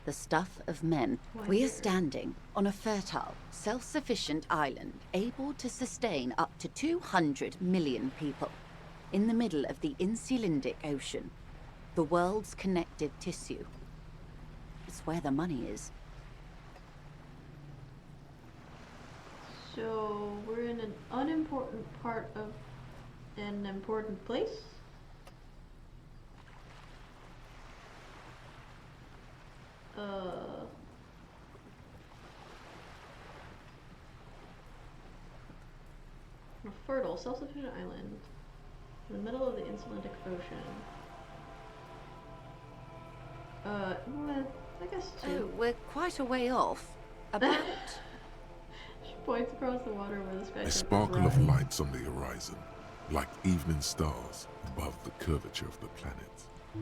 The stuff of men. Why We are here? standing on a fertile, self-sufficient island able to sustain up to 200 million people. In the middle of the Insulindic Ocean. The world's connective tissue. It's where the money is. So, we're in an unimportant part of an important place? A fertile, self-sufficient island in the middle of the Insulindic Ocean. Well, I guess two. Oh, we're quite a way off. About... She points across the water where the sky A sparkle of lights on the horizon, like evening stars above the curvature of the planet.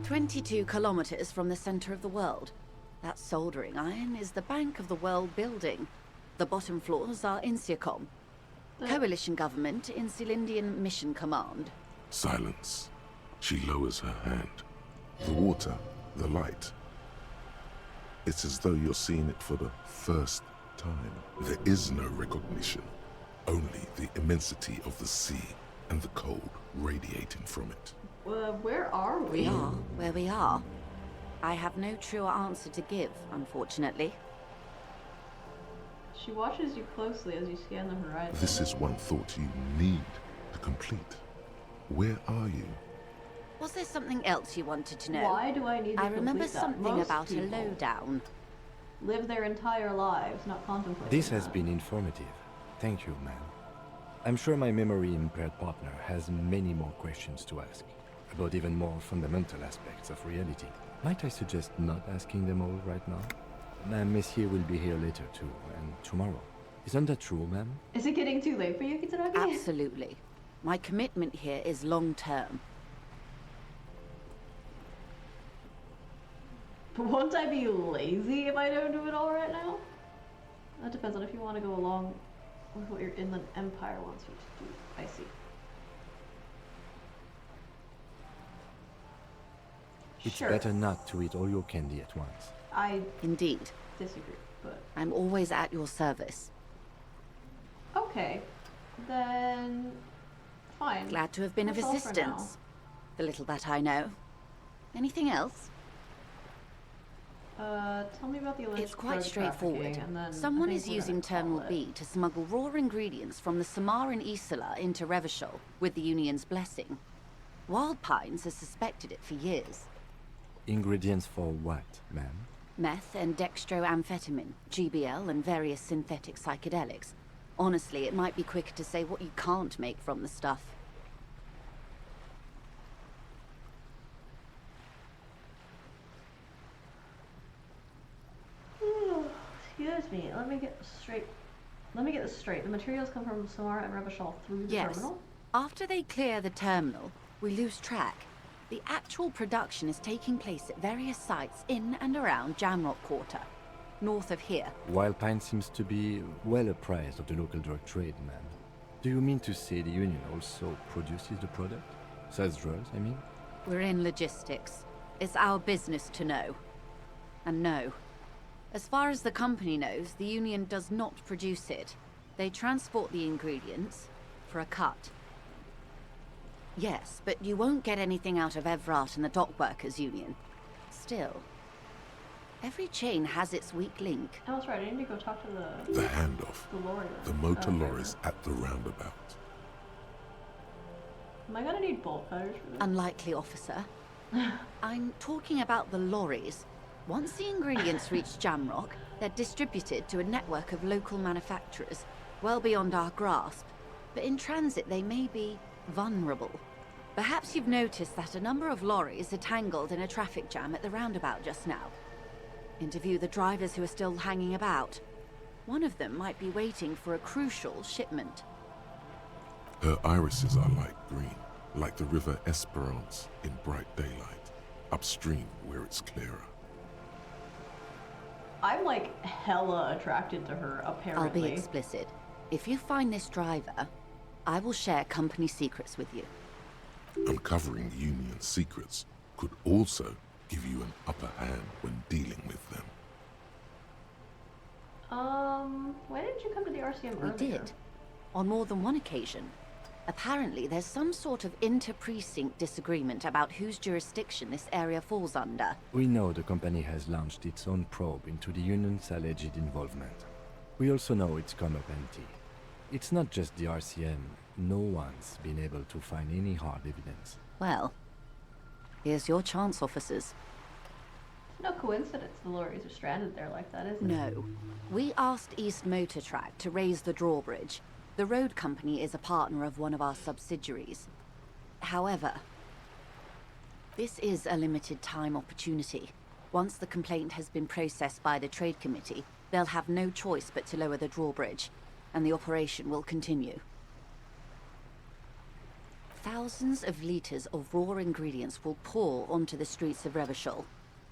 22 kilometers from the center of the world. That soldering iron is the bank of the world building. The bottom floors are Insiacom. Coalition government, Insulindian Mission Command. Silence. She lowers her hand. The water, the light. It's as though you're seeing it for the first time. There is no recognition. Only the immensity of the sea and the cold radiating from it. Where are we? We are where we are. I have no truer answer to give, unfortunately. She watches you closely as you scan the horizon. This is one thought you need to complete. Where are you? Was there something else you wanted to know? Why do I need to I remember complete that? something Most about a people lowdown. live their entire lives, not contemplating This has that. been informative. Thank you, ma'am. I'm sure my memory-impaired partner has many more questions to ask, about even more fundamental aspects of reality. Might I suggest not asking them all right now? Messier will be here later too, and tomorrow. Isn't that true, ma'am? Is it getting too late for you, Kitsuragi? Absolutely. My commitment here is long-term. But won't I be lazy if I don't do it all right now? That depends on if you want to go along with what your inland empire wants you to do. I see. It's Sure. better not to eat all your candy at once. I Indeed. disagree, but I'm always at your service. okay. Then fine. Glad to have been of That's all for assistance. The little that I know. Anything else? Tell me about the alleged It's quite drug straightforward. trafficking, and then Someone I think is we're using gonna call Terminal it. B to smuggle raw ingredients from the Samar and Isola into Revachol with the Union's blessing. Wild Pines has suspected it for years. Ingredients for what, ma'am? Meth and dextroamphetamine, GBL, and various synthetic psychedelics. Honestly, it might be quicker to say what you can't make from the stuff. Excuse me. Let me get this straight. The materials come from Samar and Revachol through the Yes. terminal. After they clear the terminal, we lose track. The actual production is taking place at various sites in and around Jamrock Quarter, north of here. Wild Pine seems to be well apprised of the local drug trade, ma'am. Do you mean to say the Union also produces the product? Sells drugs, I mean? We're in logistics. It's our business to know. And no. As far as the company knows, the Union does not produce it. They transport the ingredients for a cut. Yes, but you won't get anything out of Evrat and the Dock Workers Union. Still, every chain has its weak link. Oh, that's right. I need to go talk to The handoff. the lorry. The motor lorries at the roundabout. Am I gonna need bolt cutters for this? Unlikely, officer. I'm talking about the lorries. Once the ingredients reach Jamrock, they're distributed to a network of local manufacturers, well beyond our grasp. But in transit, they may be vulnerable. Perhaps you've noticed that a number of lorries are tangled in a traffic jam at the roundabout just now. Interview the drivers who are still hanging about. One of them might be waiting for a crucial shipment. Her irises are light green, like the river Esperance in bright daylight, upstream where it's clearer. I'm like hella attracted to her, apparently. I'll be explicit. If you find this driver, I will share company secrets with you. Uncovering Union secrets could also give you an upper hand when dealing with them. Why didn't you come to the RCM We earlier? did. On more than one occasion. Apparently, there's some sort of inter-precinct disagreement about whose jurisdiction this area falls under. We know the company has launched its own probe into the Union's alleged involvement. We also know it's come up empty. It's not just the RCM. No one's been able to find any hard evidence. Well, here's your chance, officers. No coincidence the lorries are stranded there like that, is it? No. We asked East Motor Track to raise the drawbridge. The road company is a partner of one of our subsidiaries. However, this is a limited time opportunity. Once the complaint has been processed by the Trade Committee, they'll have no choice but to lower the drawbridge, and the operation will continue. Thousands of litres of raw ingredients will pour onto the streets of Revachol.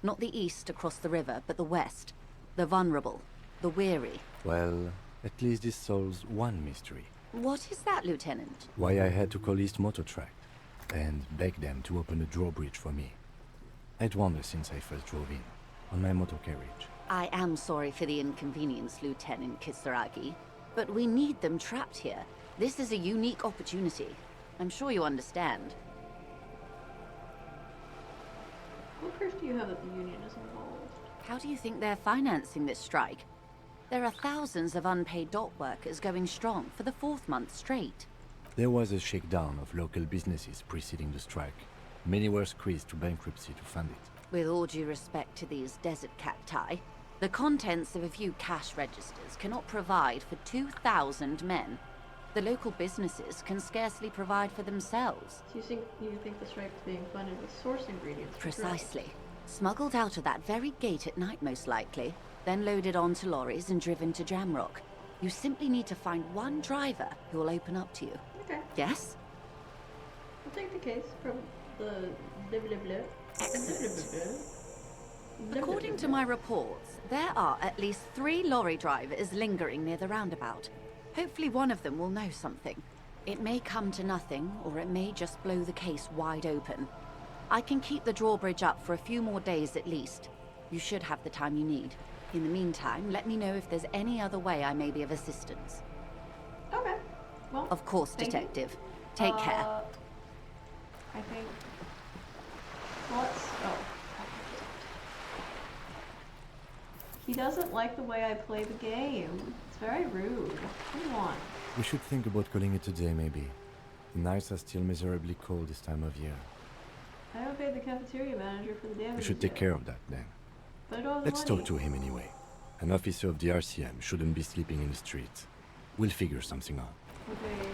Not the east across the river, but the west. The vulnerable, the weary. Well, at least this solves one mystery. What is that, Lieutenant? Why I had to call East Motor Track and beg them to open a drawbridge for me. I'd wondered since I first drove in, on my motor carriage. I am sorry for the inconvenience, Lieutenant Kisaragi, but we need them trapped here. This is a unique opportunity. I'm sure you understand. What proof do you have that the Union is involved? How do you think they're financing this strike? There are thousands of unpaid dock workers going strong for the 4th month straight. There was a shakedown of local businesses preceding the strike. Many were squeezed to bankruptcy to fund it. With all due respect to these desert cacti, the contents of a few cash registers cannot provide for 2,000 men. The local businesses can scarcely provide for themselves. So you think the strike's being funded with source ingredients? for drugs? Precisely. Smuggled out of that very gate at night, most likely, then loaded onto lorries and driven to Jamrock. You simply need to find one driver who will open up to you. Okay. Yes? I'll take the case from the blah blah blah. Excellent. According to my reports, there are at least 3 lorry drivers lingering near the roundabout. Hopefully one of them will know something. It may come to nothing, or it may just blow the case wide open. I can keep the drawbridge up for a few more days at least. You should have the time you need. In the meantime, let me know if there's any other way I may be of assistance. Okay. Well, of course, Detective. Take care. I think... Oh. He doesn't like the way I play the game. It's very rude. What do you want? We should think about calling it a day, maybe. The nights are still miserably cold this time of year. I haven't paid the cafeteria manager for the damages We should take care of that then. But I don't have the Let's money. talk to him anyway. An officer of the RCM shouldn't be sleeping in the streets. We'll figure something out. Okay.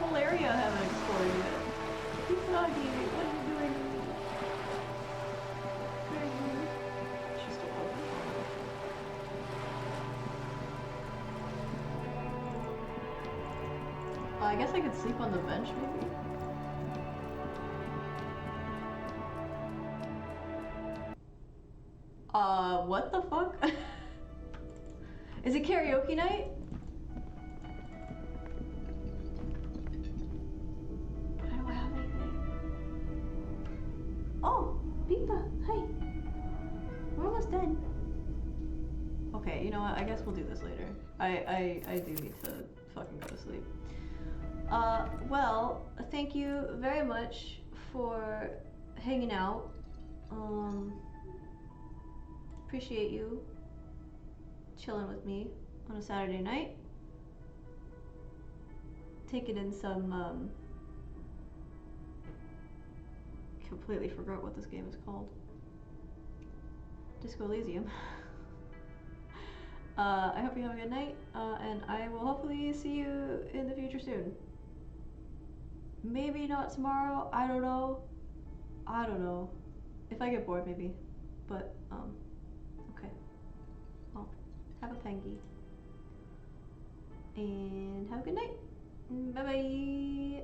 Whole area I haven't explored yet. Keep talking. What are you doing? She's still open. I guess I could sleep on the bench, maybe? What the fuck? Is it karaoke night? I don't have anything. Oh, Pizza, hey. We're almost done. Okay, you know what? I guess we'll do this later. I do need to fucking go to sleep. Well, thank you very much for hanging out. Appreciate you chilling with me on a Saturday night. Taking in some, completely forgot what this game is called. Disco Elysium. I hope you have a good night, and I will hopefully see you in the future soon. Maybe not tomorrow, I don't know. I don't know. If I get bored, maybe. But, okay. Well, have a pangy. And have a good night. Bye-bye.